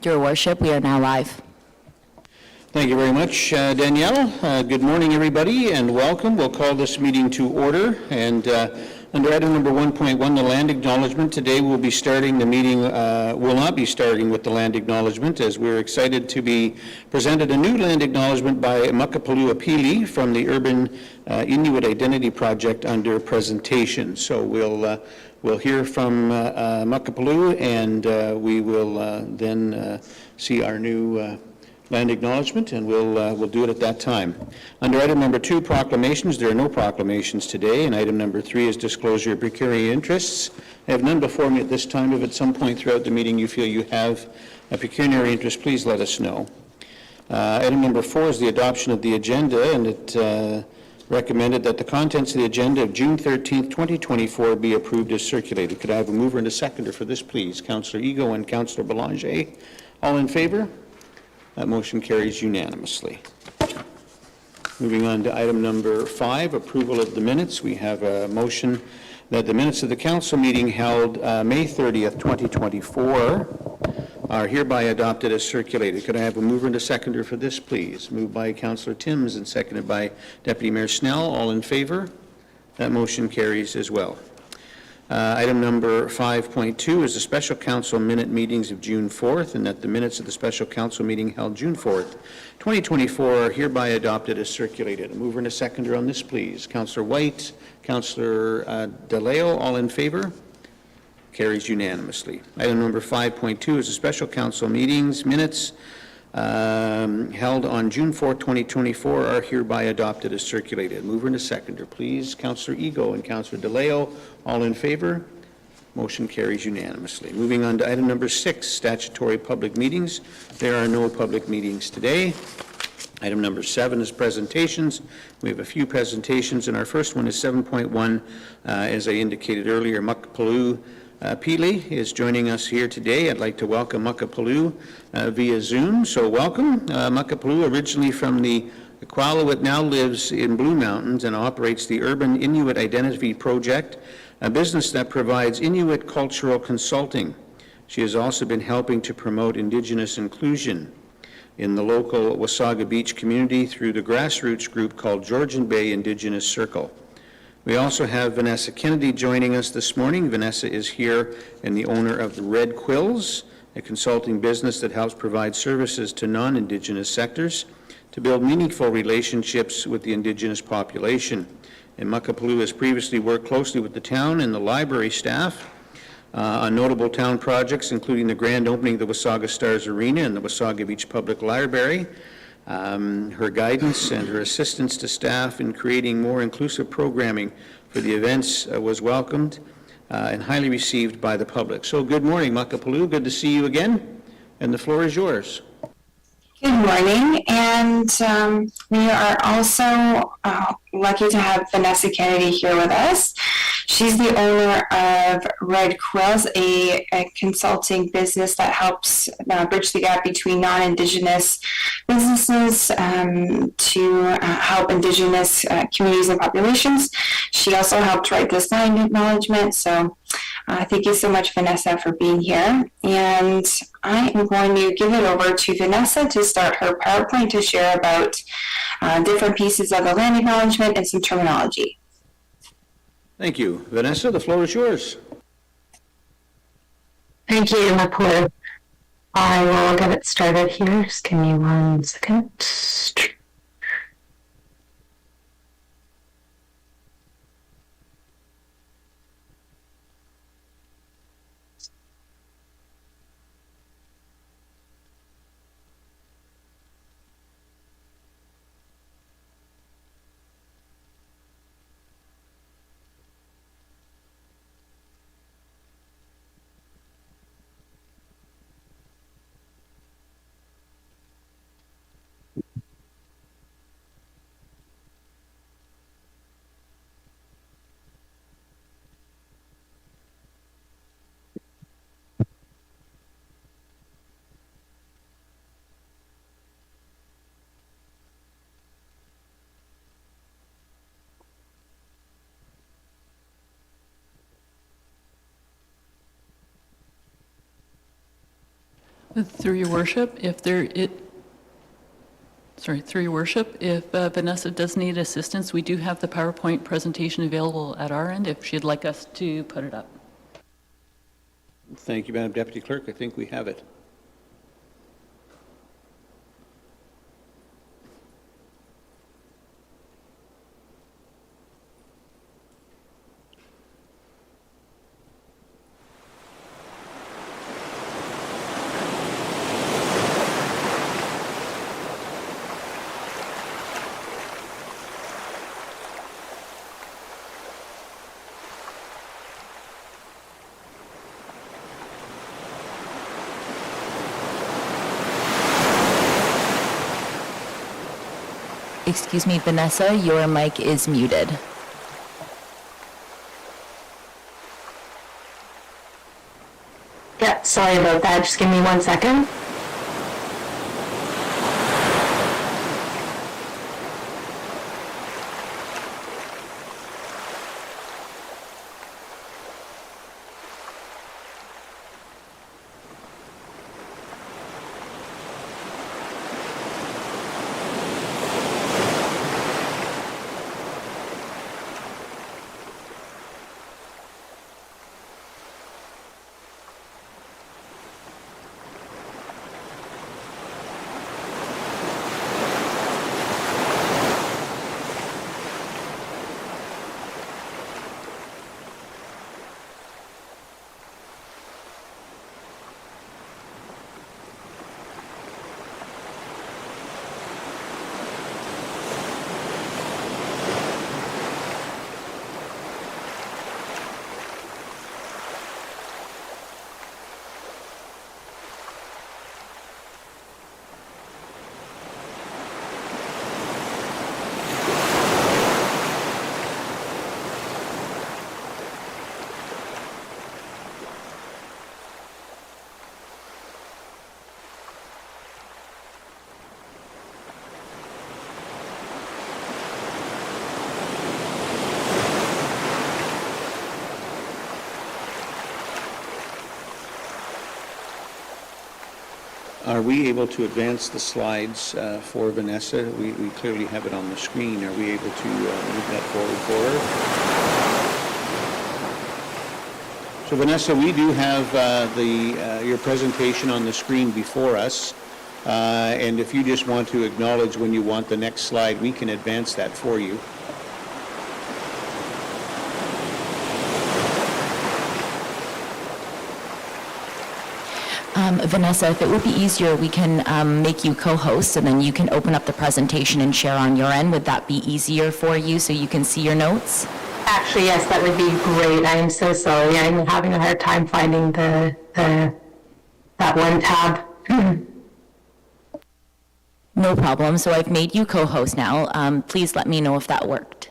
Your Worship, we are now live. Thank you very much, Danielle. Good morning, everybody, and welcome. We'll call this meeting to order. And under item number 1.1, the land acknowledgement, today we'll be starting the meeting, will not be starting with the land acknowledgement, as we're excited to be presented a new land acknowledgement by Makapulu Apili from the Urban Inuit Identity Project under presentation. So we'll hear from Makapulu, and we will then see our new land acknowledgement, and we'll do it at that time. Under item number 2, proclamations, there are no proclamations today, and item number 3 is disclosure of pecuniary interests. I have none before me at this time. If at some point throughout the meeting you feel you have a pecuniary interest, please let us know. Item number 4 is the adoption of the agenda, and it recommended that the contents of the agenda of June 13th, 2024 be approved as circulated. Could I have a mover and a seconder for this, please? Councillor Ego and Councillor Belanger. All in favor? That motion carries unanimously. Moving on to item number 5, approval of the minutes. We have a motion that the minutes of the council meeting held May 30th, 2024 are hereby adopted as circulated. Could I have a mover and a seconder for this, please? Moved by Councillor Timms and seconded by Deputy Mayor Snell. All in favor? That motion carries as well. Item number 5.2 is the special council minute meetings of June 4th, and that the minutes of the special council meeting held June 4th, 2024 are hereby adopted as circulated. A mover and a seconder on this, please. Councillor White, Councillor DeLeo, all in favor? Carries unanimously. Item number 5.2 is the special council meetings minutes held on June 4, 2024 are hereby adopted as circulated. Mover and a seconder, please. Councillor Ego and Councillor DeLeo, all in favor? Motion carries unanimously. Moving on to item number 6, statutory public meetings. There are no public meetings today. Item number 7 is presentations. We have a few presentations, and our first one is 7.1. As I indicated earlier, Makapulu Pili is joining us here today. I'd like to welcome Makapulu via Zoom. So welcome. Makapulu, originally from the Iqaluit, now lives in Blue Mountains and operates the Urban Inuit Identity Project, a business that provides Inuit cultural consulting. She has also been helping to promote Indigenous inclusion in the local Wasaga Beach community through the grassroots group called Georgian Bay Indigenous Circle. We also have Vanessa Kennedy joining us this morning. Vanessa is here and the owner of the Red Quills, a consulting business that helps provide services to non-Indigenous sectors to build meaningful relationships with the Indigenous population. And Makapulu has previously worked closely with the town and the library staff on notable town projects, including the grand opening of the Wasaga Stars Arena and the Wasaga Beach Public Library. Her guidance and her assistance to staff in creating more inclusive programming for the events was welcomed and highly received by the public. So good morning, Makapulu. Good to see you again, and the floor is yours. Good morning, and we are also lucky to have Vanessa Kennedy here with us. She's the owner of Red Quills, a consulting business that helps bridge the gap between non-Indigenous businesses to help Indigenous communities and populations. She also helped write this line acknowledgement, so thank you so much, Vanessa, for being here. And I am going to give it over to Vanessa to start her PowerPoint to share about different pieces of the land acknowledgement and some terminology. Thank you. Vanessa, the floor is yours. Thank you, Makapulu. I will get it started here. Just give me 1 second. Through your worship, through your worship, if Vanessa does need assistance, we do have the PowerPoint presentation available at our end if she'd like us to put it up. Thank you, Madam Deputy Clerk. I think we have it. Excuse me, Vanessa, your mic is muted. Yeah, sorry about that. Just give me 1 second. Are we able to advance the slides for Vanessa? We clearly have it on the screen. Are we able to move that forward for her? So Vanessa, we do have your presentation on the screen before us. And if you just want to acknowledge when you want the next slide, we can advance that for you. Vanessa, if it would be easier, we can make you co-host, and then you can open up the presentation and share on your end. Would that be easier for you so you can see your notes? Actually, yes, that would be great. I am so sorry. I'm having a hard time finding that one tab. No problem. So I've made you co-host now. Please let me know if that worked.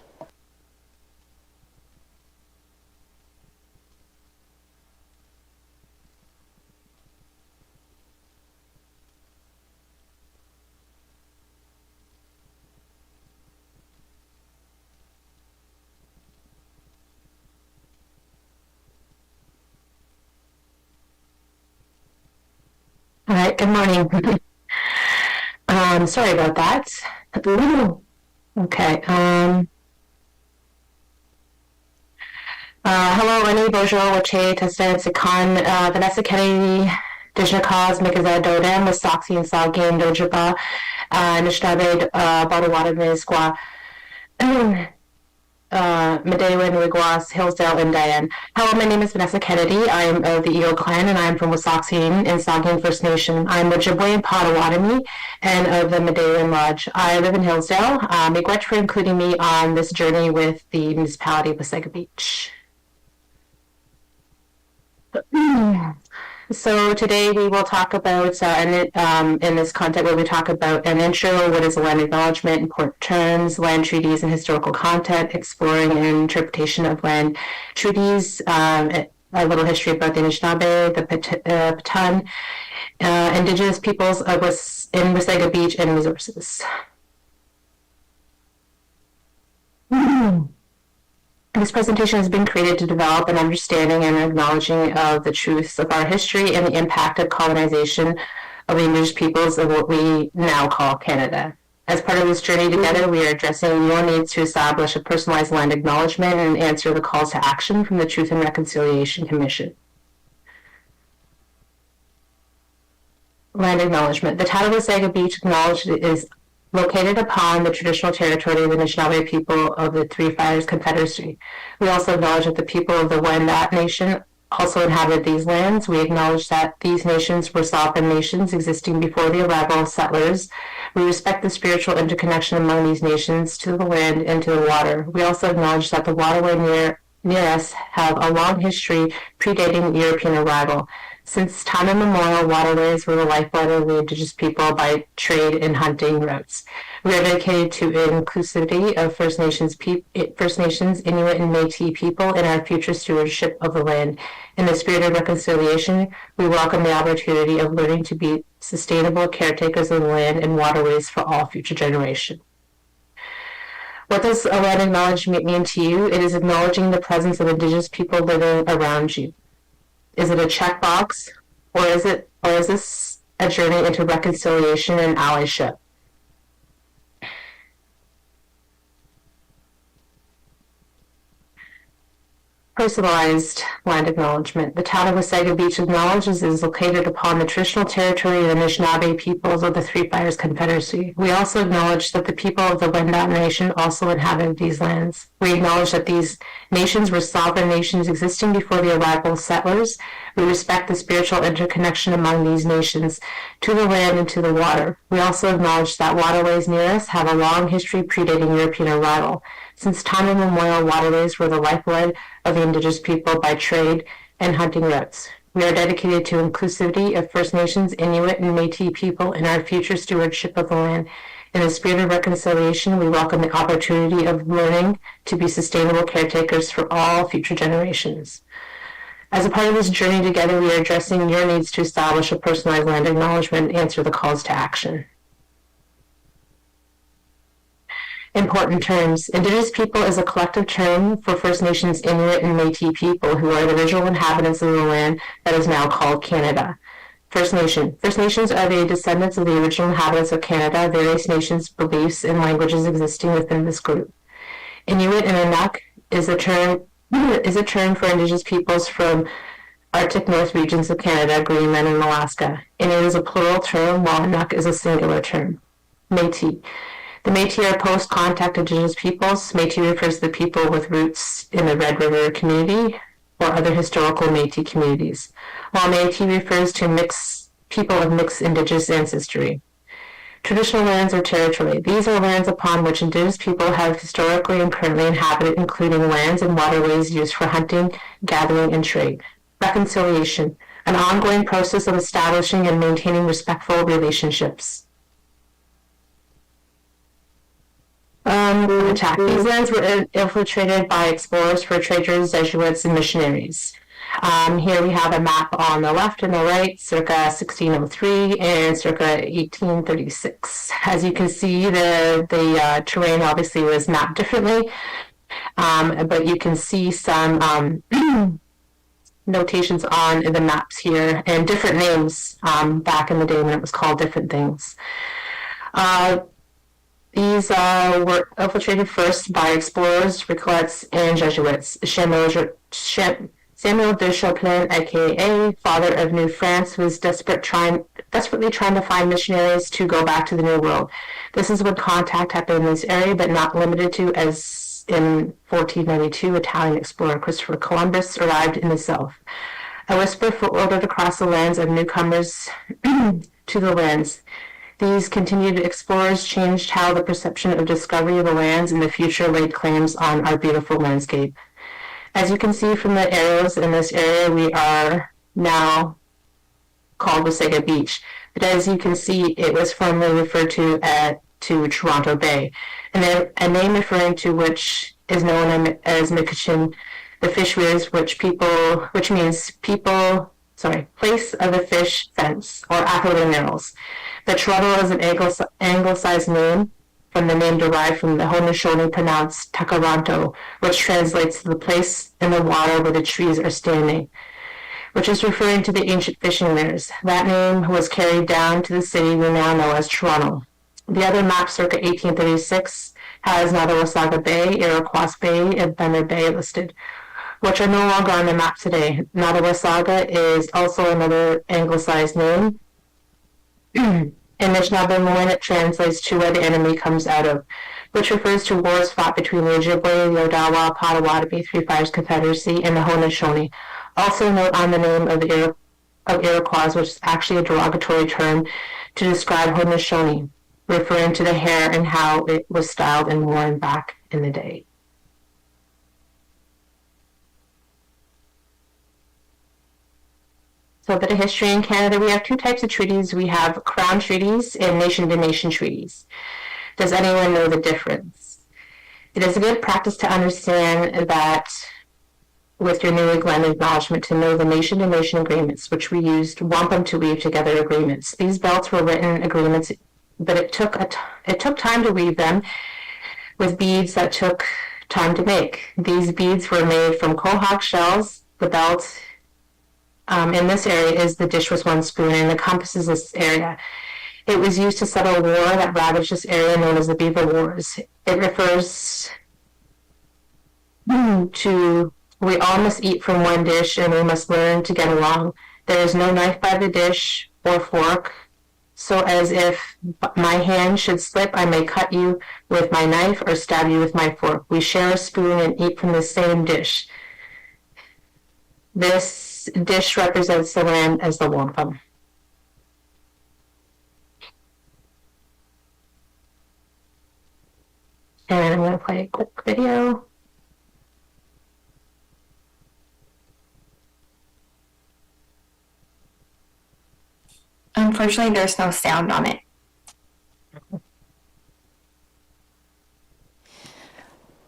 All right, good morning. Sorry about that. Okay. Hello, Ani Bojo, Wache, Testan, Sikan, Vanessa Kennedy, Dijnakaz, Mikaza Dodem, Wasaksi and Salgin, Dojaba, Nishtave, Badawada, Minisqua, Medewin, Wigwas, Hillsdale, and Diane. Hello, my name is Vanessa Kennedy. I am of the Eagle Clan, and I am from Wasauxian and Saugeen First Nation. I am Ojibwe and Potawatomi, and of the Medewin Lodge. I live in Hillsdale. Miigwech for including me on this journey with the municipality of Wasaga Beach. So today we will talk about, in this content, where we talk about an intro, what is a land acknowledgement, important terms, land treaties, and historical content, exploring and interpretation of land treaties, a little history about the Anishinaabe, the Petun, Indigenous peoples of in Wasaga Beach, and resources. This presentation has been created to develop an understanding and acknowledging of the truths of our history and the impact of colonization of the Indigenous peoples of what we now call Canada. As part of this journey together, we are addressing your needs to establish a personalized land acknowledgement and answer the calls to action from the Truth and Reconciliation Commission. Land acknowledgement. The Tattawasega Beach acknowledged is located upon the traditional territory of the Anishinaabe people of the Three Fires Confederacy. We also acknowledge that the people of the Wendat Nation also inhabited these lands. We acknowledge that these nations were sovereign nations existing before the arrival of settlers. We respect the spiritual interconnection among these nations to the land and to the water. We also acknowledge that the waterway near us have a long history predating European arrival. Since time immemorial, waterways were the lifeblood of the Indigenous people by trade and hunting routes. We are dedicated to inclusivity of First Nations, Inuit, and Métis people in our future stewardship of the land. In the spirit of reconciliation, we welcome the opportunity of learning to be sustainable caretakers of the land and waterways for all future generations. What does a land acknowledgement mean to you? It is acknowledging the presence of Indigenous people living around you. Is it a checkbox, or is this a journey into reconciliation and allyship? Personalized land acknowledgement. The town of Wasaga Beach acknowledges it is located upon the traditional territory of the Anishinaabe peoples of the Three Fires Confederacy. We also acknowledge that the people of the Wendat Nation also inhabit these lands. We acknowledge that these nations were sovereign nations existing before the arrival of settlers. We respect the spiritual interconnection among these nations to the land and to the water. We also acknowledge that waterways near us have a long history predating European arrival. Since time immemorial, waterways were the lifeblood of the Indigenous people by trade and hunting routes. We are dedicated to inclusivity of First Nations, Inuit, and Métis people in our future stewardship of the land. In the spirit of reconciliation, we welcome the opportunity of learning to be sustainable caretakers for all future generations. As a part of this journey together, we are addressing your needs to establish a personalized land acknowledgement and answer the calls to action. Important terms. Indigenous people is a collective term for First Nations, Inuit, and Métis people who are the original inhabitants of the land that is now called Canada. First Nation. First Nations are the descendants of the original inhabitants of Canada, various nations, beliefs, and languages existing within this group. Inuit and Inuk is a term for Indigenous peoples from Arctic North regions of Canada, Greenland, and Alaska. Inuit is a plural term, while Inuk is a singular term. Métis. The Métis are post-contact Indigenous peoples. Métis refers to the people with roots in the Red River community or other historical Métis communities, while Métis refers to people of mixed Indigenous ancestry. Traditional lands or territory. These are lands upon which Indigenous people have historically and currently inhabited, including lands and waterways used for hunting, gathering, and trade. Reconciliation. An ongoing process of establishing and maintaining respectful relationships. Attack. These lands were infiltrated by explorers, fur traders, Jesuits, and missionaries. Here we have a map on the left and the right, circa 1603 and circa 1836. As you can see, the terrain obviously was mapped differently, but you can see some notations on the maps here and different names back in the day when it was called different things. These were infiltrated first by explorers, Recollets, and Jesuits. Samuel de Champlain, aka Father of New France, was desperately trying to find missionaries to go back to the New World. This is when contact happened in this area, but not limited to, as in 1492, Italian explorer Christopher Columbus arrived in the South. A whisper floated across the lands of newcomers to the lands. These continued explorers changed how the perception of discovery of the lands in the future laid claims on our beautiful landscape. As you can see from the arrows in this area, we are now called Wasaga Beach. But as you can see, it was formerly referred to Toronto Bay, and a name referring to which is known as Mikichin, the fish weirs, which means place of the fish fence, or Apple Narrows. The Toronto is an anglicized name from the name derived from the Haudenosaunee pronounced Takaranto, which translates to the place in the water where the trees are standing, which is referring to the ancient fishing weirs. That name was carried down to the city we now know as Toronto. The other map circa 1836 has Nottawasaga Bay, Iroquois Bay, and Thunder Bay listed, which are no longer on the map today. Nottawasaga is also another anglicized name. In Anishinaabe, it translates to where the enemy comes out of, which refers to wars fought between the Ojibwe, the Odawa, Potawatomi, Three Fires Confederacy, and the Haudenosaunee. Also note on the name of the Iroquois, which is actually a derogatory term to describe Haudenosaunee, referring to the hair and how it was styled and worn back in the day. So a bit of history in Canada. We have two types of treaties. We have Crown treaties and nation-to-nation treaties. Does anyone know the difference? It is a good practice to understand that with your New England acknowledgement to know the nation-to-nation agreements, which we used wampum to weave together agreements. These belts were written agreements, but it took time to weave them with beads that took time to make. These beads were made from quahog shells. The belt in this area is the dish with one spoon and encompasses this area. It was used to settle a war that ravaged this area known as the Beaver Wars. It refers to we all must eat from one dish and we must learn to get along. There is no knife by the dish or fork, so as if my hand should slip, I may cut you with my knife or stab you with my fork. We share a spoon and eat from the same dish. This dish represents the land as the wampum. And I'm going to play a quick video. Unfortunately, there's no sound on it.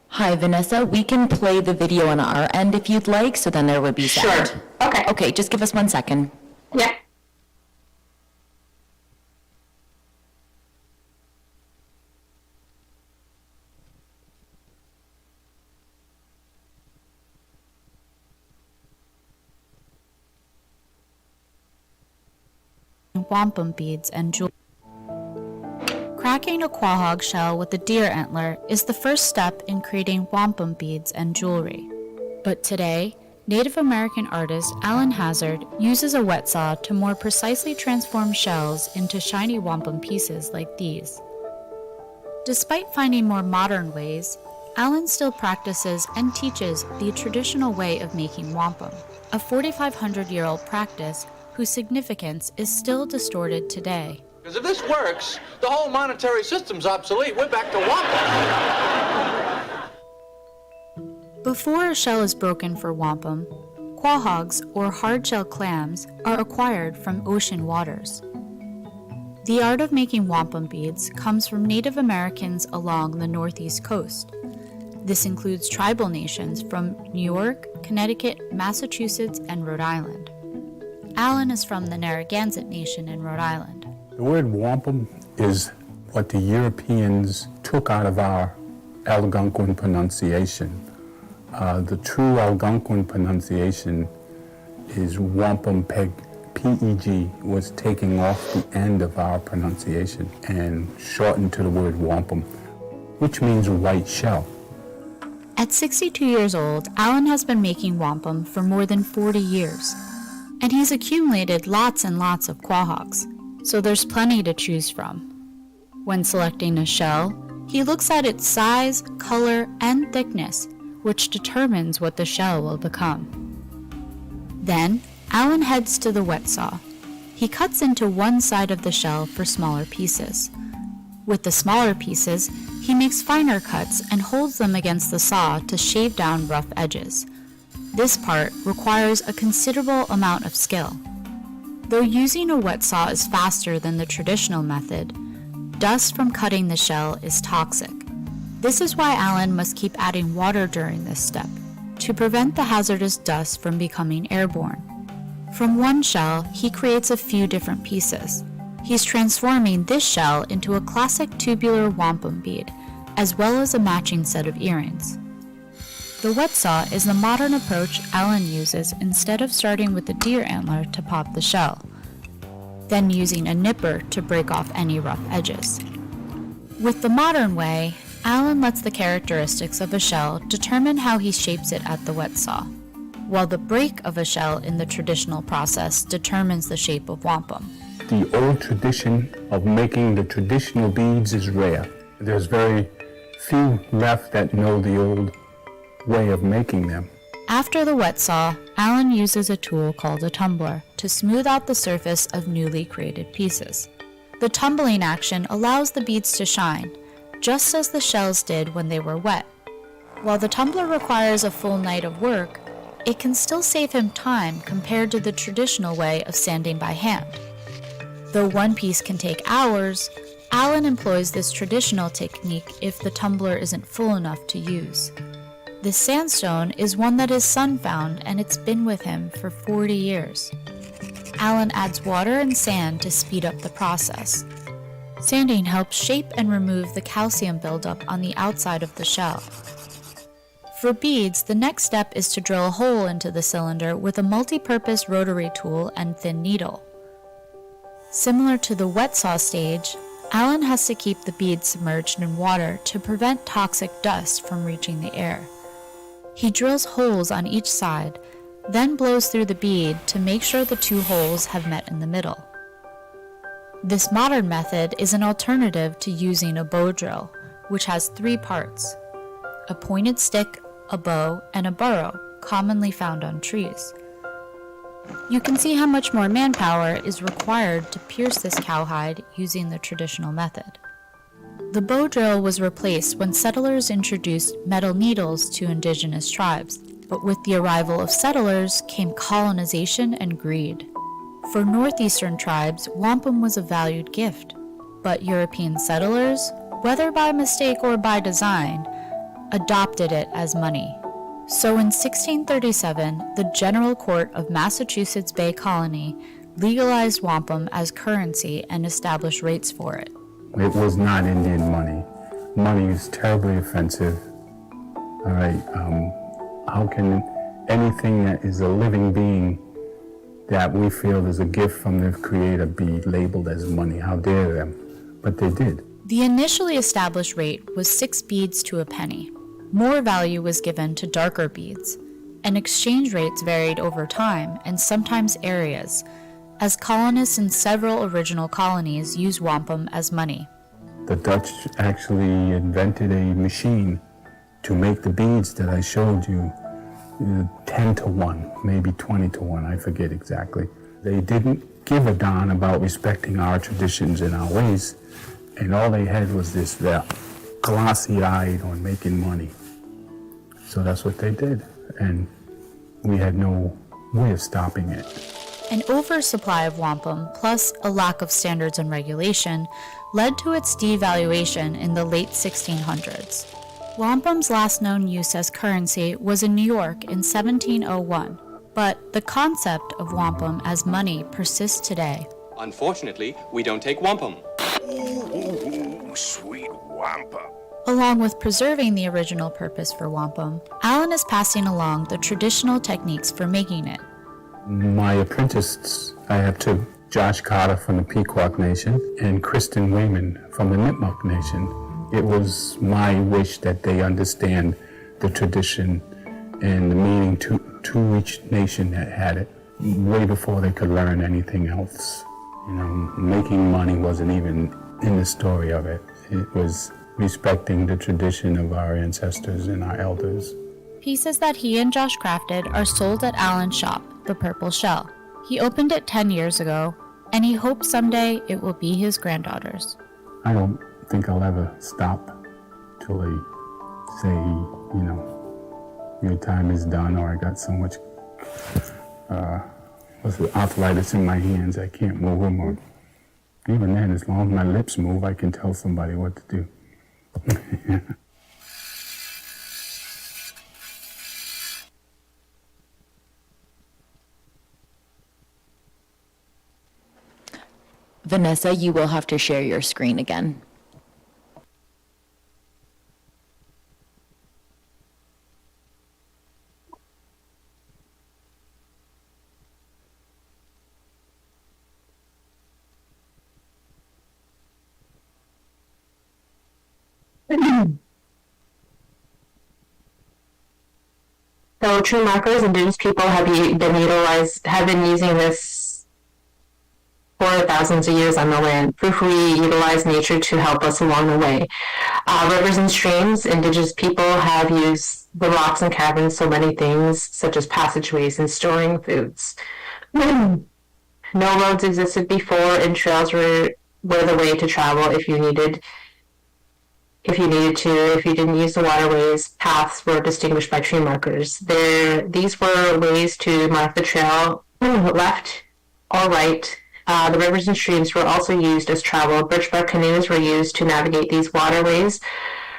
Hi, Vanessa. We can play the video on our end if you'd like, so then there would be sound. Sure. Okay. Okay, just give us 1 second. Yeah. Wampum beads and jewelry. Cracking a quahog shell with a deer antler is the first step in creating wampum beads and jewelry. But today, Native American artist Alan Hazard uses a wet saw to more precisely transform shells into shiny wampum pieces like these. Despite finding more modern ways, Alan still practices and teaches the traditional way of making wampum, a 4,500-year-old practice whose significance is still distorted today. Because if this works, the whole monetary system's obsolete. We're back to wampum. Before a shell is broken for wampum, quahogs or hard-shell clams are acquired from ocean waters. The art of making wampum beads comes from Native Americans along the Northeast coast. This includes tribal nations from New York, Connecticut, Massachusetts, and Rhode Island. Alan is from the Narragansett Nation in Rhode Island. The word wampum is what the Europeans took out of our Algonquin pronunciation. The true Algonquin pronunciation is wampum peg. P-E-G was taking off the end of our pronunciation and shortened to the word wampum, which means white shell. At 62 years old, Alan has been making wampum for more than 40 years. And he's accumulated lots and lots of quahogs, so there's plenty to choose from. When selecting a shell, he looks at its size, color, and thickness, which determines what the shell will become. Then, Alan heads to the wet saw. He cuts into one side of the shell for smaller pieces. With the smaller pieces, he makes finer cuts and holds them against the saw to shave down rough edges. This part requires a considerable amount of skill. Though using a wet saw is faster than the traditional method, dust from cutting the shell is toxic. This is why Alan must keep adding water during this step, to prevent the hazardous dust from becoming airborne. From one shell, he creates a few different pieces. He's transforming this shell into a classic tubular wampum bead, as well as a matching set of earrings. The wet saw is the modern approach Alan uses instead of starting with the deer antler to pop the shell, then using a nipper to break off any rough edges. With the modern way, Alan lets the characteristics of a shell determine how he shapes it at the wet saw, while the break of a shell in the traditional process determines the shape of wampum. The old tradition of making the traditional beads is rare. There's very few left that know the old way of making them. After the wet saw, Alan uses a tool called a tumbler to smooth out the surface of newly created pieces. The tumbling action allows the beads to shine, just as the shells did when they were wet. While the tumbler requires a full night of work, it can still save him time compared to the traditional way of sanding by hand. Though one piece can take hours, Alan employs this traditional technique if the tumbler isn't full enough to use. This sandstone is one that his son found, and it's been with him for 40 years. Alan adds water and sand to speed up the process. Sanding helps shape and remove the calcium buildup on the outside of the shell. For beads, the next step is to drill a hole into the cylinder with a multi-purpose rotary tool and thin needle. Similar to the wet saw stage, Alan has to keep the bead submerged in water to prevent toxic dust from reaching the air. He drills holes on each side, then blows through the bead to make sure the two holes have met in the middle. This modern method is an alternative to using a bow drill, which has 3 parts: a pointed stick, a bow, and a burrow, commonly found on trees. You can see how much more manpower is required to pierce this cowhide using the traditional method. The bow drill was replaced when settlers introduced metal needles to indigenous tribes, but with the arrival of settlers came colonization and greed. For northeastern tribes, wampum was a valued gift, but European settlers, whether by mistake or by design, adopted it as money. So in 1637, the General Court of Massachusetts Bay Colony legalized wampum as currency and established rates for it. It was not Indian money. Money is terribly offensive. All right, how can anything that is a living being that we feel is a gift from the Creator be labeled as money? How dare them? But they did. The initially established rate was 6 beads to a penny. More value was given to darker beads, and exchange rates varied over time and sometimes areas, as colonists in several original colonies used wampum as money. The Dutch actually invented a machine to make the beads that I showed you 10 to 1, maybe 20 to 1, I forget exactly. They didn't give a darn about respecting our traditions and our ways, and all they had was this glossy-eyed on making money. So that's what they did, and we had no way of stopping it. An oversupply of wampum, plus a lack of standards and regulation, led to its devaluation in the late 1600s. Wampum's last known use as currency was in New York in 1701, but the concept of wampum as money persists today. Unfortunately, we don't take wampum. Ooh, sweet wampum. Along with preserving the original purpose for wampum, Alan is passing along the traditional techniques for making it. My apprentices, I have 2, Josh Carter from the Pequot Nation and Kristen Wayman from the Nipmuc Nation. It was my wish that they understand the tradition and the meaning to each nation that had it way before they could learn anything else. You know, making money wasn't even in the story of it. It was respecting the tradition of our ancestors and our elders. Pieces that he and Josh crafted are sold at Alan's shop, The Purple Shell. He opened it 10 years ago, and he hopes someday it will be his granddaughter's. I don't think I'll ever stop till they say, you know, your time is done, or I got so much arthritis in my hands I can't move them, or even then, as long as my lips move, I can tell somebody what to do. Vanessa, you will have to share your screen again. So tree markers, Indigenous people have been using this for thousands of years on the land. Proof we utilize nature to help us along the way. Rivers and streams, Indigenous people have used the rocks and caverns so many things, such as passageways and storing foods. No roads existed before, and trails were the way to travel if you needed to. If you didn't use the waterways, paths were distinguished by tree markers. These were ways to mark the trail, left or right. The rivers and streams were also used as travel. Birch bark canoes were used to navigate these waterways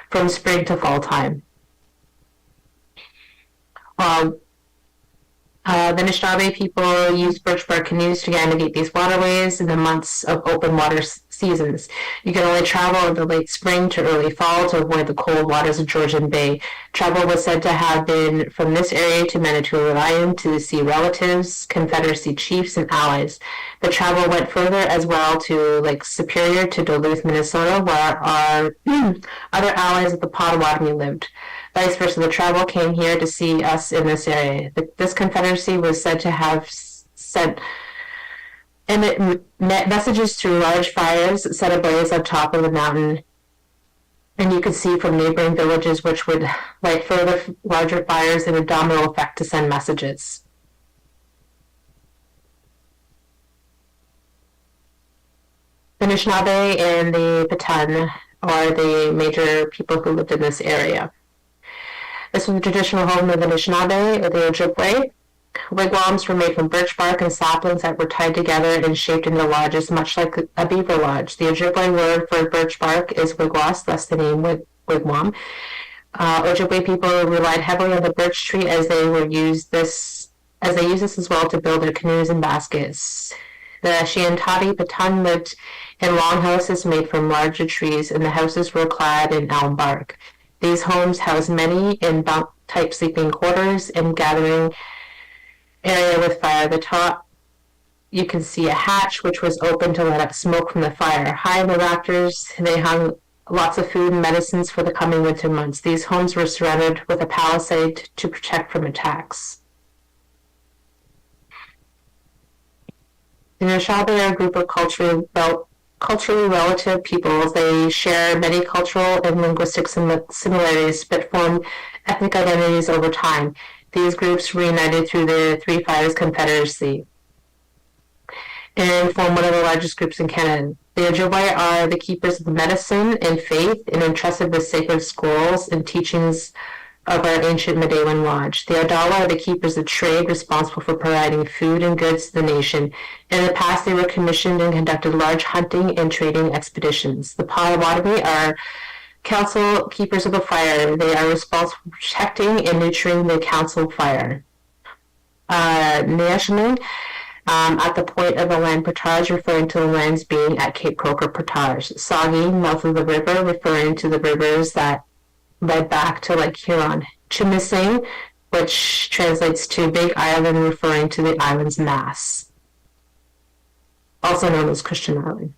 from spring to fall time. The Anishinaabe people used birch bark canoes to navigate these waterways in the months of open water seasons. You can only travel in the late spring to early fall to avoid the cold waters of Georgian Bay. Travel was said to have been from this area to Manitoulin Island to see relatives, Confederacy chiefs, and allies. The travel went further as well to Lake Superior to Duluth, Minnesota, where our other allies of the Potawatomi lived. Vice versa, the travel came here to see us in this area. This confederacy was said to have sent messages through large fires set ablaze on top of the mountain. And you could see from neighboring villages which would light further larger fires in a domino effect to send messages. The Anishinaabe and the Petun are the major people who lived in this area. This was the traditional home of the Anishinaabe, or the Ojibwe. Wigwams were made from birch bark and saplings that were tied together and shaped into lodges, much like a beaver lodge. The Ojibwe word for birch bark is wigwas, thus the name wigwam. Ojibwe people relied heavily on the birch tree as they used this as well to build their canoes and baskets. The Shiantati Petun lived in longhouses made from larger trees, and the houses were clad in elm bark. These homes housed many in bunk-type sleeping quarters and gathering area with fire. At the top, you can see a hatch which was open to let up smoke from the fire. High in the rafters, they hung lots of food and medicines for the coming winter months. These homes were surrounded with a palisade to protect from attacks. The Anishinaabe are a group of culturally relative peoples. They share many cultural and linguistic similarities, but form ethnic identities over time. These groups reunited through the Three Fires Confederacy and form one of the largest groups in Canada. The Ojibwe are the keepers of the medicine and faith and entrusted with sacred scrolls and teachings of our ancient Medewin Lodge. The Adala are the keepers of trade, responsible for providing food and goods to the nation. In the past, they were commissioned and conducted large hunting and trading expeditions. The Potawatomi are council keepers of the fire. They are responsible for protecting and nurturing the council fire. National, at the point of the land portage, referring to the lands being at Cape Croker Portage. Sagi, mouth of the river, referring to the rivers that led back to Lake Huron. Chimising, which translates to Big Island, referring to the island's mass, also known as Christian Island.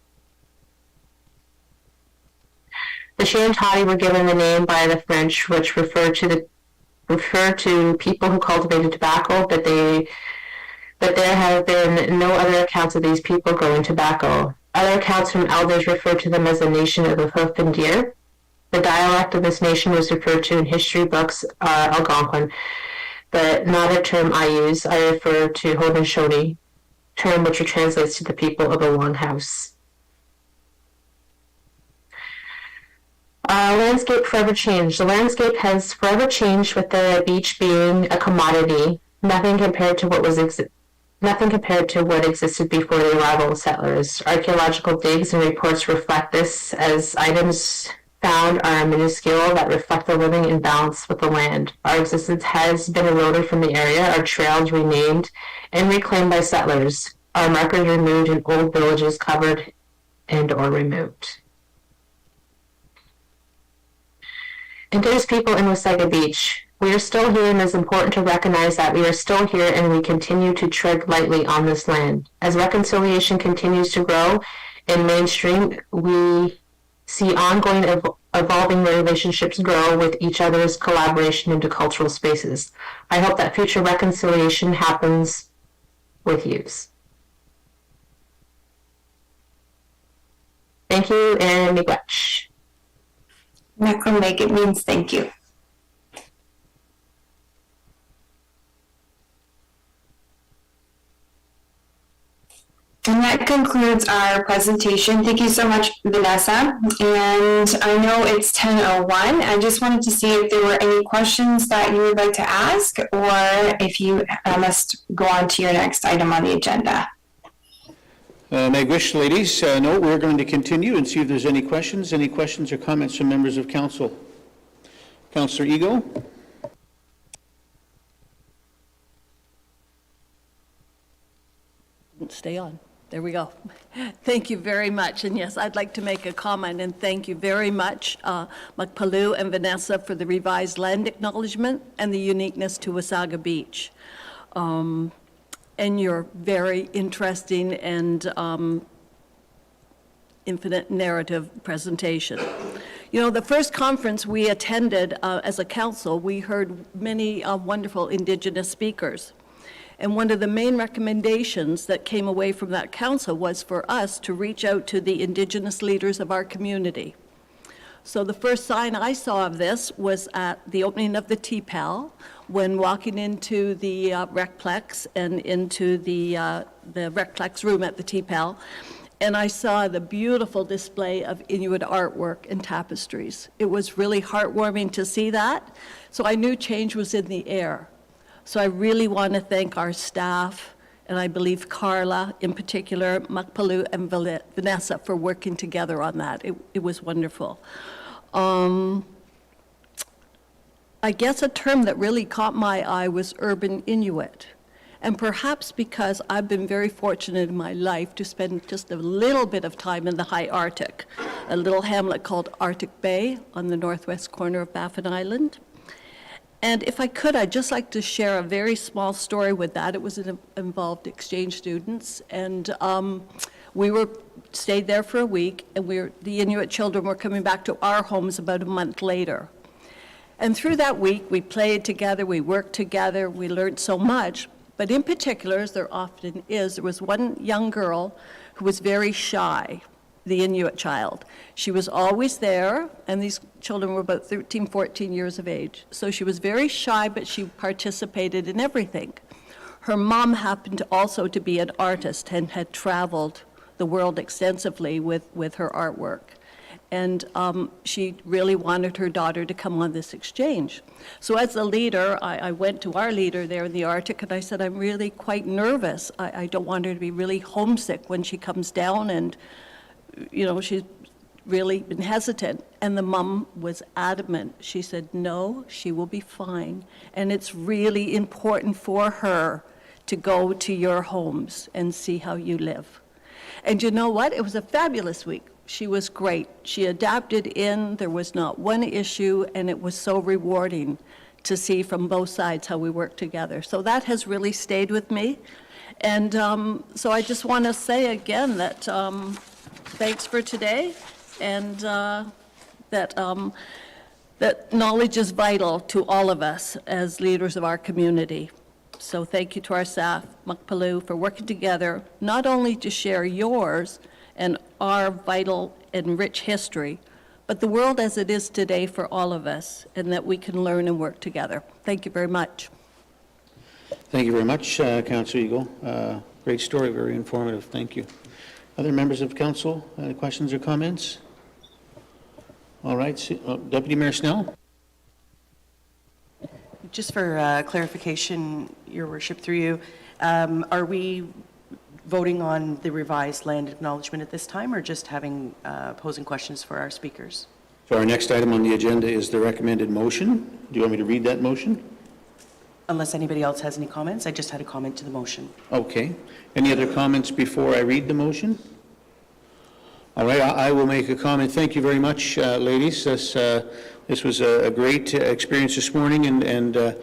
The Shiantati were given the name by the French, which refer to people who cultivated tobacco, but there have been no other accounts of these people growing tobacco. Other accounts from elders refer to them as the nation of the hoof and deer. The dialect of this nation was referred to in history books Algonquin, but not a term I use. I refer to Haudenosaunee, term which translates to the people of a longhouse. Landscape forever changed. The landscape has forever changed, with the beach being a commodity. Nothing compared to what existed before the arrival of settlers. Archaeological digs and reports reflect this, as items found are minuscule that reflect the living imbalance with the land. Our existence has been eroded from the area, our trails renamed and reclaimed by settlers, our markers removed, and old villages covered and/or removed. Indigenous people in Wasaga Beach, we are still here, and it is important to recognize that we are still here and we continue to tread lightly on this land. As reconciliation continues to grow in mainstream, we see ongoing evolving relationships grow with each other's collaboration into cultural spaces. I hope that future reconciliation happens with use. Thank you, and miigwech. Mekwameg, it means thank you. And that concludes our presentation. Thank you so much, Vanessa. And I know it's 10:01. I just wanted to see if there were any questions that you would like to ask, or if you must go on to your next item on the agenda. Miigwech, ladies. No, we're going to continue and see if there's any questions. Any questions or comments from members of council? Councillor Ego? Stay on. There we go. Thank you very much. And yes, I'd like to make a comment and thank you very much, Makpalu and Vanessa, for the revised land acknowledgement and the uniqueness to Wasaga Beach. And your very interesting and infinite narrative presentation. You know, the first conference we attended as a council, we heard many wonderful Indigenous speakers. And one of the main recommendations that came away from that council was for us to reach out to the Indigenous leaders of our community. So the first sign I saw of this was at the opening of the TPAL, when walking into the Recplex and into the Recplex room at the TPAL, and I saw the beautiful display of Inuit artwork and tapestries. It was really heartwarming to see that, so I knew change was in the air. So I really want to thank our staff, and I believe Carla in particular, Makpalu and Vanessa for working together on that. It was wonderful. I guess a term that really caught my eye was urban Inuit. And perhaps because I've been very fortunate in my life to spend just a little bit of time in the high Arctic, a little hamlet called Arctic Bay on the northwest corner of Baffin Island. And if I could, I'd just like to share a very small story with that. It involved exchange students, and we stayed there for a week, and the Inuit children were coming back to our homes about a month later. And through that week, we played together, we worked together, we learned so much. But in particular, as there often is, there was one young girl who was very shy, the Inuit child. She was always there, and these children were about 13, 14 years of age. So she was very shy, but she participated in everything. Her mom happened also to be an artist and had traveled the world extensively with her artwork. And she really wanted her daughter to come on this exchange. So as a leader, I went to our leader there in the Arctic, and I said, I'm really quite nervous. I don't want her to be really homesick when she comes down, and you know, she's really been hesitant. And the mom was adamant. She said, no, she will be fine. And it's really important for her to go to your homes and see how you live. And you know what? It was a fabulous week. She was great. She adapted in. There was not one issue, and it was so rewarding to see from both sides how we work together. So that has really stayed with me. And so I just want to say again that thanks for today, and that knowledge is vital to all of us as leaders of our community. So thank you to our staff, Makpalu, for working together, not only to share yours and our vital and rich history, but the world as it is today for all of us, and that we can learn and work together. Thank you very much. Thank you very much, Councillor Eagle. Great story, very informative. Thank you. Other members of council, questions or comments? All right, Deputy Mayor Snell. Just for clarification, Your Worship, through you, are we voting on the revised land acknowledgement at this time, or just having posing questions for our speakers? So our next item on the agenda is the recommended motion. Do you want me to read that motion? Unless anybody else has any comments, I just had a comment to the motion. Okay. Any other comments before I read the motion? All right, I will make a comment. Thank you very much, ladies. This was a great experience this morning, and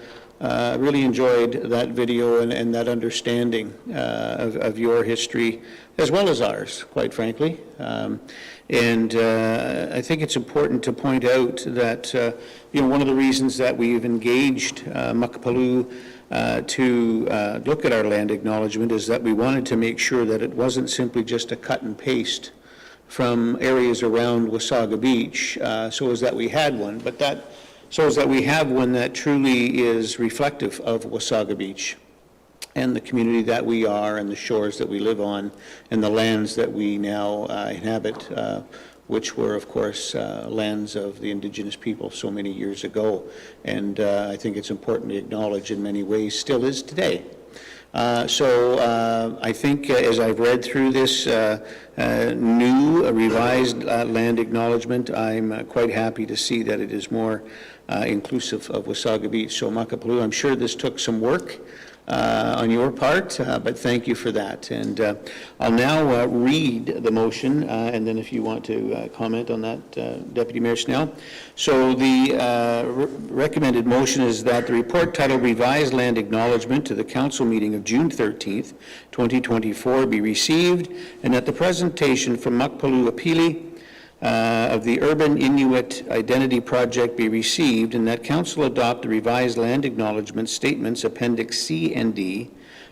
really enjoyed that video and that understanding of your history, as well as ours, quite frankly. And I think it's important to point out that, one of the reasons that we've engaged Makapulu to look at our land acknowledgement is that we wanted to make sure that it wasn't simply just a cut and paste from areas around Wasaga Beach, so as that we had one, but so as that we have one that truly is reflective of Wasaga Beach and the community that we are and the shores that we live on and the lands that we now inhabit, which were, of course, lands of the Indigenous people so many years ago. And I think it's important to acknowledge in many ways still is today. So I think as I've read through this new revised land acknowledgement, I'm quite happy to see that it is more inclusive of Wasaga Beach. So Makapulu, I'm sure this took some work on your part, but thank you for that. And I'll now read the motion, and then if you want to comment on that, Deputy Mayor Snell. So the recommended motion is that the report titled Revised Land Acknowledgement to the Council meeting of June 13th, 2024 be received, and that the presentation from Makapulu Apili of the Urban Inuit Identity Project be received, and that Council adopt the revised land acknowledgement statements Appendix C and D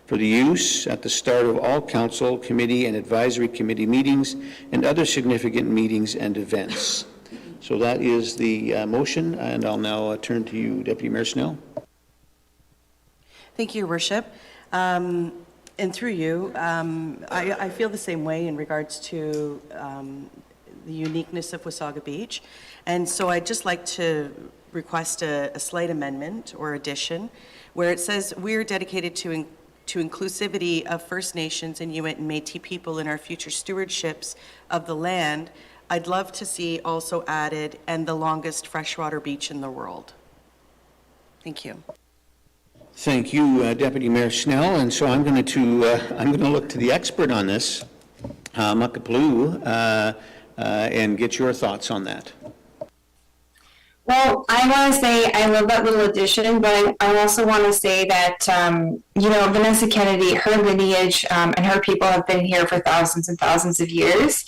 for the use at the start of all Council, Committee, and Advisory Committee meetings and other significant meetings and events. So that is the motion, and I'll now turn to you, Deputy Mayor Snell. Thank you, Your Worship. And through you, I feel the same way in regards to the uniqueness of Wasaga Beach. And so I'd just like to request a slight amendment or addition where it says we're dedicated to inclusivity of First Nations, Inuit, and Métis people in our future stewardships of the land. I'd love to see also added, and the longest freshwater beach in the world. Thank you. Thank you, Deputy Mayor Snell. And so I'm going to look to the expert on this, Makapulu, and get your thoughts on that. Well, I want to say I love that little addition, but I also want to say that, Vanessa Kennedy, her lineage and her people have been here for thousands and thousands of years.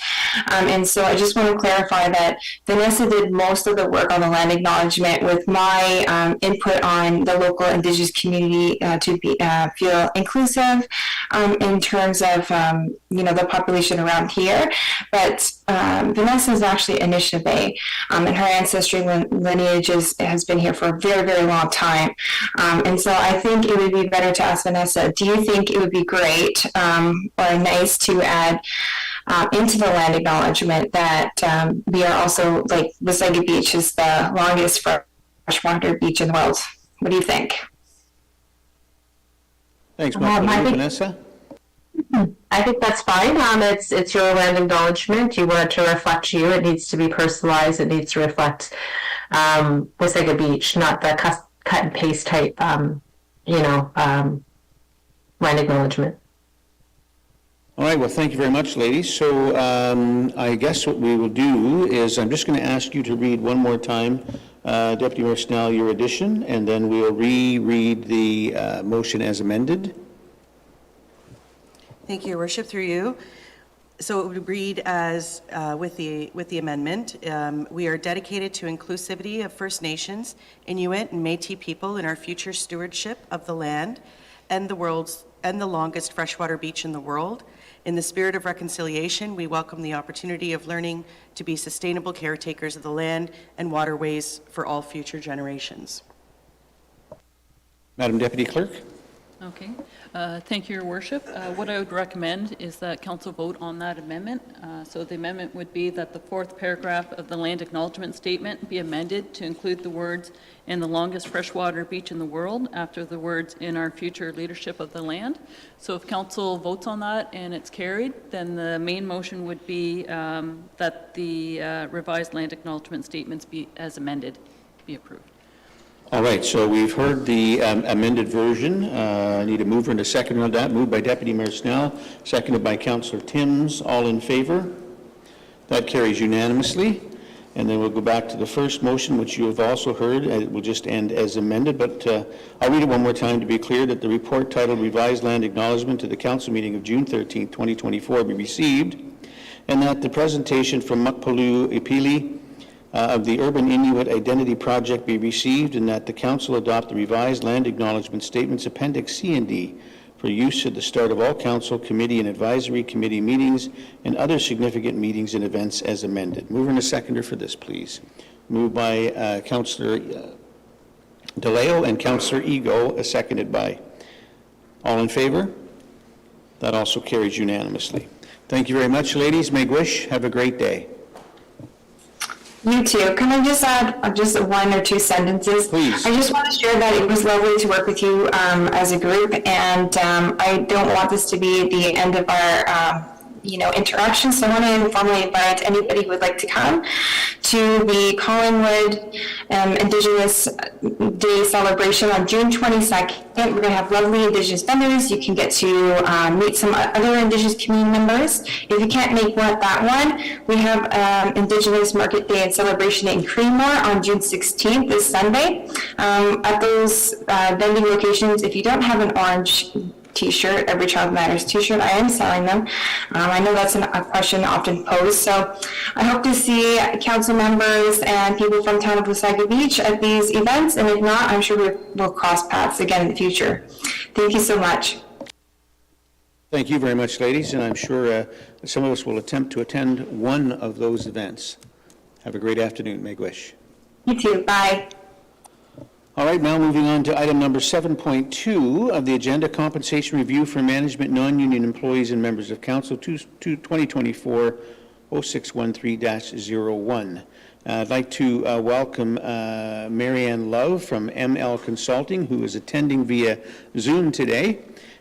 And so I just want to clarify that Vanessa did most of the work on the land acknowledgement with my input on the local Indigenous community to be feel inclusive in terms of, the population around here. But Vanessa is actually Anishinaabe, and her ancestry lineage has been here for a very, very long time. And so I think it would be better to ask Vanessa, do you think it would be great or nice to add into the land acknowledgement that we are also, like, Wasaga Beach is the longest freshwater beach in the world? What do you think? Thanks, Vanessa. I think that's fine. It's your land acknowledgement. You want it to reflect you. It needs to be personalized. It needs to reflect Wasaga Beach, not the cut and paste type, land acknowledgement. All right, well, thank you very much, ladies. So I guess what we will do is I'm just going to ask you to read one more time, Deputy Mayor Snell, your addition, and then we'll reread the motion as amended. Thank you, Your Worship, through you. So it would read as, with the amendment, we are dedicated to inclusivity of First Nations, Inuit, and Métis people in our future stewardship of the land and the longest freshwater beach in the world. In the spirit of reconciliation, we welcome the opportunity of learning to be sustainable caretakers of the land and waterways for all future generations. Madam Deputy Clerk. Okay. Thank you, Your Worship. What I would recommend is that Council vote on that amendment. So the amendment would be that the fourth paragraph of the land acknowledgement statement be amended to include the words "in the longest freshwater beach in the world" after the words "in our future leadership of the land." So if Council votes on that and it's carried, then the main motion would be that the revised land acknowledgement statements be as amended be approved. All right, so we've heard the amended version. I need a mover and a seconder on that. Moved by Deputy Mayor Snell, seconded by Councillor Timms. All in favor? That carries unanimously. And then we'll go back to the first motion, which you have also heard. It will just end as amended, but I'll read it one more time to be clear, that the report titled Revised Land Acknowledgement to the Council meeting of June 13, 2024 be received, and that the presentation from Mukpulu Ipili of the Urban Inuit Identity Project be received, and that the Council adopt the revised land acknowledgement statements Appendix C and D for use at the start of all Council, Committee, and Advisory Committee meetings and other significant meetings and events as amended. Mover and a seconder for this, please. Moved by Councillor DeLeo and Councillor Ego, seconded by. All in favor? That also carries unanimously. Thank you very much, ladies. Miigwech, have a great day. You too. Can I just add just one or two sentences? Please. I just want to share that it was lovely to work with you as a group, and I don't want this to be the end of our interaction. So I want to informally invite anybody who would like to come to the Collingwood Indigenous Day celebration on June 22nd. We're going to have lovely Indigenous vendors. You can get to meet some other Indigenous community members. If you can't make that one, we have Indigenous Market Day and Celebration in Creemore on June 16th, this Sunday. At those vending locations, if you don't have an orange T-shirt, Every Child Matters T-shirt, I am selling them. I know that's a question often posed, so I hope to see council members and people from town of Wasaga Beach at these events, and if not, I'm sure we'll cross paths again in the future. Thank you so much. Thank you very much, ladies, and I'm sure some of us will attempt to attend one of those events. Have a great afternoon. Miigwech. You too. Bye. All right, now moving on to item number 7.2 of the agenda, compensation review for management, non-union employees and members of council, 2024-0613-01. I'd like to welcome Marianne Love from ML Consulting, who is attending via Zoom today,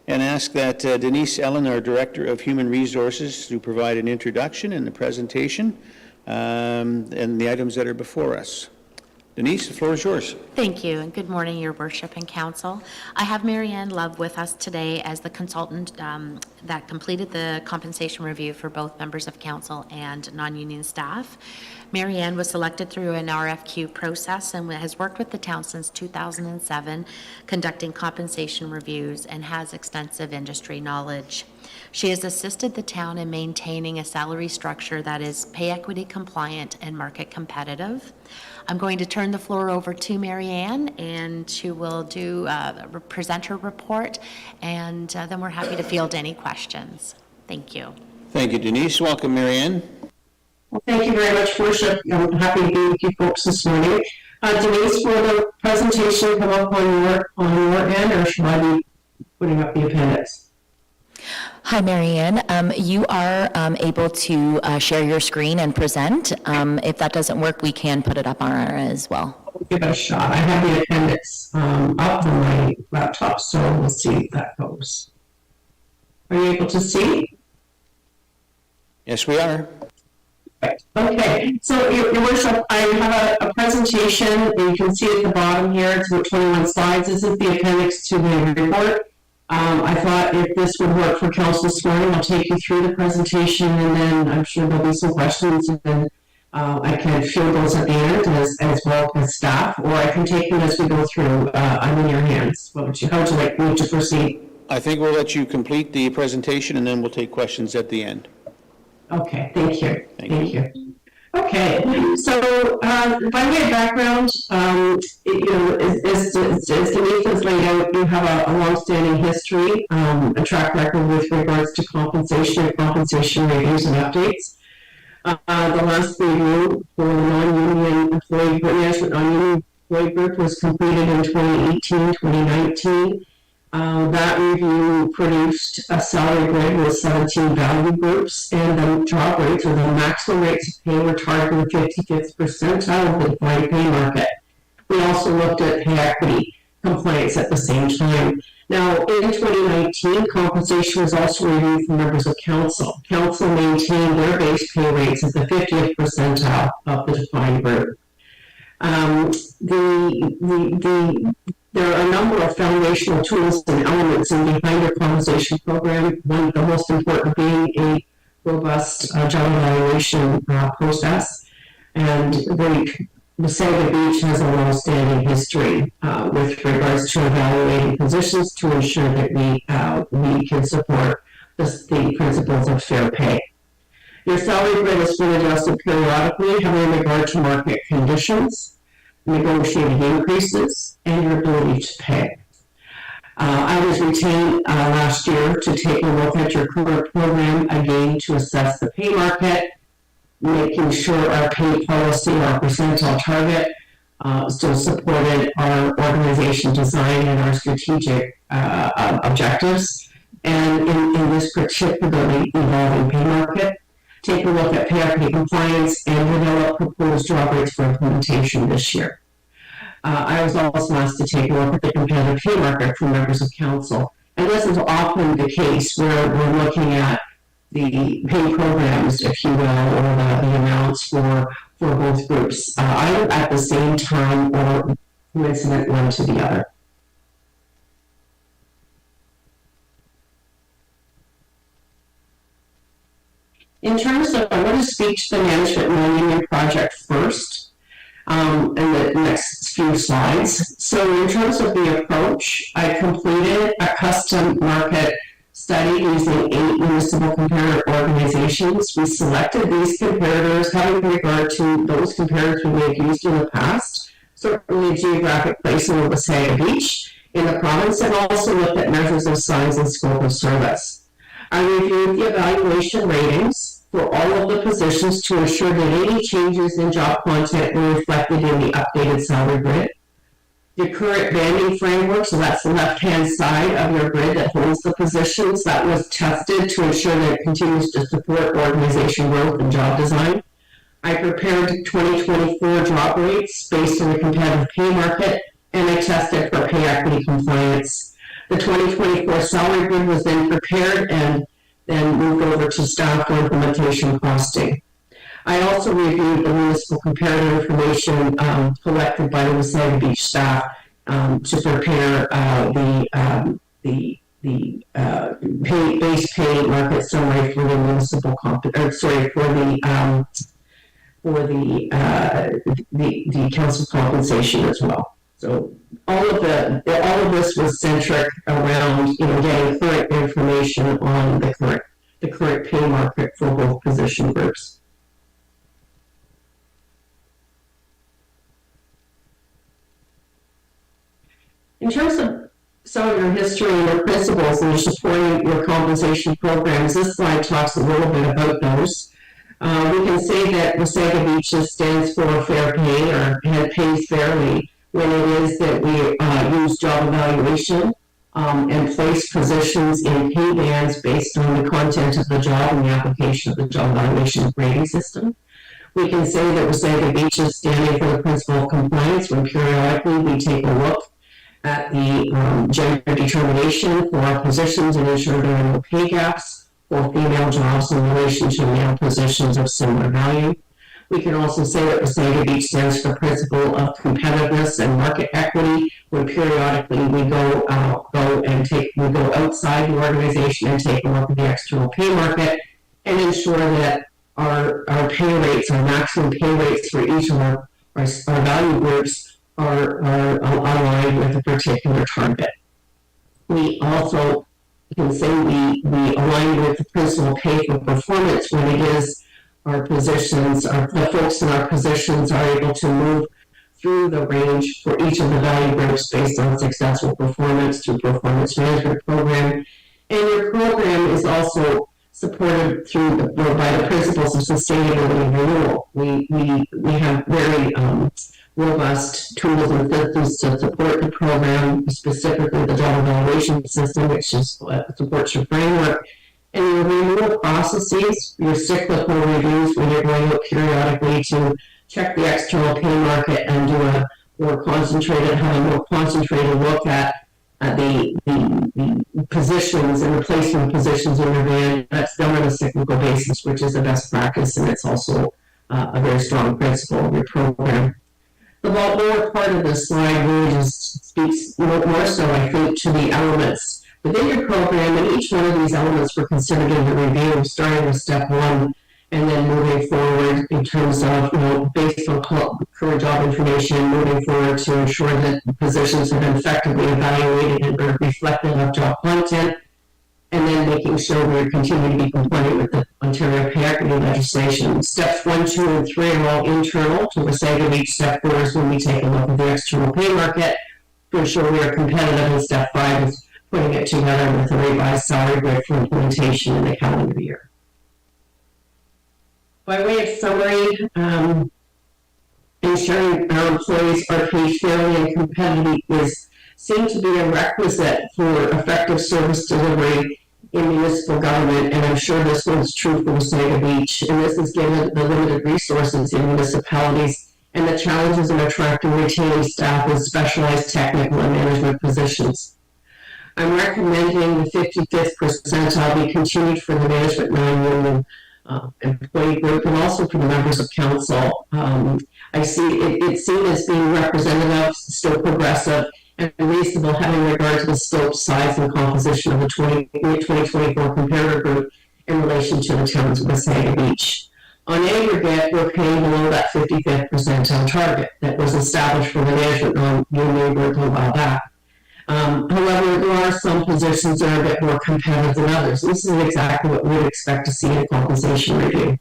and ask that Denise Ellen, our Director of Human Resources, to provide an introduction and the presentation and the items that are before us. Denise, the floor is yours. Thank you, and good morning, Your Worship and Council. I have Marianne Love with us today as the consultant that completed the compensation review for both members of council and non-union staff. Marianne was selected through an RFQ process and has worked with the town since 2007, conducting compensation reviews, and has extensive industry knowledge. She has assisted the town in maintaining a salary structure that is pay equity compliant and market competitive. I'm going to turn the floor over to Marianne, and she will present her report, and then we're happy to field any questions. Thank you. Thank you, Denise. Welcome, Marianne. Well, thank you very much, Worship. I'm happy to be with you folks this morning. Denise, will the presentation come up on your end, or should I be putting up the appendix? Hi, Marianne. You are able to share your screen and present. If that doesn't work, we can put it up on our as well. I'll give it a shot. I have the appendix up on my laptop, so we'll see if that goes. Are you able to see? Yes, we are. Okay, so Your Worship, I have a presentation. You can see at the bottom here, it's about 21 slides. This is the appendix to the report. I thought if this would work for council this morning, I'll take you through the presentation, and then I'm sure there'll be some questions, and then I can field those at the end as well as staff, or I can take them as we go through. I'm in your hands. How would you like me to proceed? I think we'll let you complete the presentation, and then we'll take questions at the end. Okay, thank you. Thank you. Okay, so by way of background, as Denise has laid out, you have a long-standing history, a track record with regards to compensation reviews and updates. The last review for the non-union employee management non-union employee group was completed in 2018-2019. That review produced a salary grid with 17 value groups, and the job rates, or the maximum rates of pay, were targeting the 55th percentile of the defined pay market. We also looked at pay equity compliance at the same time. Now, in 2019, compensation was also reviewed for members of council. Council maintained their base pay rates at the 50th percentile of the defined group. There are a number of foundational tools and elements in behind our compensation program, one of the most important being a robust job evaluation process. And the Wasaga Beach has a long-standing history with regards to evaluating positions to ensure that we can support the principles of fair pay. Your salary grid is been adjusted periodically, having regard to market conditions, negotiating increases, and your ability to pay. I was retained last year to take a look at your current program again to assess the pay market, making sure our pay policy, our percentile target, still supported our organization design and our strategic objectives. And in this particularly evolving pay market, take a look at pay equity compliance and develop proposed job rates for implementation this year. I was also asked to take a look at the competitive pay market for members of council. And this is often the case where we're looking at the pay programs, if you will, or the amounts for both groups, either at the same time or coincident one to the other. In terms of, I'm going to speak to the management non-union project first, in the next few slides. So in terms of the approach, I completed a custom market study using 8 municipal comparator organizations. We selected these comparators having regard to those comparators we may have used in the past, certainly geographic placement of Wasaga Beach in the province, and also looked at measures of size and scope of service. I reviewed the evaluation ratings for all of the positions to ensure that any changes in job content were reflected in the updated salary grid. The current banding framework, so that's the left-hand side of your grid that holds the positions, that was tested to ensure that it continues to support organization growth and job design. I prepared 2024 job rates based on the competitive pay market, and I tested for pay equity compliance. The 2024 salary grid was then prepared and then moved over to staff for implementation costing. I also reviewed the municipal comparative information collected by the Wasaga Beach staff to prepare the base pay market summary for the municipal the council compensation as well. So all of this was centric around getting current information on the current pay market for both position groups. In terms of some of your history and your principles and supporting your compensation programs, this slide talks a little bit about those. We can say that Wasaga Beach stands for fair pay or pays fairly when it is that we use job evaluation and place positions in pay bands based on the content of the job and the application of the job evaluation grading system. We can say that Wasaga Beach is standing for the principle of compliance when periodically we take a look at the gender determination for our positions and ensure there are no pay gaps for female jobs in relation to male positions of similar value. We can also say that Wasaga Beach stands for the principle of competitiveness and market equity when periodically we go outside the organization and take a look at the external pay market and ensure that our pay rates, our maximum pay rates for each of our value groups are aligned with a particular target. We also can say we align with the principal pay for performance when it is our positions, the folks in our positions are able to move through the range for each of the value groups based on successful performance through performance management program. And your program is also supported by the principles of sustainability and renewal. We have very robust tools and systems to support the program, specifically the job evaluation system, which supports your framework. And your renewal processes, your cyclical reviews when you're going out periodically to check the external pay market and do have a more concentrated look at the positions and the placement of positions in your band. That's done on a cyclical basis, which is a best practice, and it's also a very strong principle of your program. The lower part of this slide really just speaks more so, I think, to the elements within your program, and each one of these elements were considered in the review, starting with step 1 and then moving forward in terms of, based on current job information, moving forward to ensure that positions have been effectively evaluated and are reflective of job content, and then making sure we continue to be compliant with the Ontario pay equity legislation. Steps 1, 2, and 3 are all internal to the sake of each. Step 4 is when we take a look at the external pay market to ensure we are competitive, and step 5 is putting it together with a revised salary grid for implementation in the calendar year. By way of summary, ensuring our employees are paid fairly and competitively seems to be a requisite for effective service delivery in municipal government, and I'm sure this holds true for the state of each. And this is given the limited resources in municipalities and the challenges in attracting and retaining staff with specialized technical and management positions. I'm recommending the 55th percentile be continued for the management non-union employee group and also for the members of council. I see it's seen as being representative, still progressive, and reasonable, having regard to the scope, size, and composition of the 2024 comparator group in relation to the towns of the state of each. On aggregate, we're paying below that 55th percentile target that was established for the management non-union group a while back. However, there are some positions that are a bit more competitive than others. This is exactly what we would expect to see in a compensation review.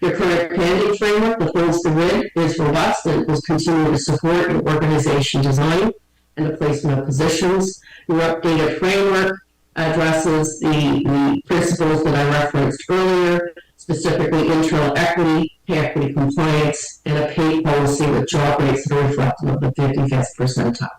Your current banding framework that holds the grid is robust and will continue to support your organization design and the placement of positions. Your updated framework addresses the principles that I referenced earlier, specifically internal equity, pay equity compliance, and a pay policy with job rates that are reflective of the 55th percentile.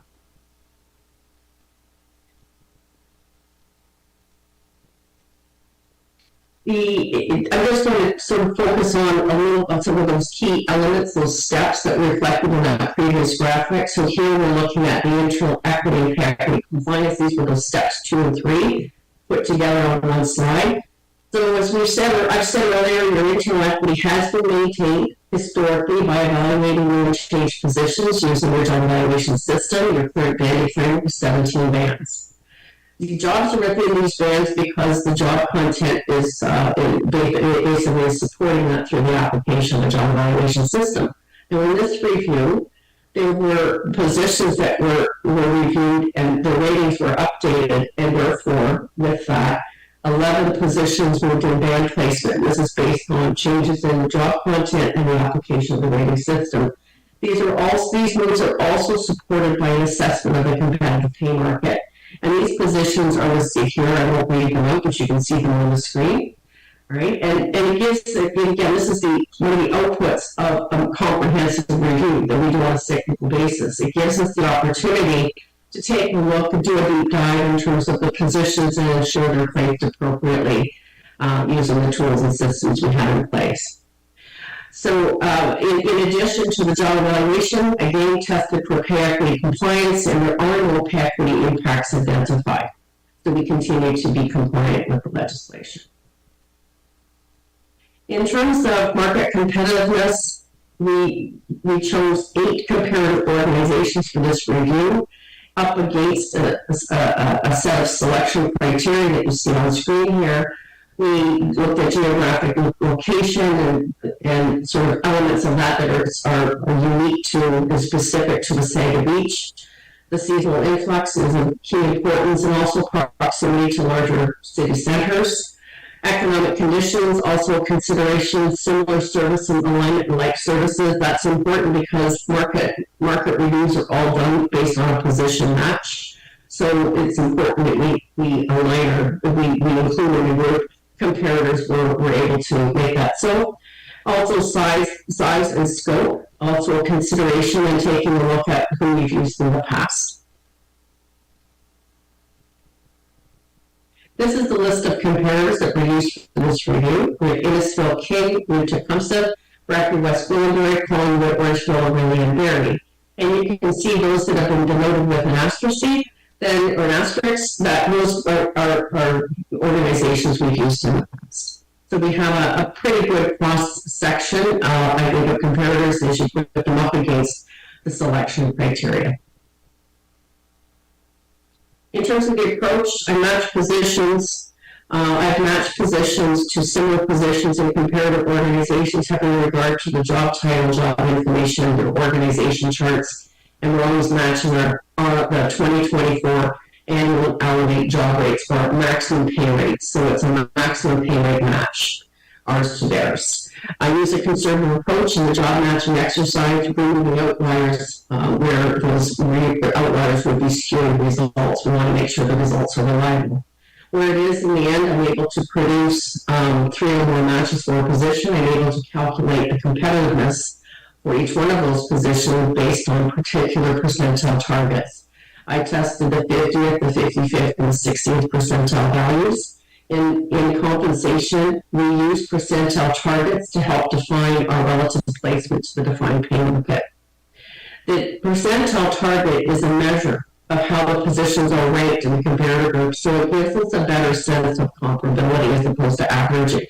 I'm just going to sort of focus on a little on some of those key elements, those steps that were reflected in that previous graphic. So here we're looking at the internal equity and pay equity compliance. These were those steps 2 and 3 put together on one slide. So as we said, I've said earlier, your internal equity has been maintained historically by evaluating new and changed positions using your job evaluation system. Your current banding framework is 17 bands. The jobs are within these bands because the job content is basically supporting that through the application of the job evaluation system. Now, in this review, there were positions that were reviewed and the ratings were updated, and therefore, with that, 11 positions moved in band placement. This is based on changes in the job content and the application of the rating system. These moves are also supported by an assessment of the competitive pay market. And these positions are listed here. I won't read them out, but you can see them on the screen. All right, and it gives, again, this is one of the outputs of a comprehensive review that we do on a cyclical basis. It gives us the opportunity to take a look and do a deep dive in terms of the positions and ensure they're placed appropriately using the tools and systems we have in place. So in addition to the job evaluation, again, tested for pay equity compliance, and there are no pay equity impacts identified. So we continue to be compliant with the legislation. In terms of market competitiveness, we chose 8 comparative organizations for this review, up against a set of selection criteria that you see on screen here. We looked at geographic location and sort of elements of that are unique to and specific to the site of each. The seasonal influx is of key importance, and also proximity to larger city centers. Economic conditions, also consideration, similar service and alignment and like services. That's important because market reviews are all done based on a position match. So it's important that we align we include in the group comparators we're able to make that so. Also size and scope, also a consideration when taking a look at who we've used in the past. This is the list of comparators that were used for this review. We have Innisfil, King, New Tecumseh, Brackley, West Gwillimbury, Collingwood, Orangeville, Riley, and Barrie. And you can see those that have been denoted with an asterisk, or an asterisk, that those are organizations we've used in the past. So we have a pretty good cross section, I think, of comparators as you put them up against the selection criteria. In terms of the approach, I've matched positions to similar positions in comparative organizations having regard to the job title, job information, their organization charts, and we're always matching the 2024 annual hourly job rates for our maximum pay rates. So it's a maximum pay rate match, ours to theirs. I use a conservative approach in the job matching exercise, removing outliers where those outliers would be skewing results. We want to make sure the results are reliable. Where it is in the end, I'm able to produce 3 or more matches for a position. I'm able to calculate the competitiveness for each one of those positions based on particular percentile targets. I tested the 50th, the 55th, and the 60th percentile values. In compensation, we use percentile targets to help define our relative placement to the defined pay market. The percentile target is a measure of how the positions are ranked in the comparator group, so it gives us a better sense of comparability as opposed to averaging.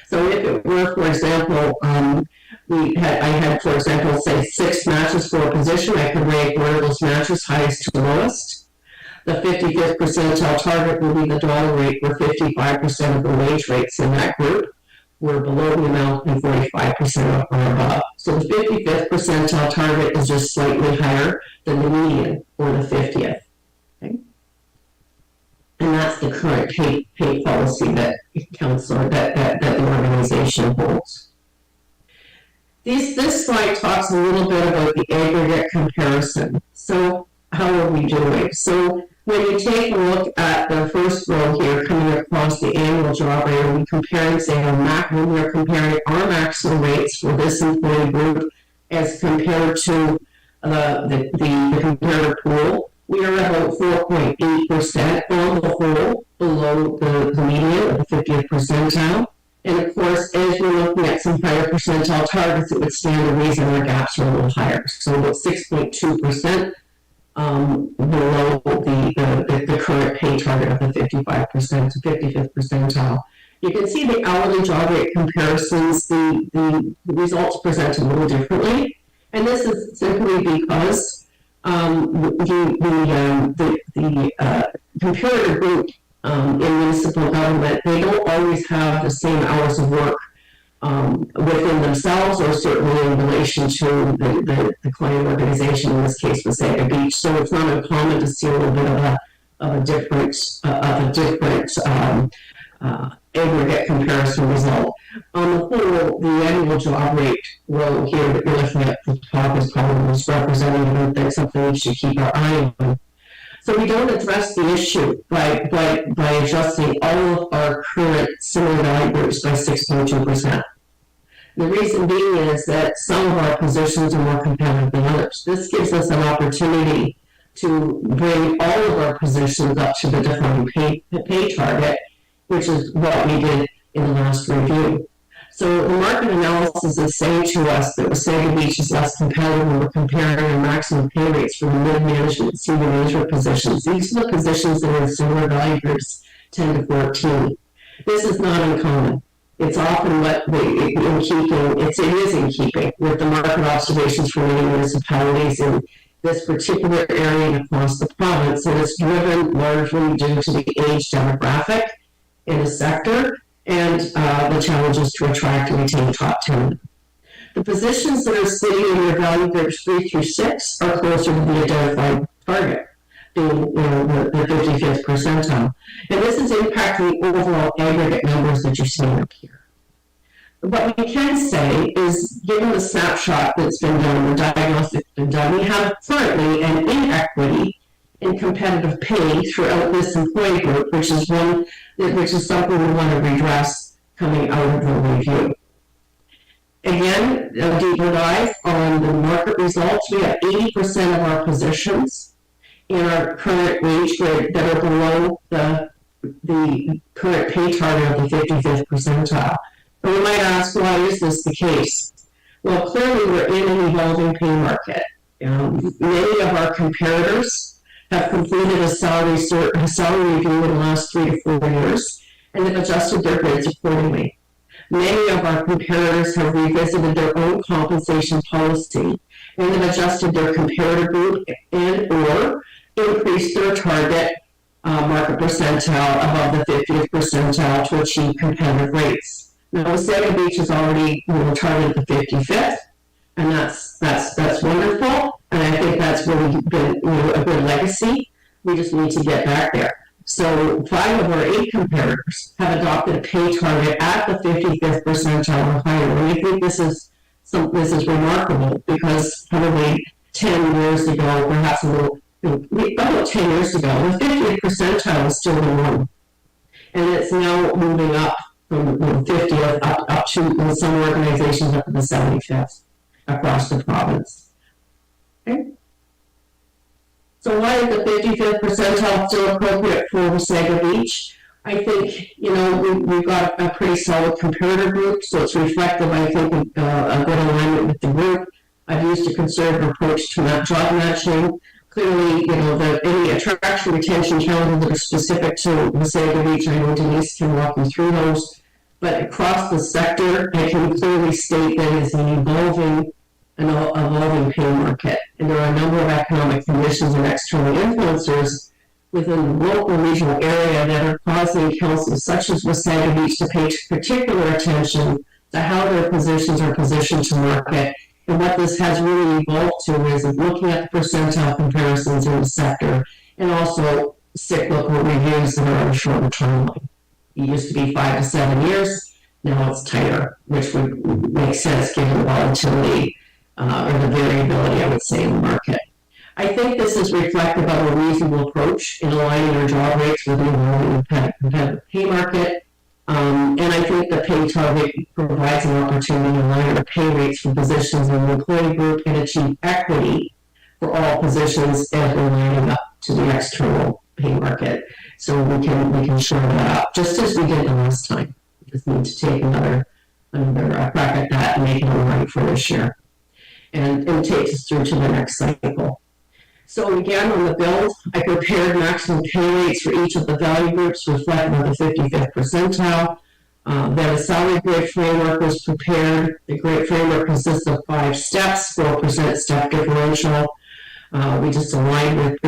So if it were, for example, I had, for example, say 6 matches for a position, I could rank one of those matches highest to lowest. The 55th percentile target will be the dollar rate where 55% of the wage rates in that group were below the amount and 45% are above. So the 55th percentile target is just slightly higher than the median or the 50th. Okay? And that's the current pay policy that council that the organization holds. This slide talks a little bit about the aggregate comparison. So how are we doing? So when you take a look at the first row here coming across the annual job rate, we're comparing, say, when we're comparing our maximum rates for this employee group as compared to the comparator pool, we are about 4.8% on the whole below the median of the 50th percentile. And of course, as we're looking at some higher percentile targets, it would stand to reason our gaps are a little higher. So about 6.2% below the current pay target of the 55% to 55th percentile. You can see the hourly job rate comparisons, the results present a little differently. And this is simply because the comparator group in municipal government, they don't always have the same hours of work within themselves or certainly in relation to the client organization, in this case was Saga Beach. So it's not uncommon to see a little bit of a different aggregate comparison result. On the whole, the annual job rate row here that you're looking at the top is probably most representative. That's something we should keep our eye on. So we don't address the issue by adjusting all of our current similar value groups by 6.2%. The reason being is that some of our positions are more competitive than others. This gives us an opportunity to bring all of our positions up to the defined pay target, which is what we did in the last review. So the market analysis is saying to us that Wasaga Beach is less competitive when we're comparing our maximum pay rates for the mid-management and senior management positions. These are the positions that are in similar value groups 10 to 14. This is not uncommon. It's often it is in keeping with the market observations from many municipalities in this particular area and across the province. And it's driven largely due to the age demographic in the sector and the challenges to attract and retain top talent. The positions that are sitting in your value groups 3 through 6 are closer to the identified target, being the 55th percentile. And this is impacting the overall aggregate numbers that you're seeing up here. What we can say is, given the snapshot that's been done, the diagnostic that's been done, we have currently an inequity in competitive pay throughout this employee group, which is something we want to redress coming out of the review. Again, a deeper dive on the market results. We have 80% of our positions in our current wage grade that are below the current pay target of the 55th percentile. But we might ask, why is this the case? Well, clearly we're in an evolving pay market. Many of our comparators have completed a salary review in the last 3 to 4 years and have adjusted their grades accordingly. Many of our comparators have revisited their own compensation policy and have adjusted their comparator group and or increase their target market percentile above the 50th percentile to achieve competitive rates. Now, Wasaga Beach is already targeted the 55th, and that's wonderful, and I think that's really been a good legacy. We just need to get back there. So 5 of our 8 comparators have adopted a pay target at the 55th percentile or higher, and I think this is remarkable because probably 10 years ago, perhaps about 10 years ago, the 50th percentile was still the norm, and it's now moving up from 50th up to, in some organizations, up to the 75th across the province. Okay. So why is the 55th percentile still appropriate for Wasaga Beach? I think, we've got a pretty solid comparator group, so it's reflective, I think, a good alignment with the group. I've used a conservative approach to job matching. Clearly, any attraction retention challenges that are specific to Wasaga Beach, I know Denise can walk you through those. But across the sector, I can clearly state that it's an evolving pay market. And there are a number of economic conditions and external influencers within the local regional area that are causing councils such as Wasaga Beach to pay particular attention to how their positions are positioned to market. And what this has really evolved to is looking at the percentile comparisons in the sector and also cyclical reviews that are on a shorter timeline. It used to be 5 to 7 years, now it's tighter, which would make sense given the volatility or the variability, I would say, in the market. I think this is reflective of a reasonable approach in aligning our job rates with the evolving competitive pay market. And I think the pay target provides an opportunity to align our pay rates for positions in the employee group and achieve equity for all positions as we're lining up to the external pay market. So we can shore that up, just as we did the last time. We just need to take another crack at that and make it all right for this year. And take us through to the next cycle. So again, on the build, I prepared maximum pay rates for each of the value groups reflecting the 55th percentile. Then a salary grade framework was prepared. The grade framework consists of 5 steps, 4% step differential. We just aligned with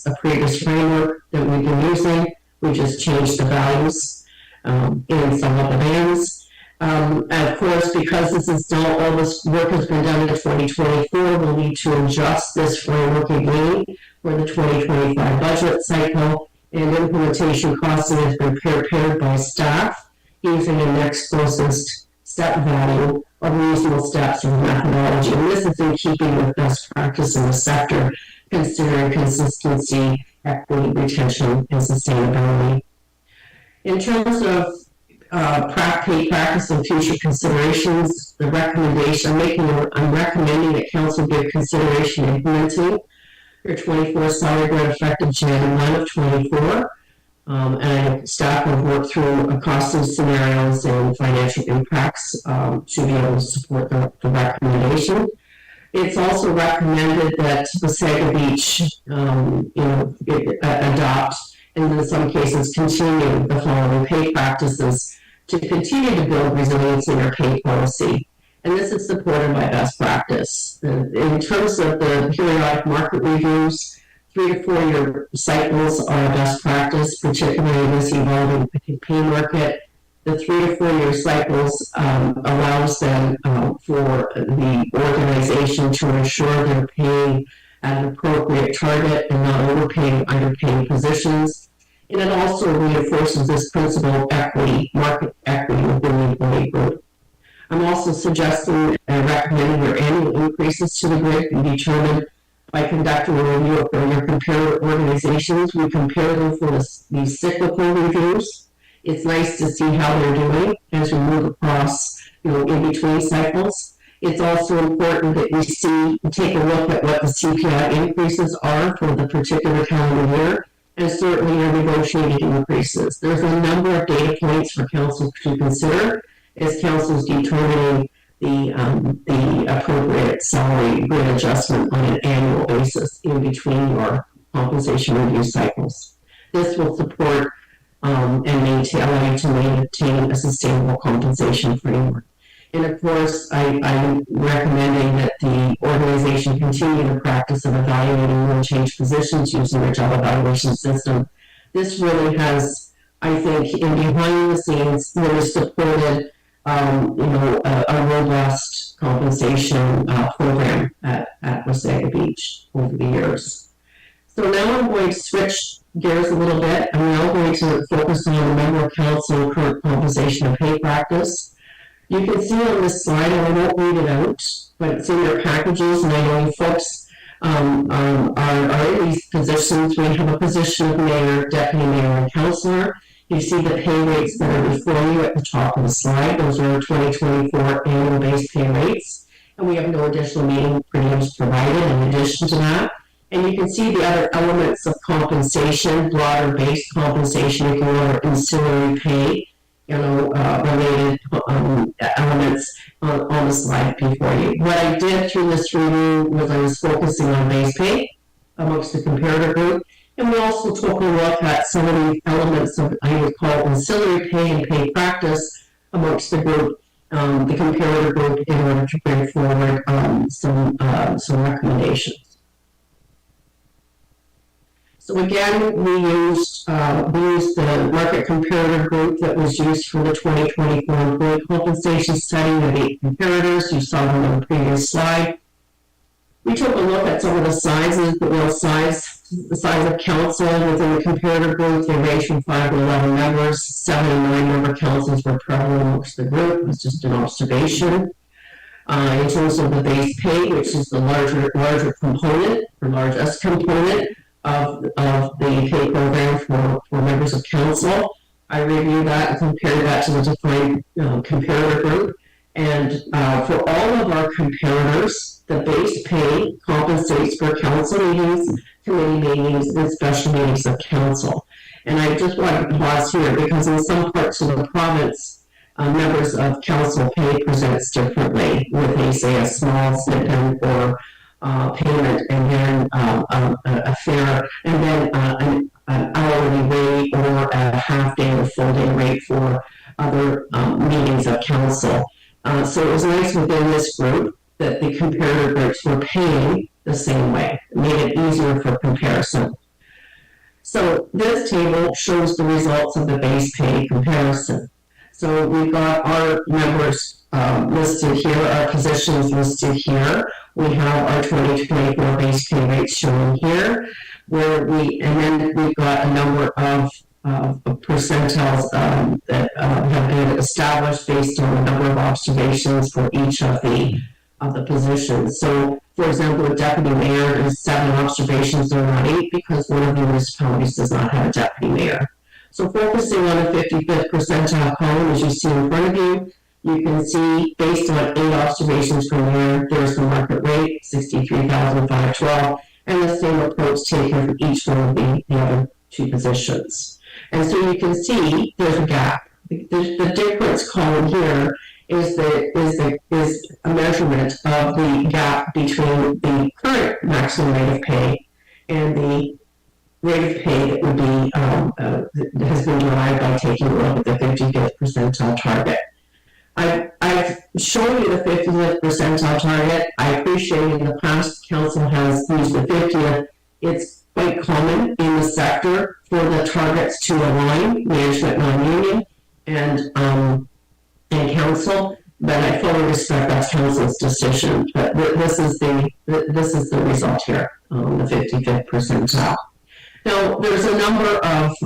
a previous framework that we've been using. We just changed the values in some of the bands. And of course, because this is still, all this work has been done in 2024, we'll need to adjust this framework again for the 2025 budget cycle, and implementation costing has been prepared by staff using a next closest step value of reasonable steps in the methodology. And this is in keeping with best practice in the sector, considering consistency, equity, retention, and sustainability. In terms of pay practice and future considerations, the recommendation I'm recommending that council give consideration implementing your 24 salary grade effective January 1 of 24. And staff will work through costing scenarios and financial impacts to be able to support the recommendation. It's also recommended that Wasaga Beach, adopt and in some cases continue the following pay practices to continue to build resilience in our pay policy. And this is supported by best practice. In terms of the periodic market reviews, 3 to 4 year cycles are a best practice, particularly in this evolving pay market. The 3 to 4 year cycles allows them for the organization to ensure they're paying at an appropriate target and not overpaying, underpaying positions. And it also reinforces this principle of equity, market equity within the employee group. I'm also suggesting and recommending your annual increases to the grid be determined by conducting a review of your comparator organizations. We compare them for these cyclical reviews. It's nice to see how they're doing as we move across, in between cycles. It's also important that we take a look at what the CPI increases are for the particular calendar year, and certainly your negotiated increases. There's a number of data points for council to consider as council's determining the appropriate salary grade adjustment on an annual basis in between your compensation review cycles. This will support and allow you to maintain a sustainable compensation framework. And of course, I'm recommending that the organization continue the practice of evaluating rule change positions using the job evaluation system. This really has, I think, in behind the scenes, really supported, a robust compensation program at Wasaga Beach over the years. So now I'm going to switch gears a little bit. I'm now going to focus on the member of council current compensation and pay practice. You can see on this slide, and I won't read it out, but it's in your packages, and I know you folks are in these positions. We have a position of mayor, deputy mayor, and councilor. You see the pay rates that are before you at the top of the slide. Those are our 2024 annual base pay rates, and we have no additional meeting premiums provided in addition to that. And you can see the other elements of compensation, broader base compensation, you can lower ancillary pay, related elements on the slide before you. What I did through this review was I was focusing on base pay amongst the comparator group, and we also took a look at some of the elements of, I would call, ancillary pay and pay practice amongst the group, the comparator group, in order to bring forward some recommendations. So again, we used the market comparator group that was used for the 2024 employee compensation study with 8 comparators. You saw them on the previous slide. We took a look at some of the sizes, the size of council within the comparator group. They range from 5 to 11 members. 7 and 9 member councils were prevalent amongst the group. It was just an observation. In terms of the base pay, which is the larger component, or largest component of the pay program for members of council, I reviewed that and compared that to the defined comparator group. And for all of our comparators, the base pay compensates for council meetings, committee meetings, and special meetings of council. And I just want to pause here because in some parts of the province, members of council pay presents differently, with say a small stipend or payment, and then a fair, and then an hourly rate or a half day or full day rate for other meetings of council. So it was nice within this group that the comparator groups were paying the same way. It made it easier for comparison. So this table shows the results of the base pay comparison. So we've got our members listed here, our positions listed here. We have our 2024 base pay rates shown here, and then we've got a number of percentiles that have been established based on a number of observations for each of the positions. So, for example, a deputy mayor is 7 observations, they're not 8 because one of the municipalities does not have a deputy mayor. So focusing on the 55th percentile column, as you see in front of you, you can see based on 8 observations from there, there's the market rate, $63,512, and the same approach taken for each one of the other 2 positions. And so you can see there's a gap. The difference column here is a measurement of the gap between the current maximum rate of pay and the rate of pay that would be has been derived by taking a look at the 55th percentile target. I've shown you the 50th percentile target. I appreciate in the past council has used the 50th. It's quite common in the sector for the targets to align management, non-union, and council. But I fully respect that council's decision. But this is the result here on the 55th percentile. Now, there's a number of,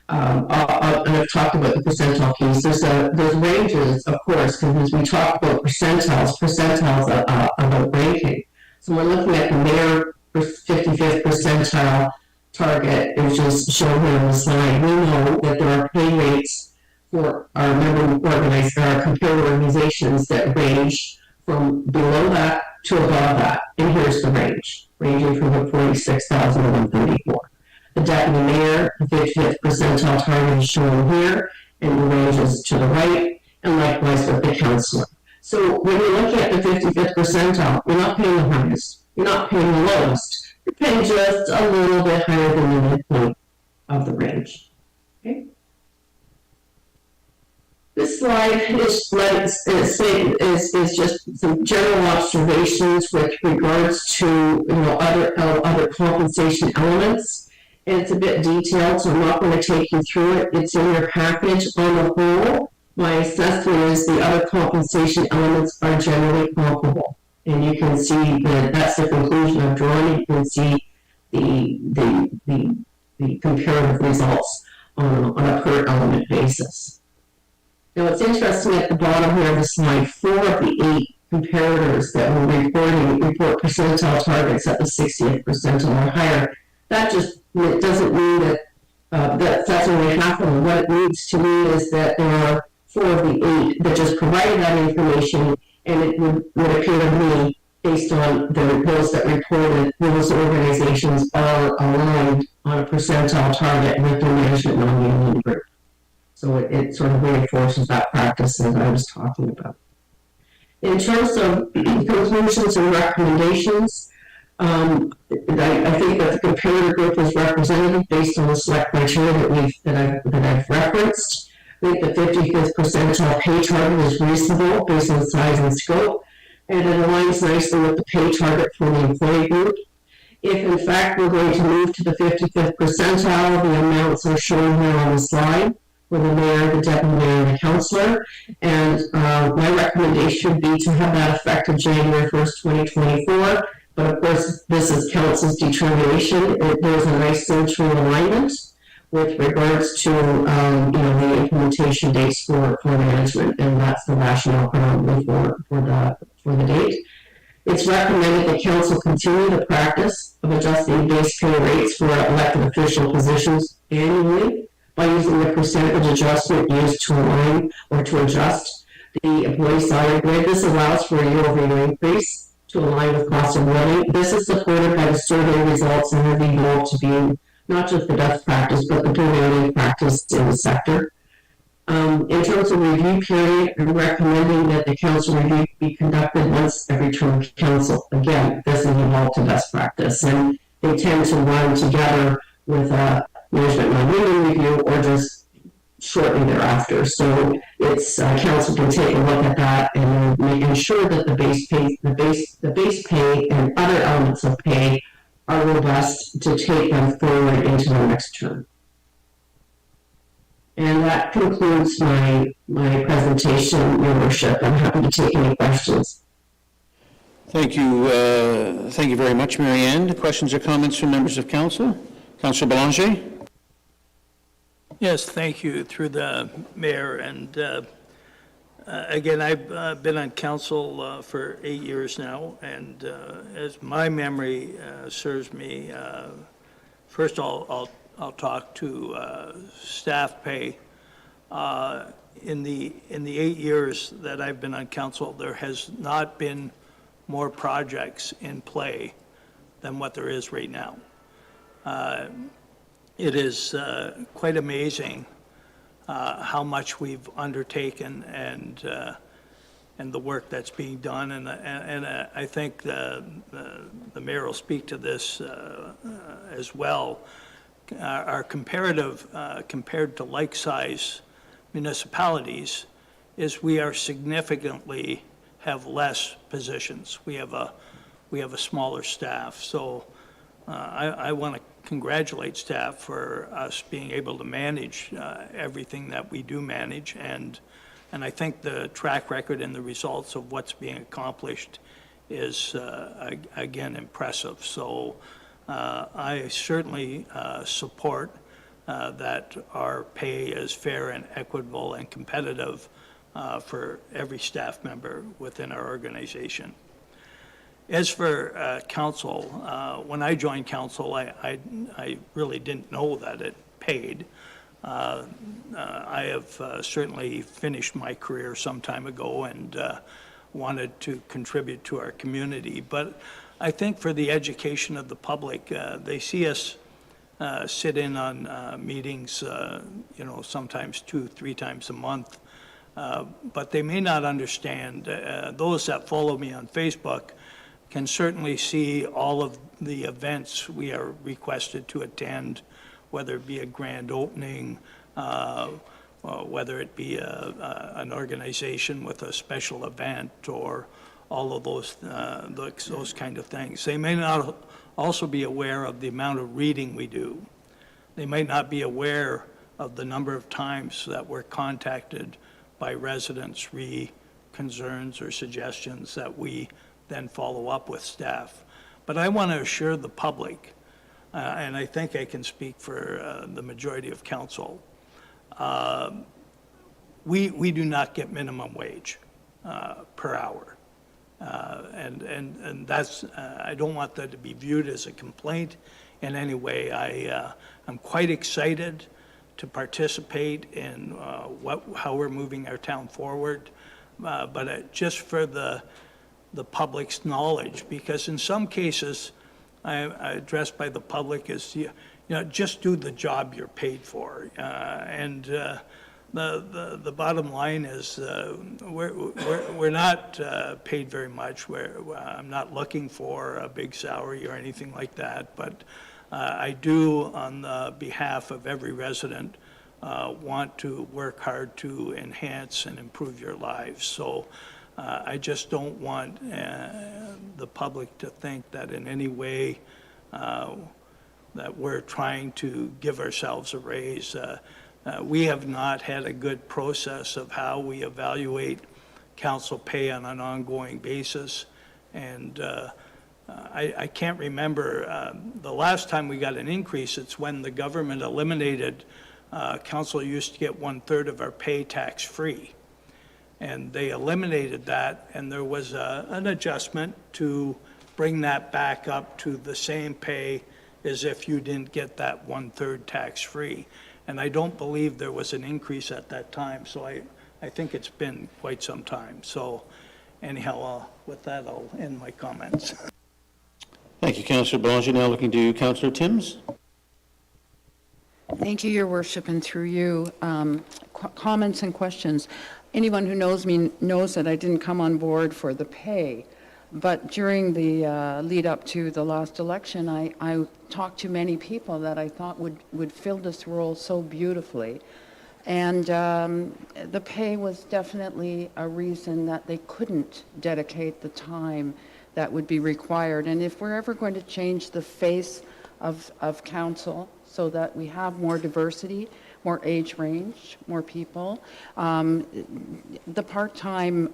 I've talked about the percentile piece. There's ranges, of course, because we talk about percentiles about ranking. So we're looking at the mayor 55th percentile target, which is shown here on the slide. We know that there are pay rates for our member comparator organizations that range from below that to above that. And here's the range, ranging from 46,000 to 134. The deputy mayor, the 50th percentile target is shown here, and the range is to the right, and likewise with the councilor. So when you're looking at the 55th percentile, you're not paying the highest, you're not paying the lowest, you're paying just a little bit higher than the midpoint of the range. Okay? This slide is just some general observations with regards to, other compensation elements. And it's a bit detailed, so I'm not going to take you through it. It's in your package. On the whole, my assessment is the other compensation elements are generally comparable. And you can see that that's the conclusion I've drawn. You can see the comparative results on a per element basis. Now, it's interesting at the bottom here of the slide, 4 of the 8 comparators that were report percentile targets at the 60th percentile or higher. That just it doesn't mean that that's only half of them. What it means to me is that there are 4 of the 8 that just provided that information, and it would appear to me, based on those that reported, those organizations are aligned on a percentile target with the management non-union group. So it sort of reinforces that practice that I was talking about. In terms of conclusions and recommendations, I think that the comparator group is representative based on the select criteria that I've referenced. I think the 55th percentile pay target is reasonable based on size and scope, and it aligns nicely with the pay target for the employee group. If in fact we're going to move to the 55th percentile, the amounts are shown here on the slide for the mayor, the deputy mayor, and the councillor. And my recommendation would be to have that effective January 1st, 2024. But of course, this is council's determination. There's a nice central alignment with regards to the implementation dates for management, and that's the rationale for the date. It's recommended that council continue the practice of adjusting base pay rates for elected official positions annually by using the percentage adjustment used to align or to adjust the employee salary grade. This allows for a year-over-year increase to align with cost of living. This is supported by the survey results and have evolved to be not just the best practice, but the prevailing practice in the sector. In terms of review period, I'm recommending that the council review be conducted once every term of council. Again, this has evolved to best practice, and they tend to run together with a management non-union review or just shortly thereafter. So it's council can take a look at that and making sure that the base pay and other elements of pay are robust to take them forward into the next term. And that concludes my presentation, Your Worship. I'm happy to take any questions. Thank you. Thank you very much, Mary Ann. Questions or comments from members of council? Councillor Belanger? Yes, thank you, through the mayor. And again, I've been on council for 8 years now, and as my memory serves me, first I'll talk to staff pay. In the 8 years that I've been on council, there has not been more projects in play than what there is right now. It is quite amazing how much we've undertaken and the work that's being done, and I think the mayor will speak to this as well. Our comparative compared to like-size municipalities is we are significantly have less positions. We have a smaller staff. So I want to congratulate staff for us being able to manage everything that we do manage, and I think the track record and the results of what's being accomplished is again impressive. So I certainly support that our pay is fair and equitable and competitive for every staff member within our organization. As for council, when I joined council, I really didn't know that it paid. I have certainly finished my career some time ago and wanted to contribute to our community. But I think for the education of the public, they see us sit in on meetings, sometimes 2-3 times a month. But they may not understand. Those that follow me on Facebook can certainly see all of the events we are requested to attend, whether it be a grand opening, whether it be an organization with a special event or all of those kind of things. They may not also be aware of the amount of reading we do. They may not be aware of the number of times that we're contacted by residents concerns or suggestions that we then follow up with staff. But I want to assure the public, and I think I can speak for the majority of council, we do not get minimum wage per hour. And that's, I don't want that to be viewed as a complaint in any way. I'm quite excited to participate in how we're moving our town forward, but just for the public's knowledge, because in some cases, I addressed by the public is, just do the job you're paid for. And the bottom line is we're not paid very much. I'm not looking for a big salary or anything like that, but I do, on the behalf of every resident, want to work hard to enhance and improve your lives. So I just don't want the public to think that in any way that we're trying to give ourselves a raise. We have not had a good process of how we evaluate council pay on an ongoing basis. And I can't remember the last time we got an increase. It's when the government eliminated, council used to get 1/3 of our pay tax-free. And they eliminated that, and there was an adjustment to bring that back up to the same pay as if you didn't get that 1/3 tax-free. And I don't believe there was an increase at that time, so I think it's been quite some time. So anyhow, with that, I'll end my comments. Thank you, Councillor Belanger. Now looking to Councillor Timms. Thank you, Your Worship, and through you, comments and questions. Anyone who knows me knows that I didn't come on board for the pay, but during the lead up to the last election, I talked to many people that I thought would fill this role so beautifully. And the pay was definitely a reason that they couldn't dedicate the time that would be required. And if we're ever going to change the face of council so that we have more diversity, more age range, more people, the part-time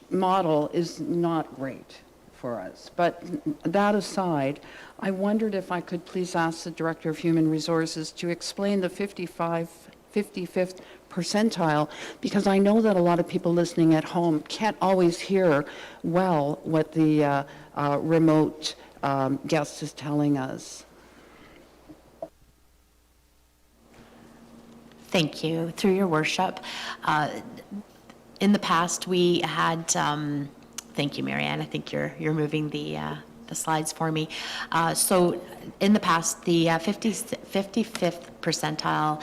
model is not great for us. But that aside, I wondered if I could please ask the Director of Human Resources to explain the 55th percentile, because I know that a lot of people listening at home can't always hear well what the remote guest is telling us. Thank you. Through your worship, in the past we had, thank you, Marianne. I think you're moving the slides for me. So in the past, the 55th percentile,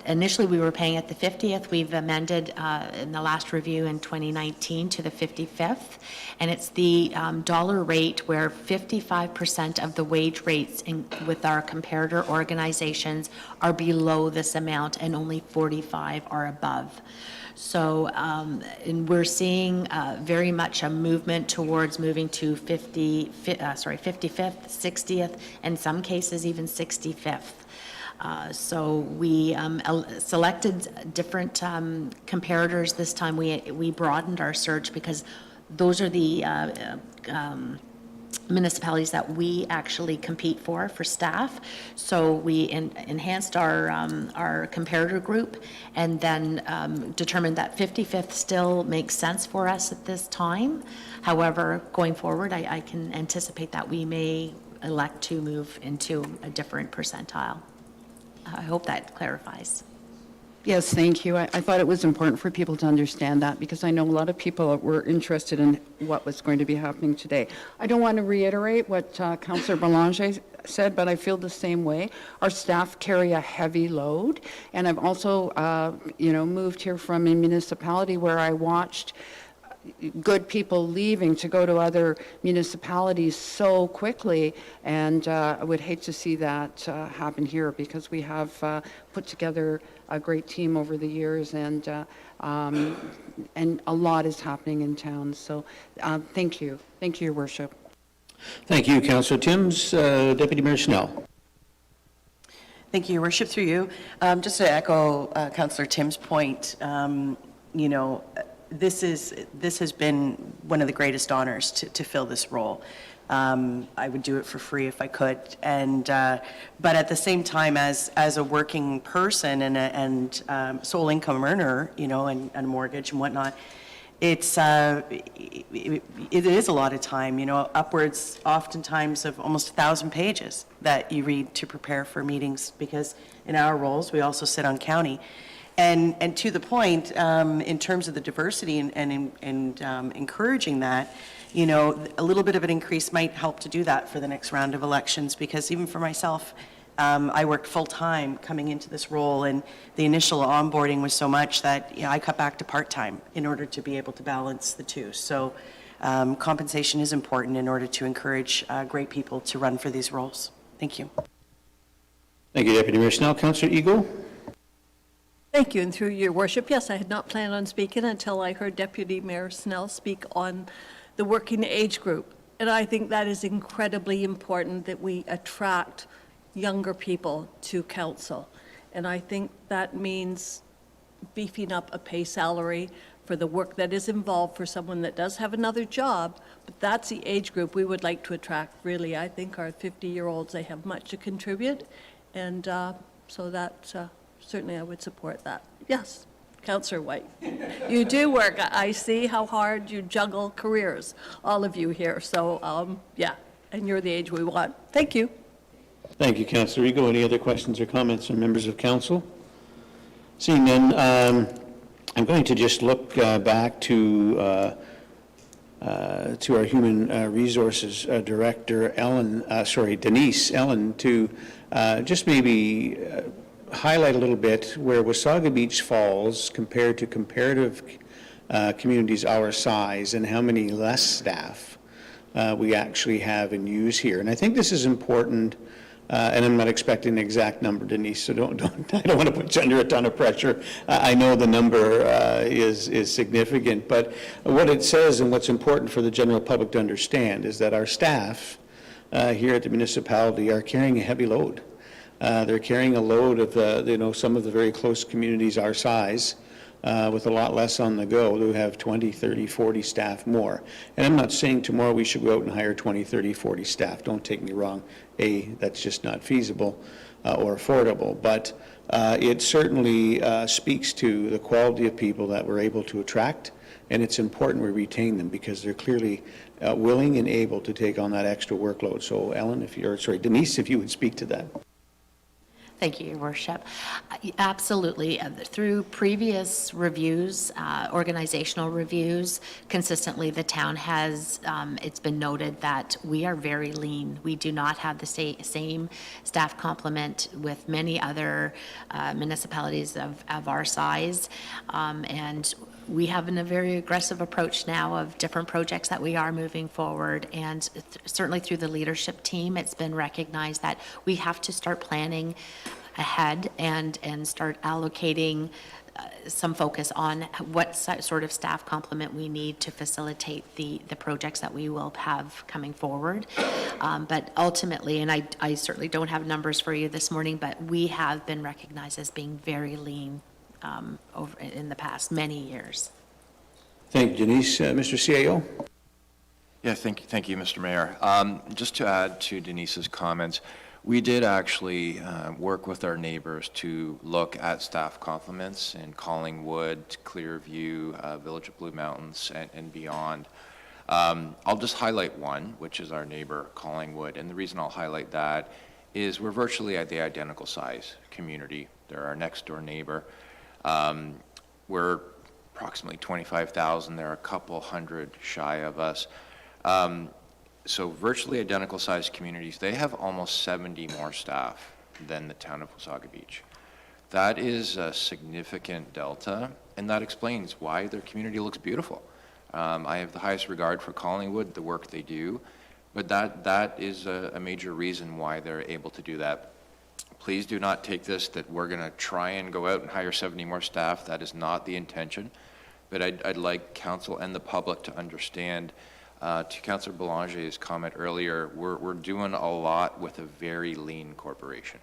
initially we were paying at the 50th. We've amended in the last review in 2019 to the 55th. And it's the dollar rate where 55% of the wage rates with our comparator organizations are below this amount and only 45 are above. So, and we're seeing very much a movement towards moving to 55th, 60th, in some cases even 65th. So we selected different comparators this time. We broadened our search because those are the municipalities that we actually compete for staff. So we enhanced our comparator group and then determined that 55th still makes sense for us at this time. However, going forward, I can anticipate that we may elect to move into a different percentile. I hope that clarifies. Yes, thank you. I thought it was important for people to understand that because I know a lot of people were interested in what was going to be happening today. I don't want to reiterate what Councillor Belanger said, but I feel the same way. Our staff carry a heavy load, and I've also, moved here from a municipality where I watched good people leaving to go to other municipalities so quickly, and I would hate to see that happen here, because we have put together a great team over the years, and a lot is happening in town. So thank you, Your Worship. Thank you, Councillor Timms. Deputy Mayor Snell. Thank you, Your Worship, through you. Just to echo Councillor Tim's point, you know, this has been one of the greatest honors to fill this role. I would do it for free if I could, and but at the same time, as a working person and sole income earner, you know, and a mortgage and whatnot, it is a lot of time, you know, upwards oftentimes of almost 1,000 pages that you read to prepare for meetings, because in our roles we also sit on county. And to the point, in terms of the diversity and encouraging that, you know, a little bit of an increase might help to do that for the next round of elections, because even for myself, I worked full-time coming into this role, and the initial onboarding was so much that, you know, I cut back to part-time in order to be able to balance the two. So compensation is important in order to encourage great people to run for these roles. Thank you. Thank you, Deputy Mayor Snell. Councillor Eagle. Thank you, and through Your Worship, yes, I had not planned on speaking until I heard Deputy Mayor Snell speak on the working age group. And I think that is incredibly important, that we attract younger people to council. And I think that means beefing up a pay salary for the work that is involved for someone that does have another job, but that's the age group we would like to attract, really. I think our 50-year-olds, they have much to contribute, and so that certainly I would support that. Yes, Councillor White. You do work. I see how hard you juggle careers, all of you here. So, yeah, and you're the age we want. Thank you. Thank you, Councillor Eagle. Any other questions or comments from members of council? Seeing none, I'm going to just look back to our Human Resources Director, Denise Ellen, to just maybe highlight a little bit where Wasaga Beach falls compared to comparative communities our size, and how many less staff we actually have and use here. And I think this is important, and I'm not expecting an exact number, Denise, so I don't want to put you under a ton of pressure. I know the number is significant, but what it says and what's important for the general public to understand is that our staff here at the municipality are carrying a heavy load. They're carrying a load of some of the very close communities our size, with a lot less on the go, who have 20, 30, 40 staff more. And I'm not saying tomorrow we should go out and hire 20, 30, 40 staff. Don't take me wrong. That's just not feasible or affordable. But it certainly speaks to the quality of people that we're able to attract, and it's important we retain them, because they're clearly willing and able to take on that extra workload. So Denise, if you would speak to that. Thank you, Your Worship. Absolutely. Through previous reviews, organizational reviews, consistently the town has, it's been noted that we are very lean. We do not have the same staff complement with many other municipalities of our size. And we have a very aggressive approach now of different projects that we are moving forward, and certainly through the leadership team, it's been recognized that we have to start planning ahead and start allocating some focus on what sort of staff complement we need to facilitate the projects that we will have coming forward. But ultimately, and I certainly don't have numbers for you this morning, but we have been recognized as being very lean over in the past many years. Thank you, Denise. Mr. CAO? Yeah, thank you, Mr. Mayor. Just to add to Denise's comments, we did actually work with our neighbors to look at staff complements in Collingwood, Clearview, Village of Blue Mountains, and beyond. I'll just highlight one, which is our neighbor, Collingwood, and the reason I'll highlight that is we're virtually at the identical size community. They're our next door neighbor. We're approximately 25,000. They're a couple hundred shy of us. So virtually identical sized communities. They have almost 70 more staff than the town of Wasaga Beach. That is a significant delta, and that explains why their community looks beautiful. I have the highest regard for Collingwood, the work they do, but that is a major reason why they're able to do that. Please do not take this that we're going to try and go out and hire 70 more staff. That is not the intention. But I'd like council and the public to understand, to Councillor Boulanger's comment earlier, we're doing a lot with a very lean corporation.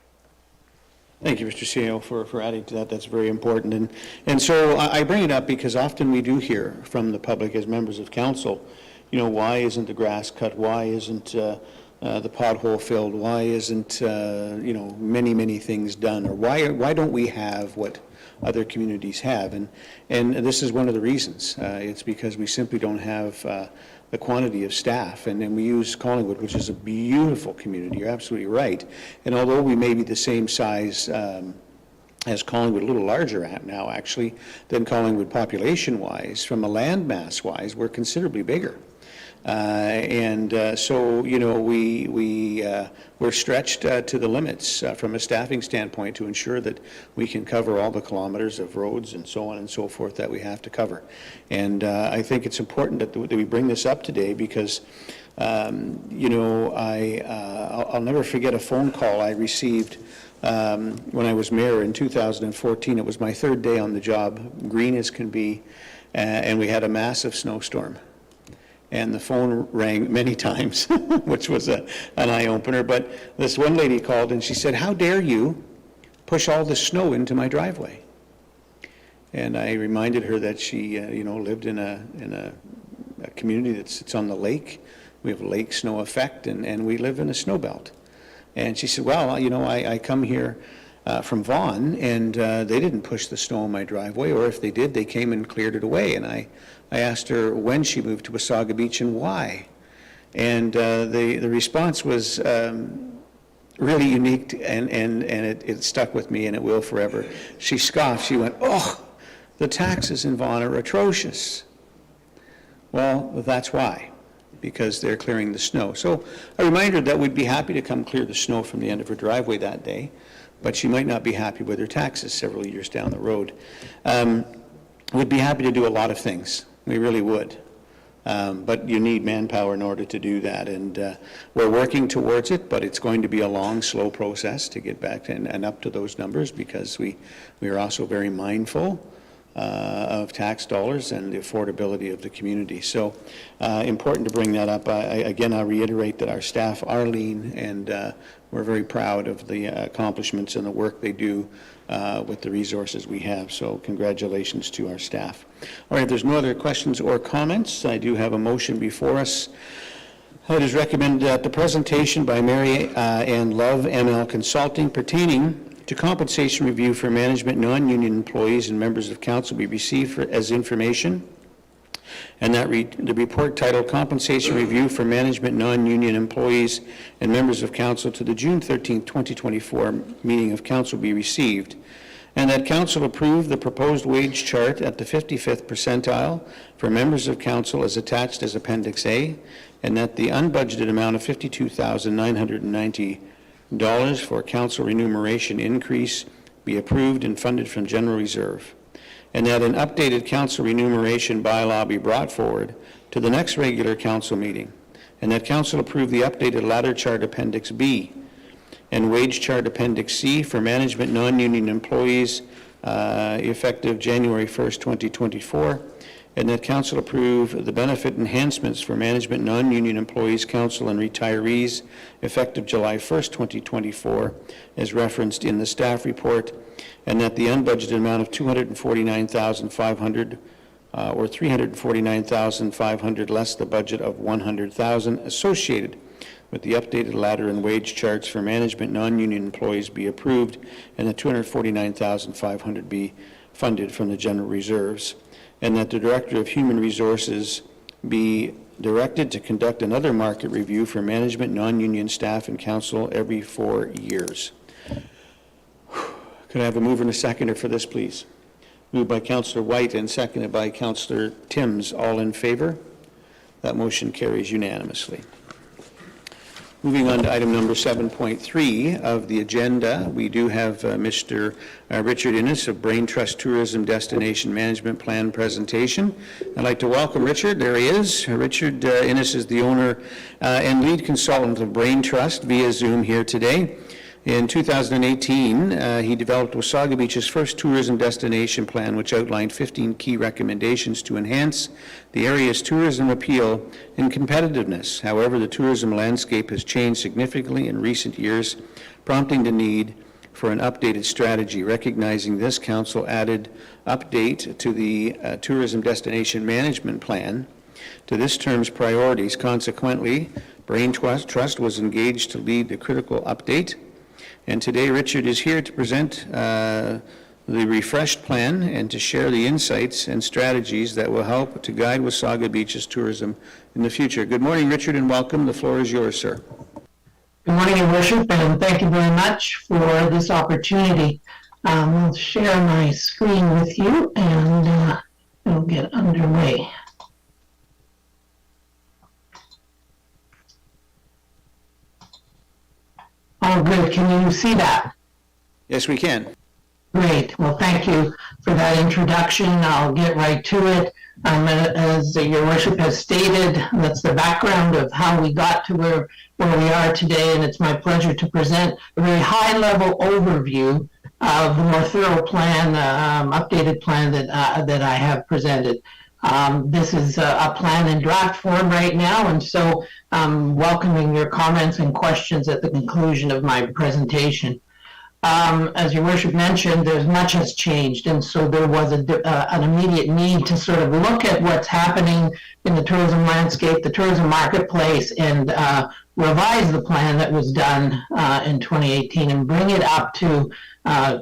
Thank you, Mr. CEO, for adding to that. That's very important. And so I bring it up because often we do hear from the public as members of council, you know, why isn't the grass cut? Why isn't the pothole filled? Why isn't, you know, many things done? Or why don't we have what other communities have? And this is one of the reasons. It's because we simply don't have the quantity of staff. And then we use Collingwood, which is a beautiful community. You're absolutely right. And although we may be the same size as Collingwood, a little larger now actually than Collingwood population-wise, from a land mass-wise, we're considerably bigger. So, you know, we're stretched to the limits from a staffing standpoint to ensure that we can cover all the kilometers of roads and so on and so forth that we have to cover. And I think it's important that we bring this up today because, you know, I'll never forget a phone call I received when I was mayor in 2014. It was my third day on the job, green as can be, and we had a massive snowstorm. And the phone rang many times, which was an eye-opener. But this one lady called and she said, "How dare you push all the snow into my driveway?" And I reminded her that she, you know, lived in a community that sits on the lake. We have lake snow effect, and we live in a snow belt. And she said, "Well, you know, I come here from Vaughan, and they didn't push the snow in my driveway, or if they did, they came and cleared it away." And I asked her when she moved to Wasaga Beach and why. And the response was really unique, and it stuck with me, and it will forever. She scoffed. She went, "Oh, the taxes in Vaughan are atrocious." Well, that's why, because they're clearing the snow. So I reminded her that we'd be happy to come clear the snow from the end of her driveway that day, but she might not be happy with her taxes several years down the road. We'd be happy to do a lot of things. We really would. But you need manpower in order to do that. And we're working towards it, but it's going to be a long, slow process to get back and up to those numbers because we are also very mindful of tax dollars and the affordability of the community. So important to bring that up. Again, I'll reiterate that our staff are lean, and we're very proud of the accomplishments and the work they do with the resources we have. So congratulations to our staff. All right, if there's no other questions or comments, I do have a motion before us. It is recommended that the presentation by Mary Ann Love, ML Consulting, pertaining to compensation review for management, non-union employees, and members of council be received as information, and that the report titled Compensation Review for Management, Non-Union Employees and Members of Council to the June 13, 2024 meeting of council be received, and that council approve the proposed wage chart at the 55th percentile for members of council as attached as Appendix A, and that the unbudgeted amount of $52,990 for council remuneration increase be approved and funded from general reserve, and that an updated council remuneration bylaw be brought forward to the next regular council meeting, and that council approve the updated ladder chart Appendix B and wage chart Appendix C for management non-union employees effective January 1st, 2024, and that council approve the benefit enhancements for management non-union employees, council, and retirees effective July 1st, 2024, as referenced in the staff report, and that the unbudgeted amount of $249,500 or $349,500 less the budget of $100,000 associated with the updated ladder and wage charts for management non-union employees be approved, and the $249,500 be funded from the general reserves, and that the Director of Human Resources be directed to conduct another market review for management, non-union staff, and council every 4 years. Could I have a mover and a seconder for this, please? Moved by Councillor White and seconded by Councillor Timms. All in favor? That motion carries unanimously. Moving on to item number 7.3 of the agenda, we do have Mr. Richard Innes of Brain Trust Tourism Destination Management Plan presentation. I'd like to welcome Richard. There he is. Richard Innes is the owner and lead consultant of Brain Trust via Zoom here today. In 2018, he developed Wasaga Beach's first tourism destination plan, which outlined 15 key recommendations to enhance the area's tourism appeal and competitiveness. However, the tourism landscape has changed significantly in recent years, prompting the need for an updated strategy. Recognizing this, Council added update to the tourism destination management plan to this term's priorities. Consequently, Brain Trust was engaged to lead the critical update. And today, Richard is here to present the refreshed plan and to share the insights and strategies that will help to guide Wasaga Beach's tourism in the future. Good morning, Richard, and welcome. The floor is yours, sir. Good morning, Your Worship, and thank you very much for this opportunity. I'll share my screen with you, and we'll get underway. Oh, good. Can you see that? Yes, we can. Great. Well, thank you for that introduction. I'll get right to it. As Your Worship has stated, that's the background of how we got to where we are today, and it's my pleasure to present a very high-level overview of the more thorough plan, updated plan that I have presented. This is a plan in draft form right now, and so I'm welcoming your comments and questions at the conclusion of my presentation. As Your Worship mentioned, much has changed, and so there was an immediate need to sort of look at what's happening in the tourism landscape, the tourism marketplace, and revise the plan that was done in 2018 and bring it up to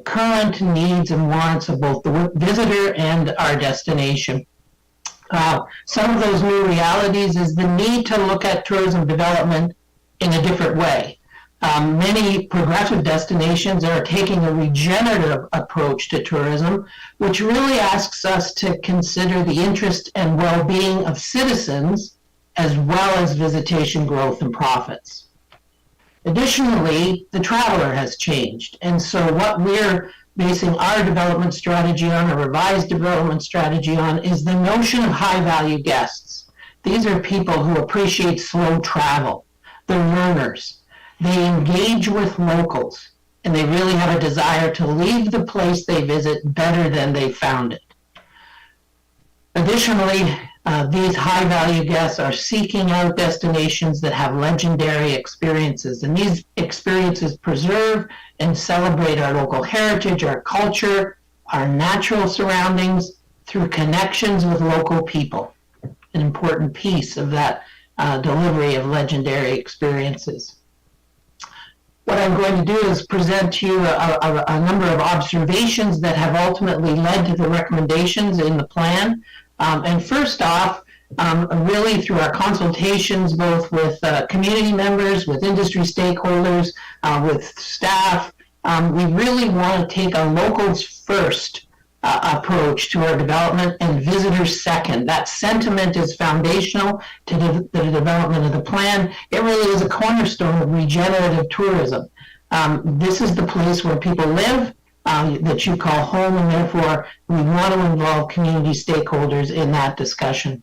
current needs and wants of both the visitor and our destination. Some of those new realities is the need to look at tourism development in a different way. Many progressive destinations are taking a regenerative approach to tourism, which really asks us to consider the interest and well-being of citizens as well as visitation growth and profits. Additionally, the traveler has changed, and so what we're basing our development strategy on, a revised development strategy on, is the notion of high-value guests. These are people who appreciate slow travel. They're learners. They engage with locals, and they really have a desire to leave the place they visit better than they found it. Additionally, these high-value guests are seeking out destinations that have legendary experiences, and these experiences preserve and celebrate our local heritage, our culture, our natural surroundings through connections with local people, an important piece of that delivery of legendary experiences. What I'm going to do is present to you a number of observations that have ultimately led to the recommendations in the plan. And first off, really through our consultations both with community members, with industry stakeholders, with staff, we really want to take a locals first approach to our development and visitors second. That sentiment is foundational to the development of the plan. It really is a cornerstone of regenerative tourism. This is the place where people live, that you call home, and therefore we want to involve community stakeholders in that discussion.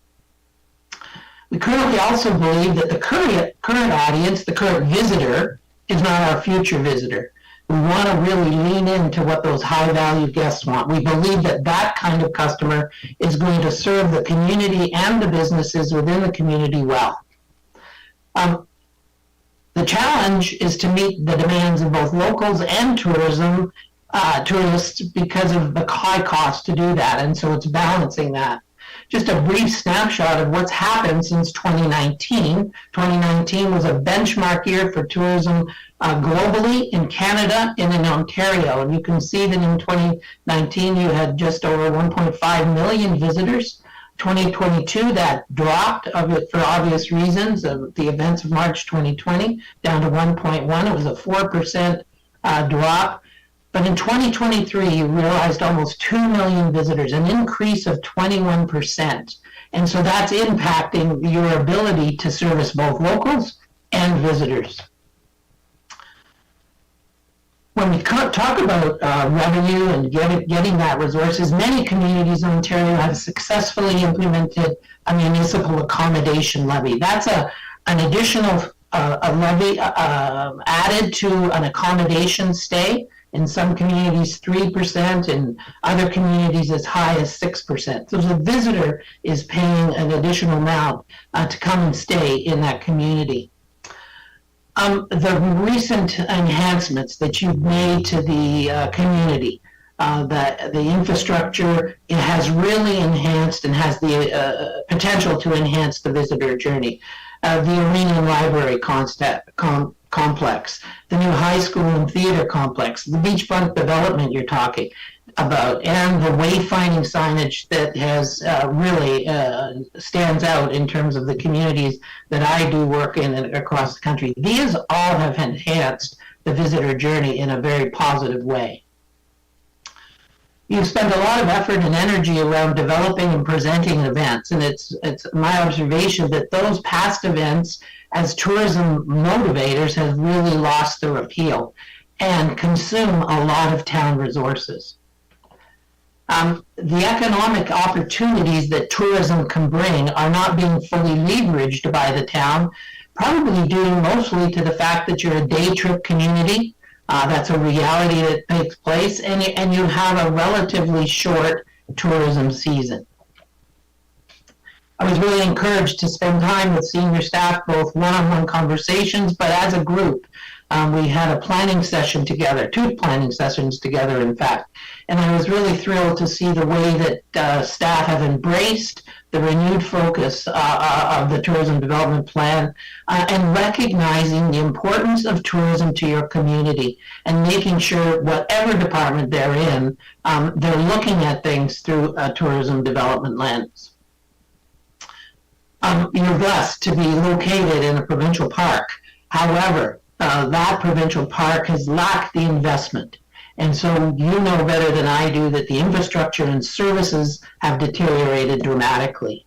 We currently also believe that the current audience, the current visitor, is not our future visitor. We want to really lean into what those high-value guests want. We believe that that kind of customer is going to serve the community and the businesses within the community well. The challenge is to meet the demands of both locals and tourists because of the high cost to do that, and so it's balancing that. Just a brief snapshot of what's happened since 2019. 2019 was a benchmark year for tourism globally in Canada and in Ontario. And you can see that in 2019 you had just over 1.5 million visitors. 2022, that dropped for obvious reasons of the events of March 2020 down to 1.1. It was a 4% drop. But in 2023, you realized almost 2 million visitors, an increase of 21%. And so that's impacting your ability to service both locals and visitors. when we talk about revenue and getting that resources, many communities in Ontario have successfully implemented a municipal accommodation levy. That's an additional levy added to an accommodation stay. In some communities, 3%, in other communities as high as 6%. So the visitor is paying an additional amount to come and stay in that community. The recent enhancements that you've made to the community, the infrastructure, it has really enhanced and has the potential to enhance the visitor journey. The arena and library complex, the new high school and theater complex, the beachfront development you're talking about, and the wayfinding signage that has really stands out in terms of the communities that I do work in and across the country. These all have enhanced the visitor journey in a very positive way. You spend a lot of effort and energy around developing and presenting events, and it's my observation that those past events as tourism motivators have really lost their appeal and consume a lot of town resources. The economic opportunities that tourism can bring are not being fully leveraged by the town, probably due mostly to the fact that you're a day trip community. That's a reality that takes place, and you have a relatively short tourism season. I was really encouraged to spend time with senior staff, both one-on-one conversations, but as a group. We had a planning session together, 2 planning sessions together, in fact. And I was really thrilled to see the way that staff have embraced the renewed focus of the Tourism Development Plan and recognizing the importance of tourism to your community and making sure whatever department they're in, they're looking at things through a tourism development lens. You're blessed to be located in a provincial park. However, that provincial park has lacked the investment. And so you know better than I do that the infrastructure and services have deteriorated dramatically.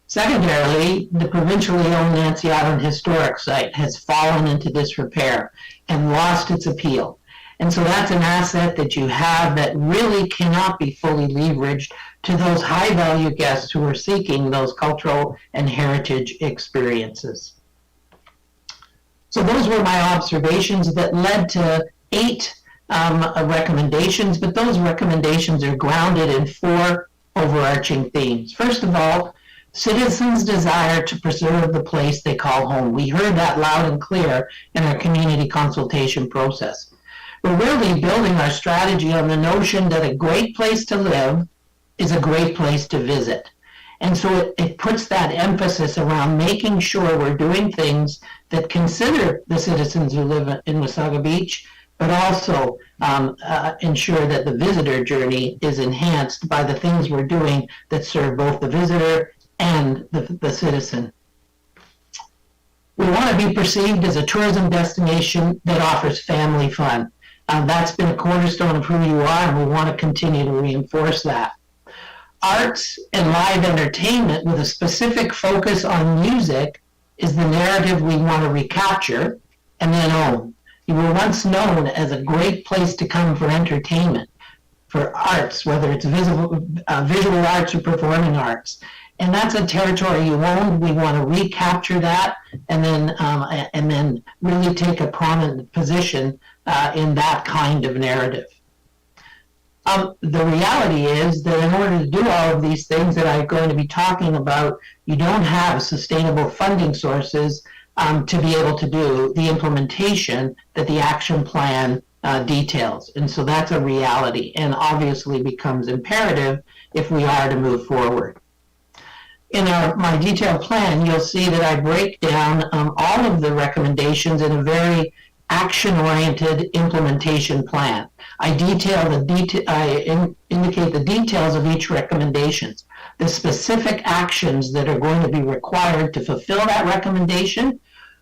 Secondarily, the provincially owned Nancy Island Historic Site has fallen into disrepair and lost its appeal. And so that's an asset that you have that really cannot be fully leveraged to those high-value guests who are seeking those cultural and heritage experiences. So those were my observations that led to 8 recommendations, but those recommendations are grounded in 4 overarching themes. First of all, citizens' desire to preserve the place they call home. We heard that loud and clear in our community consultation process. We're really building our strategy on the notion that a great place to live is a great place to visit. And so it puts that emphasis around making sure we're doing things that consider the citizens who live in Wasaga Beach, but also ensure that the visitor journey is enhanced by the things we're doing that serve both the visitor and the citizen. We want to be perceived as a tourism destination that offers family fun. That's been a cornerstone of who you are, and we want to continue to reinforce that. Arts and live entertainment with a specific focus on music is the narrative we want to recapture and then own. You were once known as a great place to come for entertainment, for arts, whether it's visual arts or performing arts. And that's a territory you own. We want to recapture that and then really take a prominent position in that kind of narrative. The reality is that in order to do all of these things that I'm going to be talking about, you don't have sustainable funding sources to be able to do the implementation that the action plan details. And so that's a reality and obviously becomes imperative if we are to move forward. In my detailed plan, you'll see that I break down all of the recommendations in a very action-oriented implementation plan. I indicate the details of each recommendation, the specific actions that are going to be required to fulfill that recommendation,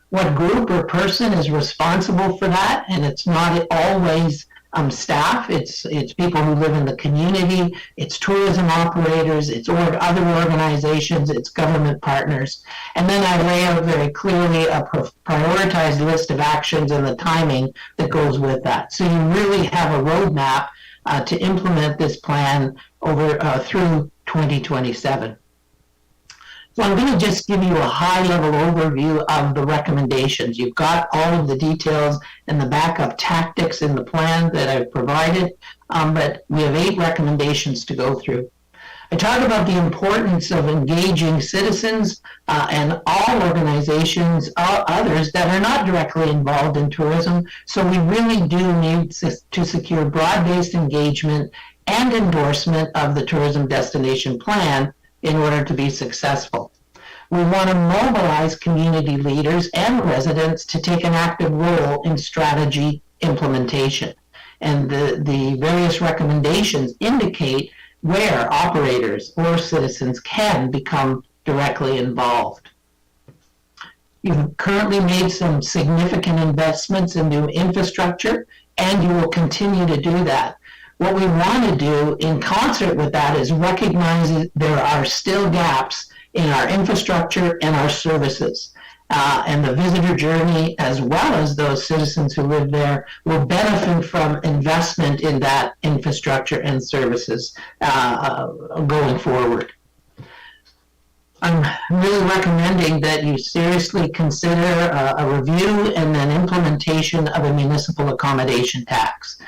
what group or person is responsible for that, and it's not always staff, it's people who live in the community, it's tourism operators, it's other organizations, it's government partners. And then I lay out very clearly a prioritized list of actions and the timing that goes with that. So you really have a roadmap to implement this plan over through 2027. So I'm going to just give you a high-level overview of the recommendations. You've got all of the details and the backup tactics in the plan that I've provided, but we have 8 recommendations to go through. I talk about the importance of engaging citizens and all organizations, others that are not directly involved in tourism. So we really do need to secure broad-based engagement and endorsement of the tourism destination plan in order to be successful. We want to mobilize community leaders and residents to take an active role in strategy implementation. And the various recommendations indicate where operators or citizens can become directly involved. You've currently made some significant investments in new infrastructure, and you will continue to do that. What we want to do in concert with that is recognize that there are still gaps in our infrastructure and our services. And the visitor journey, as well as those citizens who live there, will benefit from investment in that infrastructure and services going forward. I'm really recommending that you seriously consider a review and then implementation of a municipal accommodation tax.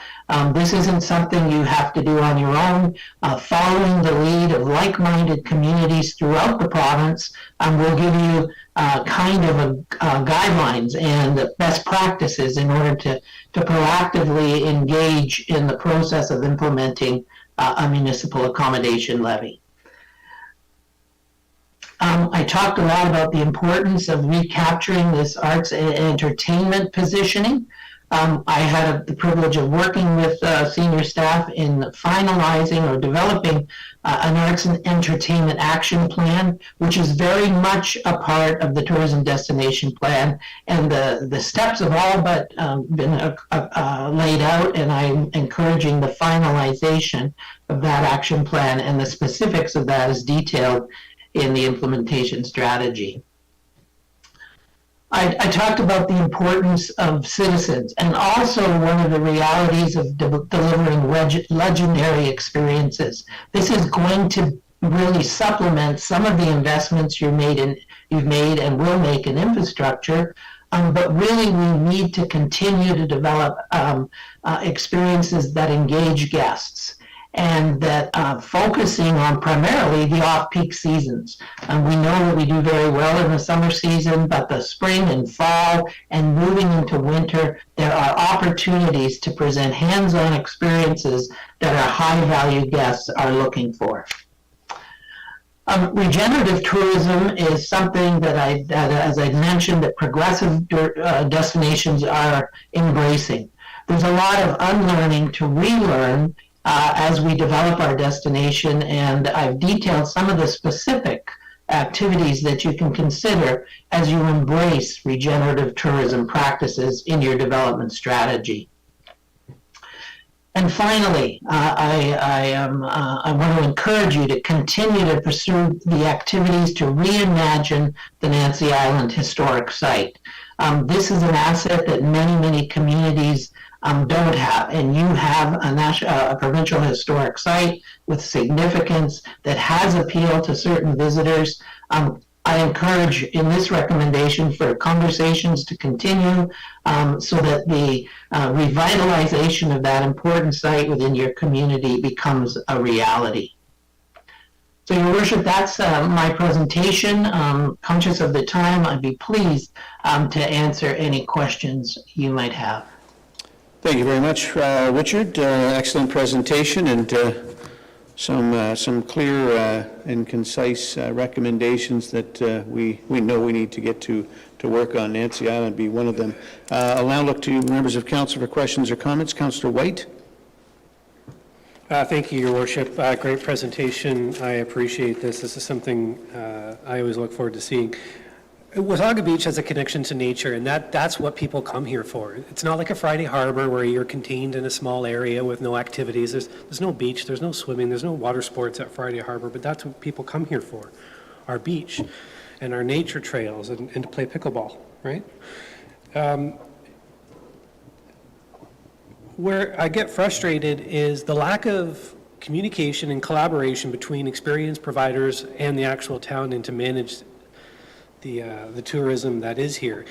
This isn't something you have to do on your own. Following the lead of like-minded communities throughout the province, we'll give you kind of guidelines and best practices in order to proactively engage in the process of implementing a municipal accommodation levy. I talked a lot about the importance of recapturing this arts and entertainment positioning. I had the privilege of working with senior staff in finalizing or developing an arts and entertainment action plan, which is very much a part of the tourism destination plan. And the steps have all but been laid out, and I'm encouraging the finalization of that action plan, and the specifics of that is detailed in the implementation strategy. I talked about the importance of citizens, and also one of the realities of delivering legendary experiences. This is going to really supplement some of the investments you've made and will make in infrastructure, but really we need to continue to develop experiences that engage guests, and that focusing on primarily the off-peak seasons. We know that we do very well in the summer season, but the spring and fall and moving into winter, there are opportunities to present hands-on experiences that our high-value guests are looking for. Regenerative tourism is something that as I mentioned, that progressive destinations are embracing. There's a lot of unlearning to relearn as we develop our destination, and I've detailed some of the specific activities that you can consider as you embrace regenerative tourism practices in your development strategy. And finally, I want to encourage you to continue to pursue the activities to reimagine the Nancy Island Historic Site. This is an asset that many communities don't have, and you have a provincial historic site with significance that has appeal to certain visitors. I encourage in this recommendation for conversations to continue so that the revitalization of that important site within your community becomes a reality. So, Your Worship, that's my presentation. Conscious of the time, I'd be pleased to answer any questions you might have. Thank you very much, Richard. Excellent presentation, and some clear and concise recommendations that we know we need to get to work on. Nancy Island be one of them. I'll now look to members of council for questions or comments. Councillor White. Thank you, Your Worship. Great presentation. I appreciate this. This is something I always look forward to seeing. Wasaga Beach has a connection to nature, and that's what people come here for. It's not like a Friday Harbor where you're contained in a small area with no activities. There's no beach, there's no swimming, there's no water sports at Friday Harbor, but that's what people come here for, our beach and our nature trails and to play pickleball, right? Where I get frustrated is the lack of communication and collaboration between experienced providers and the actual town and to manage the tourism that is here.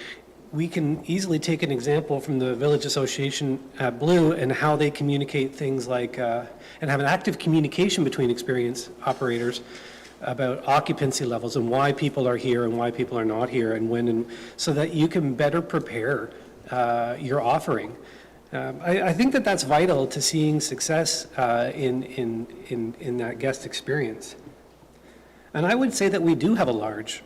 We can easily take an example from the Village Association at Blue and how they communicate things like, and have an active communication between experienced operators about occupancy levels and why people are here and why people are not here and when, and so that you can better prepare your offering. I think that that's vital to seeing success in that guest experience. And I would say that we do have a large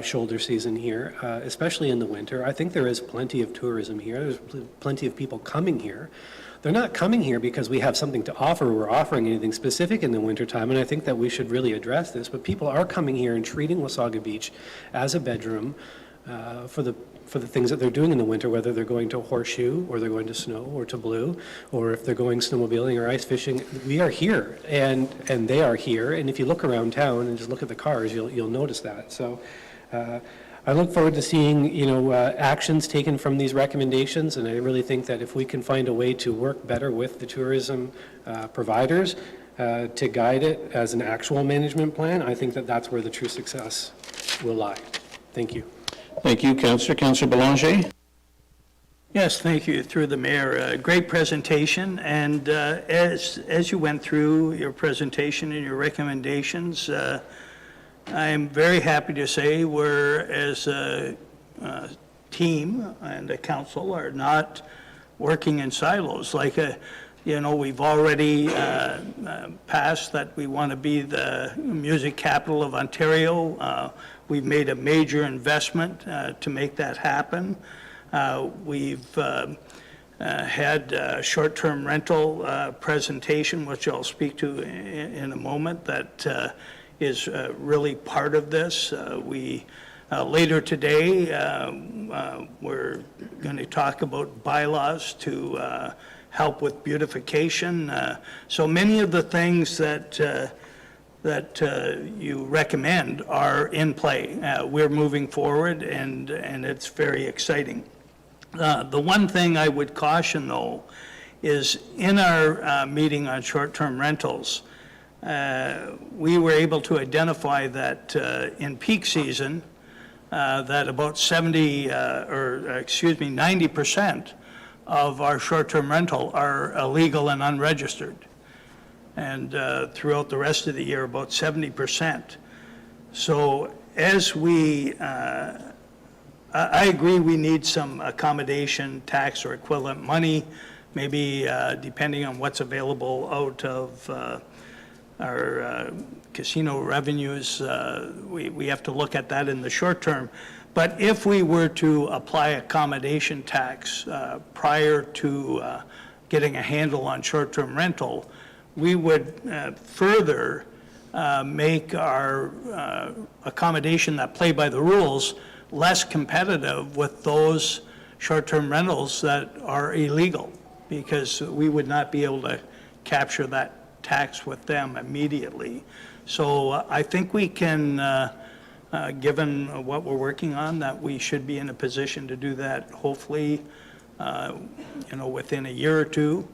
shoulder season here, especially in the winter. I think there is plenty of tourism here. There's plenty of people coming here. They're not coming here because we have something to offer. We're offering anything specific in the wintertime, and I think that we should really address this. But people are coming here and treating Wasaga Beach as a bedroom for the things that they're doing in the winter, whether they're going to Horseshoe or they're going to Snow or to Blue, or if they're going snowmobiling or ice fishing. We are here, and they are here. And if you look around town and just look at the cars, you'll notice that. So I look forward to seeing, actions taken from these recommendations, and I really think that if we can find a way to work better with the tourism providers to guide it as an actual management plan, I think that that's where the true success will lie. Thank you. Thank you, Councillor. Councillor Belanger? Yes, thank you, through the mayor. Great presentation, and as you went through your presentation and your recommendations, I'm very happy to say we're, as a team and a council, are not working in silos. Like, we've already passed that we want to be the music capital of Ontario. We've made a major investment to make that happen. We've had a short-term rental presentation, which I'll speak to in a moment, that is really part of this. Later today, we're going to talk about bylaws to help with beautification. So many of the things that you recommend are in play. We're moving forward, and it's very exciting. The one thing I would caution, though, is in our meeting on short-term rentals, we were able to identify that in peak season, that about 90% of our short-term rental are illegal and unregistered. And throughout the rest of the year, about 70%. So as I agree we need some accommodation tax or equivalent money, maybe depending on what's available out of our casino revenues. We have to look at that in the short term. But if we were to apply accommodation tax prior to getting a handle on short-term rental, we would further make our accommodation that play by the rules less competitive with those short-term rentals that are illegal, because we would not be able to capture that tax with them immediately. So I think we can, given what we're working on, that we should be in a position to do that, hopefully, within a year or two.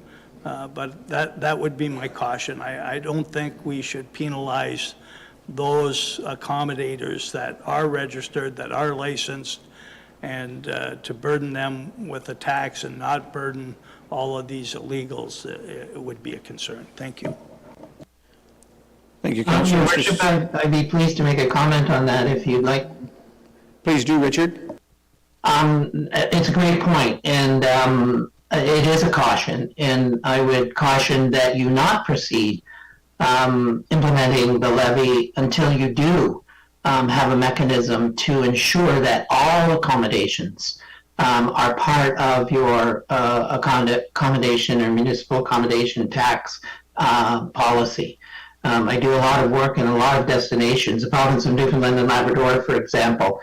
But that would be my caution. I don't think we should penalize those accommodators that are registered, that are licensed, and to burden them with a tax and not burden all of these illegals, it would be a concern. Thank you. Thank you, Your Councillor. Worship, I'd be pleased to make a comment on that if you'd like. Please do, Richard. It's a great point, and it is a caution, and I would caution that you not proceed implementing the levy until you do have a mechanism to ensure that all accommodations are part of your accommodation or municipal accommodation tax policy. I do a lot of work in a lot of destinations. The province of Newfoundland and Labrador, for example,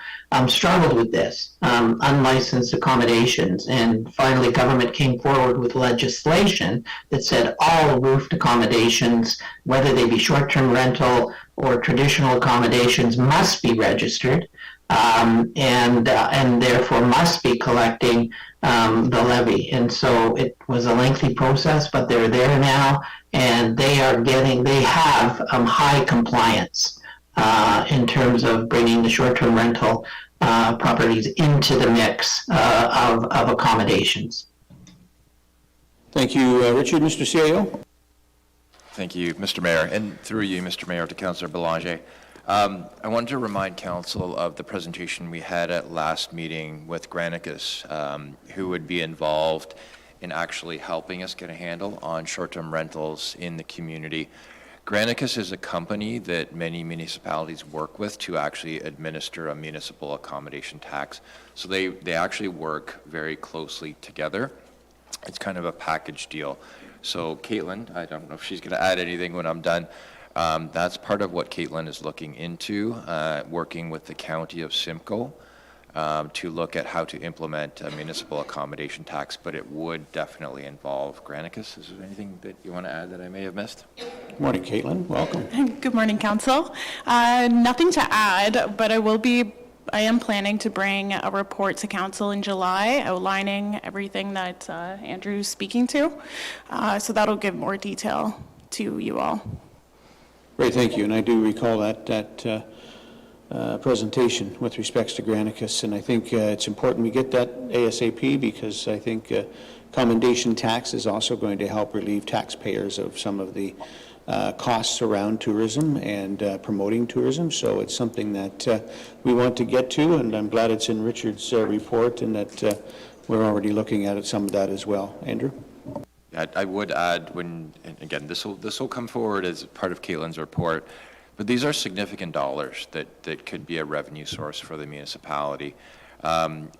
struggled with this, unlicensed accommodations. And finally, government came forward with legislation that said all roofed accommodations, whether they be short-term rental or traditional accommodations, must be registered. And therefore must be collecting the levy. And so it was a lengthy process, but they're there now, and they have high compliance in terms of bringing the short-term rental properties into the mix of accommodations. Thank you, Richard. Mr. CAO? Thank you, Mr. Mayor, and through you, Mr. Mayor, to Councillor Belanger. I wanted to remind Council of the presentation we had at last meeting with Granicus, who would be involved in actually helping us get a handle on short-term rentals in the community. Granicus is a company that many municipalities work with to actually administer a municipal accommodation tax. So they actually work very closely together. It's kind of a package deal. So Caitlin, I don't know if she's going to add anything when I'm done. That's part of what Caitlin is looking into, working with the County of Simcoe to look at how to implement a municipal accommodation tax, but it would definitely involve Granicus. Is there anything that you want to add that I may have missed? Good morning, Caitlin. Welcome. Good morning, Council. Nothing to add, but I am planning to bring a report to Council in July outlining everything that Andrew's speaking to. So that'll give more detail to you all. Great, thank you. And I do recall that presentation with respects to Granicus, and I think it's important we get that ASAP, because I think commendation tax is also going to help relieve taxpayers of some of the costs around tourism and promoting tourism. So it's something that we want to get to, and I'm glad it's in Richard's report, and that we're already looking at some of that as well. Andrew? I would add, and again, this will come forward as part of Caitlin's report, but these are significant dollars that could be a revenue source for the municipality.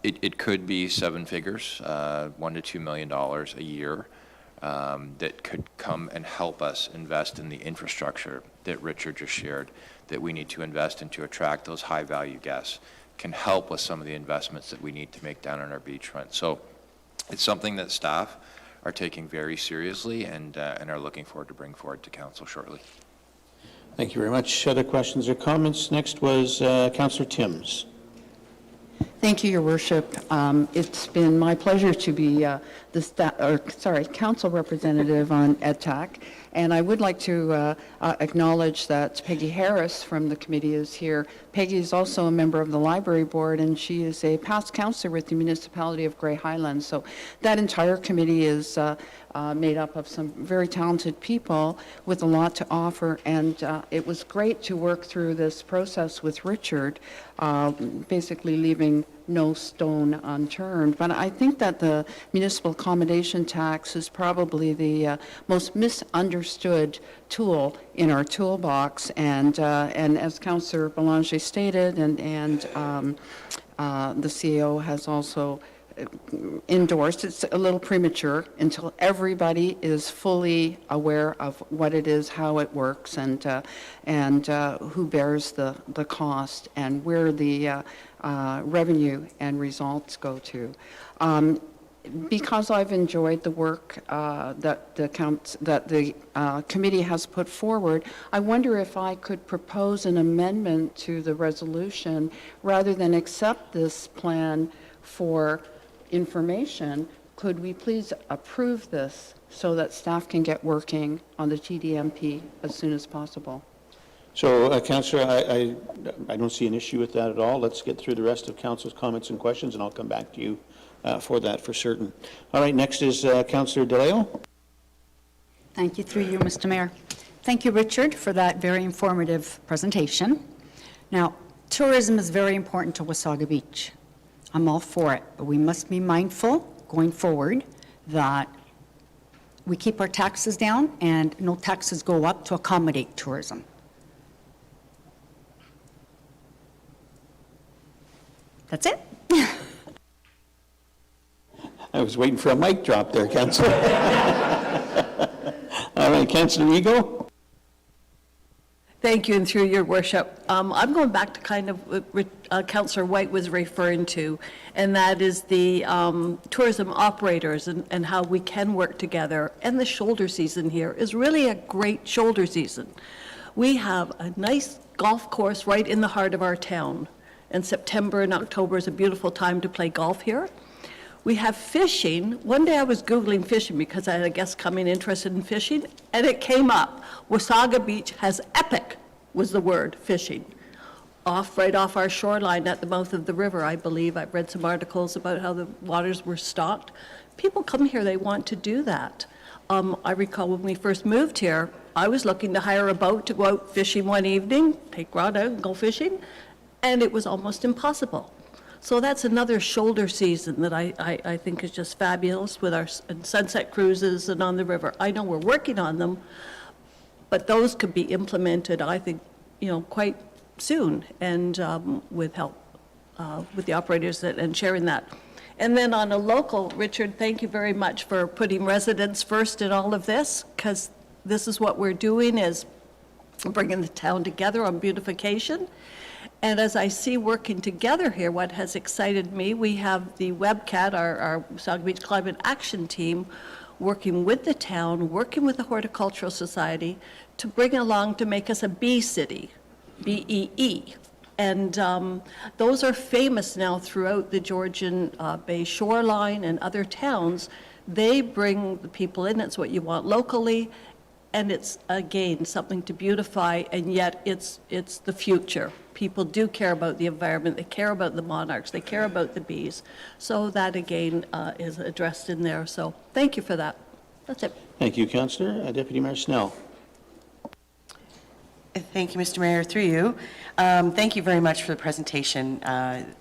It could be seven figures, $1 to $2 million a year, that could come and help us invest in the infrastructure that Richard just shared, that we need to invest in to attract those high-value guests, can help with some of the investments that we need to make down on our beachfront. So it's something that staff are taking very seriously and are looking forward to bring forward to Council shortly. Thank you very much. Other questions or comments? Next was Councillor Timms. Thank you, Your Worship. It's been my pleasure to be council representative on EdTech, and I would like to acknowledge that Peggy Harris from the committee is here. Peggy is also a member of the library board, and she is a past councillor with the municipality of Grey Highlands. So that entire committee is made up of some very talented people with a lot to offer, and it was great to work through this process with Richard, basically leaving no stone unturned. But I think that the municipal accommodation tax is probably the most misunderstood tool in our toolbox, and as Councillor Belanger stated, and the CEO has also endorsed, it's a little premature until everybody is fully aware of what it is, how it works, and who bears the cost, and where the revenue and results go to. Because I've enjoyed the work that the committee has put forward, I wonder if I could propose an amendment to the resolution rather than accept this plan for information. Could we please approve this so that staff can get working on the TDMP as soon as possible? So, Councillor, I don't see an issue with that at all. Let's get through the rest of Council's comments and questions, and I'll come back to you for that for certain. All right, next is Councillor DeLeo. Thank you, through you, Mr. Mayor. Thank you, Richard, for that very informative presentation. Now, tourism is very important to Wasaga Beach. I'm all for it, but we must be mindful going forward that we keep our taxes down and no taxes go up to accommodate tourism. That's it. I was waiting for a mic drop there, Councillor. All right, Councillor Eagle. Thank you, and through your worship. I'm going back to kind of what Councillor White was referring to, and that is the tourism operators and how we can work together. And the shoulder season here is really a great shoulder season. We have a nice golf course right in the heart of our town, and September and October is a beautiful time to play golf here. We have fishing. One day I was Googling fishing because I had a guest coming interested in fishing, and it came up. Wasaga Beach has epic, was the word, fishing. Right off our shoreline at the mouth of the river, I believe. I've read some articles about how the waters were stocked. People come here, they want to do that. I recall when we first moved here, I was looking to hire a boat to go out fishing one evening, take Rod out and go fishing, and it was almost impossible. So that's another shoulder season that I think is just fabulous with our sunset cruises and on the river. I know we're working on them, but those could be implemented, I think, quite soon, and with help with the operators and sharing that. And then on a local, Richard, thank you very much for putting residents first in all of this, because this is what we're doing, is bringing the town together on beautification. And as I see working together here, what has excited me, we have the WebCat, our Wasaga Beach Climate Action Team, working with the town, working with the Horticultural Society to bring along to make us a bee city, BEE. And those are famous now throughout the Georgian Bay shoreline and other towns. They bring the people in, it's what you want locally, and it's, again, something to beautify, and yet it's the future. People do care about the environment, they care about the monarchs, they care about the bees. So that, again, is addressed in there. So thank you for that. That's it. Thank you, Councillor. Deputy Mayor Snell. Thank you, Mr. Mayor, through you. Thank you very much for the presentation.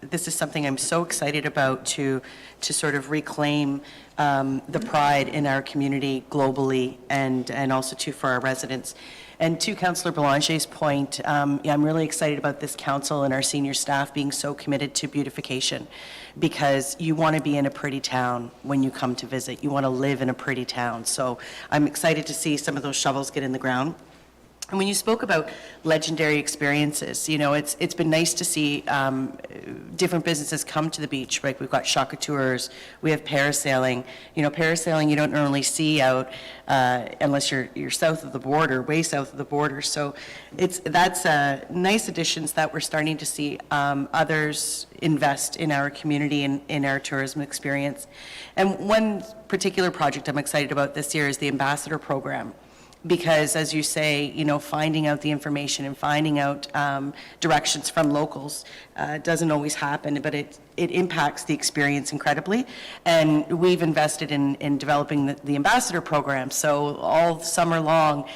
This is something I'm so excited about to sort of reclaim the pride in our community globally and also too for our residents. And to Councillor Belanger's point, I'm really excited about this council and our senior staff being so committed to beautification, because you want to be in a pretty town when you come to visit. You want to live in a pretty town. So I'm excited to see some of those shovels get in the ground. And when you spoke about legendary experiences, it's been nice to see different businesses come to the beach. Right, we've got Shaka Tours, we have parasailing. Parasailing you don't normally see out unless you're south of the border, way south of the border. So that's nice additions that we're starting to see others invest in our community and in our tourism experience. And one particular project I'm excited about this year is the Ambassador Program. Because, as you say, finding out the information and finding out directions from locals doesn't always happen, but it impacts the experience incredibly. And we've invested in developing the Ambassador Program. So all summer long,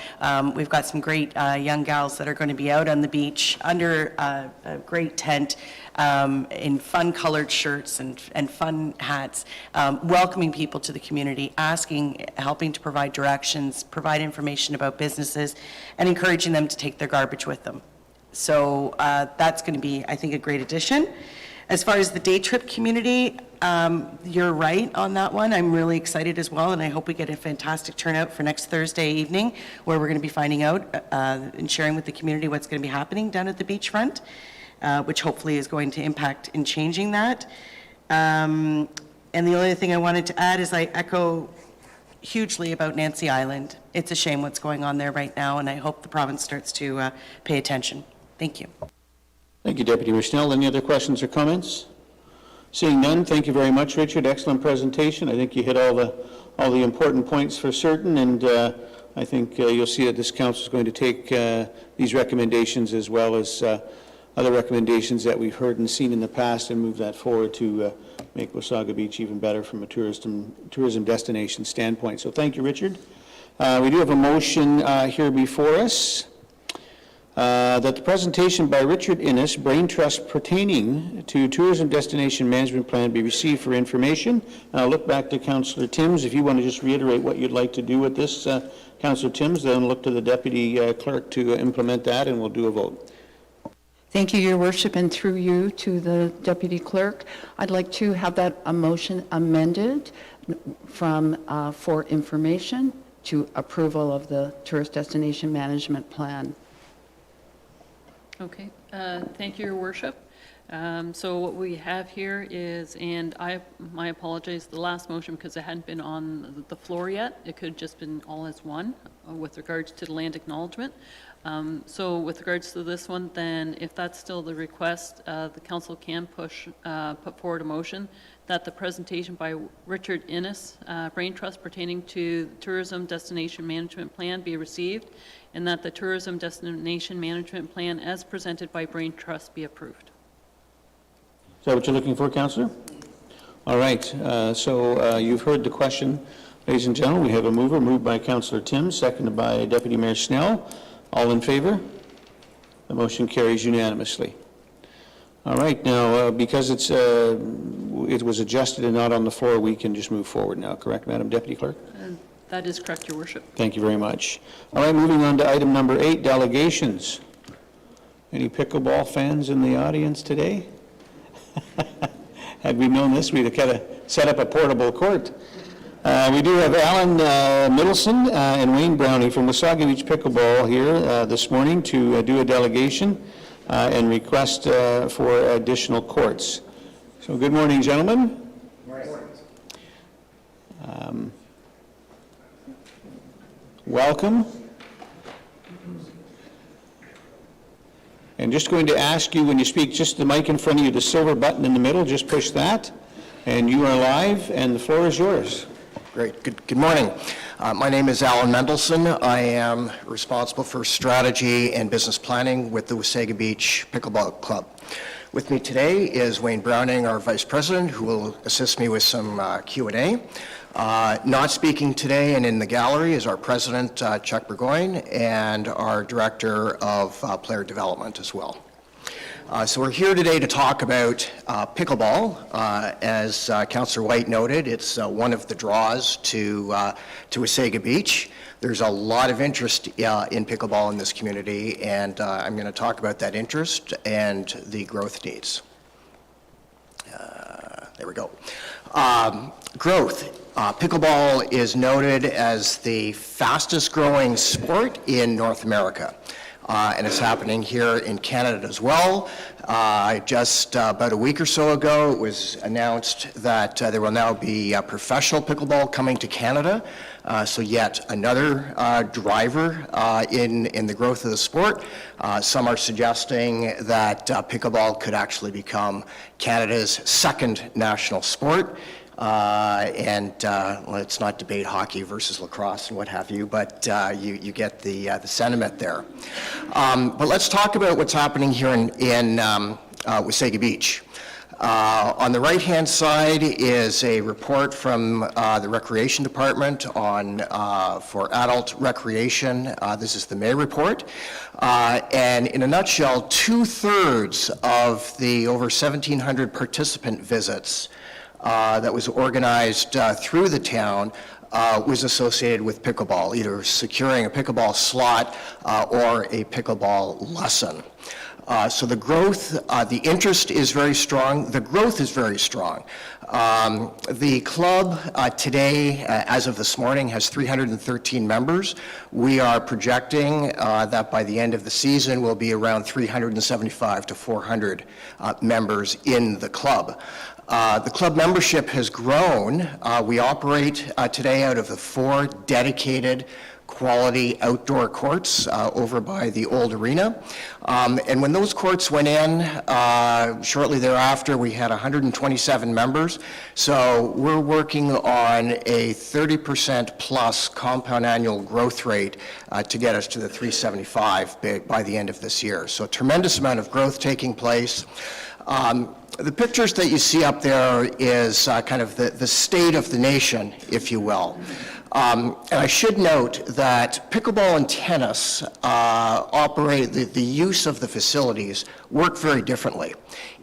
we've got some great young gals that are going to be out on the beach under a great tent, in fun-colored shirts and fun hats, welcoming people to the community, helping to provide directions, provide information about businesses, and encouraging them to take their garbage with them. So that's going to be, I think, a great addition. As far as the day trip community, you're right on that one. I'm really excited as well, and I hope we get a fantastic turnout for next Thursday evening, where we're going to be finding out and sharing with the community what's going to be happening down at the beachfront. Which hopefully is going to impact in changing that. And the only thing I wanted to add is I echo hugely about Nancy Island. It's a shame what's going on there right now, and I hope the province starts to pay attention. Thank you. Thank you, Deputy Mayor Snell. Any other questions or comments? Seeing none, thank you very much, Richard. Excellent presentation. I think you hit all the important points for certain, and I think you'll see that this council is going to take these recommendations as well as other recommendations that we've heard and seen in the past and move that forward to make Wasaga Beach even better from a tourism destination standpoint. So thank you, Richard. We do have a motion here before us that the presentation by Richard Innes, Brain Trust pertaining to Tourism Destination Management Plan, be received for information. I'll look back to Councillor Timms. If you want to just reiterate what you'd like to do with this, Councillor Timms, then look to the Deputy Clerk to implement that, and we'll do a vote. Thank you, Your Worship, and through you to the Deputy Clerk. I'd like to have that motion amended from for information to approval of the Tourist Destination Management Plan. Okay, thank you, Your Worship. So what we have here is, and my apologies, the last motion, because it hadn't been on the floor yet. It could have just been all as one with regards to the land acknowledgement. So with regards to this one, then if that's still the request, the council can put forward a motion that the presentation by Richard Innes, Brain Trust pertaining to Tourism Destination Management Plan be received, and that the Tourism Destination Management Plan as presented by Brain Trust be approved. Is that what you're looking for, Councillor? All right, so you've heard the question. Ladies and gentlemen, we have a mover, moved by Councillor Tim, seconded by Deputy Mayor Snell. All in favor? The motion carries unanimously. All right, now, because it was adjusted and not on the floor, we can just move forward now, correct, Madam Deputy Clerk? That is correct, Your Worship. Thank you very much. All right, moving on to item number 8, delegations. Any pickleball fans in the audience today? Had we known this, we'd have kind of set up a portable court. We do have Alan Middleson and Wayne Browning from Wasaga Beach Pickleball here this morning to do a delegation and request for additional courts. So good morning, gentlemen. Good morning. Welcome. And just going to ask you, when you speak, just the mic in front of you, the silver button in the middle, just push that, and you are live, and the floor is yours. Great. Good morning. My name is Alan Mendelson. I am responsible for strategy and business planning with the Wasaga Beach Pickleball Club. With me today is Wayne Browning, our Vice President, who will assist me with some Q&A. Not speaking today and in the gallery is our President, Chuck Burgoyne, and our Director of Player Development as well. So we're here today to talk about pickleball. As Councillor White noted, it's one of the draws to Wasaga Beach. There's a lot of interest in pickleball in this community, and I'm going to talk about that interest and the growth needs. There we go. Growth. Pickleball is noted as the fastest growing sport in North America. And it's happening here in Canada as well. Just about a week or so ago, it was announced that there will now be professional pickleball coming to Canada. So yet another driver in the growth of the sport. Some are suggesting that pickleball could actually become Canada's second national sport. Let's not debate hockey versus lacrosse and what have you, but you get the sentiment there. But let's talk about what's happening here in Wasaga Beach. On the right-hand side is a report from the Recreation Department for adult recreation. This is the May report. And in a nutshell, 2/3 of the over 1,700 participant visits that was organized through the town was associated with pickleball, either securing a pickleball slot or a pickleball lesson. So the growth, the interest is very strong. The growth is very strong. The club today, as of this morning, has 313 members. We are projecting that by the end of the season, we'll be around 375 to 400 members in the club. The club membership has grown. We operate today out of the 4 dedicated quality outdoor courts over by the old arena. And when those courts went in, shortly thereafter, we had 127 members. So we're working on a 30% plus compound annual growth rate to get us to the 375 by the end of this year. So a tremendous amount of growth taking place. The pictures that you see up there is kind of the state of the nation, if you will. And I should note that pickleball and tennis operate, the use of the facilities work very differently.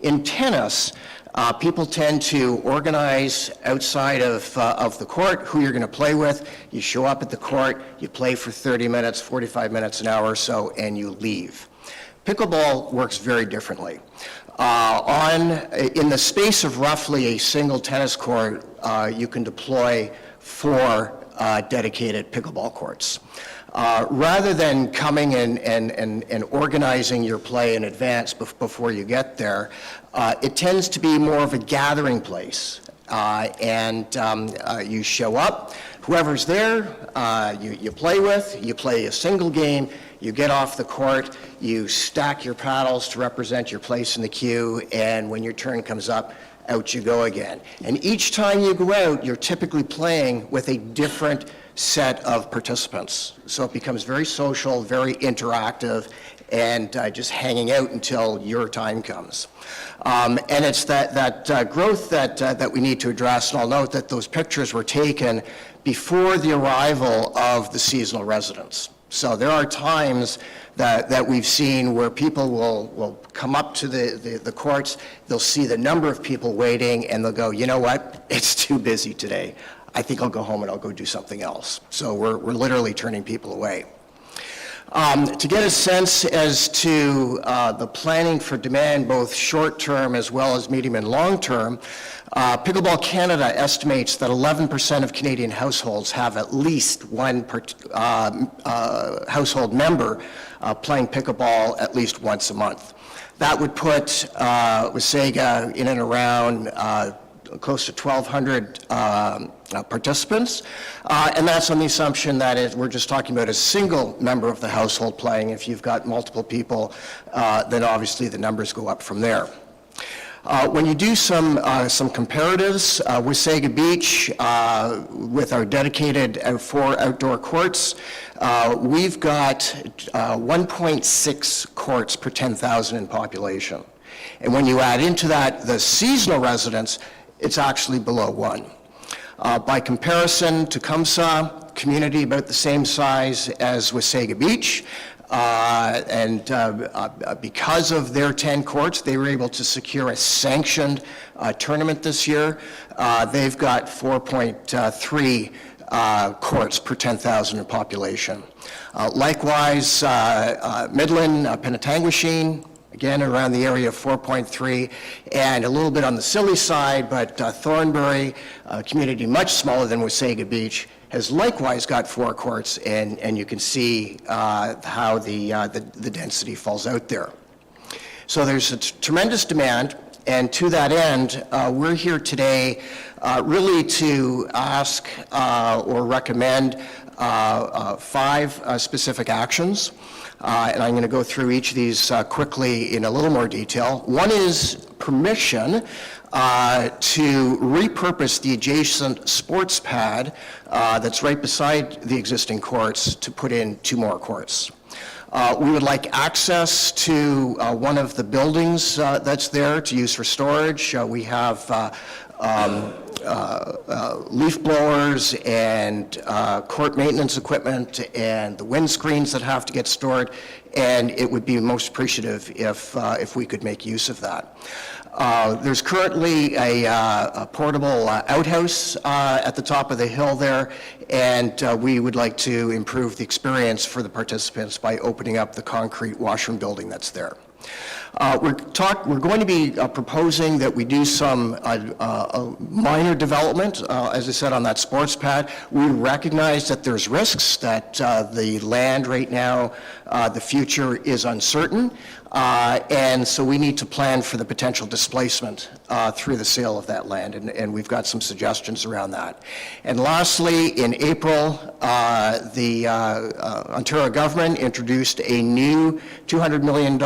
In tennis, people tend to organize outside of the court who you're going to play with. You show up at the court, you play for 30 minutes, 45 minutes, an hour or so, and you leave. Pickleball works very differently. In the space of roughly a single tennis court, you can deploy 4 dedicated pickleball courts. Rather than coming and organizing your play in advance before you get there, it tends to be more of a gathering place. You show up, whoever's there, you play with, you play a single game, you get off the court, you stack your paddles to represent your place in the queue, and when your turn comes up, out you go again. And each time you go out, you're typically playing with a different set of participants. So it becomes very social, very interactive, and just hanging out until your time comes. And it's that growth that we need to address, and I'll note that those pictures were taken before the arrival of the seasonal residents. So there are times that we've seen where people will come up to the courts, they'll see the number of people waiting, and they'll go, you know what, it's too busy today. I think I'll go home and I'll go do something else. So we're literally turning people away. To get a sense as to the planning for demand, both short-term as well as medium and long-term, Pickleball Canada estimates that 11% of Canadian households have at least one household member playing pickleball at least once a month. That would put Wasaga in and around close to 1,200 participants, and that's on the assumption that we're just talking about a single member of the household playing. If you've got multiple people, then obviously the numbers go up from there. When you do some comparatives, Wasaga Beach, with our dedicated 4 outdoor courts, we've got 1.6 courts per 10,000 in population. And when you add into that the seasonal residents, it's actually below 1. By comparison, Tecumseh, community about the same size as Wasaga Beach, because of their 10 courts, they were able to secure a sanctioned tournament this year. They've got 4.3 courts per 10,000 in population. Likewise, Midland, Penetanguishene, again around the area of 4.3, and a little bit on the silly side, but Thornbury, a community much smaller than Wasaga Beach, has likewise got 4 courts, and you can see how the density falls out there. So there's a tremendous demand, and to that end, we're here today really to ask or recommend 5 specific actions. And I'm going to go through each of these quickly in a little more detail. One is permission to repurpose the adjacent sports pad that's right beside the existing courts to put in 2 more courts. We would like access to one of the buildings that's there to use for storage. We have leaf blowers and court maintenance equipment and the windscreens that have to get stored, and it would be most appreciative if we could make use of that. There's currently a portable outhouse at the top of the hill there, and we would like to improve the experience for the participants by opening up the concrete washroom building that's there. We're going to be proposing that we do some minor development, as I said, on that sports pad. We recognize that there's risks, that the land right now, the future is uncertain, and so we need to plan for the potential displacement through the sale of that land, and we've got some suggestions around that. And lastly, in April, the Ontario government introduced a new $200 million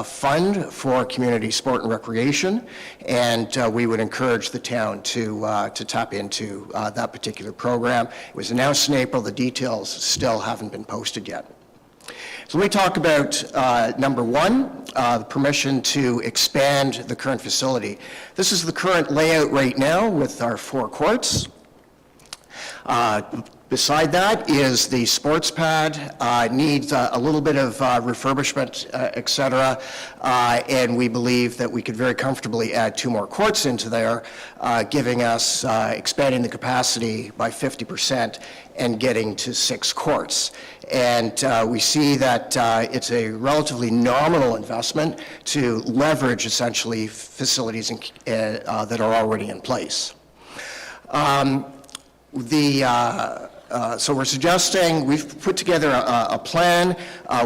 fund for community sport and recreation, and we would encourage the town to tap into that particular program. It was announced in April. The details still haven't been posted yet. So let me talk about number 1, the permission to expand the current facility. This is the current layout right now with our 4 courts. Beside that is the sports pad, needs a little bit of refurbishment, et cetera, and we believe that we could very comfortably add 2 more courts into there, giving us, expanding the capacity by 50% and getting to 6 courts. And we see that it's a relatively nominal investment to leverage essentially facilities that are already in place. So we're suggesting, we've put together a plan.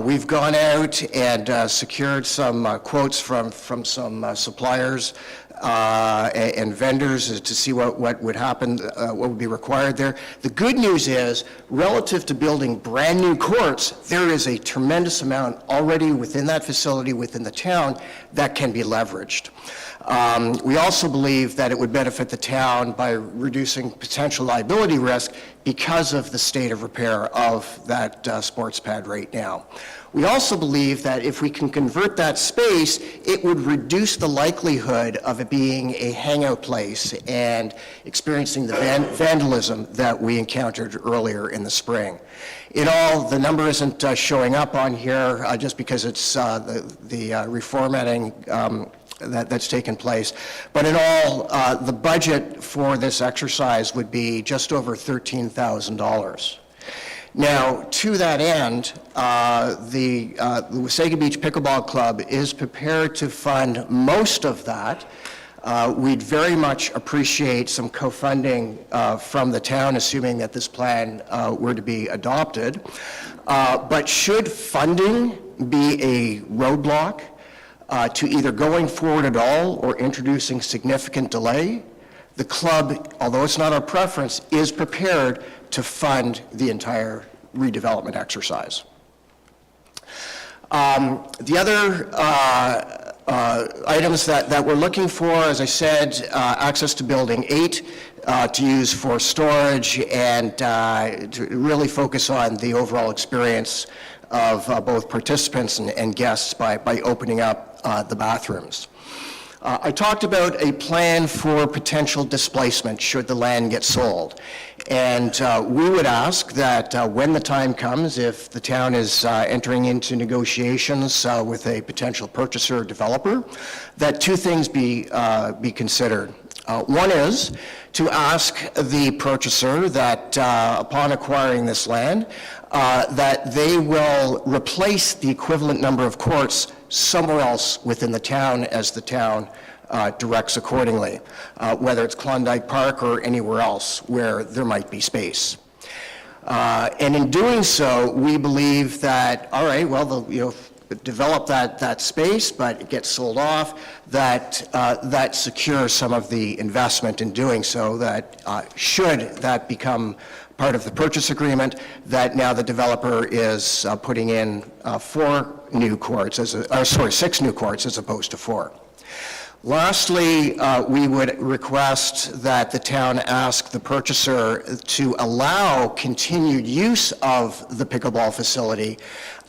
We've gone out and secured some quotes from some suppliers and vendors to see what would happen, what would be required there. The good news is, relative to building brand-new courts, there is a tremendous amount already within that facility, within the town, that can be leveraged. We also believe that it would benefit the town by reducing potential liability risk because of the state of repair of that sports pad right now. We also believe that if we can convert that space, it would reduce the likelihood of it being a hangout place and experiencing the vandalism that we encountered earlier in the spring. In all, the number isn't showing up on here just because it's the reformatting that's taken place. But in all, the budget for this exercise would be just over $13,000. Now, to that end, the Wasaga Beach Pickleball Club is prepared to fund most of that. We'd very much appreciate some co-funding from the town, assuming that this plan were to be adopted. But should funding be a roadblock to either going forward at all or introducing significant delay, the club, although it's not our preference, is prepared to fund the entire redevelopment exercise. The other items that we're looking for, as I said, access to Building 8 to use for storage and to really focus on the overall experience of both participants and guests by opening up the bathrooms. I talked about a plan for potential displacement should the land get sold. And we would ask that when the time comes, if the town is entering into negotiations with a potential purchaser or developer, that two things be considered. One is to ask the purchaser that upon acquiring this land, that they will replace the equivalent number of courts somewhere else within the town as the town directs accordingly, whether it's Klondike Park or anywhere else where there might be space. And in doing so, we believe that, all right, well, they'll develop that space, but it gets sold off, that secures some of the investment in doing so, that should that become part of the purchase agreement, that now the developer is putting in 6 new courts as opposed to 4. Lastly, we would request that the town ask the purchaser to allow continued use of the pickleball facility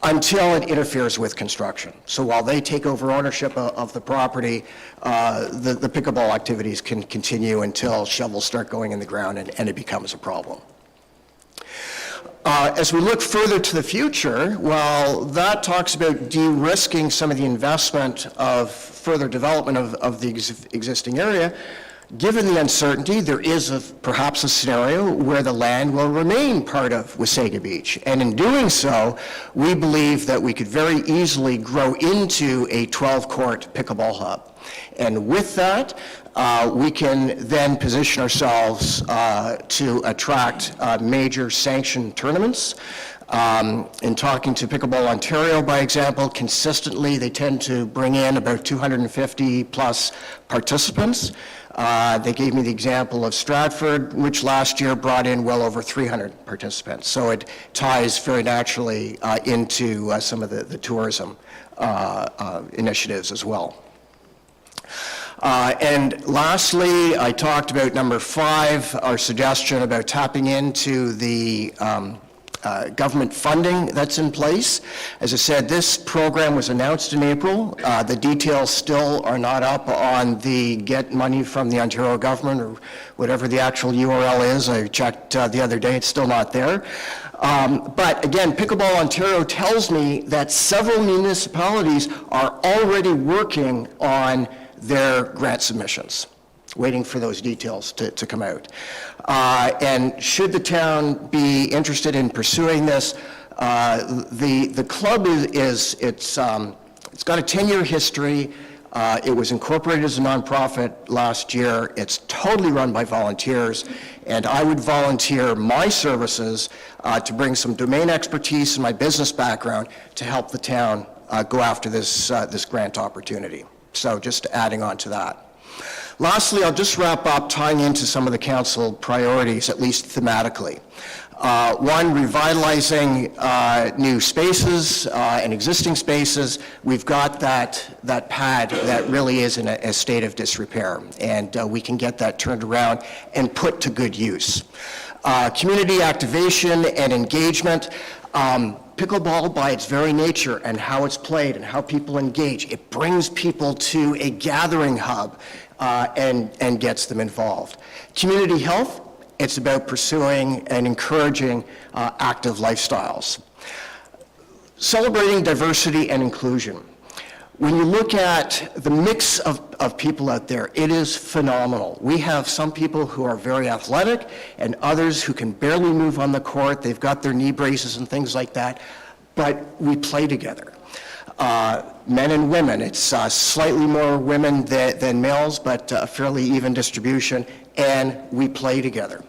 until it interferes with construction. So while they take over ownership of the property, the pickleball activities can continue until shovels start going in the ground and it becomes a problem. As we look further to the future, well, that talks about de-risking some of the investment of further development of the existing area. Given the uncertainty, there is perhaps a scenario where the land will remain part of Wasaga Beach. And in doing so, we believe that we could very easily grow into a 12-court pickleball hub. And with that, we can then position ourselves to attract major sanctioned tournaments. In talking to Pickleball Ontario, by example, consistently they tend to bring in about 250 plus participants. They gave me the example of Stratford, which last year brought in well over 300 participants. So it ties very naturally into some of the tourism initiatives as well. And lastly, I talked about number 5, our suggestion about tapping into the government funding that's in place. As I said, this program was announced in April. The details still are not up on the Get Money from the Ontario government or whatever the actual URL is. I checked the other day, it's still not there. But again, Pickleball Ontario tells me that several municipalities are already working on their grant submissions, waiting for those details to come out. And should the town be interested in pursuing this, the club it's got a 10-year history. It was incorporated as a nonprofit last year. It's totally run by volunteers, and I would volunteer my services to bring some domain expertise and my business background to help the town go after this grant opportunity. So just adding on to that. Lastly, I'll just wrap up tying into some of the council priorities, at least thematically. One, revitalizing new spaces and existing spaces. We've got that pad that really is in a state of disrepair, and we can get that turned around and put to good use. Community activation and engagement. Pickleball, by its very nature and how it's played and how people engage, it brings people to a gathering hub and gets them involved. Community health, it's about pursuing and encouraging active lifestyles. Celebrating diversity and inclusion. When you look at the mix of people out there, it is phenomenal. We have some people who are very athletic and others who can barely move on the court. They've got their knee braces and things like that, but we play together. Men and women, it's slightly more women than males, but a fairly even distribution, and we play together.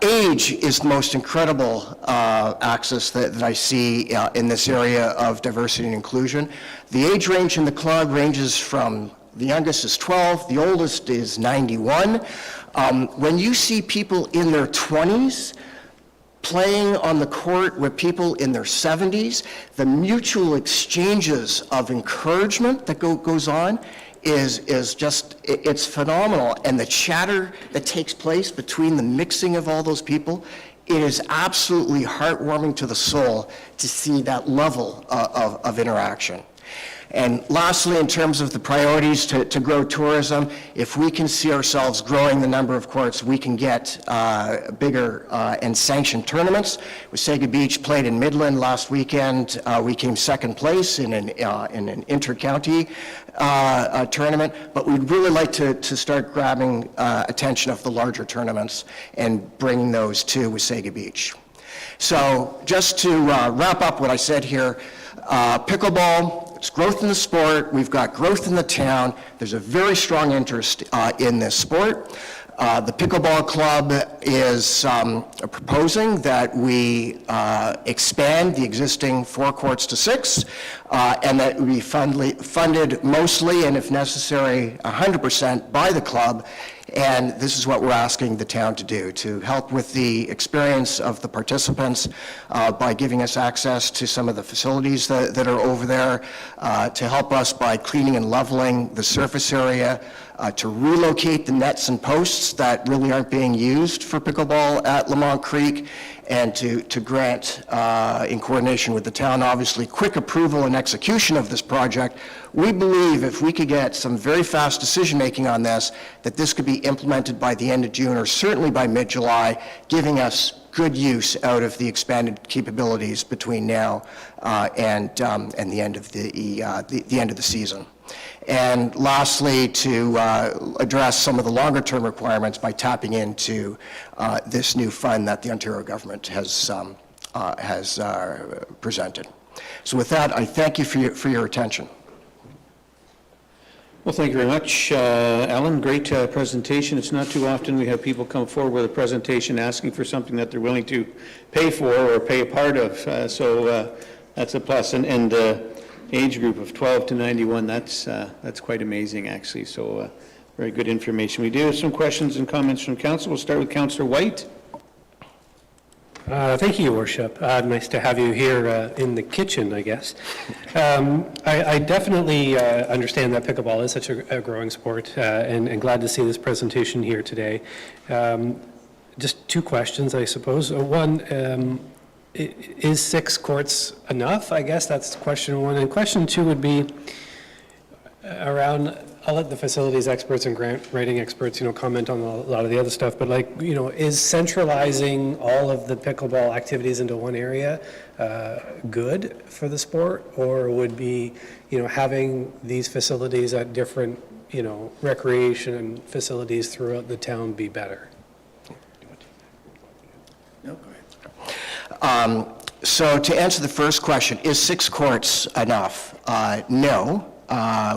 Age is the most incredible axis that I see in this area of diversity and inclusion. The age range in the club ranges from the youngest is 12, the oldest is 91. When you see people in their 20s playing on the court with people in their 70s, the mutual exchanges of encouragement that goes on is just, it's phenomenal. And the chatter that takes place between the mixing of all those people, it is absolutely heartwarming to the soul to see that level of interaction. And lastly, in terms of the priorities to grow tourism, if we can see ourselves growing the number of courts, we can get bigger and sanctioned tournaments. Wasaga Beach played in Midland last weekend. We came second place in an inter-county tournament, but we'd really like to start grabbing attention of the larger tournaments and bringing those to Wasaga Beach. So just to wrap up what I said here, pickleball, it's growth in the sport, we've got growth in the town, there's a very strong interest in this sport. The Pickleball Club is proposing that we expand the existing 4 courts to 6, and that we funded mostly, and if necessary, 100% by the club. And this is what we're asking the town to do, to help with the experience of the participants by giving us access to some of the facilities that are over there, to help us by cleaning and leveling the surface area, to relocate the nets and posts that really aren't being used for pickleball at Lamont Creek, and to grant, in coordination with the town, obviously, quick approval and execution of this project. We believe if we could get some very fast decision-making on this, that this could be implemented by the end of June or certainly by mid-July, giving us good use out of the expanded capabilities between now and the end of the end of the season. And lastly, to address some of the longer-term requirements by tapping into this new fund that the Ontario government has presented. So with that, I thank you for your attention. Well, thank you very much, Alan. Great presentation. It's not too often we have people come forward with a presentation asking for something that they're willing to pay for or pay a part of. So that's a plus. And age group of 12 to 91, that's quite amazing, actually. So very good information. We do have some questions and comments from council. We'll start with Councillor White. Thank you, Your Worship. Nice to have you here in the kitchen, I guess. I definitely understand that pickleball is such a growing sport, and glad to see this presentation here today. Just 2 questions, I suppose. One, is 6 courts enough? I guess that's question 1. And question 2 would be around, I'll let the facilities experts and grant writing experts, comment on a lot of the other stuff, but is centralizing all of the pickleball activities into one area good for the sport, or would be, having these facilities at different, recreation facilities throughout the town be better? No, go ahead. So to answer the first question, is 6 courts enough? No.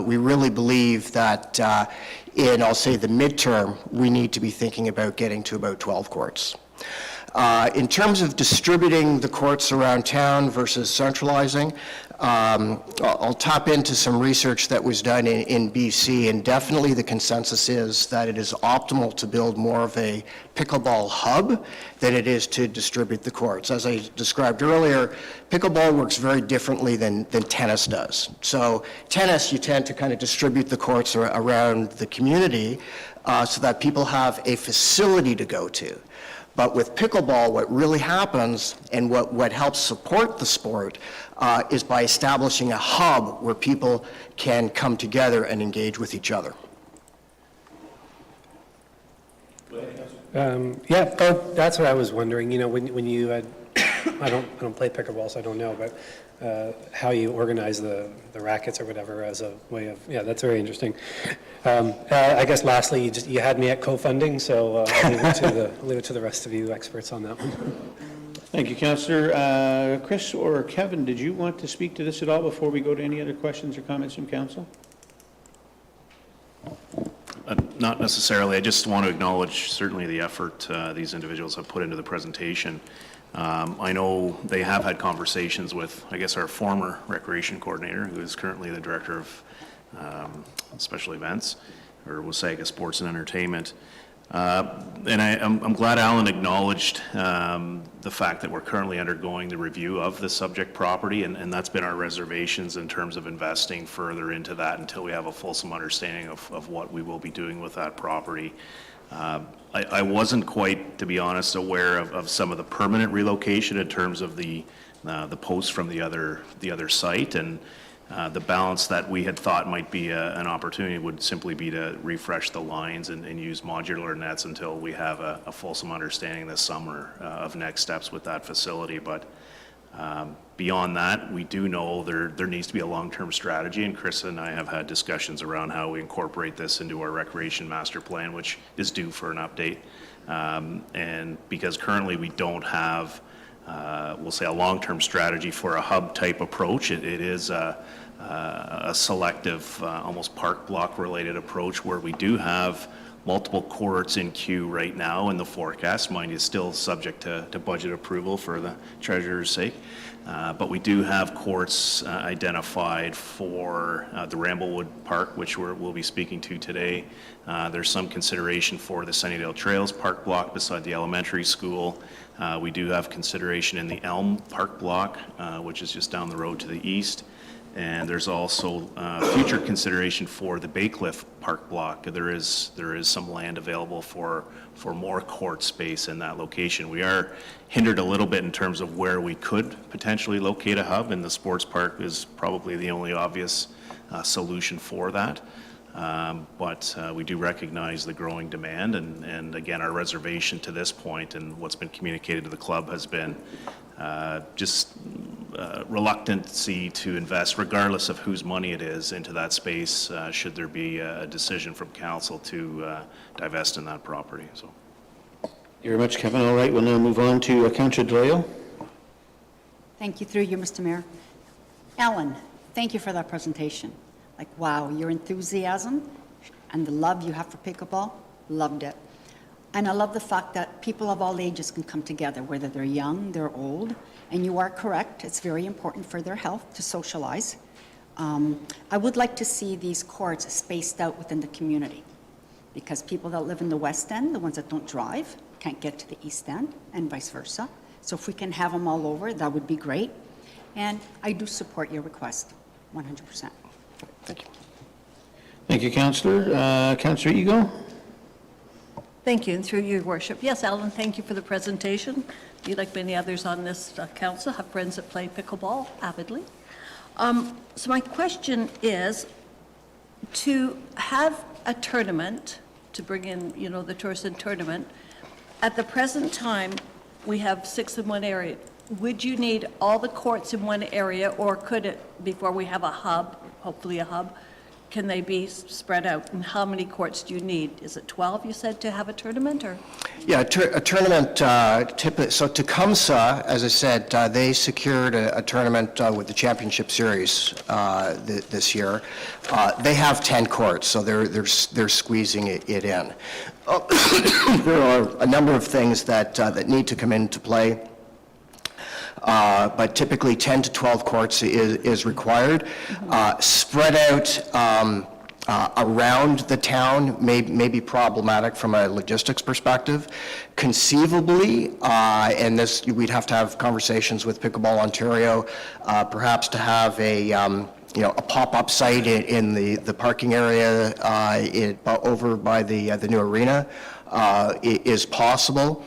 We really believe that in, I'll say, the midterm, we need to be thinking about getting to about 12 courts. In terms of distributing the courts around town versus centralizing, I'll tap into some research that was done in BC, and definitely the consensus is that it is optimal to build more of a pickleball hub than it is to distribute the courts. As I described earlier, pickleball works very differently than tennis does. So tennis, you tend to kind of distribute the courts around the community so that people have a facility to go to. But with pickleball, what really happens and what helps support the sport is by establishing a hub where people can come together and engage with each other. Yeah, that's what I was wondering. You know, when you had, I don't play pickleball, so I don't know, but how you organize the rackets or whatever as a way of, yeah, that's very interesting. I guess lastly, you had me at co-funding, so I'll leave it to the rest of you experts on that one. Thank you, Councillor. Chris or Kevin, did you want to speak to this at all before we go to any other questions or comments from council? Not necessarily. I just want to acknowledge certainly the effort these individuals have put into the presentation. I know they have had conversations with, I guess, our former recreation coordinator, who is currently the director of special events, or Wasaga Sports and Entertainment. And I'm glad Alan acknowledged the fact that we're currently undergoing the review of the subject property, and that's been our reservations in terms of investing further into that until we have a fulsome understanding of what we will be doing with that property. I wasn't quite, to be honest, aware of some of the permanent relocation in terms of the posts from the other site, and the balance that we had thought might be an opportunity would simply be to refresh the lines and use modular nets until we have a fulsome understanding this summer of next steps with that facility. But beyond that, we do know there needs to be a long-term strategy, and Chris and I have had discussions around how we incorporate this into our recreation master plan, which is due for an update. And because currently we don't have we'll say a long-term strategy for a hub-type approach. It is a selective, almost park block related approach where we do have multiple courts in queue right now in the forecast. Mind you, still subject to budget approval for the treasurer's sake. But we do have courts identified for the Ramblewood Park, which we'll be speaking to today. There's some consideration for the Sunnydale Trails Park block beside the elementary school. We do have consideration in the Elm Park block, which is just down the road to the east. And there's also future consideration for the Baycliff Park block. There is some land available for more court space in that location. We are hindered a little bit in terms of where we could potentially locate a hub, and the sports park is probably the only obvious solution for that. But we do recognize the growing demand, and again, our reservation to this point and what's been communicated to the club has been just reluctancy to invest, regardless of whose money it is, into that space should there be a decision from council to divest in that property. So, thank you very much, Kevin. All right, we'll now move on to Councillor Dalio. Thank you, through you, Mr. Mayor. Alan, thank you for that presentation. Like, wow, your enthusiasm and the love you have for pickleball, loved it. And I love the fact that people of all ages can come together, whether they're young, they're old, and you are correct, it's very important for their health to socialize. I would like to see these courts spaced out within the community, because people that live in the West End, the ones that don't drive, can't get to the East End, and vice versa. So if we can have them all over, that would be great. And I do support your request, 100%. Thank you. Thank you, Councillor. Councillor Eagle. Thank you, and through your worship. Yes, Alan, thank you for the presentation. You, like many others on this council, have friends that play pickleball avidly. So my question is, to have a tournament, to bring in, the Tourism tournament, at the present time, we have 6 in one area. Would you need all the courts in one area, or could it, before we have a hub, hopefully a hub, can they be spread out? And how many courts do you need? Is it 12, you said, to have a tournament, or? Yeah, a tournament, so Tecumseh, as I said, they secured a tournament with the Championship Series this year. They have 10 courts, so they're squeezing it in. There are a number of things that need to come into play. But typically 10 to 12 courts is required. Spread out around the town may be problematic from a logistics perspective. Conceivably, and this we'd have to have conversations with Pickleball Ontario, perhaps to have a a pop-up site in the parking area over by the new arena is possible.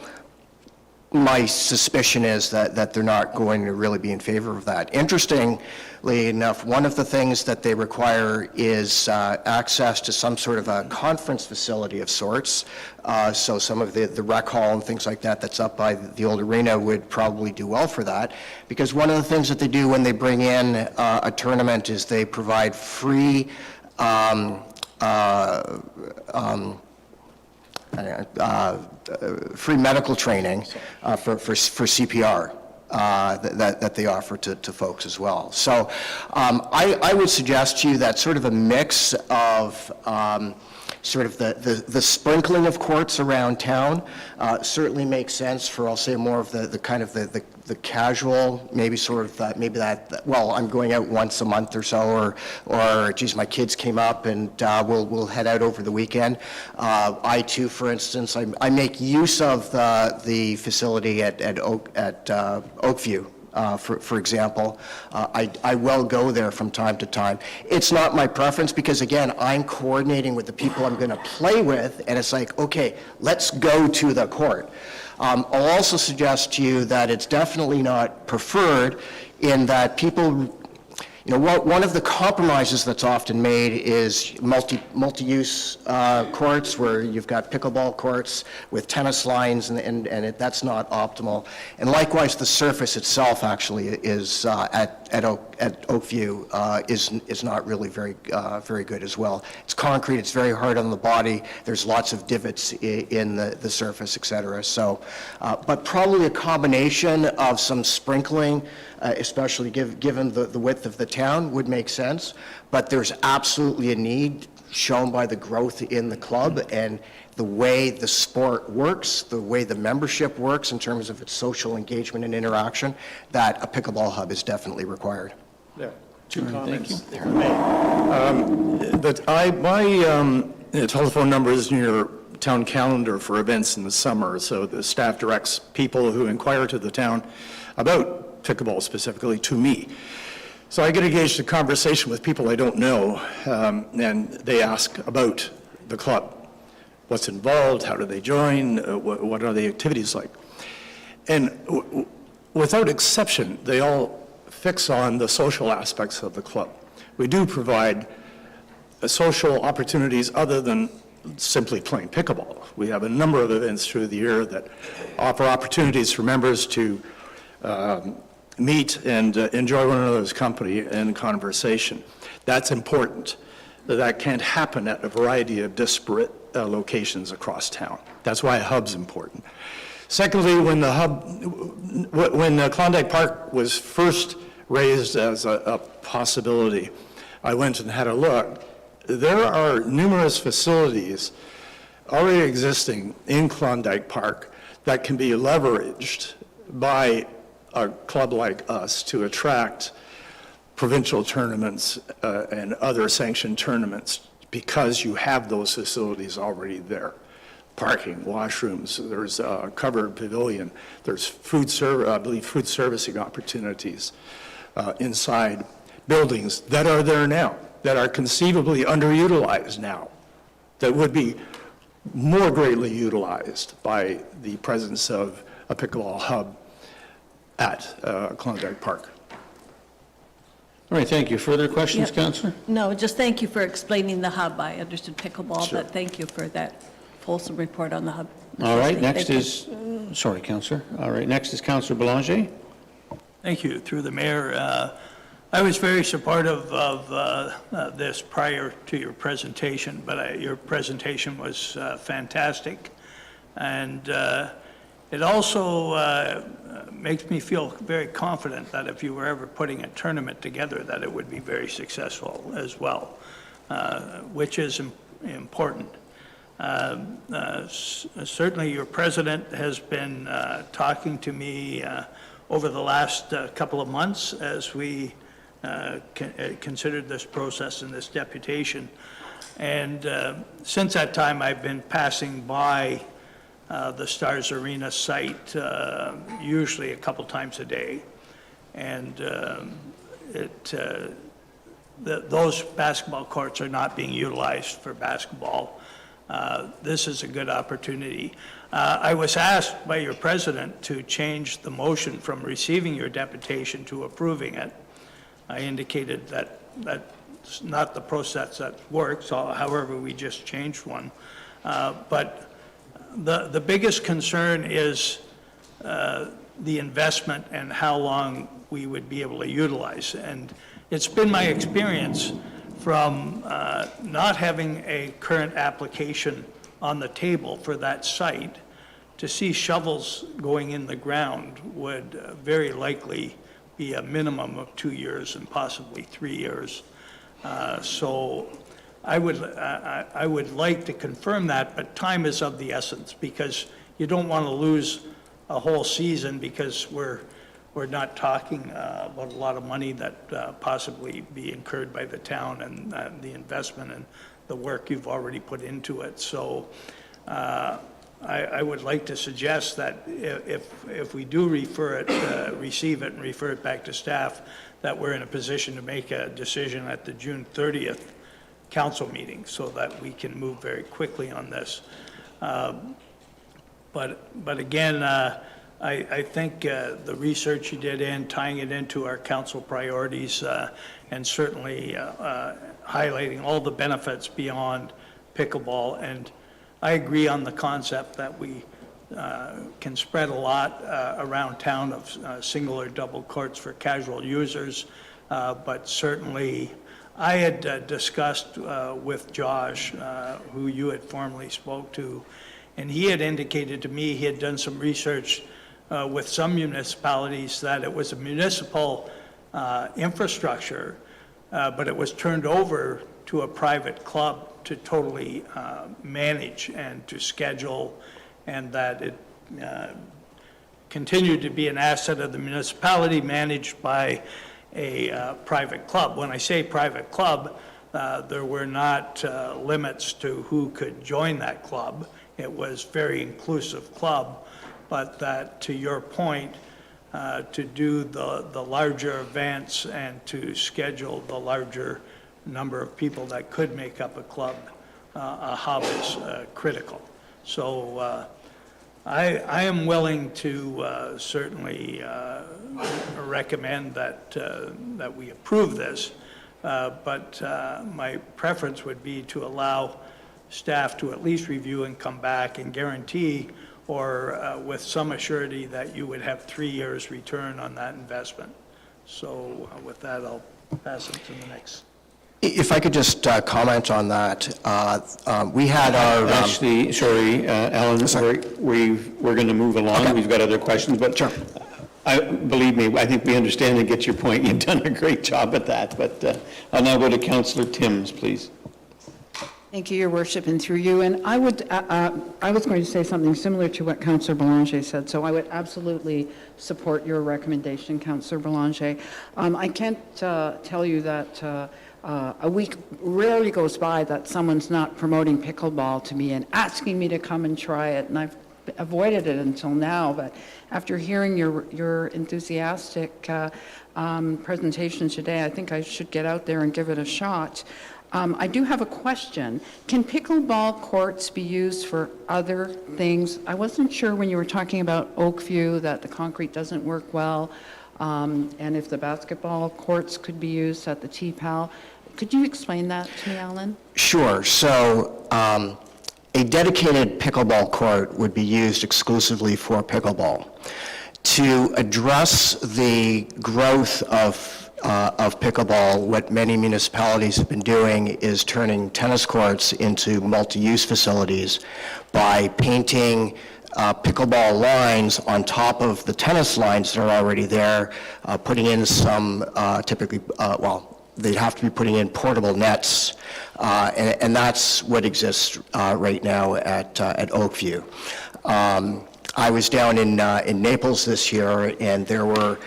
My suspicion is that they're not going to really be in favor of that. Interestingly enough, one of the things that they require is access to some sort of a conference facility of sorts. So some of the rec hall and things like that that's up by the old arena would probably do well for that. Because one of the things that they do when they bring in a tournament is they provide free free medical training for CPR that they offer to folks as well. So I would suggest to you that sort of a mix of sort of the sprinkling of courts around town certainly makes sense for, I'll say, more of the kind of the casual, maybe sort of that, well, I'm going out once a month or so, or geez, my kids came up and we'll head out over the weekend. I too, for instance, I make use of the facility at Oakview. For example, I will go there from time to time. It's not my preference because, again, I'm coordinating with the people I'm going to play with, and it's like, okay, let's go to the court. I'll also suggest to you that it's definitely not preferred in that people, one of the compromises that's often made is multi-use courts where you've got pickleball courts with tennis lines, and that's not optimal. And likewise, the surface itself actually is at Oakview is not really very good as well. It's concrete. It's very hard on the body. There's lots of divots in the surface, et cetera. So, but probably a combination of some sprinkling, especially given the width of the town, would make sense. But there's absolutely a need shown by the growth in the club and the way the sport works, the way the membership works in terms of its social engagement and interaction, that a pickleball hub is definitely required. Yeah, two comments. My telephone number is in your town calendar for events in the summer, so the staff directs people who inquire to the town about pickleball specifically to me. So I get engaged in conversation with people I don't know, and they ask about the club. What's involved? How do they join? What are the activities like? And without exception, they all fix on the social aspects of the club. We do provide social opportunities other than simply playing pickleball. We have a number of events through the year that offer opportunities for members to meet and enjoy one another's company and conversation. That's important. That can't happen at a variety of disparate locations across town. That's why a hub's important. Secondly, when Klondike Park was first raised as a possibility, I went and had a look. There are numerous facilities already existing in Klondike Park that can be leveraged by a club like us to attract provincial tournaments and other sanctioned tournaments because you have those facilities already there. Parking, washrooms, there's a covered pavilion, there's food servicing opportunities inside buildings that are there now, that are conceivably underutilized now, that would be more greatly utilized by the presence of a pickleball hub at Klondike Park. All right, thank you. Further questions, Yep. Councillor? No, just thank you for explaining the hub. I understood pickleball, Sure. but thank you for that fulsome report on the hub. All right, Thank next you. is, sorry, Councillor. All right, next is Councillor Belanger. Thank you. Through the mayor, I was very supportive of this prior to your presentation, but your presentation was fantastic. And it also makes me feel very confident that if you were ever putting a tournament together, that it would be very successful as well, which is important. Certainly, your president has been talking to me over the last couple of months as we considered this process and this deputation. And since that time, I've been passing by the Stars Arena site usually a couple times a day. And those basketball courts are not being utilized for basketball. This is a good opportunity. I was asked by your president to change the motion from receiving your deputation to approving it. I indicated that that's not the process that works, however, we just changed one. But the biggest concern is the investment and how long we would be able to utilize. And it's been my experience from not having a current application on the table for that site to see shovels going in the ground would very likely be a minimum of 2 years and possibly 3 years. So I would like to confirm that, but time is of the essence because you don't want to lose a whole season because we're not talking about a lot of money that possibly be incurred by the town and the investment and the work you've already put into it. So I would like to suggest that if we do refer it, receive it and refer it back to staff, that we're in a position to make a decision at the June 30th council meeting so that we can move very quickly on this. But again, I think the research you did in tying it into our council priorities and certainly highlighting all the benefits beyond pickleball. And I agree on the concept that we can spread a lot around town of single or double courts for casual users. But certainly I had discussed with Josh, who you had formerly spoke to, and he had indicated to me he had done some research with some municipalities that it was a municipal infrastructure, but it was turned over to a private club to totally manage and to schedule, and that it continued to be an asset of the municipality managed by a private club. When I say private club, there were not limits to who could join that club. It was very inclusive club, but that, to your point, to do the larger events and to schedule the larger number of people that could make up a club, a hub is critical. So I am willing to certainly recommend that we approve this, but my preference would be to allow staff to at least review and come back and guarantee or with some assurity that you would have 3 years return on that investment. So with that, I'll pass it to the next. If I could just comment on that. We had our... Actually, sorry, Alan, we're going to move along. Okay. We've got other questions, but sure. Believe me, I think we understand and get your point. You've done a great job at that. But I'll now go to Councillor Timms, please. Thank you, Your Worship, and through you. And I was going to say something similar to what Councillor Belanger said, so I would absolutely support your recommendation, Councillor Belanger. I can't tell you that a week rarely goes by that someone's not promoting pickleball to me and asking me to come and try it, and I've avoided it until now. But after hearing your enthusiastic presentation today, I think I should get out there and give it a shot. I do have a question. Can pickleball courts be used for other things? I wasn't sure when you were talking about Oakview that the concrete doesn't work well, and if the basketball courts could be used at the T-PAL. Could you explain that to me, Alan? Sure. So a dedicated pickleball court would be used exclusively for pickleball. To address the growth of of pickleball, what many municipalities have been doing is turning tennis courts into multi-use facilities by painting pickleball lines on top of the tennis lines that are already there, putting in some typically, they'd have to be putting in portable nets, and that's what exists right now at Oakview. I was down in Naples this year, and there were,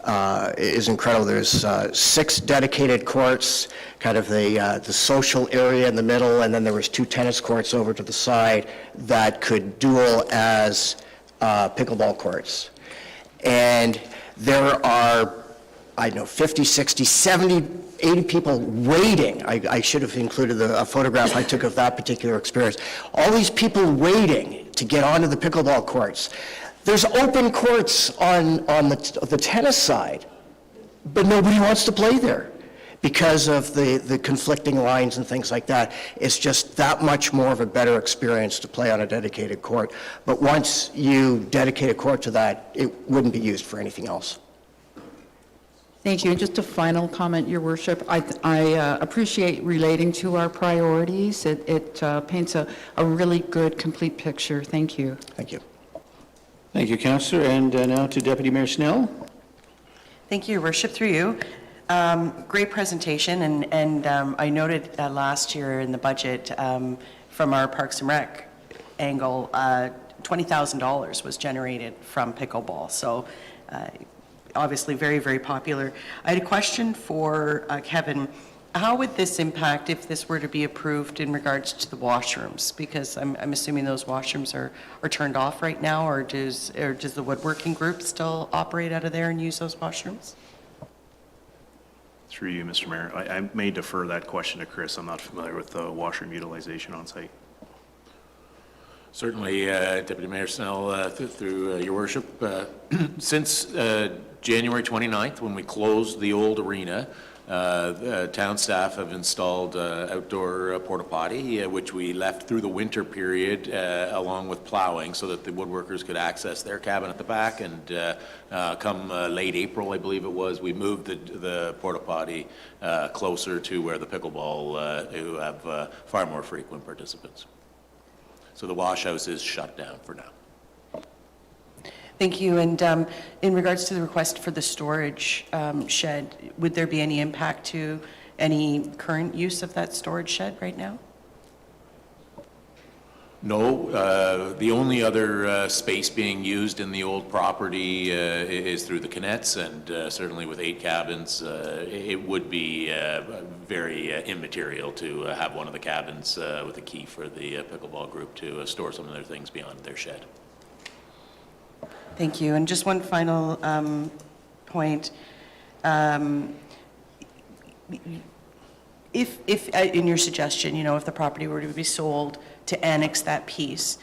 it is incredible, there's 6 dedicated courts, kind of the social area in the middle, and then there was 2 tennis courts over to the side that could dual as pickleball courts. And there are, I don't know, 50, 60, 70, 80 people waiting. I should have included a photograph I took of that particular experience. All these people waiting to get onto the pickleball courts. There's open courts on the tennis side, but nobody wants to play there because of the conflicting lines and things like that. It's just that much more of a better experience to play on a dedicated court. But once you dedicate a court to that, it wouldn't be used for anything else. Thank you. And just a final comment, Your Worship. I appreciate relating to our priorities. It paints a really good, complete picture. Thank you. Thank you. Thank you, Councillor. And now to Deputy Mayor Snell. Thank you, Your Worship, through you. Great presentation, and I noted last year in the budget from our Parks and Rec angle, $20,000 was generated from pickleball. So obviously very, very popular. I had a question for Kevin. How would this impact if this were to be approved in regards to the washrooms? Because I'm assuming those washrooms are turned off right now, or does the woodworking group still operate out of there and use those washrooms? Through you, Mr. Mayor. I may defer that question to Chris. I'm not familiar with the washroom utilization on site. Certainly, Deputy Mayor Snell, through Your Worship, since January 29th, when we closed the old arena, town staff have installed outdoor porta potty, which we left through the winter period along with plowing so that the woodworkers could access their cabin at the back. And come late April, I believe it was, we moved the porta potty closer to where the pickleball, who have far more frequent participants. So the wash house is shut down for now. Thank you. And in regards to the request for the storage shed, would there be any impact to any current use of that storage shed right now? No, the only other space being used in the old property is through the Canettes, and certainly with 8 cabins, it would be very immaterial to have one of the cabins with a key for the pickleball group to store some of their things beyond their shed. Thank you. And just one final point. If in your suggestion, if the property were to be sold to annex that piece,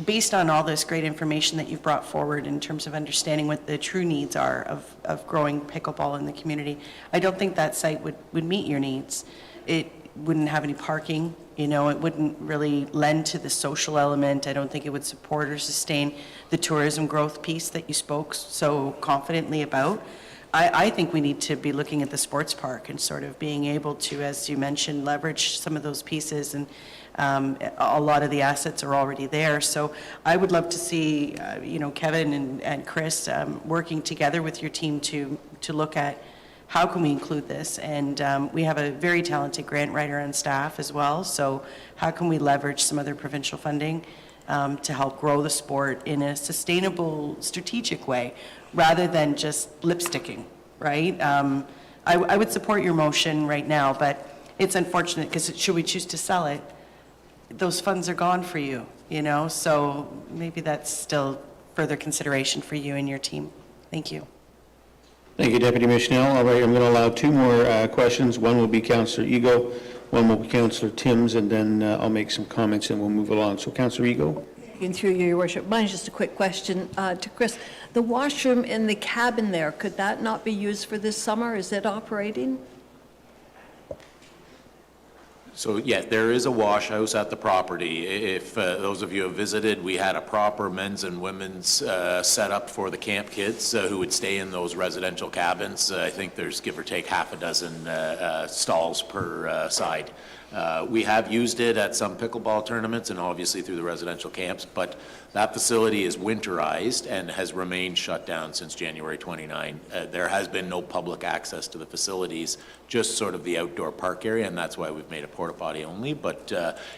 based on all this great information that you've brought forward in terms of understanding what the true needs are of growing pickleball in the community, I don't think that site would meet your needs. It wouldn't have any parking, it wouldn't really lend to the social element. I don't think it would support or sustain the tourism growth piece that you spoke so confidently about. I think we need to be looking at the sports park and sort of being able to, as you mentioned, leverage some of those pieces, and a lot of the assets are already there. So I would love to see, Kevin and Chris working together with your team to look at how can we include this. And we have a very talented grant writer on staff as well. So how can we leverage some other provincial funding to help grow the sport in a sustainable, strategic way, rather than just lipsticking, right? I would support your motion right now, but it's unfortunate because should we choose to sell it, those funds are gone for you, so maybe that's still further consideration for you and your team. Thank you. Thank you, Deputy Mayor Snell. All right, I'm going to allow 2 more questions. One will be Councillor Ego, one will be Councillor Timms, and then I'll make some comments and we'll move along. So Councillor Ego. And through you, Your Worship, mine's just a quick question to Chris. The washroom in the cabin there, could that not be used for this summer? Is it operating? So, yeah, there is a wash house at the property. If those of you have visited, we had a proper men's and women's setup for the camp kids who would stay in those residential cabins. I think there's give or take half a dozen stalls per side. We have used it at some pickleball tournaments and obviously through the residential camps, but that facility is winterized and has remained shut down since January 29. There has been no public access to the facilities, just sort of the outdoor park area, and that's why we've made a porta potty only, but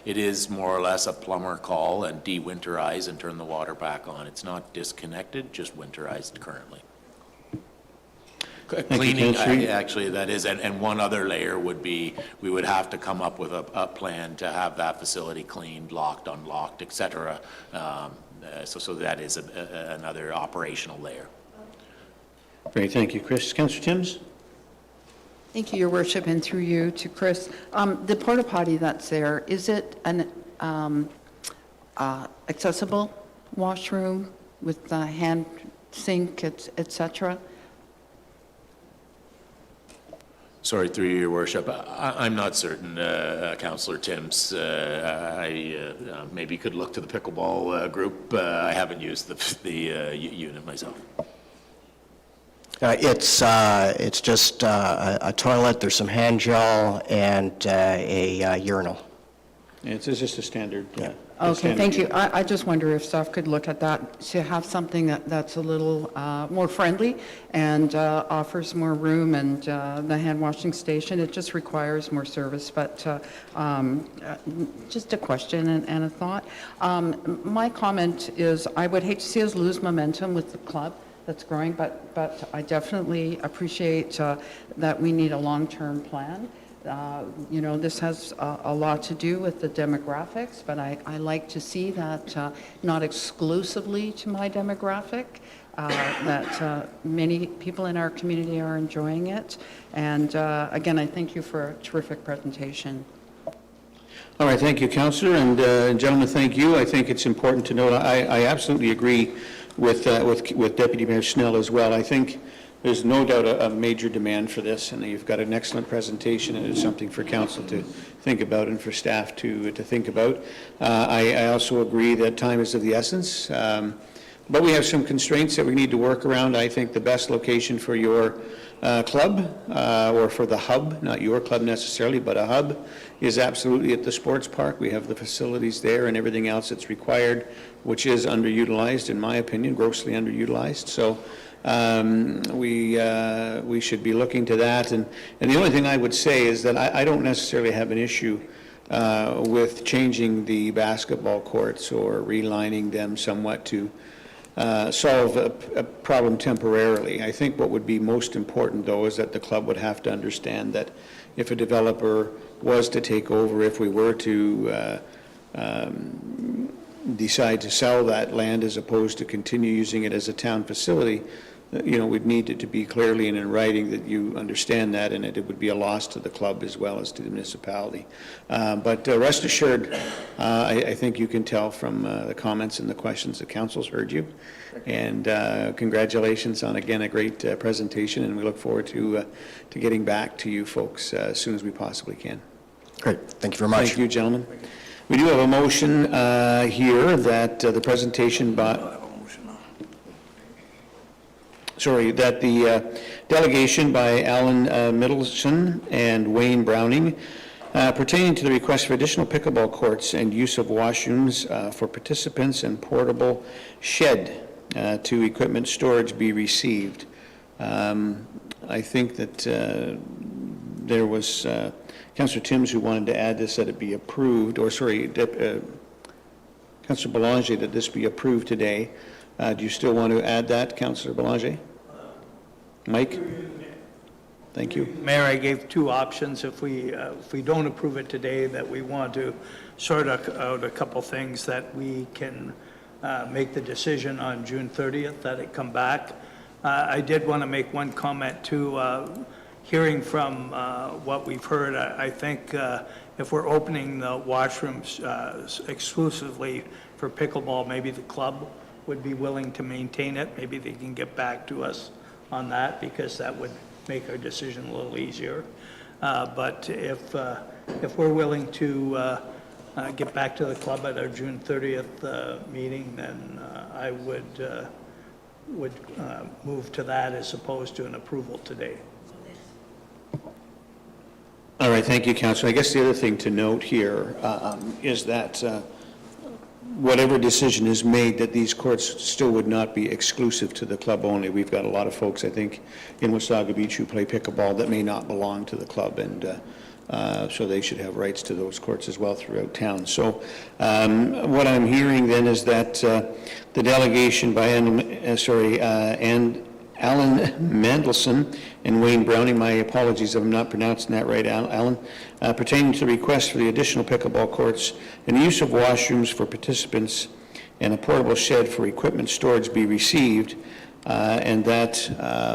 it is more or less a plumber call and de-winterize and turn the water back on. It's not disconnected, just winterized currently. Cleaning, actually, that is, and one other layer would be, we would have to come up with a plan to have that facility cleaned, locked, unlocked, et cetera. So that is another operational layer. Great, thank you, Chris. Councillor Timms? Thank you, Your Worship, and through you to Chris. The porta potty that's there, is it an accessible washroom with a hand sink, et cetera? Sorry, through your worship, I'm not certain, Councillor Timms. I maybe could look to the pickleball group. I haven't used the unit myself. It's just a toilet, there's some hand gel, and a urinal. It's just a standard. Okay, thank you. I just wonder if staff could look at that, to have something that's a little more friendly and offers more room, and the hand washing station, it just requires more service, but just a question and a thought. My comment is, I would hate to see us lose momentum with the club that's growing, but I definitely appreciate that we need a long-term plan. You know, this has a lot to do with the demographics, but I like to see that not exclusively to my demographic, that many people in our community are enjoying it. And again, I thank you for a terrific presentation. All right, thank you, Councillor, and gentlemen, thank you. I think it's important to note, I absolutely agree with Deputy Mayor Snell as well. I think there's no doubt a major demand for this, and you've got an excellent presentation, and it's something for council to think about and for staff to think about. I also agree that time is of the essence, but we have some constraints that we need to work around. I think the best location for your club, or for the hub, not your club necessarily, but a hub, is absolutely at the sports park. We have the facilities there and everything else that's required, which is underutilized, in my opinion, grossly underutilized. So we should be looking to that. And the only thing I would say is that I don't necessarily have an issue with changing the basketball courts or relining them somewhat to solve a problem temporarily. I think what would be most important, though, is that the club would have to understand that if a developer was to take over, if we were to decide to sell that land as opposed to continue using it as a town facility, you know, we'd need it to be clearly and in writing that you understand that, and it would be a loss to the club as well as to the municipality. But rest assured, I think you can tell from the comments and the questions that council's heard you. And congratulations on, again, a great presentation, and we look forward to getting back to you folks as soon as we possibly can. Great, thank you very much. Thank you, gentlemen. We do have a motion here that the presentation by... Sorry, that the delegation by Alan Middleton and Wayne Browning pertaining to the request for additional pickleball courts and use of washrooms for participants and portable shed to equipment storage be received. I think that there was Councillor Timms who wanted to add this, that it be approved, or sorry, Councillor Belanger, that this be approved today. Do you still want to add that, Councillor Belanger? Mike? Thank you. Mayor, I gave two options. If we don't approve it today, that we want to sort out a couple things that we can make the decision on June 30th, that it come back. I did want to make one comment too. Hearing from what we've heard, I think if we're opening the washrooms exclusively for pickleball, maybe the club would be willing to maintain it. Maybe they can get back to us on that, because that would make our decision a little easier. But if if we're willing to get back to the club at our June 30th meeting, then I would move to that as opposed to an approval today. All right, thank you, Councillor. I guess the other thing to note here is that whatever decision is made, that these courts still would not be exclusive to the club only. We've got a lot of folks, I think, in Wasaga Beach who play pickleball that may not belong to the club, and so they should have rights to those courts as well throughout town. So what I'm hearing then is that the delegation by Alan Mandelson and Wayne Browning, my apologies if I'm not pronouncing that right, Alan, pertaining to the request for the additional pickleball courts and the use of washrooms for participants and a portable shed for equipment storage be received, and that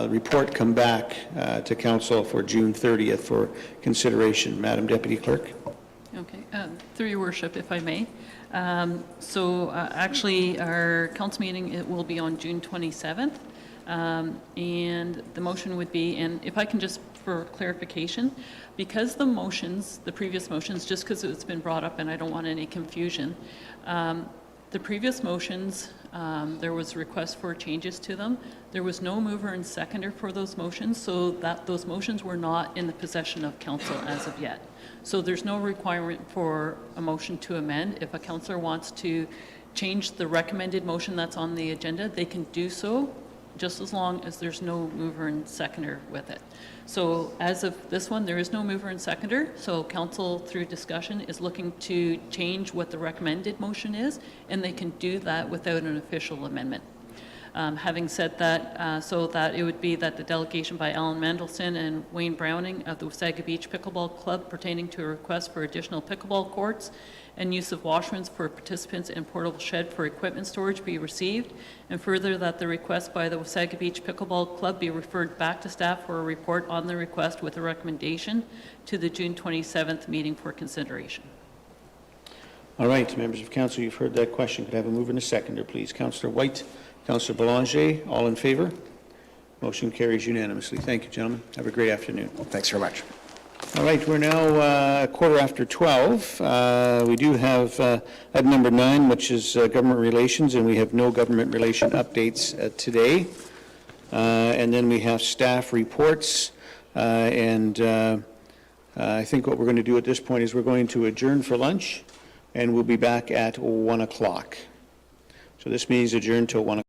report come back to council for June 30th for consideration. Madam Deputy Clerk. Okay, through your worship, if I may. Actually, our council meeting, it will be on June 27th. And the motion would be, and if I can just, for clarification, because the motions, the previous motions, just because it's been brought up and I don't want any confusion, the previous motions, there was a request for changes to them. There was no mover and seconder for those motions, so that those motions were not in the possession of council as of yet. So there's no requirement for a motion to amend. If a councillor wants to change the recommended motion that's on the agenda, they can do so, just as long as there's no mover and seconder with it. So as of this one, there is no mover and seconder, so council through discussion is looking to change what the recommended motion is, and they can do that without an official amendment. Having said that, so that it would be that the delegation by Alan Mandelson and Wayne Browning of the Wasaga Beach Pickleball Club pertaining to a request for additional pickleball courts and use of washrooms for participants and portable shed for equipment storage be received, and further that the request by the Wasaga Beach Pickleball Club be referred back to staff for a report on the request with a recommendation to the June 27th meeting for consideration. All right, members of council, you've heard that question. Could I have a mover and a seconder, please? Councillor White, Councillor Belanger, all in favor? Motion carries unanimously. Thank you, gentlemen. Have a great afternoon. Thanks very much. All right, we're now 12:15. We do have item number 9, which is government relations, and we have no government relation updates today. And then we have staff reports, and I think what we're going to do at this point is we're going to adjourn for lunch, and we'll be back at 1 o'clock. So this meeting is adjourned till 1 o'clock.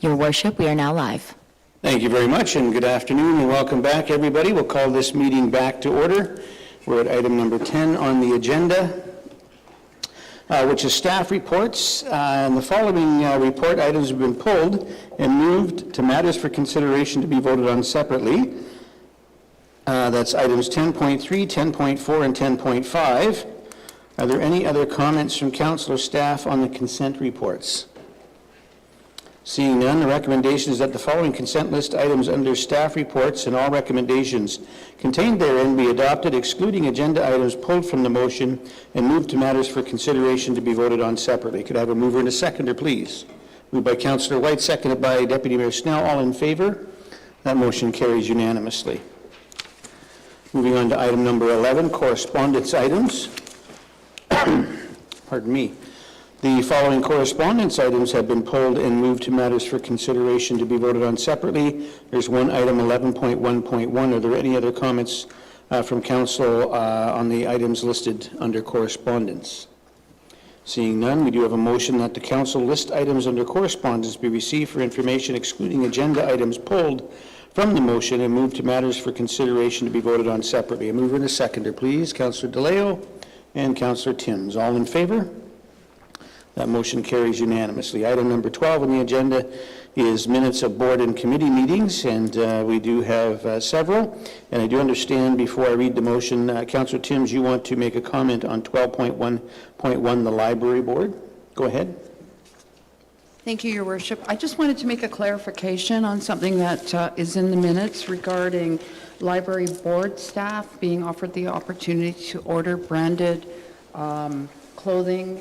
Your Worship, we are now live. Thank you very much, and good afternoon, and welcome back, everybody. We'll call this meeting back to order. We're at item number 10 on the agenda, which is staff reports. And the following report items have been pulled and moved to matters for consideration to be voted on separately. That's items 10.3, 10.4, and 10.5. Are there any other comments from council or staff on the consent reports? Seeing none, the recommendation is that the following consent list items under staff reports and all recommendations contained therein be adopted, excluding agenda items pulled from the motion and moved to matters for consideration to be voted on separately. Could I have a mover and a seconder, please? Moved by Councillor White, seconded by Deputy Mayor Snell. All in favor? That motion carries unanimously. Moving on to item number 11, correspondence items. Pardon me. The following correspondence items have been pulled and moved to matters for consideration to be voted on separately. There's one item, 11.1.1. Are there any other comments from council on the items listed under correspondence? Seeing none, we do have a motion that the council list items under correspondence be received for information, excluding agenda items pulled from the motion and moved to matters for consideration to be voted on separately. A mover and a seconder, please. Councillor DeLeo and Councillor Timms. All in favor? That motion carries unanimously. Item number 12 on the agenda is minutes of board and committee meetings, and we do have several. And I do understand, before I read the motion, Councillor Timms, you want to make a comment on 12.1.1, the library board. Go ahead. Thank you, Your Worship. I just wanted to make a clarification on something that is in the minutes regarding library board staff being offered the opportunity to order branded clothing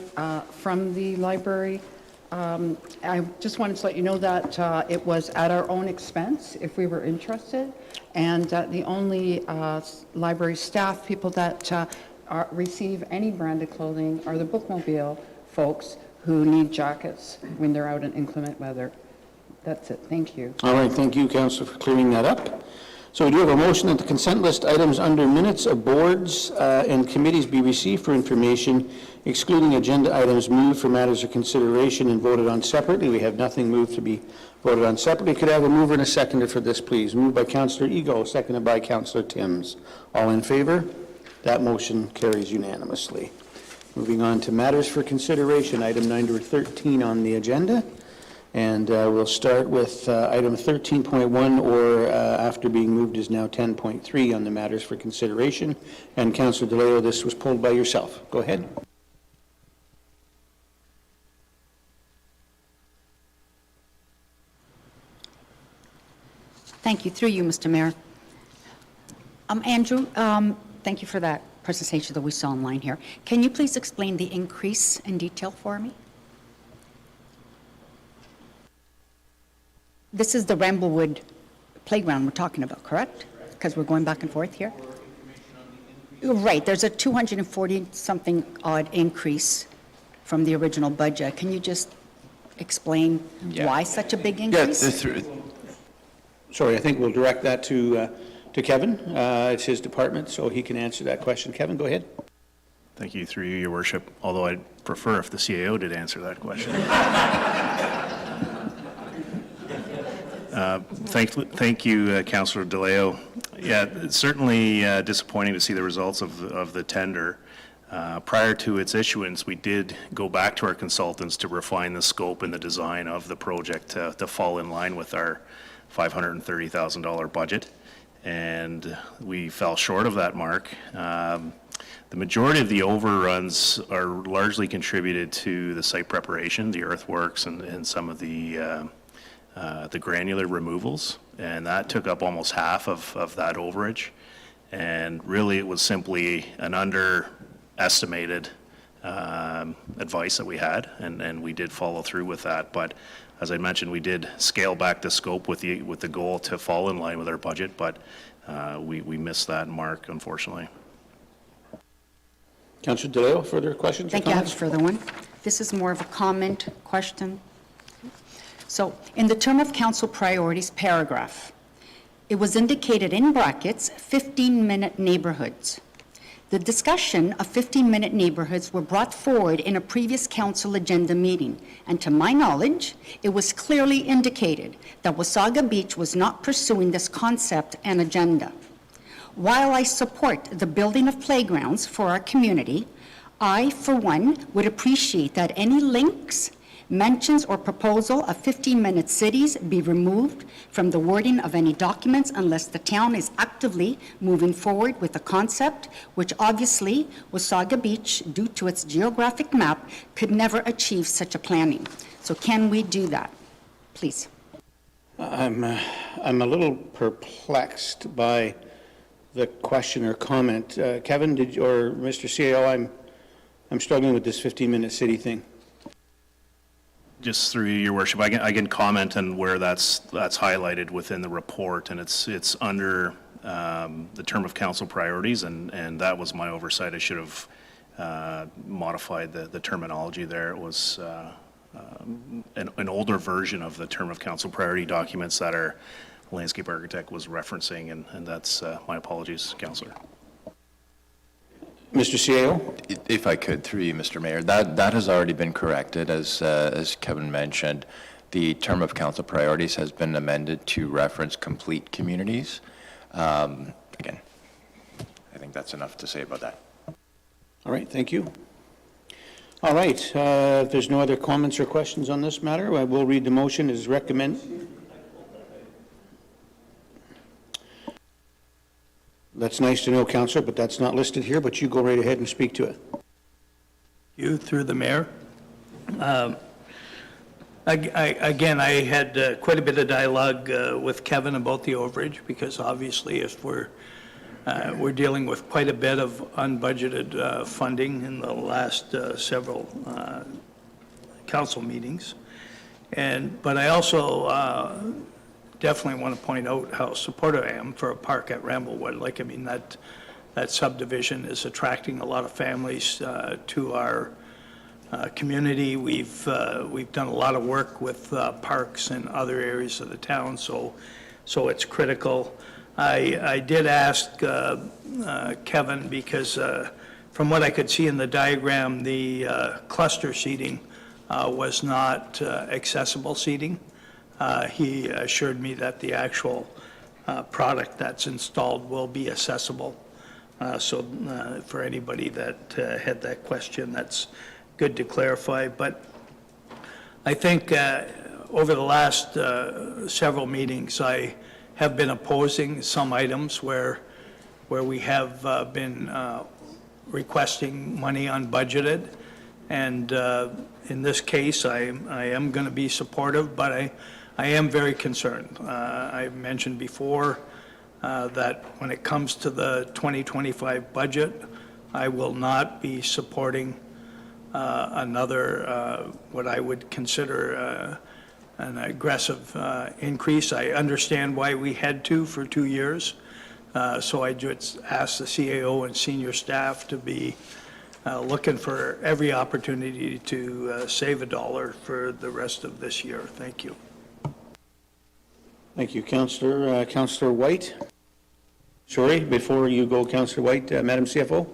from the library. I just wanted to let you know that it was at our own expense if we were interested, and that the only library staff people that receive any branded clothing are the bookmobile folks who need jackets when they're out in inclement weather. That's it. Thank you. All right. Thank you, Councillor, for clearing that up. So we do have a motion that the consent list items under minutes of boards and committees be received for information, excluding agenda items moved for matters of consideration and voted on separately. We have nothing moved to be voted on separately. Could I have a mover and a seconder for this, please? Moved by Councillor Ego, seconded by Councillor Timms. All in favor? That motion carries unanimously. Moving on to matters for consideration, item number 13 on the agenda. And we'll start with item 13.1, or after being moved is now 10.3 on the matters for consideration. And Councillor DeLeo, this was pulled by yourself. Go ahead. Thank you. Through you, Mr. Mayor. Andrew, thank you for that presentation that we saw online here. Can you please explain the increase in detail for me? This is the Ramblewood playground we're talking about, correct? Because we're going back and forth here? Right, there's a 240-something odd increase from the original budget. Can you just explain why such a big increase? Sorry, I think we'll direct that to Kevin. It's his department, so he can answer that question. Kevin, go ahead. Thank you, through you, Your Worship, although I'd prefer if the CAO did answer that question. Thank you, Councillor DeLeo. Yeah, it's certainly disappointing to see the results of the tender. Prior to its issuance, we did go back to our consultants to refine the scope and the design of the project to fall in line with our $530,000 budget, and we fell short of that mark. The majority of the overruns are largely contributed to the site preparation, the earthworks, and some of the granular removals, and that took up almost half of that overage. And really, it was simply an underestimated advice that we had, and we did follow through with that. But as I mentioned, we did scale back the scope with the goal to fall in line with our budget, but we missed that mark, unfortunately. Councillor DeLeo, further questions? Thank you. I have a further one. This is more of a comment, question. So, in the term of council priorities paragraph, it was indicated in brackets 15-minute neighborhoods. The discussion of 15-minute neighborhoods were brought forward in a previous council agenda meeting, and to my knowledge, it was clearly indicated that Wasaga Beach was not pursuing this concept and agenda. While I support the building of playgrounds for our community, I, for one, would appreciate that any links, mentions, or proposal of 15-minute cities be removed from the wording of any documents unless the town is actively moving forward with the concept, which obviously Wasaga Beach, due to its geographic map, could never achieve such a planning. So can we do that? Please. I'm a little perplexed by the question or comment. Kevin, or Mr. CAO, I'm struggling with this 15-minute city thing. Just through your worship, I can comment on where that's highlighted within the report, and it's under the term of council priorities, and that was my oversight. I should have modified the terminology there. It was an older version of the term of council priority documents that our landscape architect was referencing, and that's my apologies, Councillor. Mr. CAO? If I could, through you, Mr. Mayor, that has already been corrected. As Kevin mentioned, the term of council priorities has been amended to reference complete communities. Again, I think that's enough to say about that. All right, thank you. All right, if there's no other comments or questions on this matter, I will read the motion as recommended. That's nice to know, Councillor, but that's not listed here, but you go right ahead and speak to it. You, through the mayor. Again, I had quite a bit of dialogue with Kevin about the overage, because obviously if we're dealing with quite a bit of unbudgeted funding in the last several council meetings. But I also definitely want to point out how supportive I am for a park at Ramblewood. Like, I mean, that subdivision is attracting a lot of families to our community. We've done a lot of work with parks in other areas of the town, so it's critical. I did ask Kevin, because from what I could see in the diagram, the cluster seating was not accessible seating. He assured me that the actual product that's installed will be accessible. So for anybody that had that question, that's good to clarify. But I think over the last several meetings, I have been opposing some items where we have been requesting money unbudgeted. And in this case, I am going to be supportive, but I am very concerned. I mentioned before that when it comes to the 2025 budget, I will not be supporting another, what I would consider an aggressive increase. I understand why we had to for 2 years. So I just ask the CAO and senior staff to be looking for every opportunity to save a dollar for the rest of this year. Thank you. Thank you, Councillor. Councillor White? Sorry, before you go, Councillor White, Madam CFO?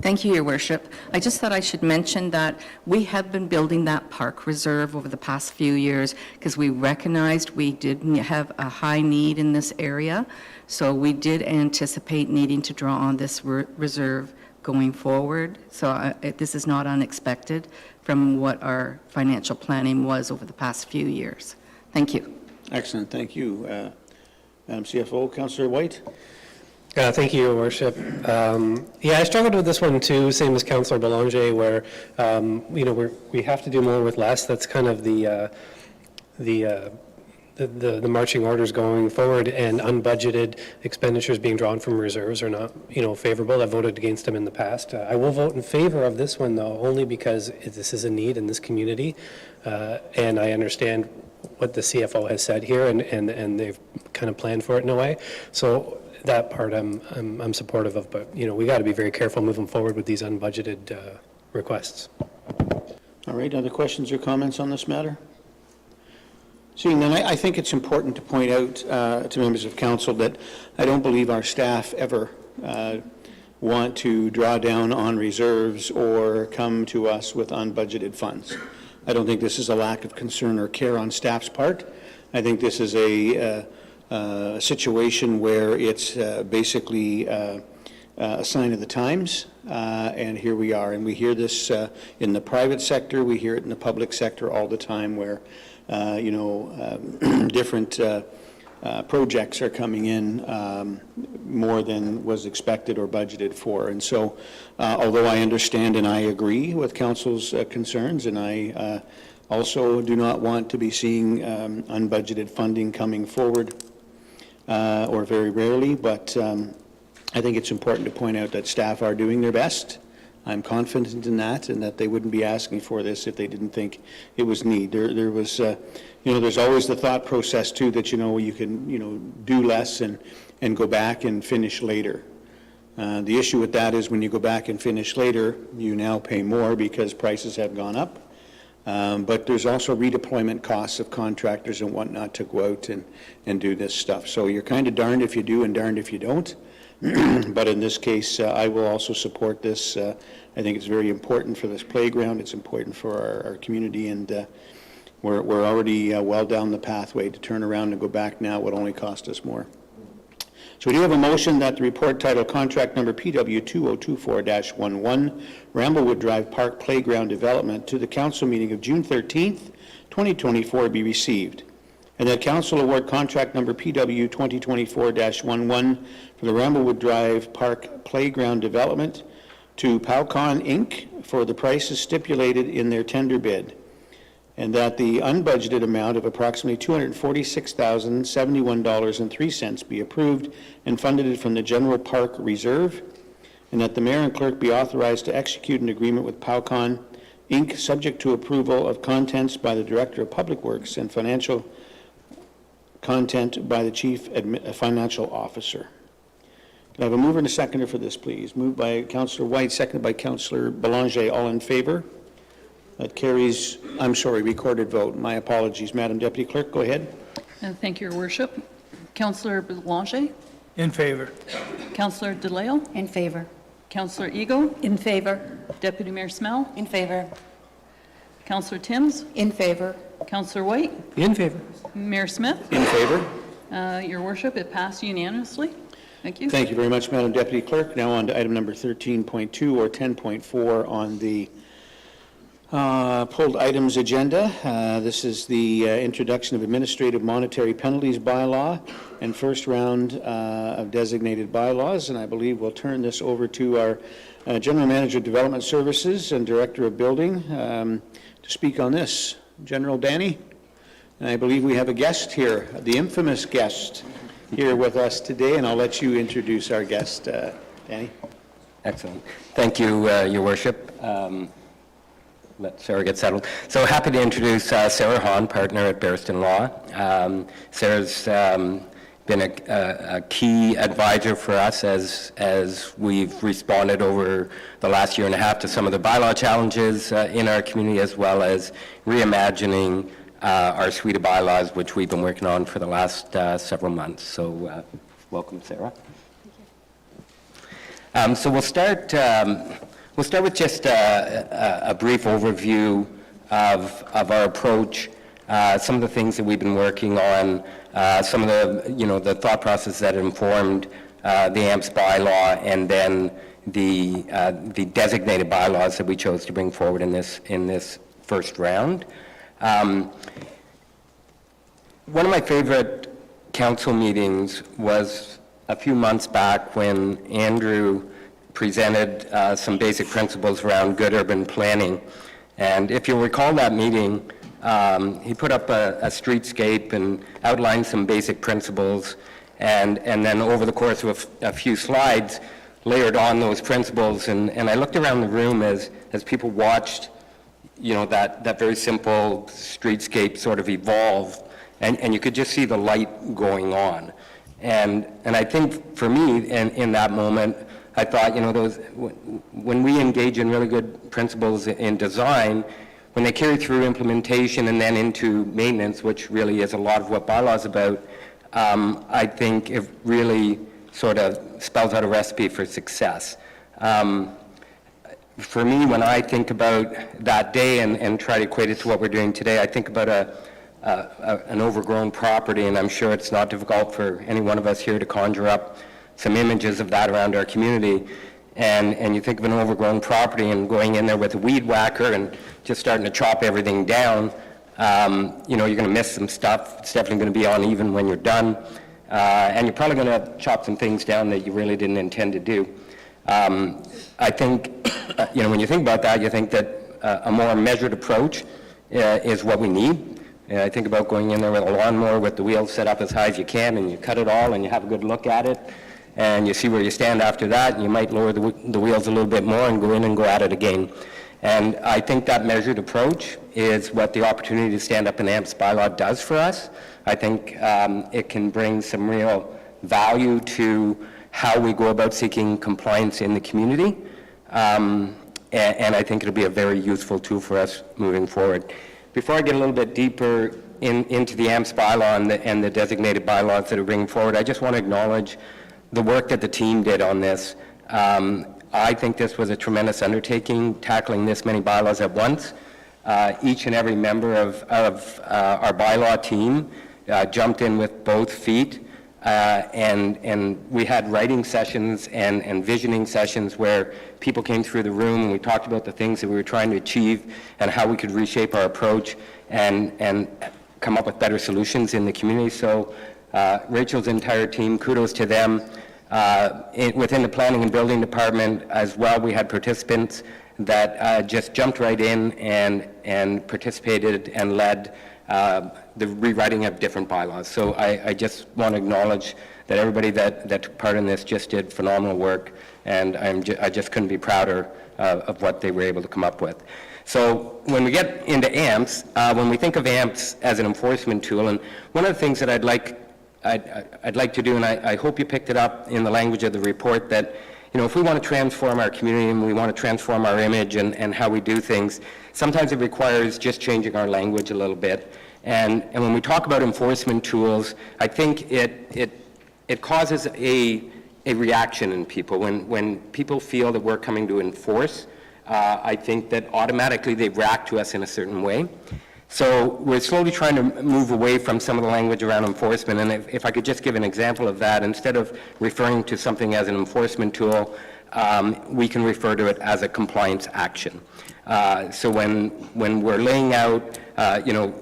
Thank you, Your Worship. I just thought I should mention that we have been building that park reserve over the past few years because we recognized we did have a high need in this area. So we did anticipate needing to draw on this reserve going forward. So this is not unexpected from what our financial planning was over the past few years. Thank you. Excellent, thank you. Madam CFO, Councillor White? Thank you, Your Worship. Yeah, I struggled with this one too, same as Councillor Belanger, where we have to do more with less. That's kind of the marching orders going forward, and unbudgeted expenditures being drawn from reserves are not, favorable. I've voted against them in the past. I will vote in favor of this one though, only because this is a need in this community, and I understand what the CFO has said here, and they've kind of planned for it in a way. So that part I'm supportive of, but we got to be very careful moving forward with these unbudgeted requests. All right, other questions or comments on this matter? Seeing none, I think it's important to point out to members of council that I don't believe our staff ever want to draw down on reserves or come to us with unbudgeted funds. I don't think this is a lack of concern or care on staff's part. I think this is a situation where it's basically a sign of the times, and here we are. And we hear this in the private sector, we hear it in the public sector all the time, where different projects are coming in more than was expected or budgeted for. And so, although I understand and I agree with council's concerns, and I also do not want to be seeing unbudgeted funding coming forward, or very rarely, but I think it's important to point out that staff are doing their best. I'm confident in that, and that they wouldn't be asking for this if they didn't think it was need. There was, there's always the thought process too that, you can, do less and go back and finish later. The issue with that is when you go back and finish later, you now pay more because prices have gone up. But there's also redeployment costs of contractors and whatnot to go out and do this stuff. So you're kind of darned if you do and darned if you don't. But in this case, I will also support this. I think it's very important for this playground. It's important for our community, and we're already well down the pathway. To turn around and go back now would only cost us more. So we do have a motion that the report titled Contract Number PW 2024-11, Ramblewood Drive Park Playground Development, to the council meeting of June 13th, 2024 be received, and that council award contract number PW 2024-11 for the Ramblewood Drive Park Playground Development to Powcon Inc. for the prices stipulated in their tender bid, and that the unbudgeted amount of approximately $246,071.03 be approved and funded from the General Park Reserve, and that the mayor and clerk be authorized to execute an agreement with Powcon Inc., subject to approval of contents by the Director of Public Works and financial content by the Chief Financial Officer. Can I have a mover and a seconder for this, please? Moved by Councillor White, seconded by Councillor Belanger. All in favor? That carries, recorded vote. My apologies. Madam Deputy Clerk, go ahead. Thank you, Your Worship. Councillor Belanger? In favor. Councillor DeLeo? In favor. Councillor Eagle? In favor. Deputy Mayor Smell? In favor. Councillor Timms? In favor. Councillor White? In favor. Mayor Smith? In favor. Your Worship, it passed unanimously. Thank you. Thank you very much, Madam Deputy Clerk. Now on to item number 13.2 or 10.4 on the pulled items agenda. This is the introduction of administrative monetary penalties bylaw and first round of designated bylaws, and I believe we'll turn this over to our General Manager of Development Services and Director of Building to speak on this. General Danny, and I believe we have a guest here, the infamous guest here with us today, and I'll let you introduce our guest, Danny. Excellent. Thank you, Your Worship. Let Sarah get settled. So happy to introduce Sarah Hahn, partner at Barriston Law. Sarah's been a key advisor for us as we've responded over the last year and a half to some of the bylaw challenges in our community, as well as reimagining our suite of bylaws, which we've been working on for the last several months. So welcome, Sarah. So we'll start with just a brief overview of our approach, some of the things that we've been working on, some of the thought process that informed the AMPS bylaw, and then the designated bylaws that we chose to bring forward in this first round. One of my favorite council meetings was a few months back when Andrew presented some basic principles around good urban planning. And if you'll recall that meeting, he put up a streetscape and outlined some basic principles, and then over the course of a few slides, layered on those principles. And I looked around the room as people watched, that very simple streetscape sort of evolve, and you could just see the light going on. And I think for me, in that moment, I thought, when we engage in really good principles in design, when they carry through implementation and then into maintenance, which really is a lot of what bylaw is about, I think it really sort of spells out a recipe for success. For me, when I think about that day and try to equate it to what we're doing today, I think about an overgrown property, and I'm sure it's not difficult for any one of us here to conjure up some images of that around our community. And you think of an overgrown property and going in there with a weed whacker and just starting to chop everything down, you're going to miss some stuff. It's definitely going to be uneven when you're done. And you're probably going to chop some things down that you really didn't intend to do. I think, when you think about that, you think that a more measured approach is what we need. I think about going in there with a lawnmower with the wheels set up as high as you can, and you cut it all, and you have a good look at it, and you see where you stand after that, and you might lower the wheels a little bit more and go in and go at it again. And I think that measured approach is what the opportunity to stand up an AMPS bylaw does for us. I think it can bring some real value to how we go about seeking compliance in the community. And I think it'll be a very useful tool for us moving forward. Before I get a little bit deeper into the AMPS bylaw and the designated bylaws that are bringing forward, I just want to acknowledge the work that the team did on this. I think this was a tremendous undertaking, tackling this many bylaws at once. Each and every member of our bylaw team jumped in with both feet. And we had writing sessions and visioning sessions where people came through the room and we talked about the things that we were trying to achieve and how we could reshape our approach and come up with better solutions in the community. So Rachel's entire team, kudos to them. Within the planning and building department as well, we had participants that just jumped right in and participated and led the rewriting of different bylaws. So I just want to acknowledge that everybody that took part in this just did phenomenal work, and I just couldn't be prouder of what they were able to come up with. So when we get into AMPS, when we think of AMPS as an enforcement tool, and one of the things that I'd like to do, and I hope you picked it up in the language of the report, that if we want to transform our community and we want to transform our image and how we do things, sometimes it requires just changing our language a little bit. And when we talk about enforcement tools, I think it causes a reaction in people. When people feel that we're coming to enforce, I think that automatically they react to us in a certain way. So we're slowly trying to move away from some of the language around enforcement, and if I could just give an example of that, instead of referring to something as an enforcement tool, we can refer to it as a compliance action. So when we're laying out,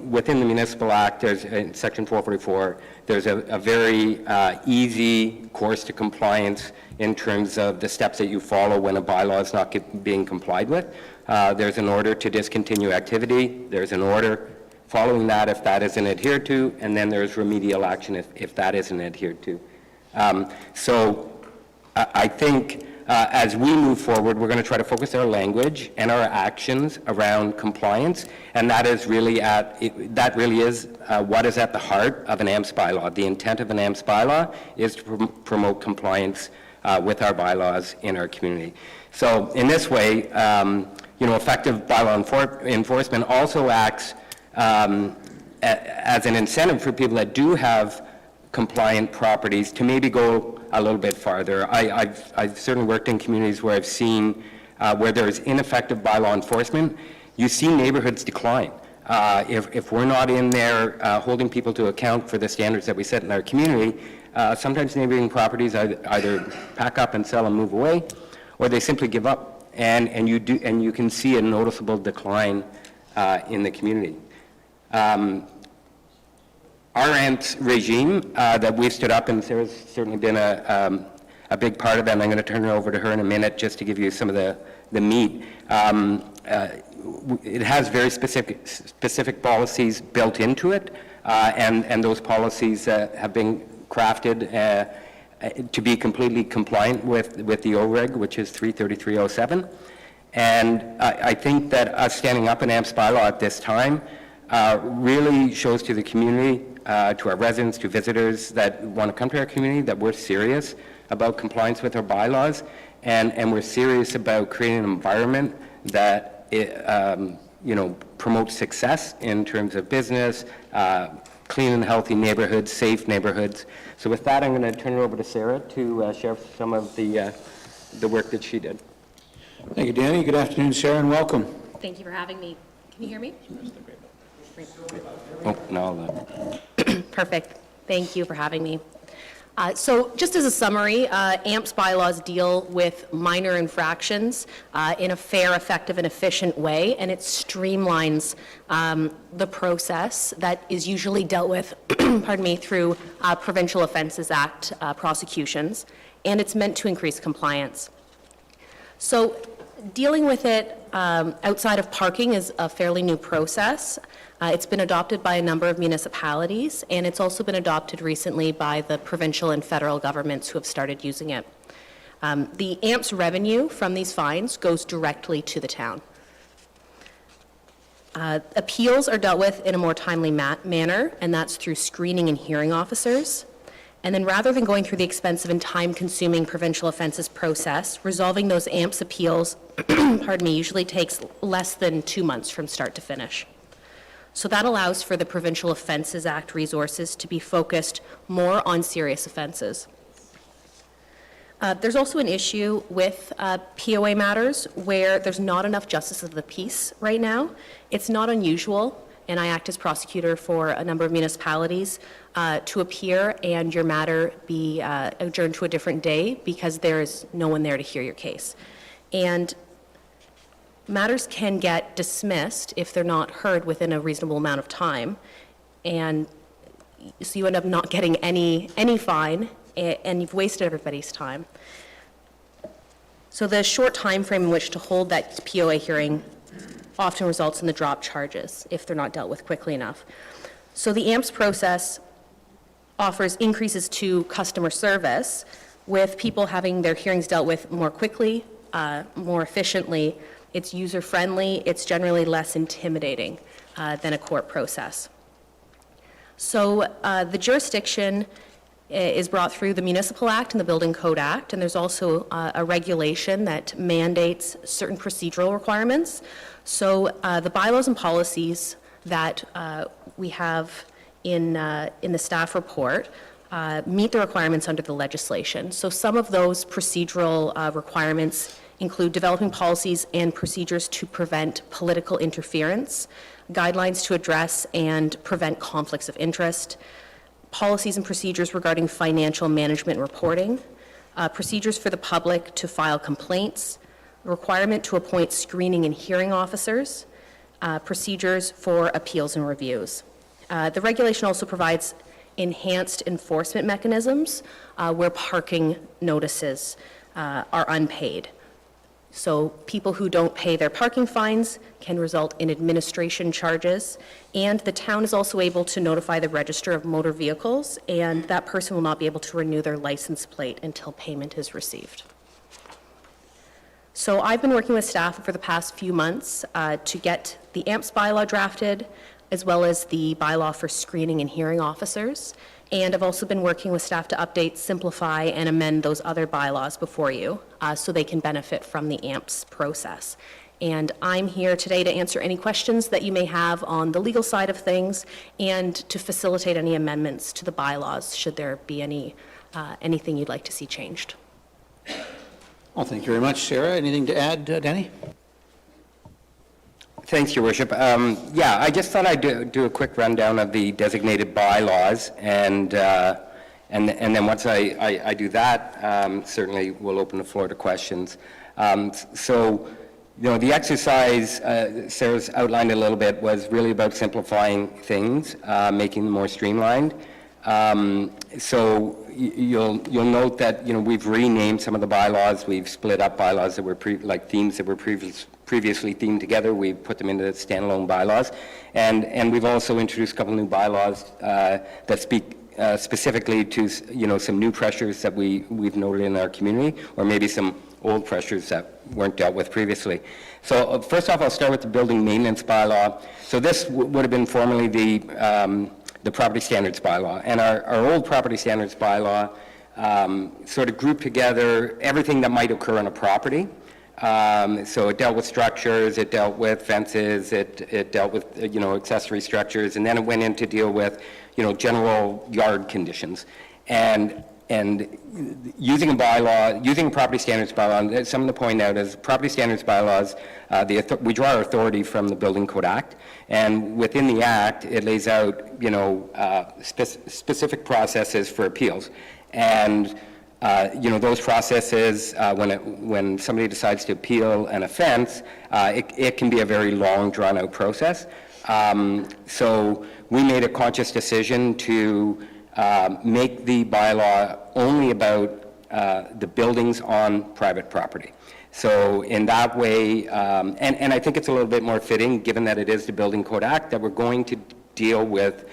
within the Municipal Act, there's in Section 444, there's a very easy course to compliance in terms of the steps that you follow when a bylaw is not being complied with. There's an order to discontinue activity. There's an order following that if that isn't adhered to, and then there's remedial action if that isn't adhered to. So I think as we move forward, we're going to try to focus our language and our actions around compliance, and that is really what is at the heart of an AMPS bylaw. The intent of an AMPS bylaw is to promote compliance with our bylaws in our community. So in this way, effective bylaw enforcement also acts as an incentive for people that do have compliant properties to maybe go a little bit farther. I've certainly worked in communities where I've seen where there's ineffective bylaw enforcement, you see neighborhoods decline. If we're not in there holding people to account for the standards that we set in our community, sometimes neighboring properties either pack up and sell and move away, or they simply give up. And you can see a noticeable decline in the community. Our AMPS regime that we've stood up, and Sarah's certainly been a big part of that, and I'm going to turn it over to her in a minute just to give you some of the meat. It has very specific policies built into it, and those policies have been crafted to be completely compliant with the OREG, which is 33307. And I think that us standing up an AMPS bylaw at this time really shows to the community, to our residents, to visitors that want to come to our community, that we're serious about compliance with our bylaws, and we're serious about creating an environment that promotes success in terms of business, clean and healthy neighborhoods, safe neighborhoods. So with that, I'm going to turn it over to Sarah to share some of the work that she did. Thank you, Danny. Good afternoon, Sarah, and welcome. Thank you for having me. Can you hear me? Oh, no, Perfect. Thank you for having me. So just as a summary, AMP's bylaws deal with minor infractions in a fair, effective, and efficient way, and it streamlines the process that is usually dealt with pardon me, through Provincial Offences Act prosecutions, and it's meant to increase compliance. So dealing with it outside of parking is a fairly new process. It's been adopted by a number of municipalities, and it's also been adopted recently by the provincial and federal governments who have started using it. The AMP's revenue from these fines goes directly to the town. Appeals are dealt with in a more timely manner, and that's through screening and hearing officers. And then rather than going through the expensive and time-consuming provincial offences process, resolving those AMP's appeals pardon me, usually takes less than 2 months from start to finish. So that allows for the Provincial Offences Act resources to be focused more on serious offences. There's also an issue with POA matters where there's not enough justice of the peace right now. It's not unusual, and I act as prosecutor for a number of municipalities, to appear and your matter be adjourned to a different day because there is no one there to hear your case. And matters can get dismissed if they're not heard within a reasonable amount of time, and so you end up not getting any fine, and you've wasted everybody's time. So the short time frame in which to hold that POA hearing often results in the drop charges if they're not dealt with quickly enough. So the AMPS process offers increases to customer service, with people having their hearings dealt with more quickly, more efficiently. It's user-friendly, it's generally less intimidating than a court process. So the jurisdiction is brought through the Municipal Act and the Building Code Act, and there's also a regulation that mandates certain procedural requirements. So the bylaws and policies that we have in the staff report meet the requirements under the legislation. So some of those procedural requirements include developing policies and procedures to prevent political interference, guidelines to address and prevent conflicts of interest, policies and procedures regarding financial management reporting, procedures for the public to file complaints, requirement to appoint screening and hearing officers, procedures for appeals and reviews. The regulation also provides enhanced enforcement mechanisms where parking notices are unpaid. So people who don't pay their parking fines can result in administration charges, and the town is also able to notify the Register of Motor Vehicles, and that person will not be able to renew their license plate until payment is received. So I've been working with staff for the past few months to get the AMPS bylaw drafted, as well as the bylaw for screening and hearing officers. And I've also been working with staff to update, simplify, and amend those other bylaws before you so they can benefit from the AMPS process. And I'm here today to answer any questions that you may have on the legal side of things and to facilitate any amendments to the bylaws should there be anything you'd like to see changed. Well, thank you very much, Sarah. Anything to add, Danny? Thanks, Your Worship. Yeah, I just thought I'd do a quick rundown of the designated bylaws, and then once I do that, certainly we'll open the floor to questions. So, you know, the exercise Sarah's outlined a little bit was really about simplifying things, making them more streamlined. So you'll note that, you know, we've renamed some of the bylaws. We've split up bylaws that were themes that were previously themed together. We've put them into standalone bylaws, and we've also introduced a couple new bylaws that speak specifically to, you know, some new pressures that we've noted in our community, or maybe some old pressures that weren't dealt with previously. So first off, I'll start with the building maintenance bylaw. So this would have been formerly the property standards bylaw, and our old property standards bylaw sort of grouped together everything that might occur on a property. So it dealt with structures, it dealt with fences, it dealt with, you know, accessory structures, and then it went in to deal with, you know, general yard conditions. And and using a bylaw, using a property standards bylaw, something to point out is property standards bylaws, we draw our authority from the Building Code Act, and within the Act, it lays out, specific processes for appeals. And, those processes, when somebody decides to appeal an offense, it can be a very long, drawn-out process. So we made a conscious decision to make the bylaw only about the buildings on private property. So in that way, and I think it's a little bit more fitting, given that it is the Building Code Act, that we're going to deal with,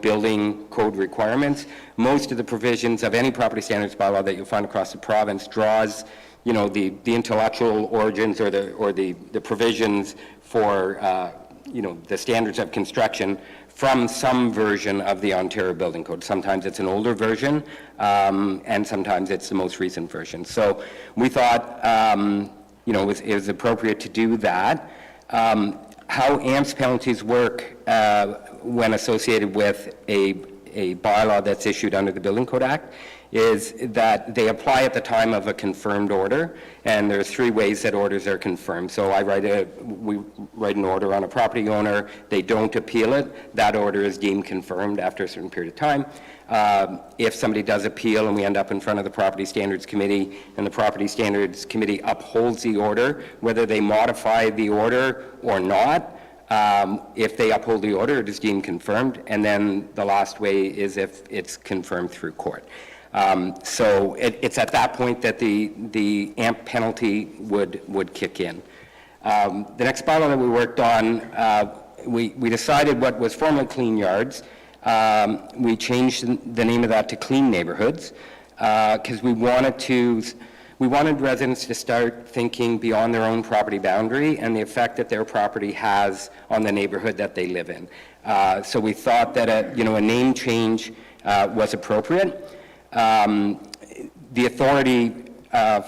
building code requirements. Most of the provisions of any property standards bylaw that you'll find across the province draws, the intellectual origins or the provisions for, the standards of construction from some version of the Ontario Building Code. Sometimes it's an older version, and sometimes it's the most recent version. So we thought, it was appropriate to do that. How AMPS penalties work when associated with a bylaw that's issued under the Building Code Act is that they apply at the time of a confirmed order, and there's 3 ways that orders are confirmed. So we write an order on a property owner, they don't appeal it, that order is deemed confirmed after a certain period of time. If somebody does appeal and we end up in front of the Property Standards Committee and the Property Standards Committee upholds the order, whether they modify the order or not, if they uphold the order, it is deemed confirmed, and then the last way is if it's confirmed through court. So it's at that point that the AMP penalty would kick in. The next bylaw that we worked on, we decided what was formerly Clean Yards. We changed the name of that to Clean Neighborhoods because we wanted residents to start thinking beyond their own property boundary and the effect that their property has on the neighborhood that they live in. So we thought that a name change was appropriate. The authority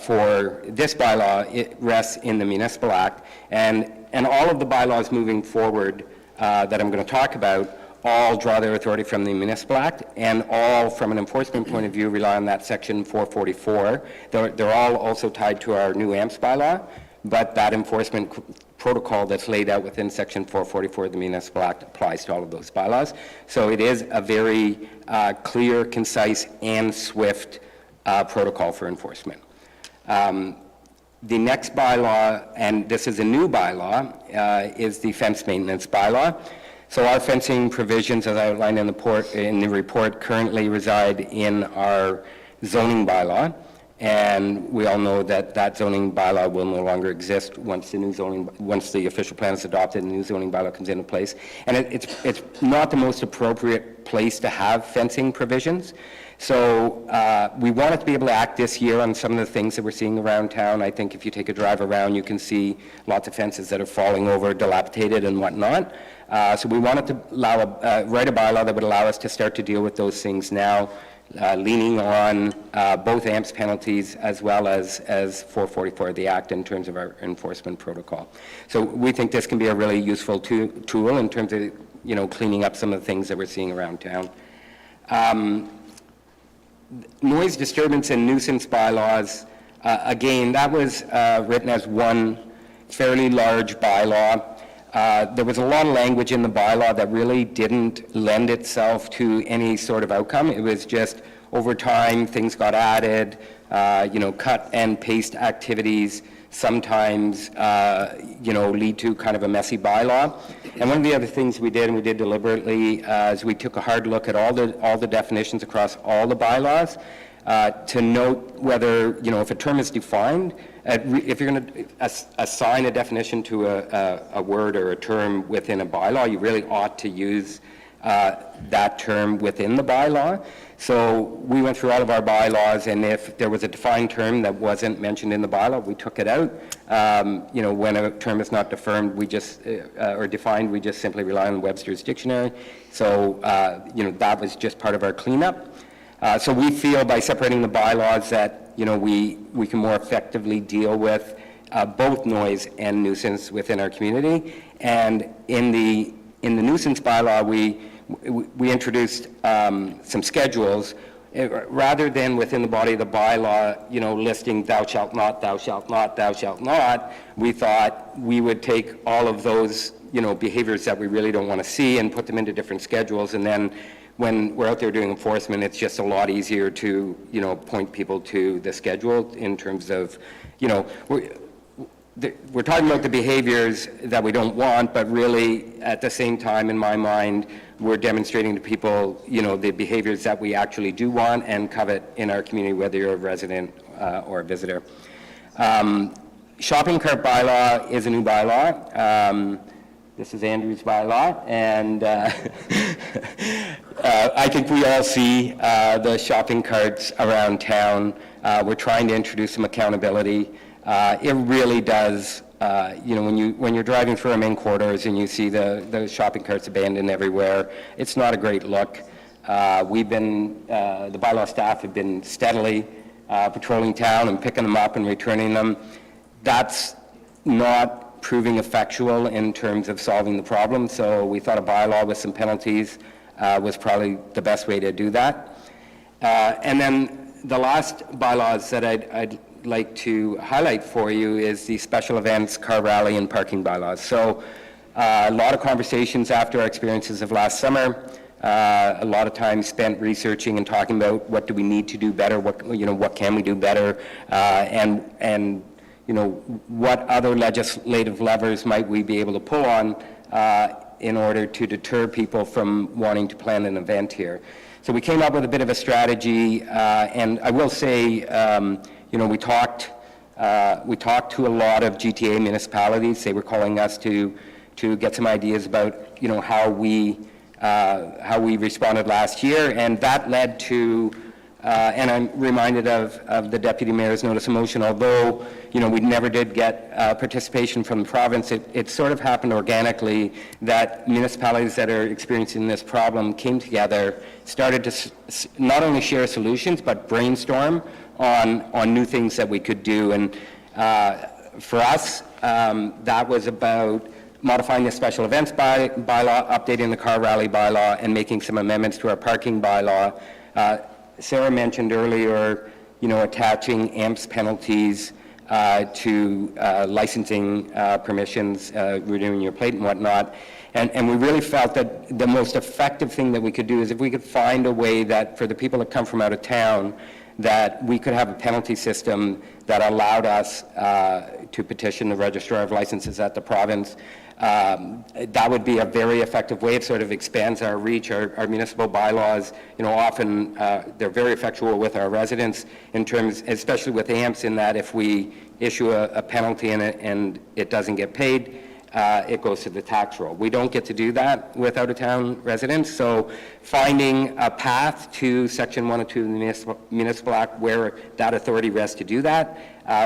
for this bylaw, it rests in the Municipal Act, and all of the bylaws moving forward that I'm going to talk about all draw their authority from the Municipal Act, and all, from an enforcement point of view, rely on that Section 444. They're all also tied to our new AMPS bylaw, but that enforcement protocol that's laid out within Section 444 of the Municipal Act applies to all of those bylaws. So it is a very clear, concise, and swift protocol for enforcement. The next bylaw, and this is a new bylaw, is the fence maintenance bylaw. So our fencing provisions, as outlined in the report, currently reside in our zoning bylaw, and we all know that zoning bylaw will no longer exist once the official plan is adopted and the new zoning bylaw comes into place. And it's not the most appropriate place to have fencing provisions. So we wanted to be able to act this year on some of the things that we're seeing around town. I think if you take a drive around, you can see lots of fences that are falling over, dilapidated and whatnot. So we wanted to write a bylaw that would allow us to start to deal with those things now, leaning on both AMPS penalties as well as 444 of the Act in terms of our enforcement protocol. So we think this can be a really useful tool in terms of cleaning up some of the things that we're seeing around town. Noise disturbance and nuisance bylaws, again, that was written as one fairly large bylaw. There was a lot of language in the bylaw that really didn't lend itself to any sort of outcome. It was just over time things got added, cut and paste activities sometimes lead to kind of a messy bylaw. And one of the other things we did, and we did deliberately, is we took a hard look at all the definitions across all the bylaws to note whether, if a term is defined, if you're going to assign a definition to a word or a term within a bylaw, you really ought to use that term within the bylaw. So we went through all of our bylaws, and if there was a defined term that wasn't mentioned in the bylaw, we took it out. When a term is not defined, we just simply rely on Webster's Dictionary. So, that was just part of our cleanup. So we feel by separating the bylaws that, we can more effectively deal with both noise and nuisance within our community. And in the nuisance bylaw, we introduced some schedules rather than within the body of the bylaw, listing thou shalt not, thou shalt not, thou shalt not, we thought we would take all of those, behaviors that we really don't want to see and put them into different schedules. And then when we're out there doing enforcement, it's just a lot easier to, point people to the schedule in terms of, we're talking about the behaviors that we don't want, but really, at the same time, in my mind, we're demonstrating to people, the behaviors that we actually do want and covet in our community, whether you're a resident or a visitor. Shopping cart bylaw is a new bylaw. This is Andrew's bylaw, and I think we all see the shopping carts around town. We're trying to introduce some accountability. It really does, when you're driving through our main corridors and you see the shopping carts abandoned everywhere, it's not a great look. We've been, the bylaw staff have been steadily patrolling town and picking them up and returning them. That's not proving effectual in terms of solving the problem, so we thought a bylaw with some penalties was probably the best way to do that. And then the last bylaws that I'd like to highlight for you is the special events, car rally, and parking bylaws. So a lot of conversations after our experiences of last summer, a lot of time spent researching and talking about what do we need to do better, what can we do better, and what other legislative levers might we be able to pull on in order to deter people from wanting to plan an event here. So we came up with a bit of a strategy, and I will say, we talked to a lot of GTA municipalities. They were calling us to get some ideas about, how we responded last year, and that led to, and I'm reminded of the Deputy Mayor's notice of motion, although, we never did get participation from the province, it sort of happened organically that municipalities that are experiencing this problem came together, started to not only share solutions, but brainstorm on new things that we could do. And for us, that was about modifying the special events bylaw, updating the car rally bylaw, and making some amendments to our parking bylaw. Sarah mentioned earlier, attaching AMPS penalties to licensing permissions, renewing your plate and whatnot. And we really felt that the most effective thing that we could do is if we could find a way that for the people that come from out of town, that we could have a penalty system that allowed us to petition the registrar of licenses at the province. That would be a very effective way. It sort of expands our reach. Our municipal bylaws, often they're very effectual with our residents in terms, especially with AMPS, in that if we issue a penalty and it doesn't get paid, it goes to the tax roll. We don't get to do that with out-of-town residents, so finding a path to Section 102 of the Municipal Act where that authority rests to do that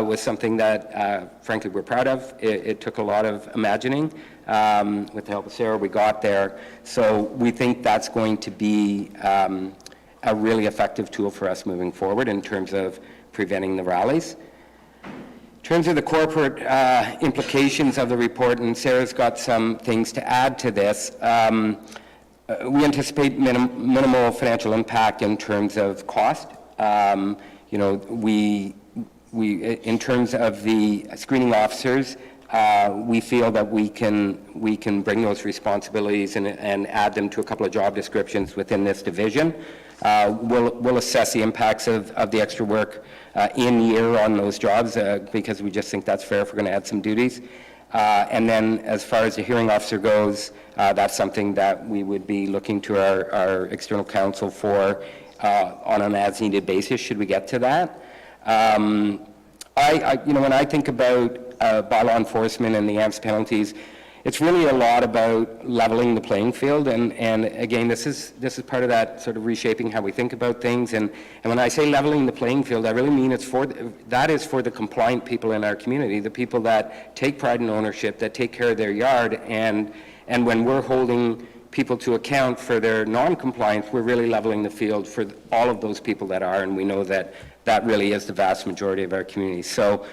was something that, frankly, we're proud of. It took a lot of imagining. With the help of Sarah, we got there. So we think that's going to be a really effective tool for us moving forward in terms of preventing the rallies. In terms of the corporate implications of the report, and Sarah's got some things to add to this, we anticipate minimal financial impact in terms of cost. We in terms of the screening officers, we feel that we can bring those responsibilities and add them to a couple of job descriptions within this division. We'll assess the impacts of the extra work in year on those jobs because we just think that's fair if we're going to add some duties. And then as far as the hearing officer goes, that's something that we would be looking to our external counsel for on an as-needed basis should we get to that. When I think about bylaw enforcement and the AMPS penalties, it's really a lot about leveling the playing field, and again, this is part of that sort of reshaping how we think about things. And when I say leveling the playing field, I really mean that is for the compliant people in our community, the people that take pride in ownership, that take care of their yard, and when we're holding people to account for their non-compliance, we're really leveling the field for all of those people that are, and we know that that really is the vast majority of our community. So,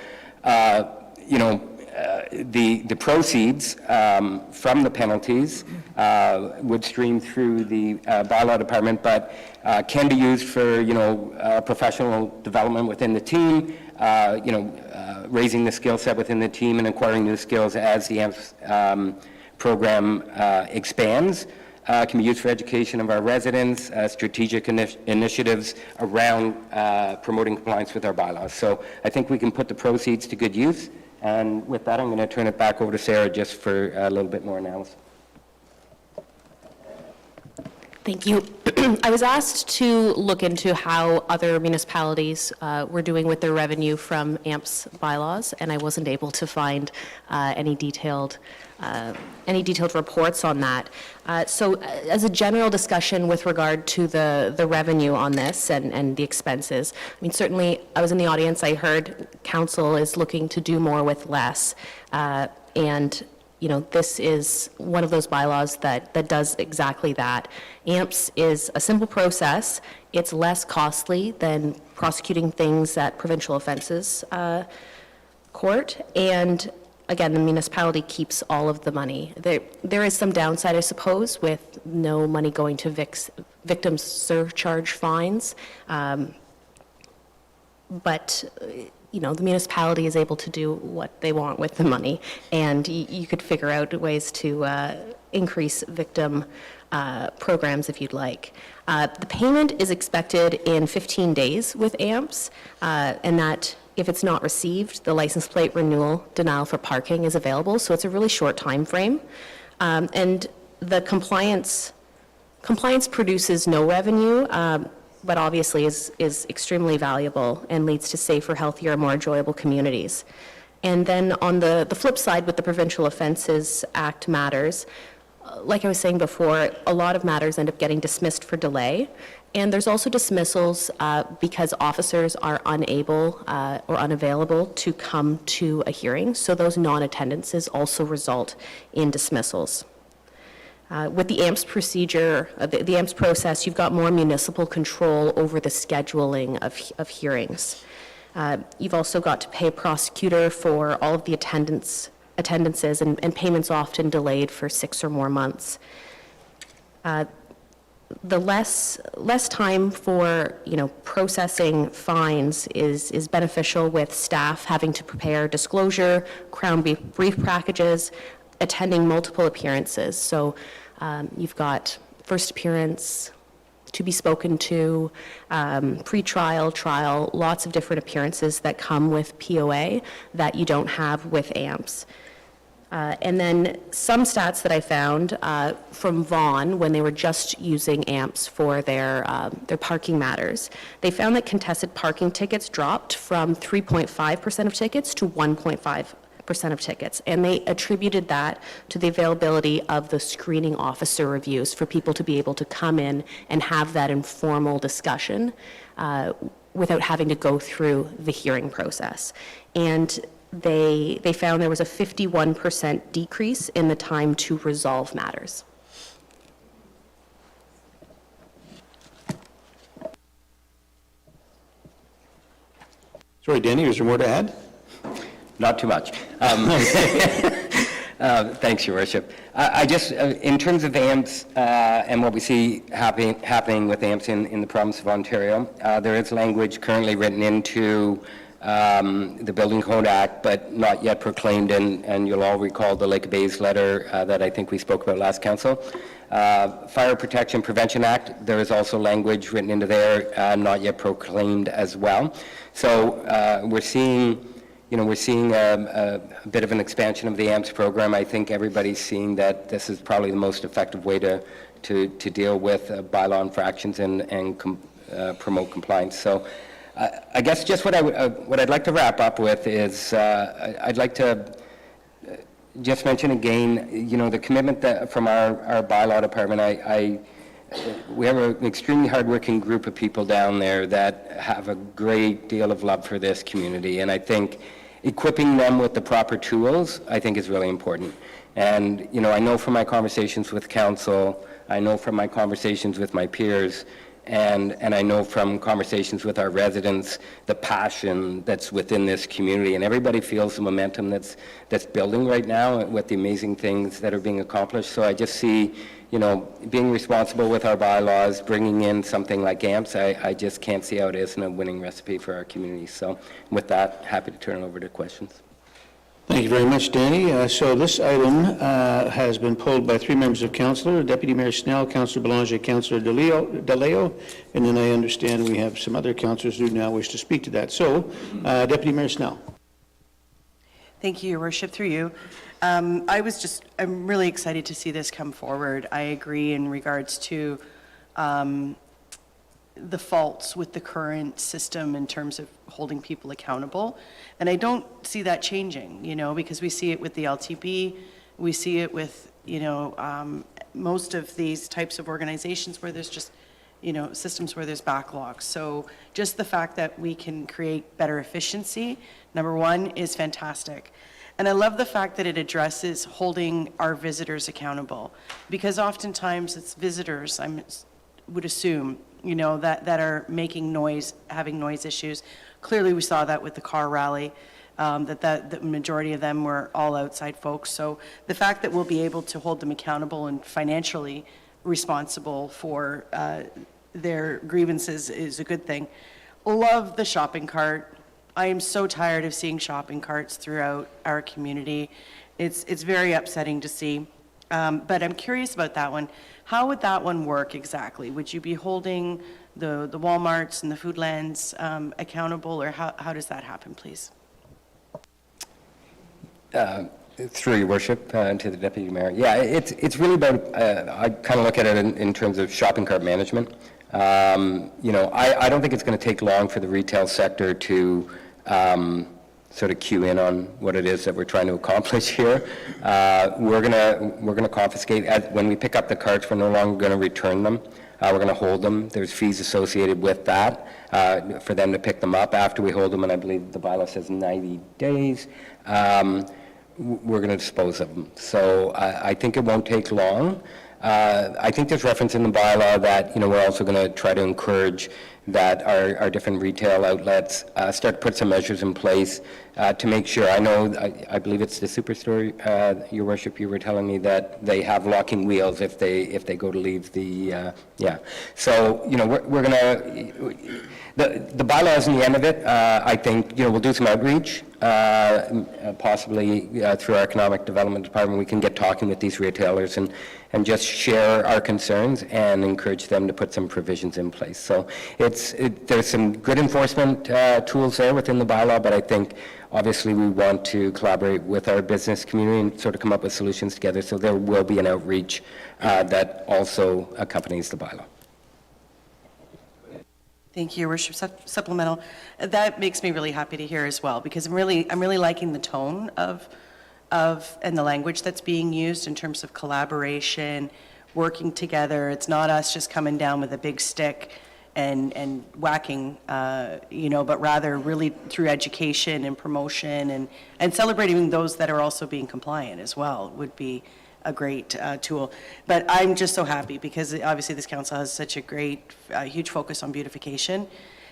the proceeds from the penalties would stream through the bylaw department, but can be used for, professional development within the team, raising the skill set within the team and acquiring new skills as the AMPS program expands. Can be used for education of our residents, strategic initiatives around promoting compliance with our bylaws. So I think we can put the proceeds to good use. And with that, I'm going to turn it back over to Sarah just for a little bit more analysis. Thank you. I was asked to look into how other municipalities were doing with their revenue from AMPS bylaws, and I wasn't able to find any detailed reports on that. So as a general discussion with regard to the revenue on this and the expenses, I mean, certainly I was in the audience, I heard council is looking to do more with less, and this is one of those bylaws that does exactly that. AMPS is a simple process. It's less costly than prosecuting things at provincial offenses court. And again, the municipality keeps all of the money. There is some downside, I suppose, with no money going to victim surcharge fines. But the municipality is able to do what they want with the money, and you could figure out ways to increase victim programs if you'd like. The payment is expected in 15 days with AMPS, and that if it's not received, the license plate renewal denial for parking is available, so it's a really short time frame. And the compliance produces no revenue, but obviously is extremely valuable and leads to safer, healthier, more enjoyable communities. And then on the flip side with the Provincial Offences Act matters, like I was saying before, a lot of matters end up getting dismissed for delay. And there's also dismissals because officers are unable or unavailable to come to a hearing. So those non-attendances also result in dismissals. With the AMPS procedure, the AMPS process, you've got more municipal control over the scheduling of hearings. You've also got to pay a prosecutor for all of the attendances, and payments often delayed for 6 or more months. The less time for processing fines is beneficial, with staff having to prepare disclosure, Crown brief packages, attending multiple appearances. So you've got first appearance, to be spoken to, pre-trial, trial, lots of different appearances that come with POA that you don't have with AMPS. And then some stats that I found from Vaughan, when they were just using AMPS for their parking matters, they found that contested parking tickets dropped from 3.5% of tickets to 1.5% of tickets, and they attributed that to the availability of the screening officer reviews for people to be able to come in and have that informal discussion without having to go through the hearing process. And they found there was a 51% decrease in the time to resolve matters. Sorry, Danny, is there more to add? Not too much. Thanks, Your Worship. I just, in terms of AMPS and what we see happening with AMPS in the province of Ontario, there is language currently written into the Building Code Act, but not yet proclaimed, and you'll all recall the Lake of Bays letter that I think we spoke about last council. Fire Protection Prevention Act, there is also language written into there, not yet proclaimed as well. So we're seeing a bit of an expansion of the AMPS program. I think everybody's seeing that this is probably the most effective way to deal with bylaw infractions and promote compliance. So I guess just what I'd like to wrap up with is I'd like to just mention again, the commitment from our bylaw department. We have an extremely hardworking group of people down there that have a great deal of love for this community, and I think equipping them with the proper tools, I think, is really important. And, I know from my conversations with council, I know from my conversations with my peers, And I know from conversations with our residents, the passion that's within this community, and everybody feels the momentum that's building right now with the amazing things that are being accomplished. So I just see, being responsible with our bylaws, bringing in something like AMPS, I just can't see how it isn't a winning recipe for our community. So with that, happy to turn it over to questions. Thank you very much, Danny. So this item has been pulled by 3 members of council, Deputy Mayor Snell, Councillor Belanger, Councillor DeLeo, and then I understand we have some other councillors who now wish to speak to that. So, Deputy Mayor Snell. Thank you, Your Worship, through you. I'm really excited to see this come forward. I agree in regards to the faults with the current system in terms of holding people accountable. And I don't see that changing, because we see it with the LTB, we see it with, most of these types of organizations where there's just, systems where there's backlogs. So just the fact that we can create better efficiency, number one, is fantastic. And I love the fact that it addresses holding our visitors accountable, because oftentimes it's visitors, I would assume, that are making noise, having noise issues. Clearly, we saw that with the car rally, that the majority of them were all outside folks. So the fact that we'll be able to hold them accountable and financially responsible for their grievances is a good thing. Love the shopping cart. I am so tired of seeing shopping carts throughout our community. It's very upsetting to see. But I'm curious about that one. How would that one work exactly? Would you be holding the Walmarts and the Foodlands accountable, or how does that happen, please? Through your worship, to the Deputy Mayor. Yeah, it's really about, I kind of look at it in terms of shopping cart management. I don't think it's going to take long for the retail sector to sort of cue in on what it is that we're trying to accomplish here. We're gonna confiscate when we pick up the carts. We're no longer going to return them. We're going to hold them. There's fees associated with that for them to pick them up after we hold them, and I believe the bylaw says 90 days. We're going to dispose of them. So I think it won't take long. I think there's reference in the bylaw that we're also going to try to encourage that our different retail outlets start to put some measures in place to make sure. I believe it's the Superstore, Your Worship, you were telling me that they have locking wheels if they go to leave the, So, we're going to, the bylaw isn't the end of it. I think, we'll do some outreach, possibly through our Economic Development Department. We can get talking with these retailers and just share our concerns and encourage them to put some provisions in place. So there's some good enforcement tools there within the bylaw, but I think obviously we want to collaborate with our business community and sort of come up with solutions together. So there will be an outreach that also accompanies the bylaw. Thank you, Your Worship. Supplemental. That makes me really happy to hear as well, because I'm really liking the tone of and the language that's being used in terms of collaboration, working together. It's not us just coming down with a big stick and whacking, but rather really through education and promotion and celebrating those that are also being compliant as well would be a great tool. But I'm just so happy because obviously this council has such a great, huge focus on beautification,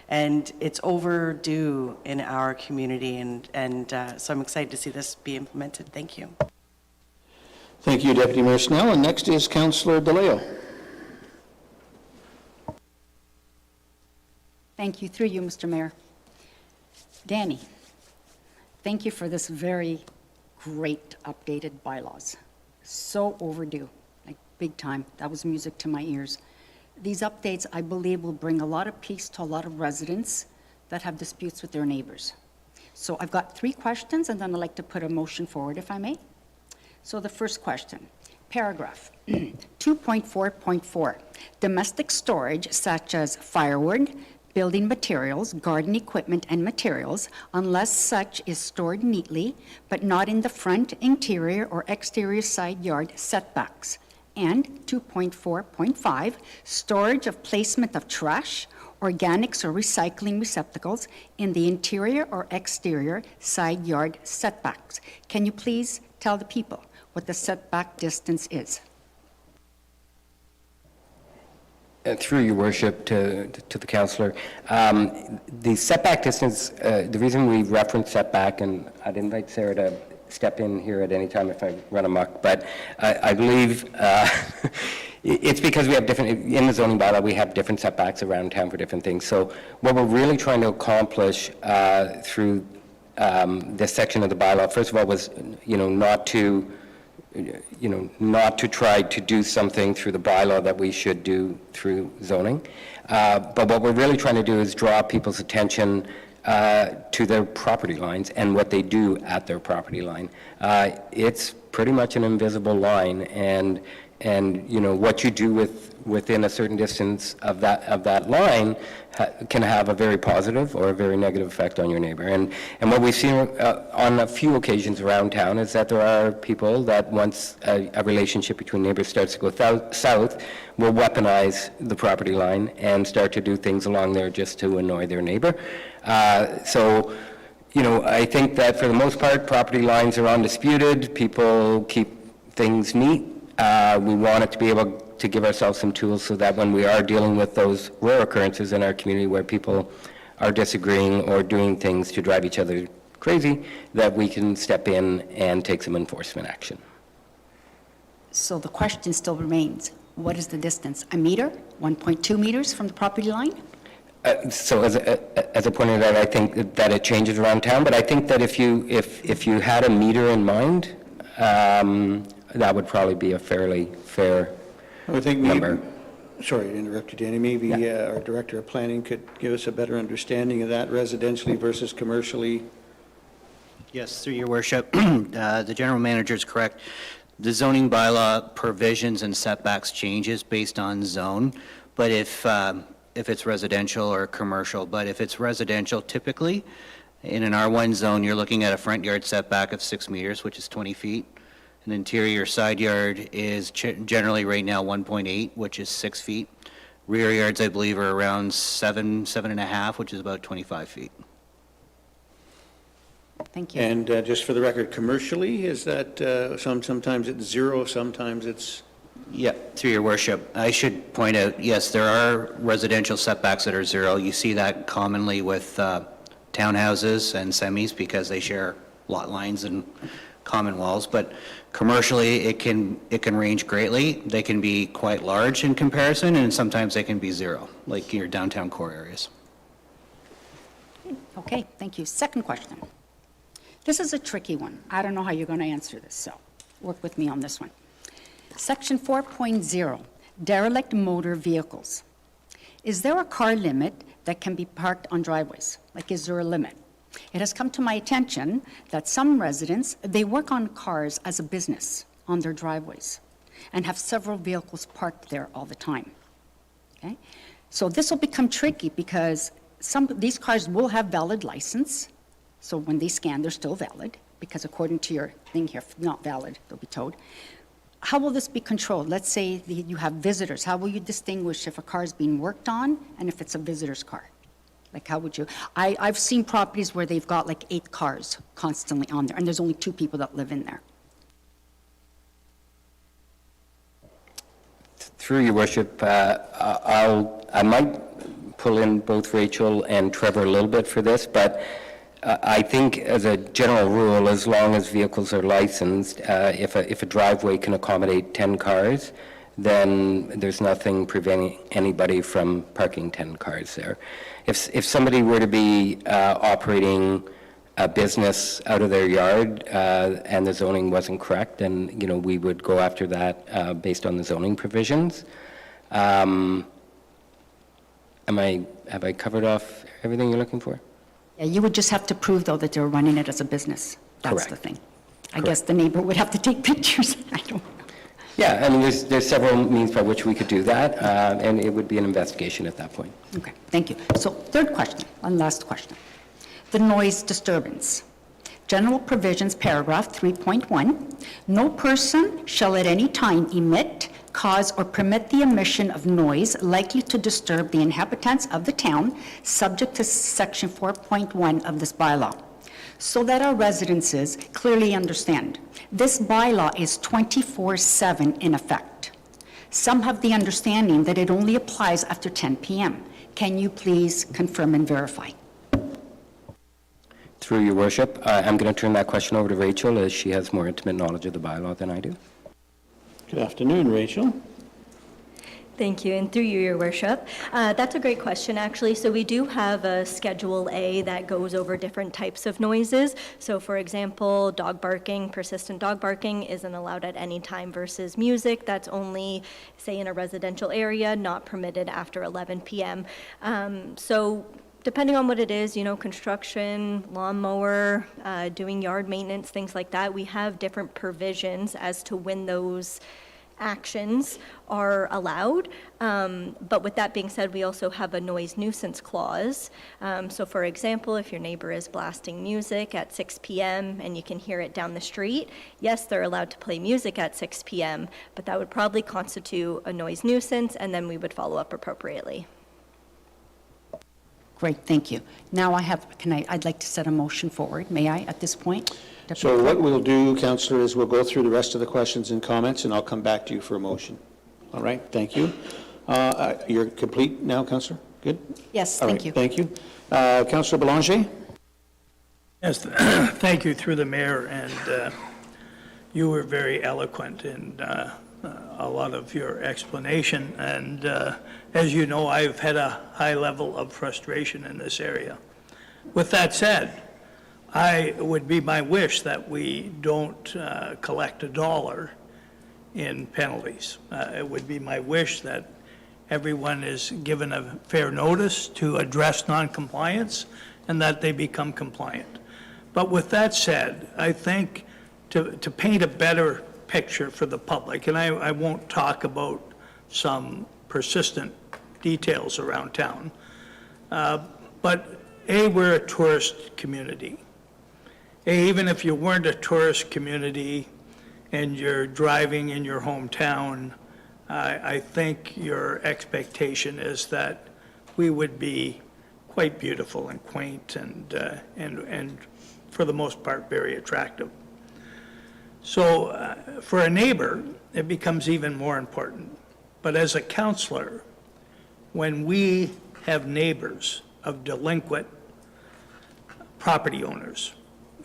and it's overdue in our community, and so I'm excited to see this be implemented. Thank you. Thank you, Deputy Mayor Snell. And next is Councillor DeLeo. Thank you, through you, Mr. Mayor. Danny, thank you for this very great updated bylaws. So overdue, like big time. That was music to my ears. These updates, I believe, will bring a lot of peace to a lot of residents that have disputes with their neighbors. So I've got 3 questions, and then I'd like to put a motion forward, if I may. So the first question, paragraph 2.4.4, domestic storage such as firewood, building materials, garden equipment, and materials, unless such is stored neatly, but not in the front, interior, or exterior side yard setbacks. And 2.4.5, storage of placement of trash, organics, or recycling receptacles in the interior or exterior side yard setbacks. Can you please tell the people what the setback distance is? Through your worship to the councillor, the setback distance, the reason we reference setback, and I'd invite Sarah to step in here at any time if I run amok, but I believe it's because we have different, in the zoning bylaw, we have different setbacks around town for different things. So what we're really trying to accomplish through this section of the bylaw, first of all, was, not to try to do something through the bylaw that we should do through zoning. But what we're really trying to do is draw people's attention to their property lines and what they do at their property line. It's pretty much an invisible line, and what you do within a certain distance of that line can have a very positive or a very negative effect on your neighbor. And what we've seen on a few occasions around town is that there are people that once a relationship between neighbors starts to go south, will weaponize the property line and start to do things along there just to annoy their neighbor. I think that for the most part, property lines are undisputed. People keep things neat. We want it to be able to give ourselves some tools so that when we are dealing with those rare occurrences in our community where people are disagreeing or doing things to drive each other crazy, that we can step in and take some enforcement action. So the question still remains, what is the distance? A meter, 1.2 meters from the property line? So as I pointed out, I think that it changes around town, but I think that if you had a meter in mind, that would probably be a fairly fair I think number. Sorry to interrupt you, Danny. Maybe our Director of Planning could give us a better understanding of that residentially versus commercially. Yes, through your worship, the general manager is correct. The zoning bylaw provisions and setbacks changes based on zone, but if it's residential or commercial, but if it's residential, typically, in an R1 zone, you're looking at a front yard setback of 6 meters, which is 20 feet. An interior side yard is generally right now 1.8, which is 6 feet. Rear yards, I believe, are around 7.5, which is about 25 feet. Thank you. And just for the record, commercially, is that sometimes it's 0, sometimes it's... Yeah, through your worship, I should point out, yes, there are residential setbacks that are 0. You see that commonly with townhouses and semis because they share lot lines and common walls, but commercially it can range greatly. They can be quite large in comparison, and sometimes they can be 0, like your downtown core areas. Okay, thank you. Second question. This is a tricky one. I don't know how you're going to answer this, so work with me on this one. Section 4.0, derelict motor vehicles. Is there a car limit that can be parked on driveways? Like, is there a limit? It has come to my attention that some residents, they work on cars as a business on their driveways and have several vehicles parked there all the time. Okay? So this will become tricky because these cars will have valid license. So when they scan, they're still valid because according to your thing here, if not valid, they'll be towed. How will this be controlled? Let's say you have visitors. How will you distinguish if a car is being worked on and if it's a visitor's car? Like, how would you? I've seen properties where they've got like 8 cars constantly on there, and there's only 2 people that live in there. Through your worship, I might pull in both Rachel and Trevor a little bit for this, but I think as a general rule, as long as vehicles are licensed, if a driveway can accommodate 10 cars, then there's nothing preventing anybody from parking 10 cars there. If somebody were to be operating a business out of their yard and the zoning wasn't correct, then we would go after that based on the zoning provisions. Have I covered off everything you're looking for? Yeah, you would just have to prove, though, that they're running it as a business. That's Correct. the thing. I guess the neighbor would have to take pictures. I don't know. Yeah, I mean, there's several means by which we could do that, and it would be an investigation at that point. Okay, thank you. So third question, one last question. The noise disturbance. General provisions, paragraph 3.1, no person shall at any time emit, cause, or permit the emission of noise likely to disturb the inhabitants of the town, subject to section 4.1 of this bylaw. So that our residences clearly understand, this bylaw is 24/7 in effect. Some have the understanding that it only applies after 10 p.m. Can you please confirm and verify? Through your worship, I'm going to turn that question over to Rachel, as she has more intimate knowledge of the bylaw than I do. Good afternoon, Rachel. Thank you, and through you, Your Worship. That's a great question, actually. So we do have a Schedule A that goes over different types of noises. So for example, dog barking, persistent dog barking isn't allowed at any time versus music. That's only, say, in a residential area, not permitted after 11 p.m. So depending on what it is, construction, lawnmower, doing yard maintenance, things like that, we have different provisions as to when those actions are allowed. But with that being said, we also have a noise nuisance clause. So for example, if your neighbor is blasting music at 6 p.m. and you can hear it down the street, yes, they're allowed to play music at 6 p.m., but that would probably constitute a noise nuisance, and then we would follow up appropriately. Great, thank you. Now I'd like to set a motion forward. May I at this point? So what we'll do, Councillor, is we'll go through the rest of the questions and comments, and I'll come back to you for a motion. All right, thank you. You're complete now, Councillor? Good? Yes, All thank right, you. Thank you. Councillor Belanger? Yes, thank you through the mayor, and you were very eloquent in a lot of your explanation, and as you know, I've had a high level of frustration in this area. With that said, it would be my wish that we don't collect a dollar in penalties. It would be my wish that everyone is given a fair notice to address noncompliance and that they become compliant. But with that said, I think to paint a better picture for the public, and I won't talk about some persistent details around town, but we're a tourist community. Even if you weren't a tourist community and you're driving in your hometown, I think your expectation is that we would be quite beautiful and quaint and for the most part, very attractive. So for a neighbor, it becomes even more important. But as a counselor, when we have neighbors of delinquent property owners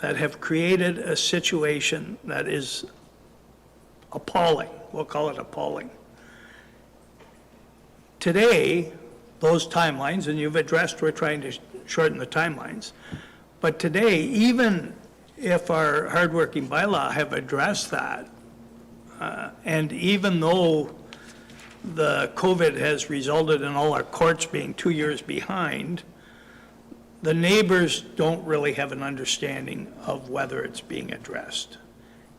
that have created a situation that is appalling, we'll call it appalling. Today, those timelines, and you've addressed, we're trying to shorten the timelines, but today, even if our hardworking bylaw have addressed that, and even though the COVID has resulted in all our courts being 2 years behind, the neighbors don't really have an understanding of whether it's being addressed.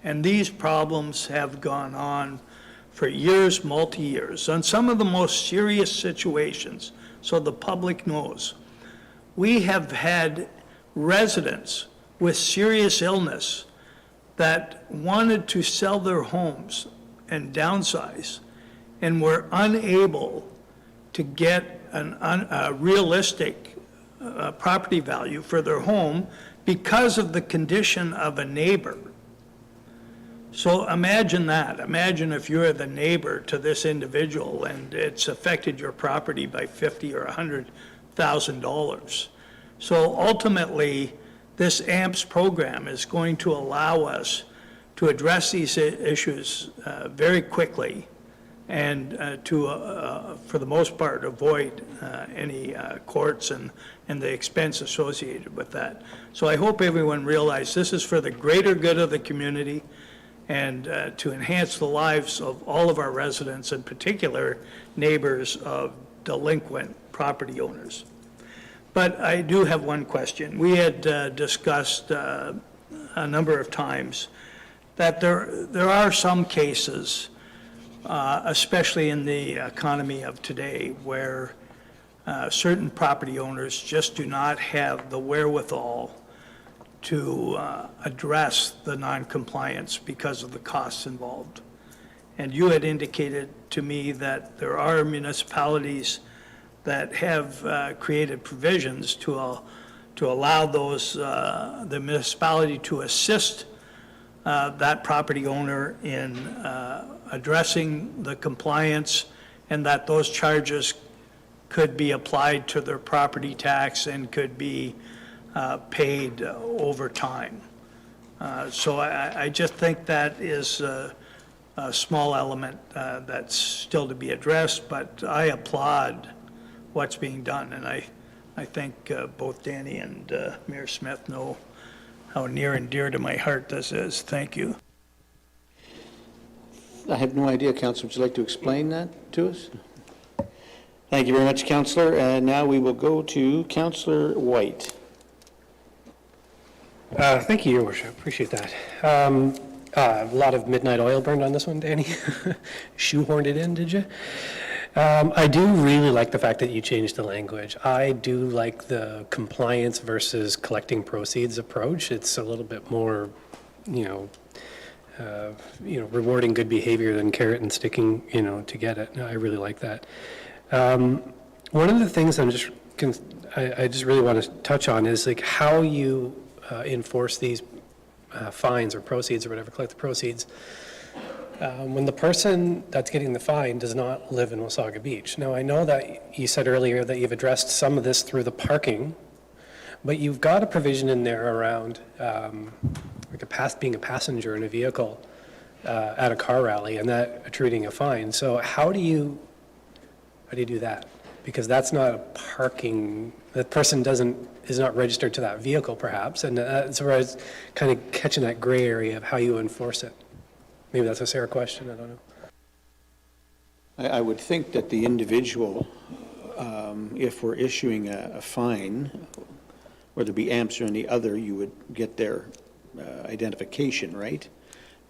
And these problems have gone on for years, multi-years, on some of the most serious situations, so the public knows. We have had residents with serious illness that wanted to sell their homes and downsize and were unable to get a realistic property value for their home because of the condition of a neighbor. So imagine that. Imagine if you're the neighbor to this individual and it's affected your property by $50,000 or $100,000. So ultimately, this AMPS program is going to allow us to address these issues very quickly and for the most part, avoid any courts and the expense associated with that. So I hope everyone realizes this is for the greater good of the community and to enhance the lives of all of our residents, in particular neighbors of delinquent property owners. But I do have one question. We had discussed a number of times that there are some cases, especially in the economy of today, where certain property owners just do not have the wherewithal to address the noncompliance because of the costs involved. And you had indicated to me that there are municipalities that have created provisions to allow the municipality to assist that property owner in addressing the compliance and that those charges could be applied to their property tax and could be paid over time. So I just think that is a small element that's still to be addressed, but I applaud what's being done, and I think both Danny and Mayor Smith know how near and dear to my heart this is. Thank you. I have no idea, Councillor. Would you like to explain that to us? Thank you very much, Councillor. And now we will go to Councillor White. Thank you, Your Worship. Appreciate that. A lot of midnight oil burned on this one, Danny. Shoehorned it in, did you? I do really like the fact that you changed the language. I do like the compliance versus collecting proceeds approach. It's a little bit more, rewarding good behavior than carrot and sticking, to get it. No, I really like that. One of the things I just really want to touch on is like how you enforce these fines or proceeds or whatever, collect the proceeds, when the person that's getting the fine does not live in Wasaga Beach. Now, I know that you said earlier that you've addressed some of this through the parking, but you've got a provision in there around being a passenger in a vehicle at a car rally and that attributing a fine. So how do you do that? Because that's not a parking, the person is not registered to that vehicle perhaps, and that's where I was kind of catching that gray area of how you enforce it. Maybe that's a fair question, I don't know. I would think that the individual, if we're issuing a fine, whether it be AMPS or any other, you would get their identification, right?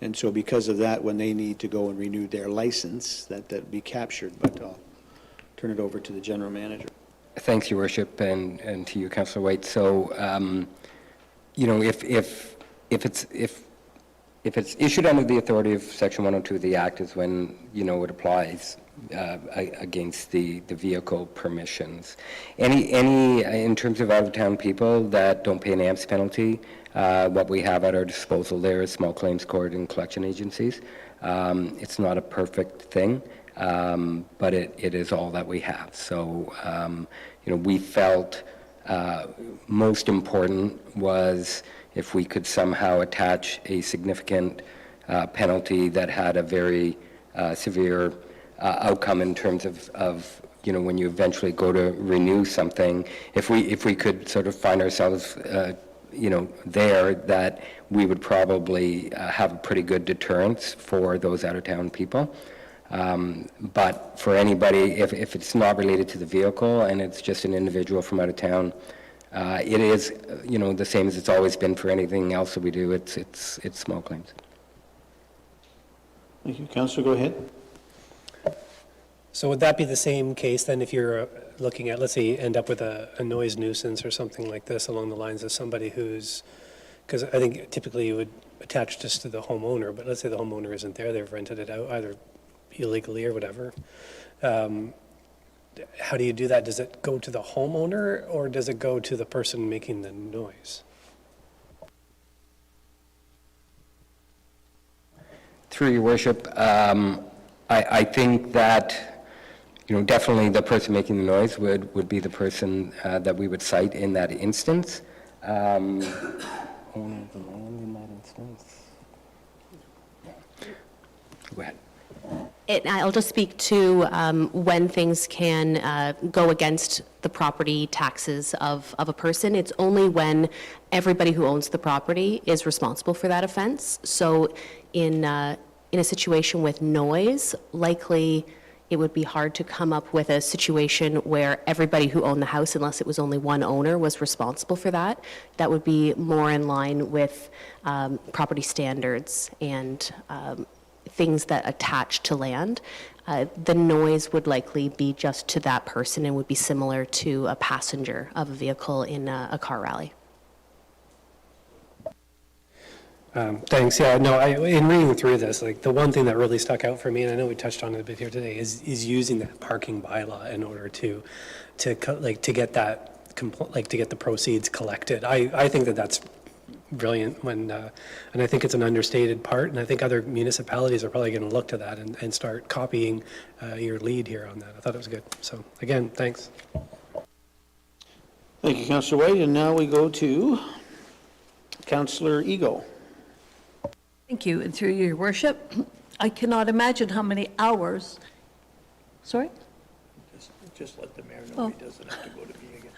And so because of that, when they need to go and renew their license, that'd be captured, but I'll turn it over to the general manager. Thanks, Your Worship, and to you, Councillor White. So, if it's issued under the authority of Section 102 of the Act is when, it applies against the vehicle permissions. Any in terms of out-of-town people that don't pay an AMPS penalty, what we have at our disposal there is small claims court and collection agencies. It's not a perfect thing, but it is all that we have. So, we felt most important was if we could somehow attach a significant penalty that had a very severe outcome in terms of when you eventually go to renew something, if we could sort of find ourselves there, that we would probably have a pretty good deterrence for those out-of-town people. But for anybody, if it's not related to the vehicle and it's just an individual from out of town, it is, the same as it's always been for anything else that we do. It's small claims. Thank you. Councillor, go ahead. So would that be the same case then if you're looking at, let's say you end up with a noise nuisance or something like this along the lines of somebody who's, because I think typically you would attach just to the homeowner, but let's say the homeowner isn't there, they've rented it out either illegally or whatever. How do you do that? Does it go to the homeowner or does it go to the person making the noise? Through your worship, I think that definitely the person making the noise would be the person that we would cite in that instance. Owner of the land in that instance. Go ahead. I'll just speak to when things can go against the property taxes of a person. It's only when everybody who owns the property is responsible for that offense. So in a situation with noise, likely it would be hard to come up with a situation where everybody who owned the house, unless it was only one owner, was responsible for that. That would be more in line with property standards and things that attach to land. The noise would likely be just to that person and would be similar to a passenger of a vehicle in a car rally. Thanks. Yeah, no, in reading through this, like the one thing that really stuck out for me, and I know we touched on it a bit here today, is using the parking bylaw in order to get that, to get the proceeds collected. I think that's brilliant and I think it's an understated part, and I think other municipalities are probably going to look to that and start copying your lead here on that. I thought it was good. So again, thanks. Thank you, Councillor White. And now we go to Councillor Eagle. Thank you, and through your worship, I cannot imagine how many hours, sorry? Just let the mayor know he doesn't have to go to me again.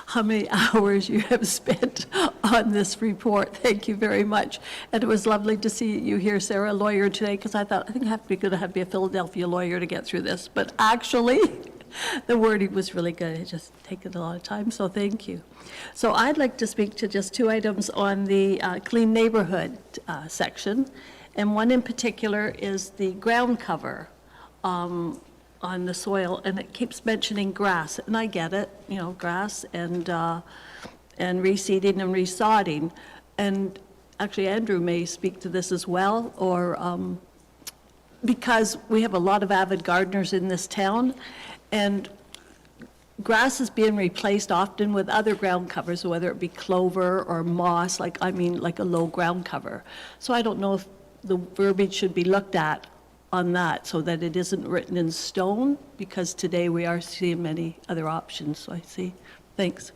How many hours you have spent on this report. Thank you very much. And it was lovely to see you here, Sarah, a lawyer today, because I thought, I think I have to be a Philadelphia lawyer to get through this. But actually, the wording was really good. It just taken a lot of time, so thank you. So I'd like to speak to just two items on the Clean Neighborhood section. And one in particular is the ground cover on the soil, and it keeps mentioning grass, and I get it, you know, grass and reseeding and resodding. And actually, Andrew may speak to this as well, or because we have a lot of avid gardeners in this town, and grass is being replaced often with other ground covers, whether it be clover or moss, like a low ground cover. So I don't know if the verbiage should be looked at on that so that it isn't written in stone, because today we are seeing many other options, so I see. Thanks.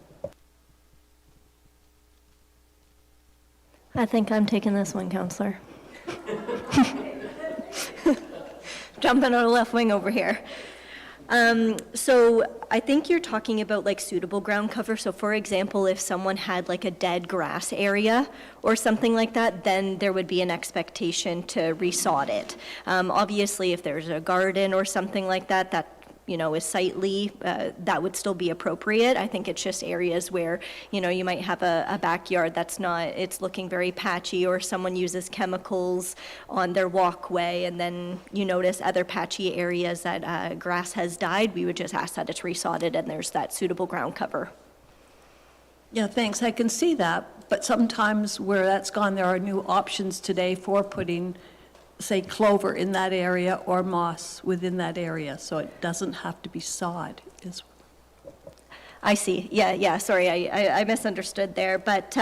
I think I'm taking this one, Counselor. Jumping on the left wing over here. So I think you're talking about like suitable ground cover. So for example, if someone had like a dead grass area or something like that, then there would be an expectation to resod it. Obviously, if there's a garden or something like that, that is sightly, that would still be appropriate. I think it's just areas where, you might have a backyard that's not, it's looking very patchy, or someone uses chemicals on their walkway, and then you notice other patchy areas that grass has died. We would just ask that it's resodded and there's that suitable ground cover. Yeah, thanks. I can see that, but sometimes where that's gone, there are new options today for putting, say, clover in that area or moss within that area, so it doesn't have to be sod. I see. Yeah, sorry, I misunderstood there. But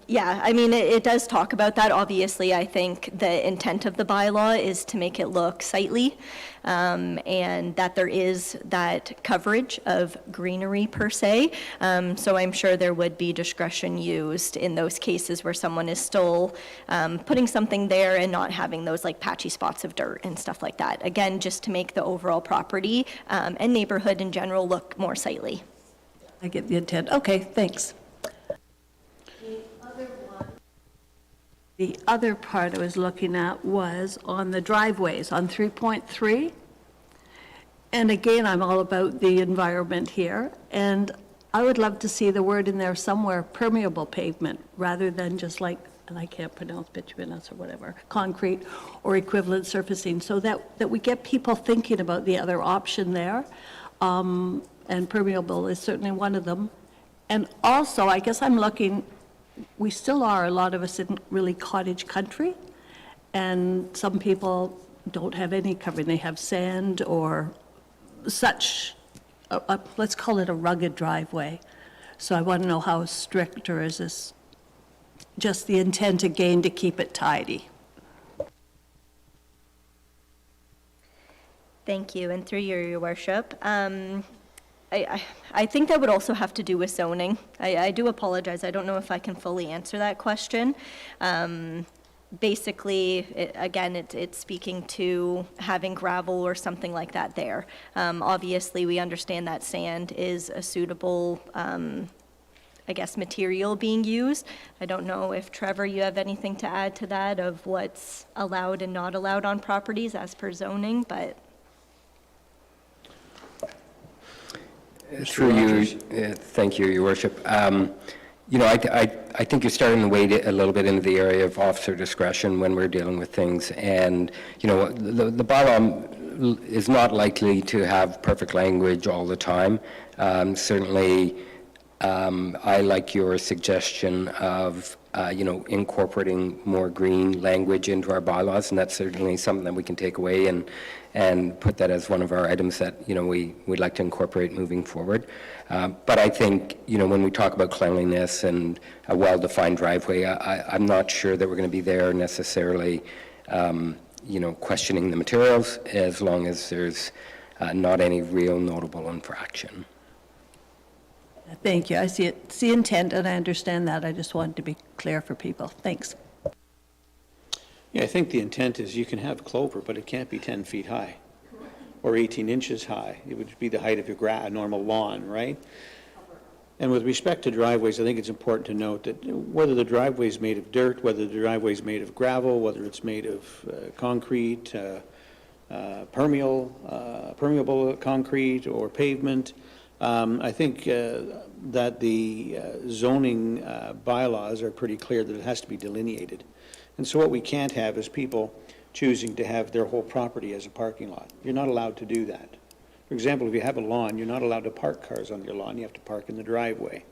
yeah, I mean, it does talk about that. Obviously, I think the intent of the bylaw is to make it look sightly, and that there is that coverage of greenery per se. So I'm sure there would be discretion used in those cases where someone is still putting something there and not having those like patchy spots of dirt and stuff like that. Again, just to make the overall property and neighborhood in general look more sightly. I get the intent. Okay, thanks. The other part I was looking at was on the driveways on 3.3. And again, I'm all about the environment here. And I would love to see the word in there somewhere, permeable pavement, rather than just like, and I can't pronounce bituminous or whatever, concrete or equivalent surfacing, so that we get people thinking about the other option there. And permeable is certainly one of them. And also, I guess I'm looking, we still are, a lot of us, in really cottage country, and some people don't have any covering. They have sand or such, let's call it a rugged driveway. So I want to know how strict, or is this just the intent again to keep it tidy? Thank you, and through your worship. I think that would also have to do with zoning. I do apologize. I don't know if I can fully answer that question. Basically, it's speaking to having gravel or something like that there. Obviously, we understand that sand is a suitable, material being used. I don't know if, Trevor, you have anything to add to that of what's allowed and not allowed on properties as per zoning, but... Through you, thank you, Your Worship. I think you're starting to wade a little bit into the area of officer discretion when we're dealing with things. And, the bylaw is not likely to have perfect language all the time. Certainly, I like your suggestion of, incorporating more green language into our bylaws, and that's certainly something that we can take away and put that as one of our items that, we'd like to incorporate moving forward. But I think, when we talk about cleanliness and a well-defined driveway, I'm not sure that we're going to be there necessarily, questioning the materials as long as there's not any real notable infraction. Thank you. I see intent, and I understand that. I just wanted to be clear for people. Thanks. Yeah, I think the intent is you can have clover, but it can't be 10 feet high or 18 inches high. It would be the height of your normal lawn, right? And with respect to driveways, I think it's important to note that whether the driveway is made of dirt, whether the driveway is made of gravel, whether it's made of concrete, permeable concrete or pavement, I think that the zoning bylaws are pretty clear that it has to be delineated. And so what we can't have is people choosing to have their whole property as a parking lot. You're not allowed to do that. For example, if you have a lawn, you're not allowed to park cars on your lawn. You have to park in the driveway.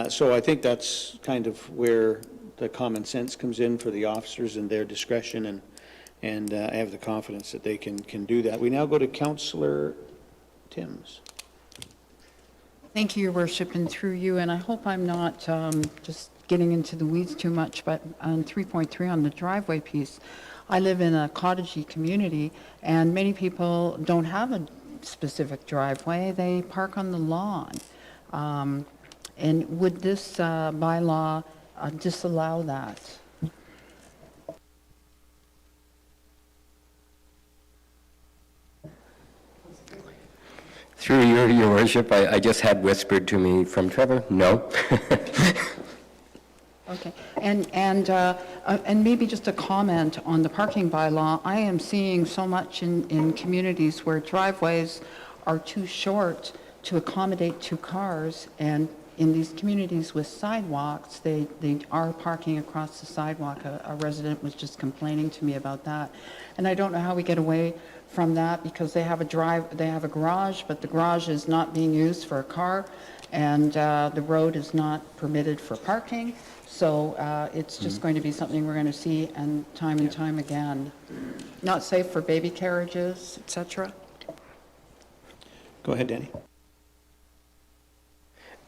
So I think that's kind of where the common sense comes in for the officers and their discretion, and I have the confidence that they can do that. We now go to Councillor Timms. Thank you, Your Worship, and through you, and I hope I'm not just getting into the weeds too much, but on 3.3 on the driveway piece, I live in a cottagey community, and many people don't have a specific driveway. They park on the lawn. And would this bylaw disallow that? Through your worship, I just had whispered to me from Trevor, no. Okay, and maybe just a comment on the parking bylaw. I am seeing so much in communities where driveways are too short to accommodate two cars, and in these communities with sidewalks, they are parking across the sidewalk. A resident was just complaining to me about that, and I don't know how we get away from that, because they have a garage, but the garage is not being used for a car, and the road is not permitted for parking. So it's just going to be something we're going to see and time again. Not safe for baby carriages, etc. Go ahead, Danny.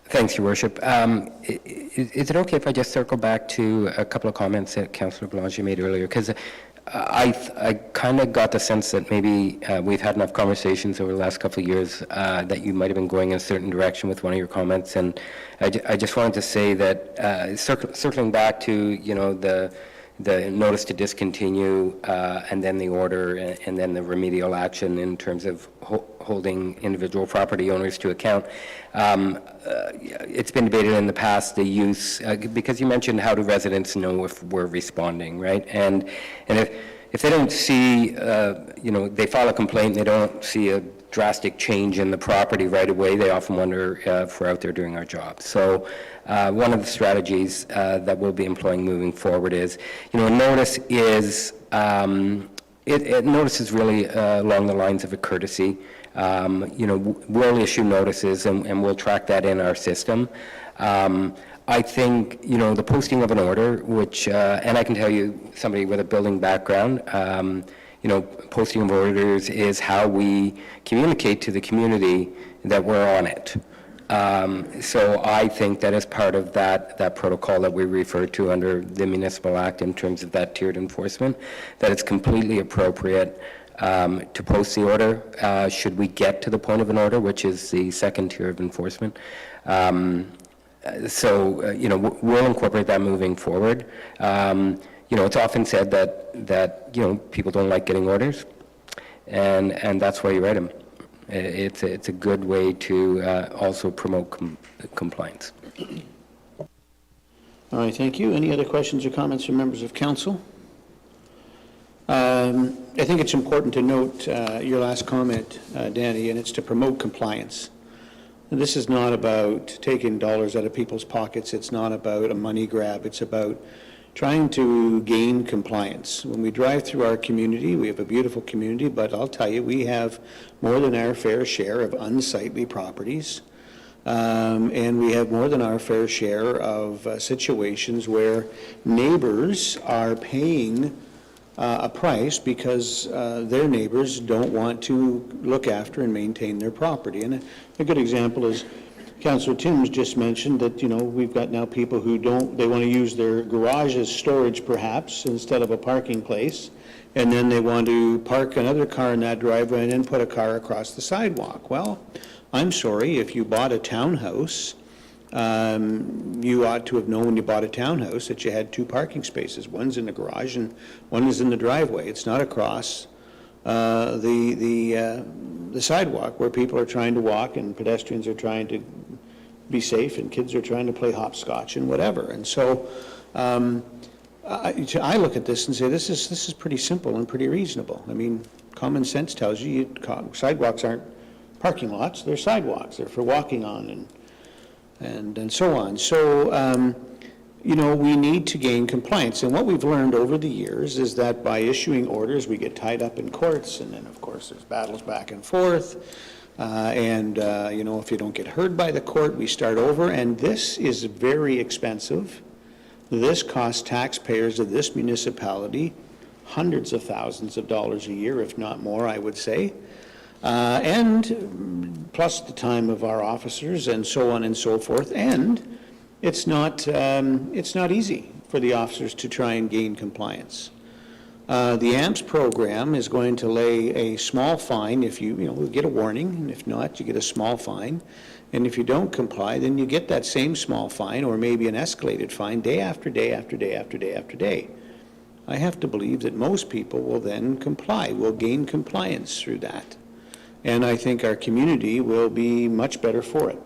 Thanks, Your Worship. Is it okay if I just circle back to a couple of comments that Councillor Belanger made earlier? Because I kind of got the sense that maybe we've had enough conversations over the last couple of years that you might have been going in a certain direction with one of your comments, and I just wanted to say that circling back to the notice to discontinue and then the order and then the remedial action in terms of holding individual property owners to account. It's been debated in the past, the use, because you mentioned how do residents know if we're responding, right? And if they don't see, they file a complaint, they don't see a drastic change in the property right away, they often wonder if we're out there doing our job. So one of the strategies that we'll be employing moving forward is, a notice is, notice is really along the lines of a courtesy. We'll issue notices and we'll track that in our system. I think, the posting of an order, which, and I can tell you, somebody with a building background, posting of orders is how we communicate to the community that we're on it. So I think that as part of that protocol that we refer to under the Municipal Act in terms of that tiered enforcement, that it's completely appropriate to post the order should we get to the point of an order, which is the second tier of enforcement. We'll incorporate that moving forward. It's often said that people don't like getting orders, and that's why you write them. It's a good way to also promote compliance. All right, thank you. Any other questions or comments from members of council? I think it's important to note your last comment, Danny, and it's to promote compliance. And this is not about taking dollars out of people's pockets. It's not about a money grab. It's about trying to gain compliance. When we drive through our community, we have a beautiful community, but I'll tell you, we have more than our fair share of unsightly properties And we have more than our fair share of situations where neighbors are paying a price because their neighbors don't want to look after and maintain their property. And a good example is Councillor Timms just mentioned that, you know, we've got now people who they want to use their garage as storage perhaps instead of a parking place, and then they want to park another car in that driveway and then put a car across the sidewalk. Well, I'm sorry, if you bought a townhouse, you ought to have known when you bought a townhouse that you had 2 parking spaces. One's in the garage and one is in the driveway. It's not across the sidewalk where people are trying to walk and pedestrians are trying to be safe and kids are trying to play hopscotch and whatever. And so I look at this and say this is pretty simple and pretty reasonable. I mean, common sense tells you sidewalks aren't parking lots, they're sidewalks. They're for walking on and so on. So, you know, we need to gain compliance. And what we've learned over the years is that by issuing orders, we get tied up in courts, and then, of course, there's battles back and forth. You know, if you don't get heard by the court, we start over, and this is very expensive. This costs taxpayers of this municipality hundreds of thousands of dollars a year, if not more, I would say. And plus the time of our officers and so on and so forth. And it's not easy for the officers to try and gain compliance. The AMPS program is going to lay a small fine if you get a warning, and if not, you get a small fine. And if you don't comply, then you get that same small fine or maybe an escalated fine day after day after day after day after day. I have to believe that most people will then comply, will gain compliance through that. And I think our community will be much better for it.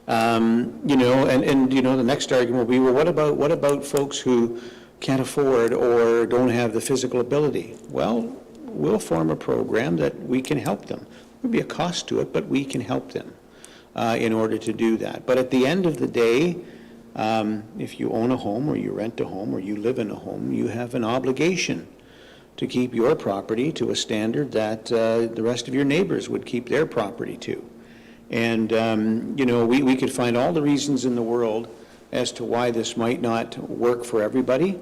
You know, and you know, the next argument will be, well, what about folks who can't afford or don't have the physical ability? Well, we'll form a program that we can help them. There'll be a cost to it, but we can help them in order to do that. But at the end of the day, if you own a home or you rent a home or you live in a home, you have an obligation to keep your property to a standard that the rest of your neighbors would keep their property to. And, you know, we could find all the reasons in the world as to why this might not work for everybody,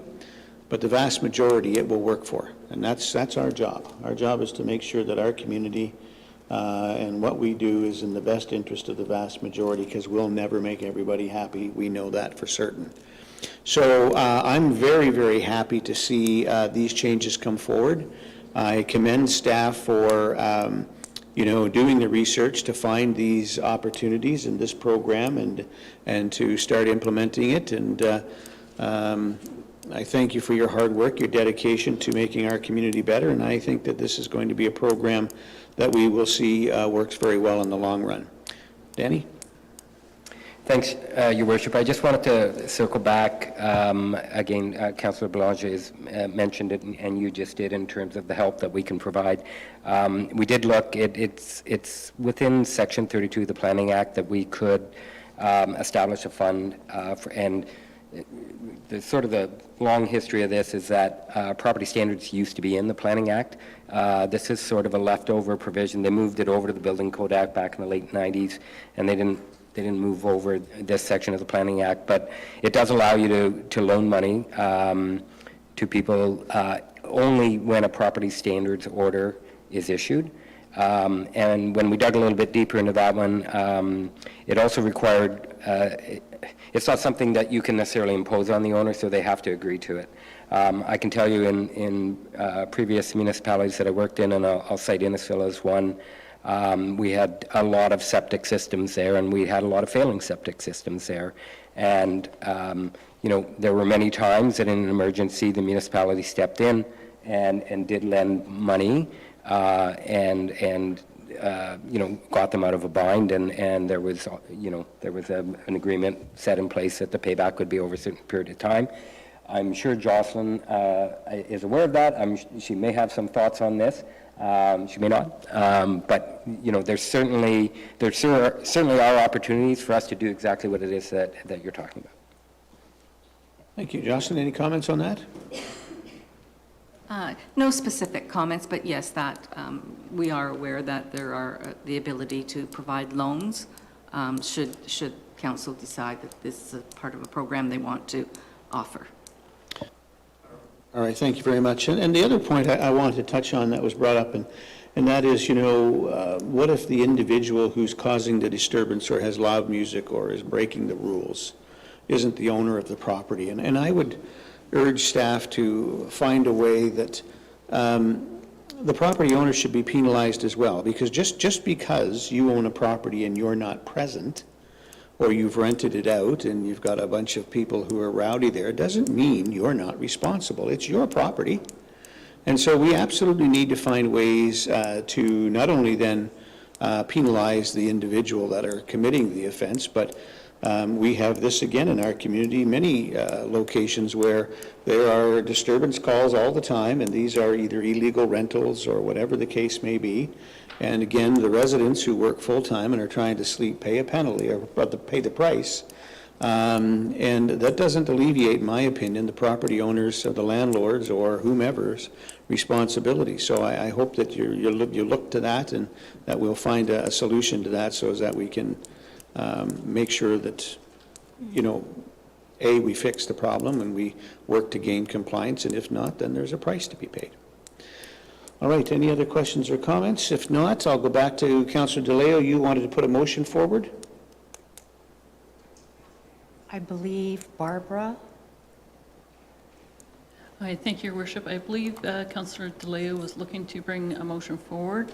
but the vast majority it will work for. And that's our job. Our job is to make sure that our community and what we do is in the best interest of the vast majority, because we'll never make everybody happy. We know that for certain. So I'm very, very happy to see these changes come forward. I commend staff for you know, doing the research to find these opportunities in this program and to start implementing it. And I thank you for your hard work, your dedication to making our community better. And I think that this is going to be a program that we will see works very well in the long run. Danny? Thanks, Your Worship. I just wanted to circle back. Again, Councillor Belanger has mentioned it, and you just did, in terms of the help that we can provide. We did look, it's within Section 32 of the Planning Act that we could establish a fund, and the sort of the long history of this is that property standards used to be in the Planning Act. This is sort of a leftover provision. They moved it over to the Building Code Act back in the late 90s, and they didn't move over this section of the Planning Act, but it does allow you to loan money to people only when a property standards order is issued. And when we dug a little bit deeper into that one, it also required, it's not something that you can necessarily impose on the owner, so they have to agree to it. I can tell you in previous municipalities that I worked in, and I'll cite Innisfil as one, we had a lot of septic systems there, and we had a lot of failing septic systems there. And, you know, there were many times that in an emergency, the municipality stepped in and did lend money and you know, got them out of a bind. And there was, you know, there was an agreement set in place that the payback would be over a certain period of time. I'm sure Jocelyn is aware of that. She may have some thoughts on this. She may not, but you know, there certainly are opportunities for us to do exactly what it is that you're talking about. Thank you. Jocelyn, any comments on that? No specific comments, but yes, that we are aware that there are the ability to provide loans should council decide that this is a part of a program they want to offer. All right, thank you very much. And the other point I wanted to touch on that was brought up, and that is, what if the individual who's causing the disturbance or has loud music or is breaking the rules isn't the owner of the property? And I would urge staff to find a way that the property owner should be penalized as well, because just because you own a property and you're not present, or you've rented it out and you've got a bunch of people who are rowdy there, doesn't mean you're not responsible. It's your property. And so we absolutely need to find ways to not only then penalize the individual that are committing the offense, but we have this again in our community, many locations where there are disturbance calls all the time, and these are either illegal rentals or whatever the case may be. And again, the residents who work full-time and are trying to sleep pay a penalty or pay the price. And that doesn't alleviate, in my opinion, the property owners, the landlords, or whomever's responsibility. So I hope that you look to that, and that we'll find a solution to that, so that we can make sure that, we fix the problem and we work to gain compliance, and if not, then there's a price to be paid. All right, any other questions or comments? If not, I'll go back to Councillor DeLeo. You wanted to put a motion forward? I believe Barbara. I thank your worship. I believe Councillor DeLeo was looking to bring a motion forward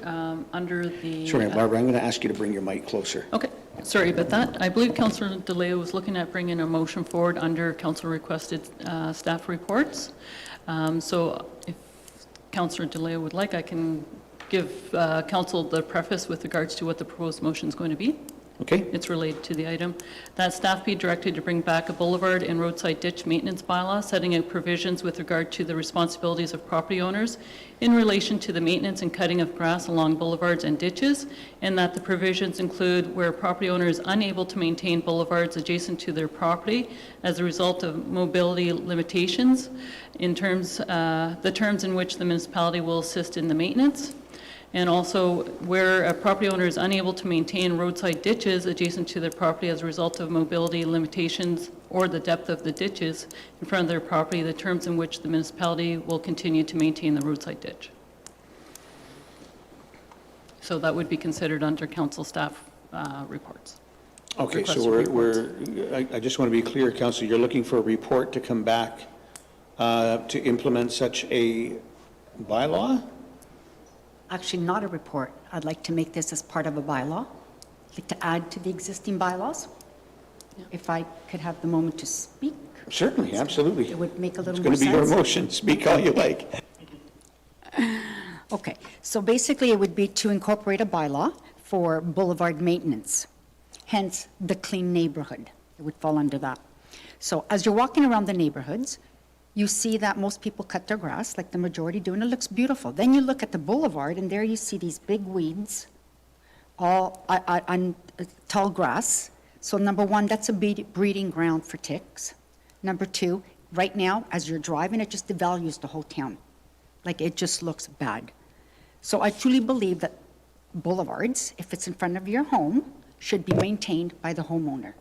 under the... Sorry, Barbara, I'm going to ask you to bring your mic closer. Okay, sorry about that. I believe Councillor DeLeo was looking at bringing a motion forward under council requested staff reports. So if Councillor DeLeo would like, I can give council the preface with regards to what the proposed motion is going to be. Okay. It's related to the item. That staff be directed to bring back a boulevard and roadside ditch maintenance bylaw, setting out provisions with regard to the responsibilities of property owners in relation to the maintenance and cutting of grass along boulevards and ditches, and that the provisions include where a property owner is unable to maintain boulevards adjacent to their property as a result of mobility limitations, in terms, the terms in which the municipality will assist in the maintenance. And also where a property owner is unable to maintain roadside ditches adjacent to their property as a result of mobility limitations or the depth of the ditches in front of their property, the terms in which the municipality will continue to maintain the roadside ditch. So that would be considered under council staff reports. Okay, Requested so reports. I just want to be clear, Councillor, you're looking for a report to come back to implement such a bylaw? Actually, not a report. I'd like to make this as part of a bylaw. I'd like to add to the existing bylaws. If I could have the moment to speak. Certainly, absolutely. It would make a little It's more going sense. to be your motion. Speak all you like. Okay, so basically it would be to incorporate a bylaw for boulevard maintenance, hence the clean neighborhood. It would fall under that. So as you're walking around the neighborhoods, you see that most people cut their grass, like the majority do, and it looks beautiful. Then you look at the boulevard, and there you see these big weeds, all on tall grass. So number one, that's a breeding ground for ticks. Number two, right now, as you're driving, it just devalues the whole town. Like, it just looks bad. So I truly believe that boulevards, if it's in front of your home, should be maintained by the homeowner.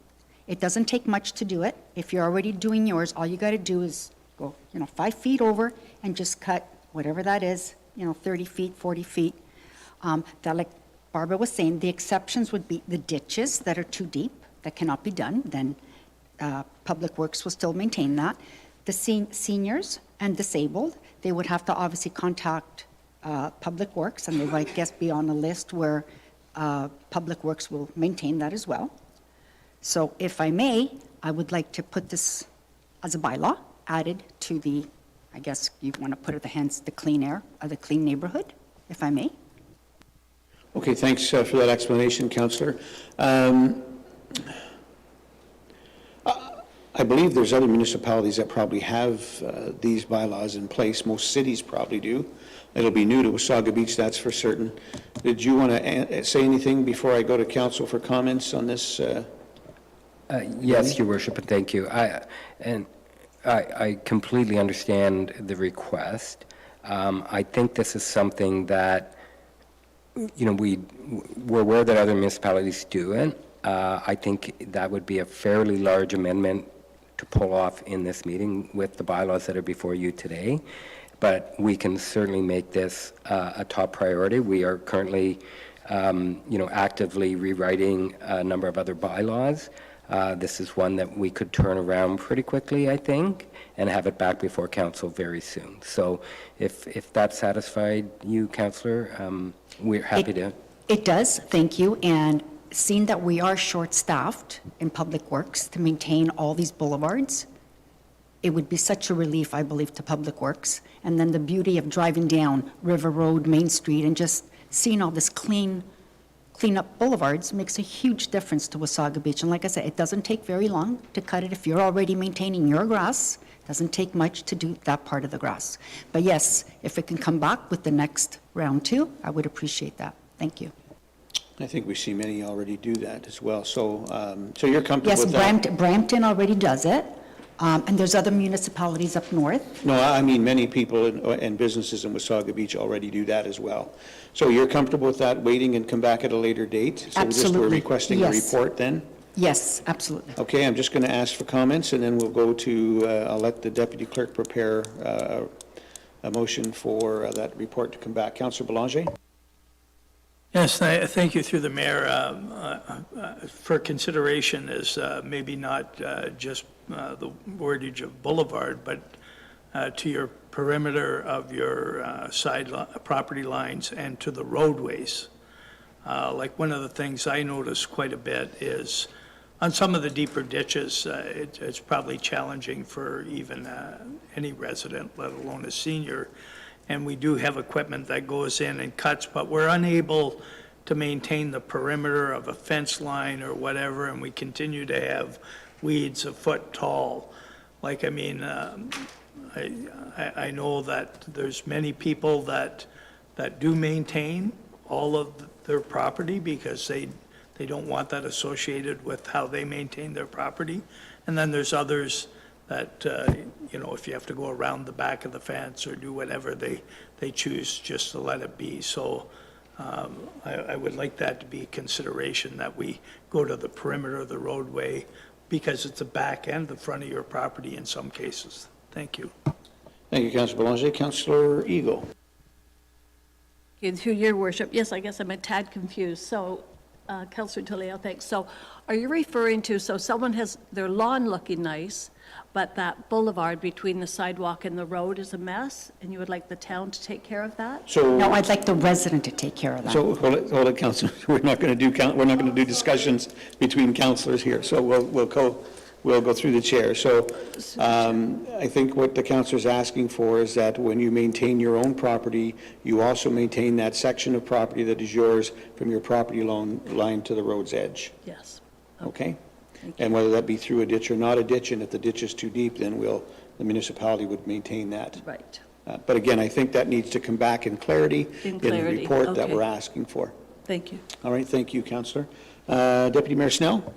It doesn't take much to do it. If you're already doing yours, all you got to do is go, 5 feet over and just cut whatever that is, 30 feet, 40 feet. That, like Barbara was saying, the exceptions would be the ditches that are too deep, that cannot be done, then Public Works will still maintain that. The seniors and disabled, they would have to obviously contact Public Works, and they would, I guess, be on a list where Public Works will maintain that as well. So if I may, I would like to put this as a bylaw, added to the, I guess you want to put it hence the clean air, or the clean neighborhood, if I may. Okay, thanks for that explanation, Councillor. I believe there's other municipalities that probably have these bylaws in place. Most cities probably do. It'll be new to Wasaga Beach, that's for certain. Did you want to say anything before I go to council for comments on this? Yes, Your Worship, and thank you. I completely understand the request. I think this is something that, we're aware that other municipalities do it. I think that would be a fairly large amendment to pull off in this meeting with the bylaws that are before you today. But we can certainly make this a top priority. We are currently, actively rewriting a number of other bylaws. This is one that we could turn around pretty quickly, I think, and have it back before council very soon. So if that satisfied you, Councillor, we're happy to. It does, thank you. And seeing that we are short-staffed in Public Works to maintain all these boulevards, it would be such a relief, I believe, to Public Works. And then the beauty of driving down River Road, Main Street, and just seeing all this clean up boulevards makes a huge difference to Wasaga Beach. And like I said, it doesn't take very long to cut it. If you're already maintaining your grass, it doesn't take much to do that part of the grass. But yes, if it can come back with the next round 2, I would appreciate that. Thank you. I think we see many already do that as well. So, so you're comfortable Yes, with that? Brampton already does it, and there's other municipalities up north. No, I mean, many people and businesses in Wasaga Beach already do that as well. So you're comfortable with that, waiting and come back at a later date? So we're Absolutely. requesting a Yes. report then? Yes, absolutely. Okay, I'm just going to ask for comments, and then we'll go to, I'll let the deputy clerk prepare a motion for that report to come back. Councillor Belanger? Yes, thank you through the mayor. For consideration is maybe not just the wordage of boulevard, but to your perimeter of your property lines and to the roadways. Like one of the things I notice quite a bit is on some of the deeper ditches, it's probably challenging for even any resident, let alone a senior. And we do have equipment that goes in and cuts, but we're unable to maintain the perimeter of a fence line or whatever, and we continue to have weeds a foot tall. Like, I mean, I know that there's many people that do maintain all of their property because they don't want that associated with how they maintain their property. And then there's others that, if you have to go around the back of the fence or do whatever, they choose just to let it be. So I would like that to be a consideration, that we go to the perimeter of the roadway because it's the back and the front of your property in some cases. Thank you. Thank you, Councillor Belanger. Councillor Eagle? Through your worship, yes, I guess I'm a tad confused. So, Councillor Toledo, thanks. So are you referring to, so someone has their lawn looking nice, but that boulevard between the sidewalk and the road is a mess, and you would like the town to take care of that? So, No, I'd like the resident to take care of that. so hold it, Councillor. We're not going to do discussions between councillors here. So we'll go through the chair. So I think what the councillor is asking for is that when you maintain your own property, you also maintain that section of property that is yours from your property line to the road's edge. Yes. Okay? And whether that be through a ditch or not a ditch, and if the ditch is too deep, then the municipality would maintain that. Right. But again, I think that needs to come back in clarity In the clarity, report that okay. we're asking for. Thank you. All right, thank you, Councillor. Deputy Mayor Snell?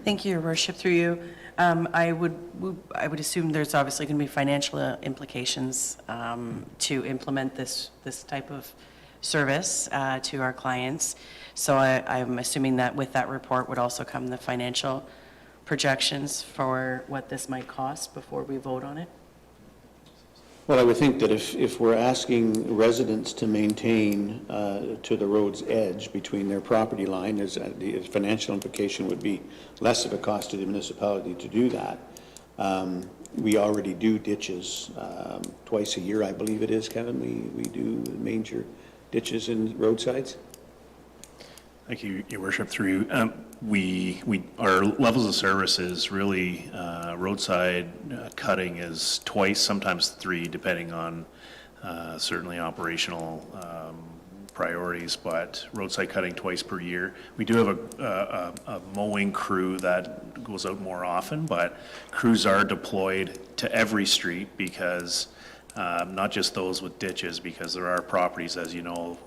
Thank you, Your Worship. Through you, I would assume there's obviously going to be financial implications to implement this type of service to our clients. So I'm assuming that with that report would also come the financial projections for what this might cost before we vote on it. Well, I would think that if we're asking residents to maintain to the road's edge between their property line, the financial implication would be less of a cost to the municipality to do that. We already do ditches twice a year, I believe it is, Kevin. We do major ditches and roadsides. Thank you, Your Worship. Through our levels of service is really roadside cutting is twice, sometimes 3, depending on certainly operational priorities. But roadside cutting twice per year. We do have a mowing crew that goes out more often, but crews are deployed to every street because. Not just those with ditches, because there are properties, as you know,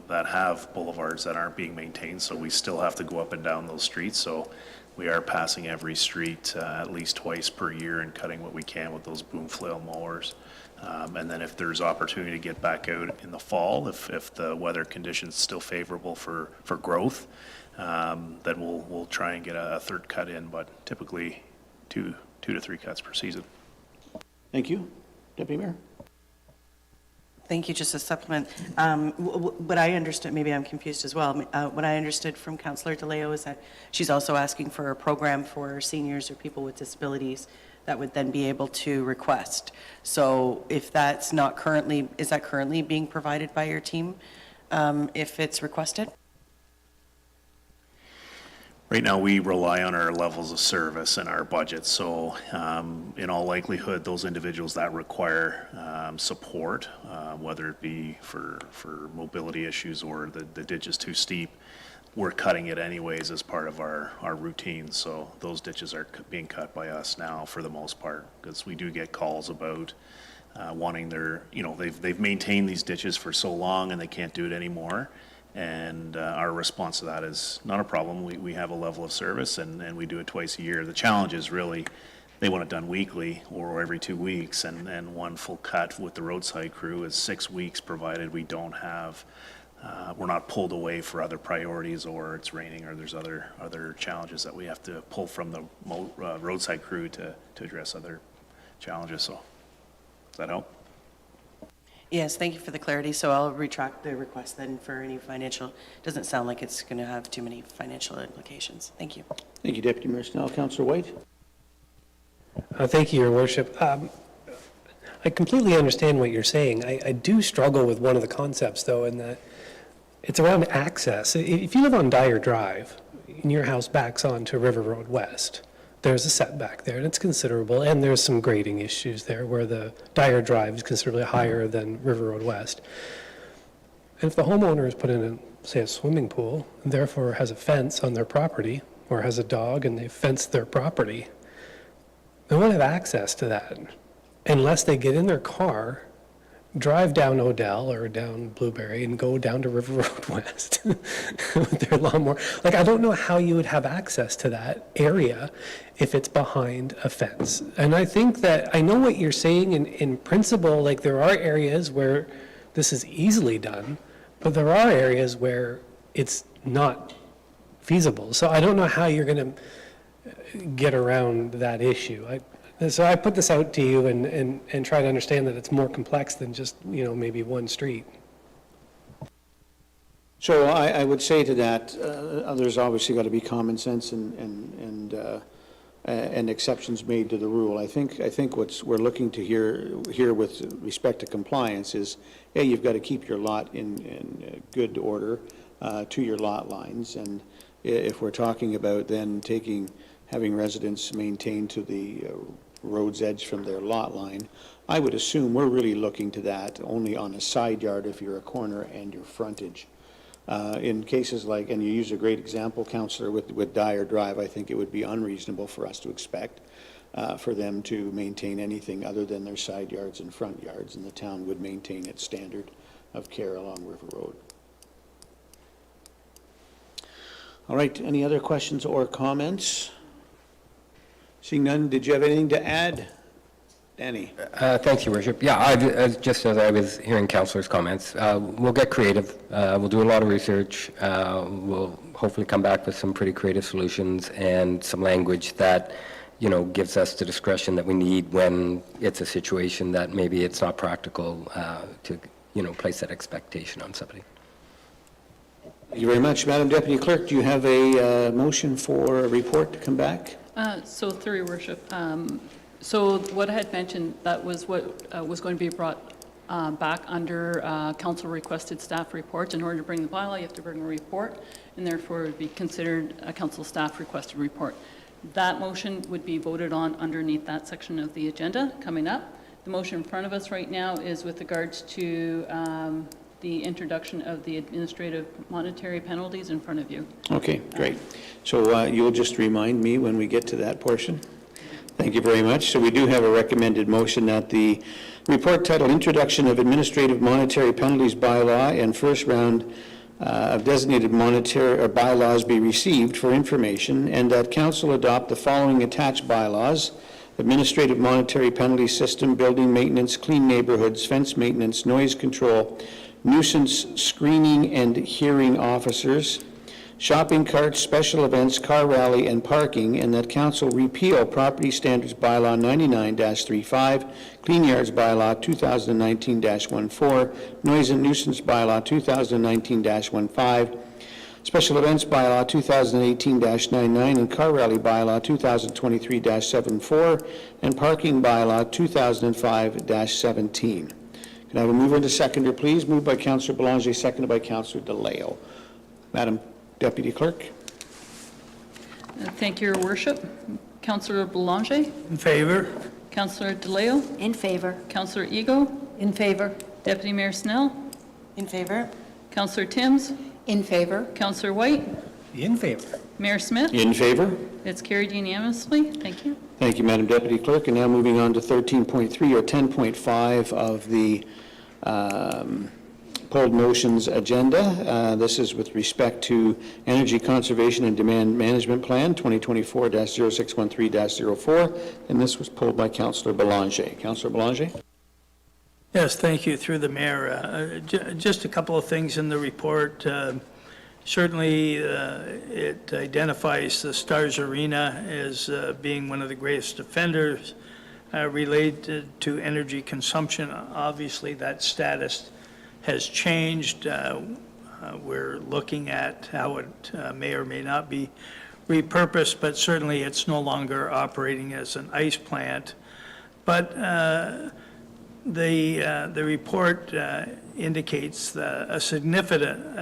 that have boulevards that aren't being maintained, so we still have to go up and down those streets. So we are passing every street at least twice per year and cutting what we can with those boom flail mowers. And then if there's opportunity to get back out in the fall, if the weather conditions still favorable for growth, then we'll try and get a third cut in, but typically two to three cuts per season. Thank you. Deputy Mayor? Thank you. Just a supplement. What I understood, maybe I'm confused as well, what I understood from Councillor DeLeo is that she's also asking for a program for seniors or people with disabilities that would then be able to request. So if that's not currently, is that currently being provided by your team if it's requested? Right now, we rely on our levels of service and our budget, so in all likelihood, those individuals that require support, whether it be for mobility issues or the ditch is too steep, we're cutting it anyways as part of our routine, so those ditches are being cut by us now for the most part, because we do get calls about wanting their, they've maintained these ditches for so long and they can't do it anymore. And our response to that is not a problem. We have a level of service and we do it twice a year. The challenge is really they want it done weekly or every 2 weeks, and one full cut with the roadside crew is 6 weeks, provided we don't have, we're not pulled away for other priorities or it's raining or there's other challenges that we have to pull from the roadside crew to address other challenges. So does that help? Yes, thank you for the clarity. So I'll retract the request then for any financial, doesn't sound like it's going to have too many financial implications. Thank you. Thank you, Deputy Mayor Snell. Councillor White? Thank you, Your Worship. I completely understand what you're saying. I do struggle with one of the concepts, though, in that it's around access. If you live on Dyer Drive and your house backs onto River Road West, there's a setback there, and it's considerable, and there's some grading issues there where the Dyer Drive is considerably higher than River Road West. And if the homeowner has put in, say, a swimming pool, and therefore has a fence on their property, or has a dog and they've fenced their property, they won't have access to that unless they get in their car, drive down Odell or down Blueberry and go down to River Road West with their lawnmower. Like, I don't know how you would have access to that area if it's behind a fence. And I think that, I know what you're saying in principle, like there are areas where this is easily done, but there are areas where it's not feasible. So I don't know how you're going to get around that issue. So I put this out to you and try to understand that it's more complex than just, maybe one street. So I would say to that, there's obviously got to be common sense and exceptions made to the rule. I think we're looking to here with respect to compliance is, hey, you've got to keep your lot in good order to your lot lines, and if we're talking about then having residents maintain to the road's edge from their lot line, I would assume we're really looking to that only on a side yard if you're a corner and your frontage. In cases like, and you use a great example, Councillor, with Dyer Drive, I think it would be unreasonable for us to expect for them to maintain anything other than their side yards and front yards, and the town would maintain its standard of care along River Road. All right, any other questions or comments? Seeing none, did you have anything to add? Danny? Thank you, Worship. Yeah, just as I was hearing Councillor's comments, we'll get creative. We'll do a lot of research. We'll hopefully come back with some pretty creative solutions and some language that, gives us the discretion that we need when it's a situation that maybe it's not practical to, place that expectation on somebody. Thank you very much. Madam Deputy Clerk, do you have a motion for a report to come back? So through your worship, so what I had mentioned, that was what was going to be brought back under council requested staff report. In order to bring the bylaw, you have to bring a report, and therefore it would be considered a council staff requested report. That motion would be voted on underneath that section of the agenda coming up. The motion in front of us right now is with regards to the introduction of the administrative monetary penalties in front of you. Okay, great. So you'll just remind me when we get to that portion. Thank you very much. So we do have a recommended motion that the report titled Introduction of Administrative Monetary Penalties Bylaw and first round of designated monetary or bylaws be received for information, and that council adopt the following attached bylaws administrative monetary penalty system, building maintenance, clean neighborhoods, fence maintenance, noise control, nuisance screening and hearing officers, shopping carts, special events, car rally, and parking, and that council repeal Property Standards Bylaw 99-35, Clean Yards Bylaw 2019-14, Noise and Nuisance Bylaw 2019-15, Special Events Bylaw 2018-99, and Car Rally Bylaw 2023-74, and Parking Bylaw 2005-17. Can I have a mover and a seconder, please? Moved by Councillor Belanger, seconded by Councillor DeLeo. Madam Deputy Clerk. Thank you, Your Worship. Councillor Belanger. In favor? Councillor DeLeo. In favor. Councillor Ego. In favor. Deputy Mayor Snell. In favor? Councillor Timms. In favor. Councillor White. In favor. Mayor Smith. In favor? It's carried unanimously. Thank you. Thank you, Madam Deputy Clerk. And now moving on to 13.3 or 10.5 of the pulled motions agenda. This is with respect to Energy Conservation and Demand Management Plan 2024-0613-04, and this was pulled by Councillor Belanger. Councillor Belanger? Yes, thank you, through the mayor. Just a couple of things in the report. Certainly, it identifies the Stars Arena as being one of the greatest offenders related to energy consumption. Obviously, that status has changed. We're looking at how it may or may not be repurposed, but certainly it's no longer operating as an ice plant. But the report indicates a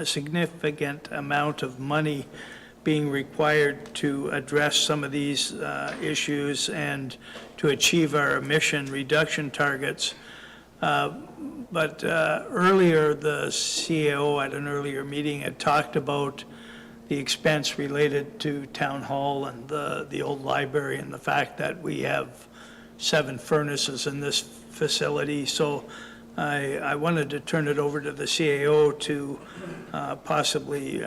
significant amount of money being required to address some of these issues and to achieve our emission reduction targets. But earlier, the CAO at an earlier meeting had talked about the expense related to Town Hall and the old library and the fact that we have 7 furnaces in this facility. So I wanted to turn it over to the CAO to possibly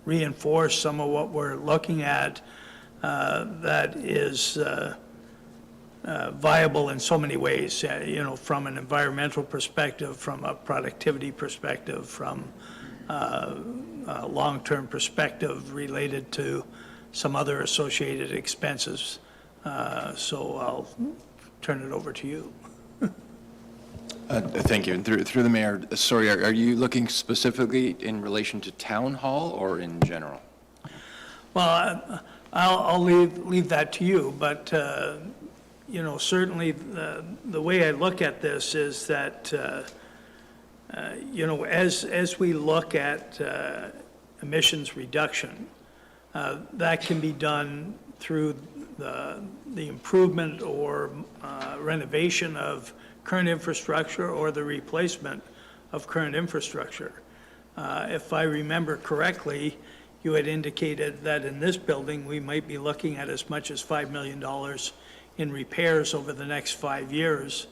reinforce some of what we're looking at that is viable in so many ways, from an environmental perspective, from a productivity perspective, from a long-term perspective related to some other associated expenses. So I'll turn it over to you. Thank you. And through the mayor, sorry, are you looking specifically in relation to Town Hall or in general? Well, I'll leave that to you, but certainly the way I look at this is that as we look at emissions reduction, that can be done through the improvement or renovation of current infrastructure or the replacement of current infrastructure. If I remember correctly, you had indicated that in this building, we might be looking at as much as $5 million in repairs over the next 5 years.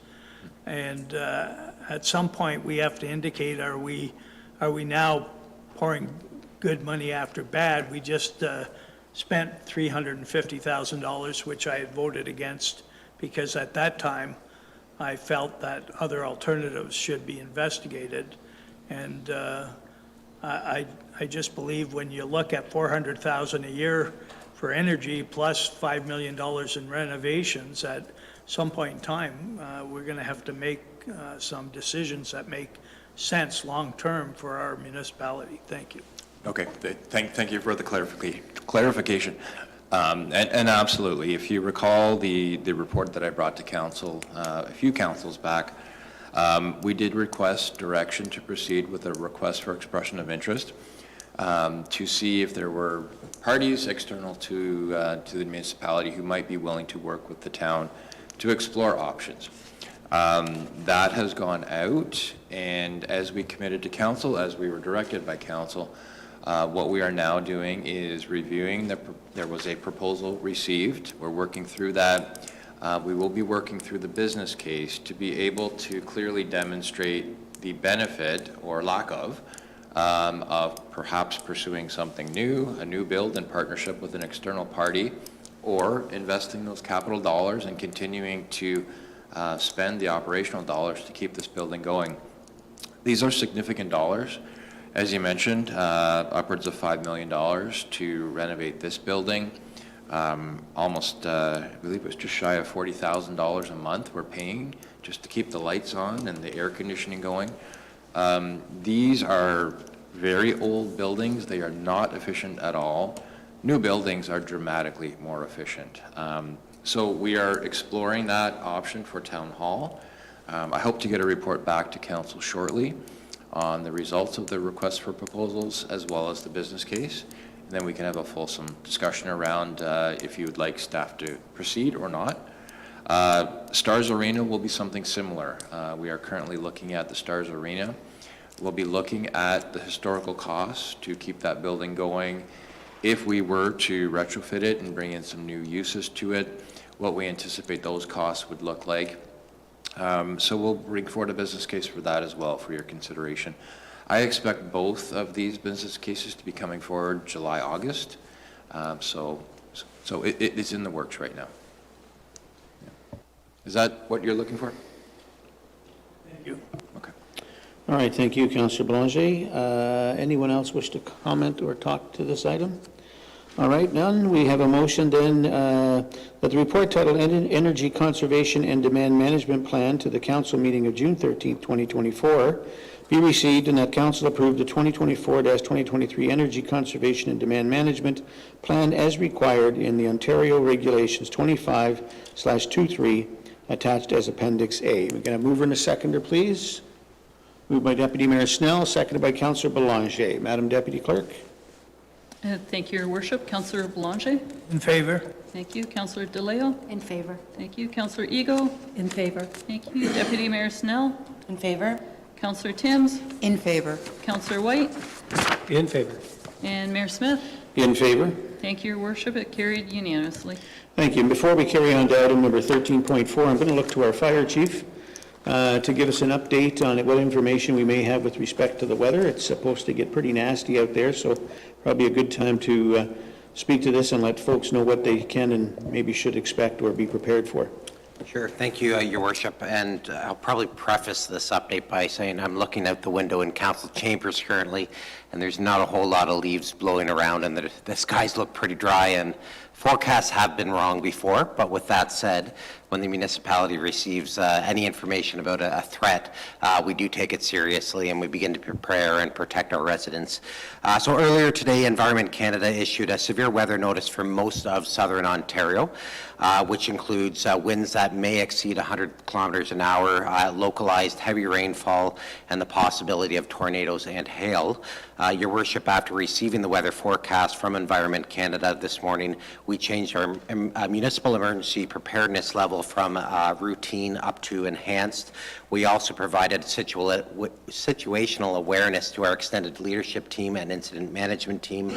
And at some point, we have to indicate, are we now pouring good money after bad? We just spent $350,000, which I had voted against, because at that time, I felt that other alternatives should be investigated. And I just believe when you look at $400,000 a year for energy plus $5 million in renovations, at some point in time, we're going to have to make some decisions that make sense long-term for our municipality. Thank you. Okay, thank you for the clarification. And absolutely, if you recall the report that I brought to council a few councils back, we did request direction to proceed with a request for expression of interest to see if there were parties external to the municipality who might be willing to work with the town to explore options. That has gone out, and as we committed to council, as we were directed by council, what we are now doing is reviewing. There was a proposal received. We're working through that. We will be working through the business case to be able to clearly demonstrate the benefit or lack of perhaps pursuing something new, a new build in partnership with an external party, or investing those capital dollars and continuing to spend the operational dollars to keep this building going. These are significant dollars. As you mentioned, upwards of $5 million to renovate this building. Almost, I believe it was just shy of $40,000 a month we're paying just to keep the lights on and the air conditioning going. These are very old buildings. They are not efficient at all. New buildings are dramatically more efficient. So we are exploring that option for Town Hall. I hope to get a report back to Council shortly on the results of the request for proposals as well as the business case. And then we can have a fulsome discussion around if you would like staff to proceed or not. Stars Arena will be something similar. We are currently looking at the Stars Arena. We'll be looking at the historical costs to keep that building going. If we were to retrofit it and bring in some new uses to it, what we anticipate those costs would look like. So we'll bring forward a business case for that as well for your consideration. I expect both of these business cases to be coming forward July, August. So it's in the works right now. Yeah. Is that what you're looking for? Thank you. Okay. All right, thank you, Councillor Belanger. Anyone else wish to comment or talk to this item? All right, none. We have a motion then that the report titled Energy Conservation and Demand Management Plan to the Council meeting of June 13th, 2024 be received and that Council approve the 2024-2023 Energy Conservation and Demand Management Plan as required in the Ontario Regulations 25/23 attached as Appendix A. We're going to move in a seconder, please. Moved by Deputy Mayor Snell, seconded by Councillor Belanger. Madam Deputy Clerk. Thank you, Your Worship. Councillor Belanger? In favor? Thank you. Councillor DeLeo? In favor. Thank you. Councillor Ego? In favor. Thank you. Deputy Mayor Snell? In favor. Councillor Timms? In favor. Councillor White? In favor. And Mayor Smith? In favor. Thank you, Your Worship. It carried unanimously. Thank you. And before we carry on to item number 13.4, I'm going to look to our fire chief to give us an update on what information we may have with respect to the weather. It's supposed to get pretty nasty out there, so probably a good time to speak to this and let folks know what they can and maybe should expect or be prepared for. Sure. Thank you, Your Worship. And I'll probably preface this update by saying I'm looking out the window in council chambers currently, and there's not a whole lot of leaves blowing around, and the skies look pretty dry, and forecasts have been wrong before. But with that said, when the municipality receives any information about a threat, we do take it seriously and we begin to prepare and protect our residents. So earlier today, Environment Canada issued a severe weather notice for most of southern Ontario, which includes winds that may exceed 100 kilometers an hour, localized heavy rainfall, and the possibility of tornadoes and hail. Your Worship, after receiving the weather forecast from Environment Canada this morning, we changed our municipal emergency preparedness level from routine up to enhanced. We also provided situational awareness to our extended leadership team and incident management team.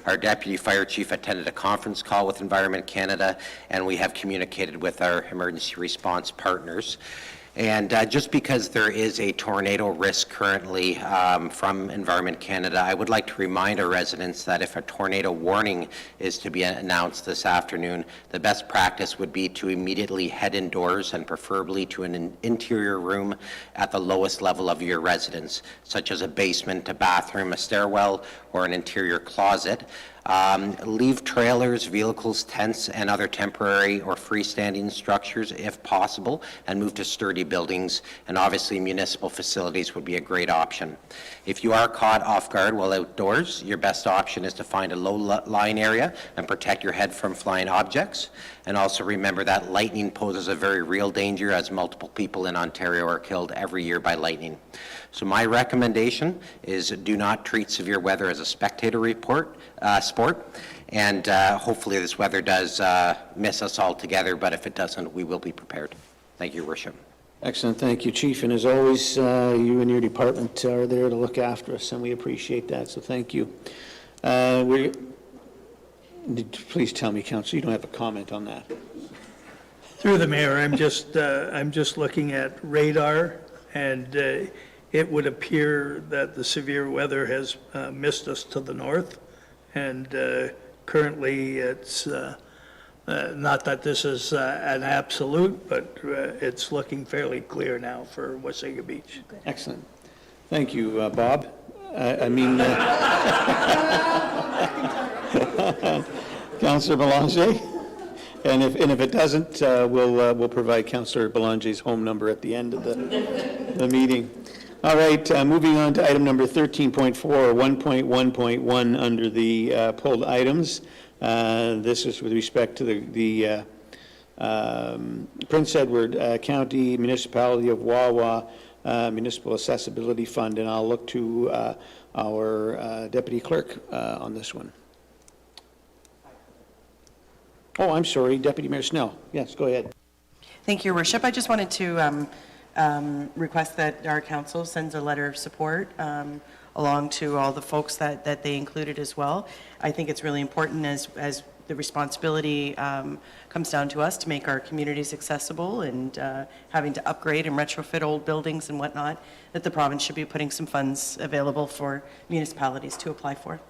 Our Deputy Fire Chief attended a conference call with Environment Canada, and we have communicated with our emergency response partners. And just because there is a tornado risk currently from Environment Canada, I would like to remind our residents that if a tornado warning is to be announced this afternoon, the best practice would be to immediately head indoors and preferably to an interior room at the lowest level of your residence, such as a basement, a bathroom, a stairwell, or an interior closet. Leave trailers, vehicles, tents, and other temporary or freestanding structures if possible, and move to sturdy buildings, and obviously municipal facilities would be a great option. If you are caught off guard while outdoors, your best option is to find a low-lying area and protect your head from flying objects. And also remember that lightning poses a very real danger, as multiple people in Ontario are killed every year by lightning. So my recommendation is do not treat severe weather as a spectator sport, and hopefully this weather does miss us all together, but if it doesn't, we will be prepared. Thank you, Your Worship. Excellent. Thank you, Chief. And as always, you and your department are there to look after us, and we appreciate that, so thank you. Please tell me, Councillor, you don't have a comment on that. Through the mayor, I'm just looking at radar, and it would appear that the severe weather has missed us to the north, and currently it's Not that this is an absolute, but it's looking fairly clear now for Wasaga Beach. Excellent. Thank you, Bob. Councillor Belanger? And if it doesn't, we'll provide Councillor Belanger's home number at the end of the meeting. All right, moving on to item number 13.4, 1.1.1 under the pulled items. This is with respect to the Prince Edward County Municipality of Wawa Municipal Accessibility Fund, and I'll look to our Deputy Clerk on this one. Oh, I'm sorry, Deputy Mayor Snell. Yes, go ahead. Thank you, Your Worship. I just wanted to request that our council sends a letter of support along to all the folks that they included as well. I think it's really important as the responsibility comes down to us to make our communities accessible and having to upgrade and retrofit old buildings and whatnot, that the province should be putting some funds available for municipalities to apply for.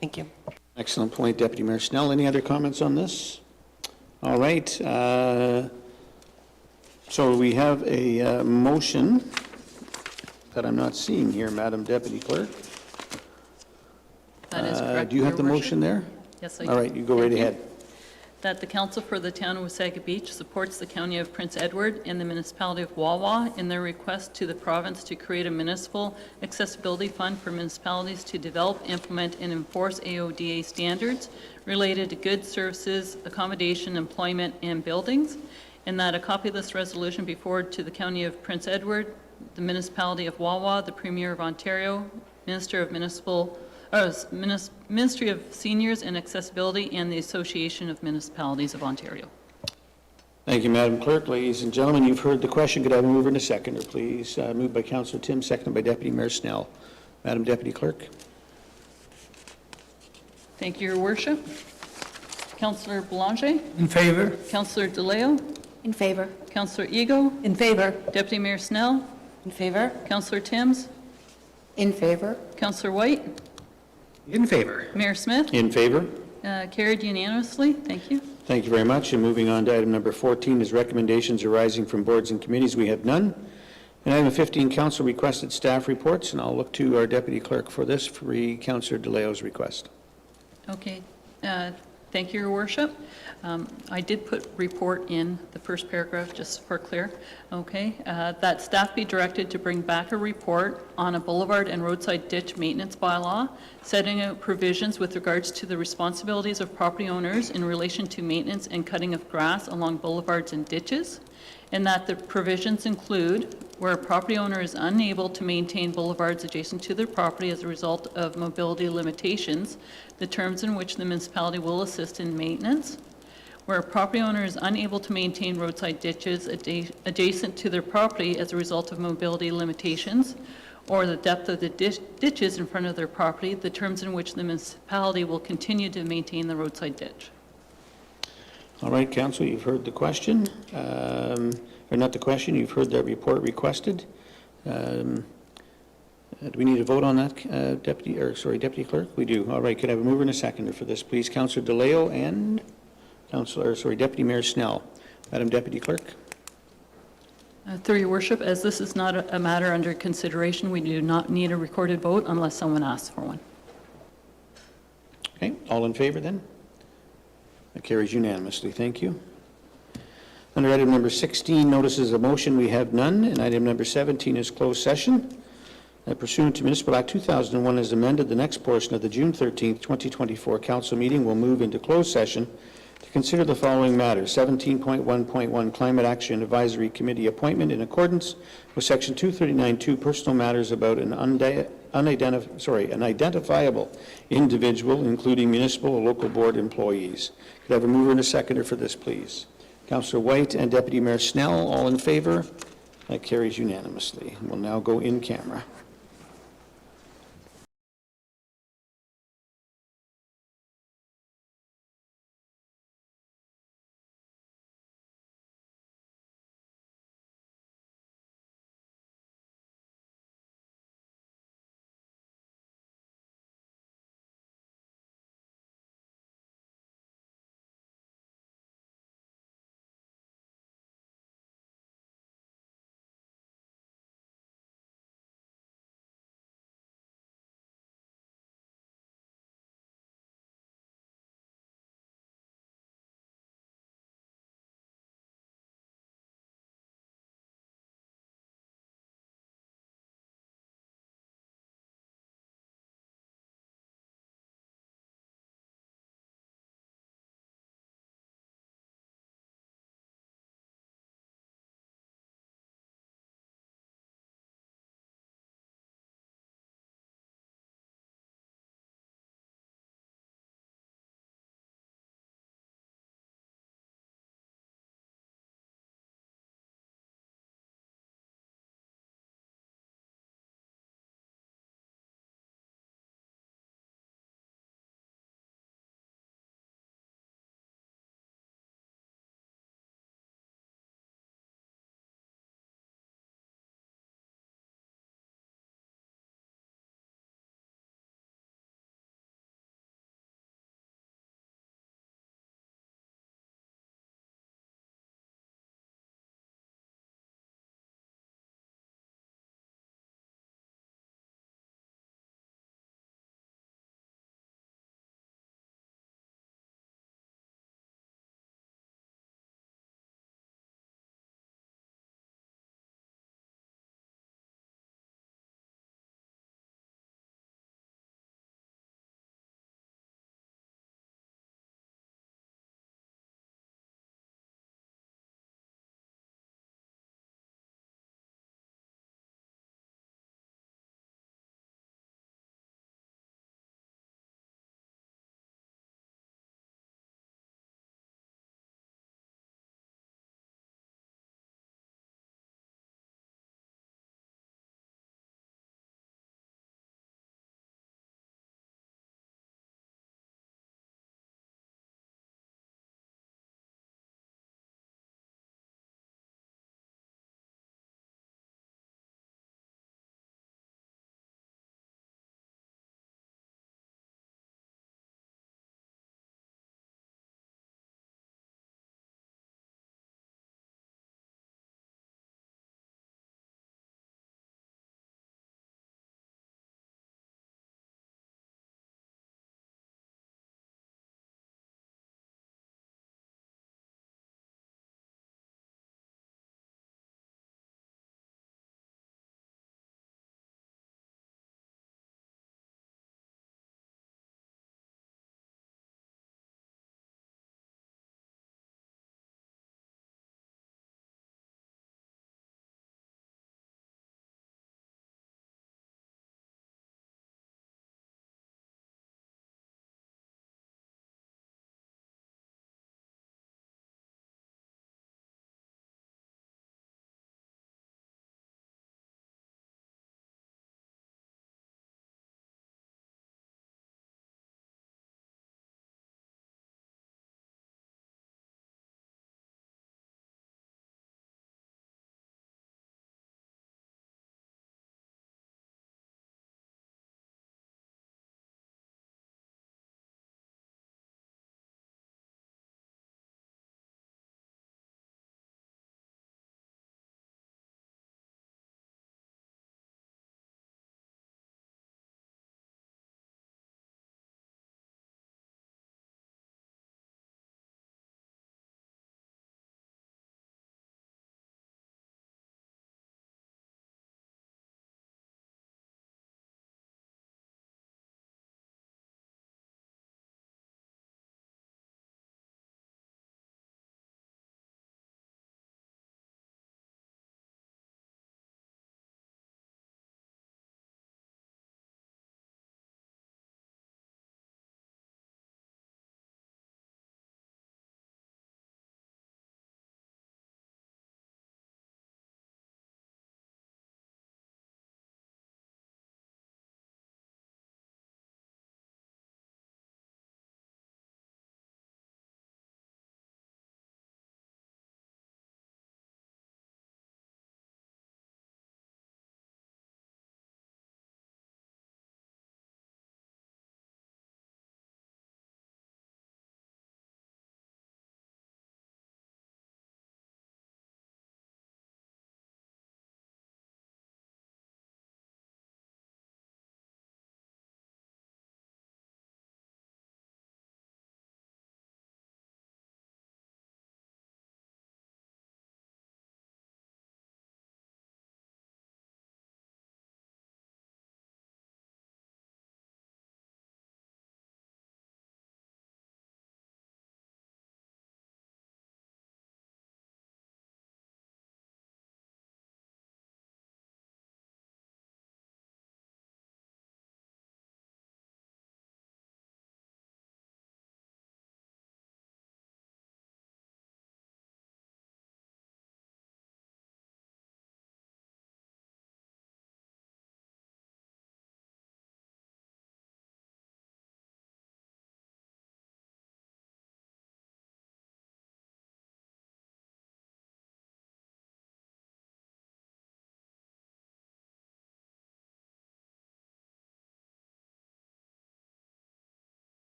Thank you. Excellent point, Deputy Mayor Snell. Any other comments on this? All right. So we have a motion that I'm not seeing here, Madam Deputy Clerk. That is correct, Do you have Your the Worship. motion there? Yes, I do. All right, you go right ahead. That the Council for the Town of Wasaga Beach supports the County of Prince Edward and the Municipality of Wawa in their request to the province to create a municipal accessibility fund for municipalities to develop, implement, and enforce AODA standards related to goods, services, accommodation, employment, and buildings, and that a copy of this resolution be forwarded to the County of Prince Edward, the Municipality of Wawa, the Premier of Ontario, Minister of Ministry of Seniors and Accessibility, and the Association of Municipalities of Ontario. Thank you, Madam Clerk. Ladies and gentlemen, you've heard the question. Could I have a mover and a seconder, please? Moved by Councillor Tim, seconded by Deputy Mayor Snell. Madam Deputy Clerk. Thank you, Your Worship. Councillor Boulanger? In favor? Councillor DeLeo? In favor. Councillor Ego? In favor. Deputy Mayor Snell? In favor? Councillor Timms? In favor? Councillor White? In favor. Mayor Smith? In favor? Carried unanimously. Thank you. Thank you very much. And moving on to item number 14 is recommendations arising from boards and committees. We have none. And item 15, council requested staff reports, and I'll look to our Deputy Clerk for this, for Councillor DeLeo's request. Okay. Thank you, Your Worship. I did put report in the first paragraph, just for clear. Okay. That staff be directed to bring back a report on a boulevard and roadside ditch maintenance bylaw, setting out provisions with regards to the responsibilities of property owners in relation to maintenance and cutting of grass along boulevards and ditches, and that the provisions include where a property owner is unable to maintain boulevards adjacent to their property as a result of mobility limitations, the terms in which the municipality will assist in maintenance. Where a property owner is unable to maintain roadside ditches adjacent to their property as a result of mobility limitations, or the depth of the ditches in front of their property, the terms in which the municipality will continue to maintain the roadside ditch. All right, Council, you've heard the question, or not the question, you've heard the report requested. Do we need to vote on that, Deputy Clerk? We do. All right, could I have a mover and a seconder for this, please? Councillor DeLeo and Deputy Mayor Snell. Madam Deputy Clerk. Through your worship, as this is not a matter under consideration, we do not need a recorded vote unless someone asks for one. Okay, all in favor then? That carries unanimously. Thank you. Under item number 16, notices of motion, we have none. And item number 17 is closed session. Pursuant to Municipal Act 2001 as amended, the next portion of the June 13th, 2024 council meeting will move into closed session to consider the following matters. 17.1.1 Climate Action Advisory Committee appointment in accordance with Section 239.2 personal matters about an identifiable individual, including municipal or local board employees. Could I have a mover and a seconder for this, please? Councillor White and Deputy Mayor Snell, all in favor? That carries unanimously. We'll now go in camera.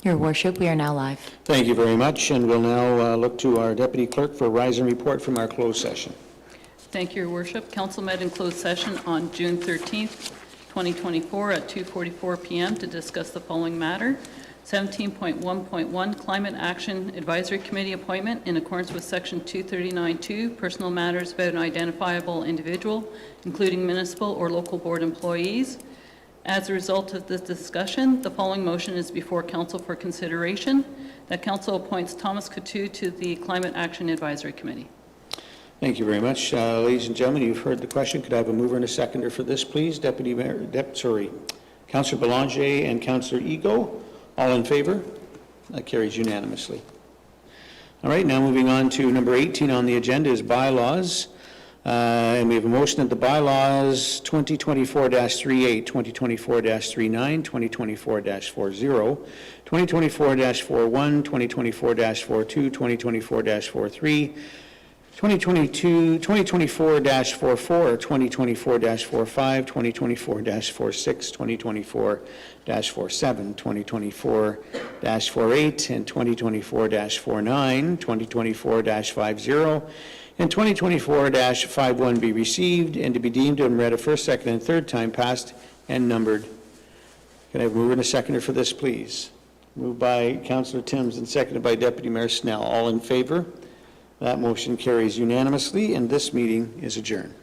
Your Worship, we are now live. Thank you very much, and we'll now look to our Deputy Clerk for a rise and report from our closed session. Thank you, Your Worship. Council met in closed session on June 13th, 2024 at 2:44 p.m. to discuss the following matter. 17.1.1 Climate Action Advisory Committee appointment in accordance with Section 239(2), personal matters about an identifiable individual, including municipal or local board employees. As a result of this discussion, the following motion is before Council for consideration, that Council appoints Thomas Coutu to the Climate Action Advisory Committee. Thank you very much. Ladies and gentlemen, you've heard the question. Could I have a mover and a seconder for this, please? Councillor Belanger and Councillor Ego. All in favor? That carries unanimously. All right, now moving on to number 18 on the agenda is bylaws. And we have a motion that the bylaws 2024-38, 2024-39, 2024-40, 2024-41, 2024-42, 2024-43, 2024-44, 2024-45, 2024-46, 2024-47, 2024-48, and 2024-49, 2024-50, and 2024-51 be received and to be deemed and read a first, second, and third time, passed and numbered. Can I have a mover and a seconder for this, please? Moved by Councillor Timms and seconded by Deputy Mayor Snell. All in favor? That motion carries unanimously, and this meeting is adjourned.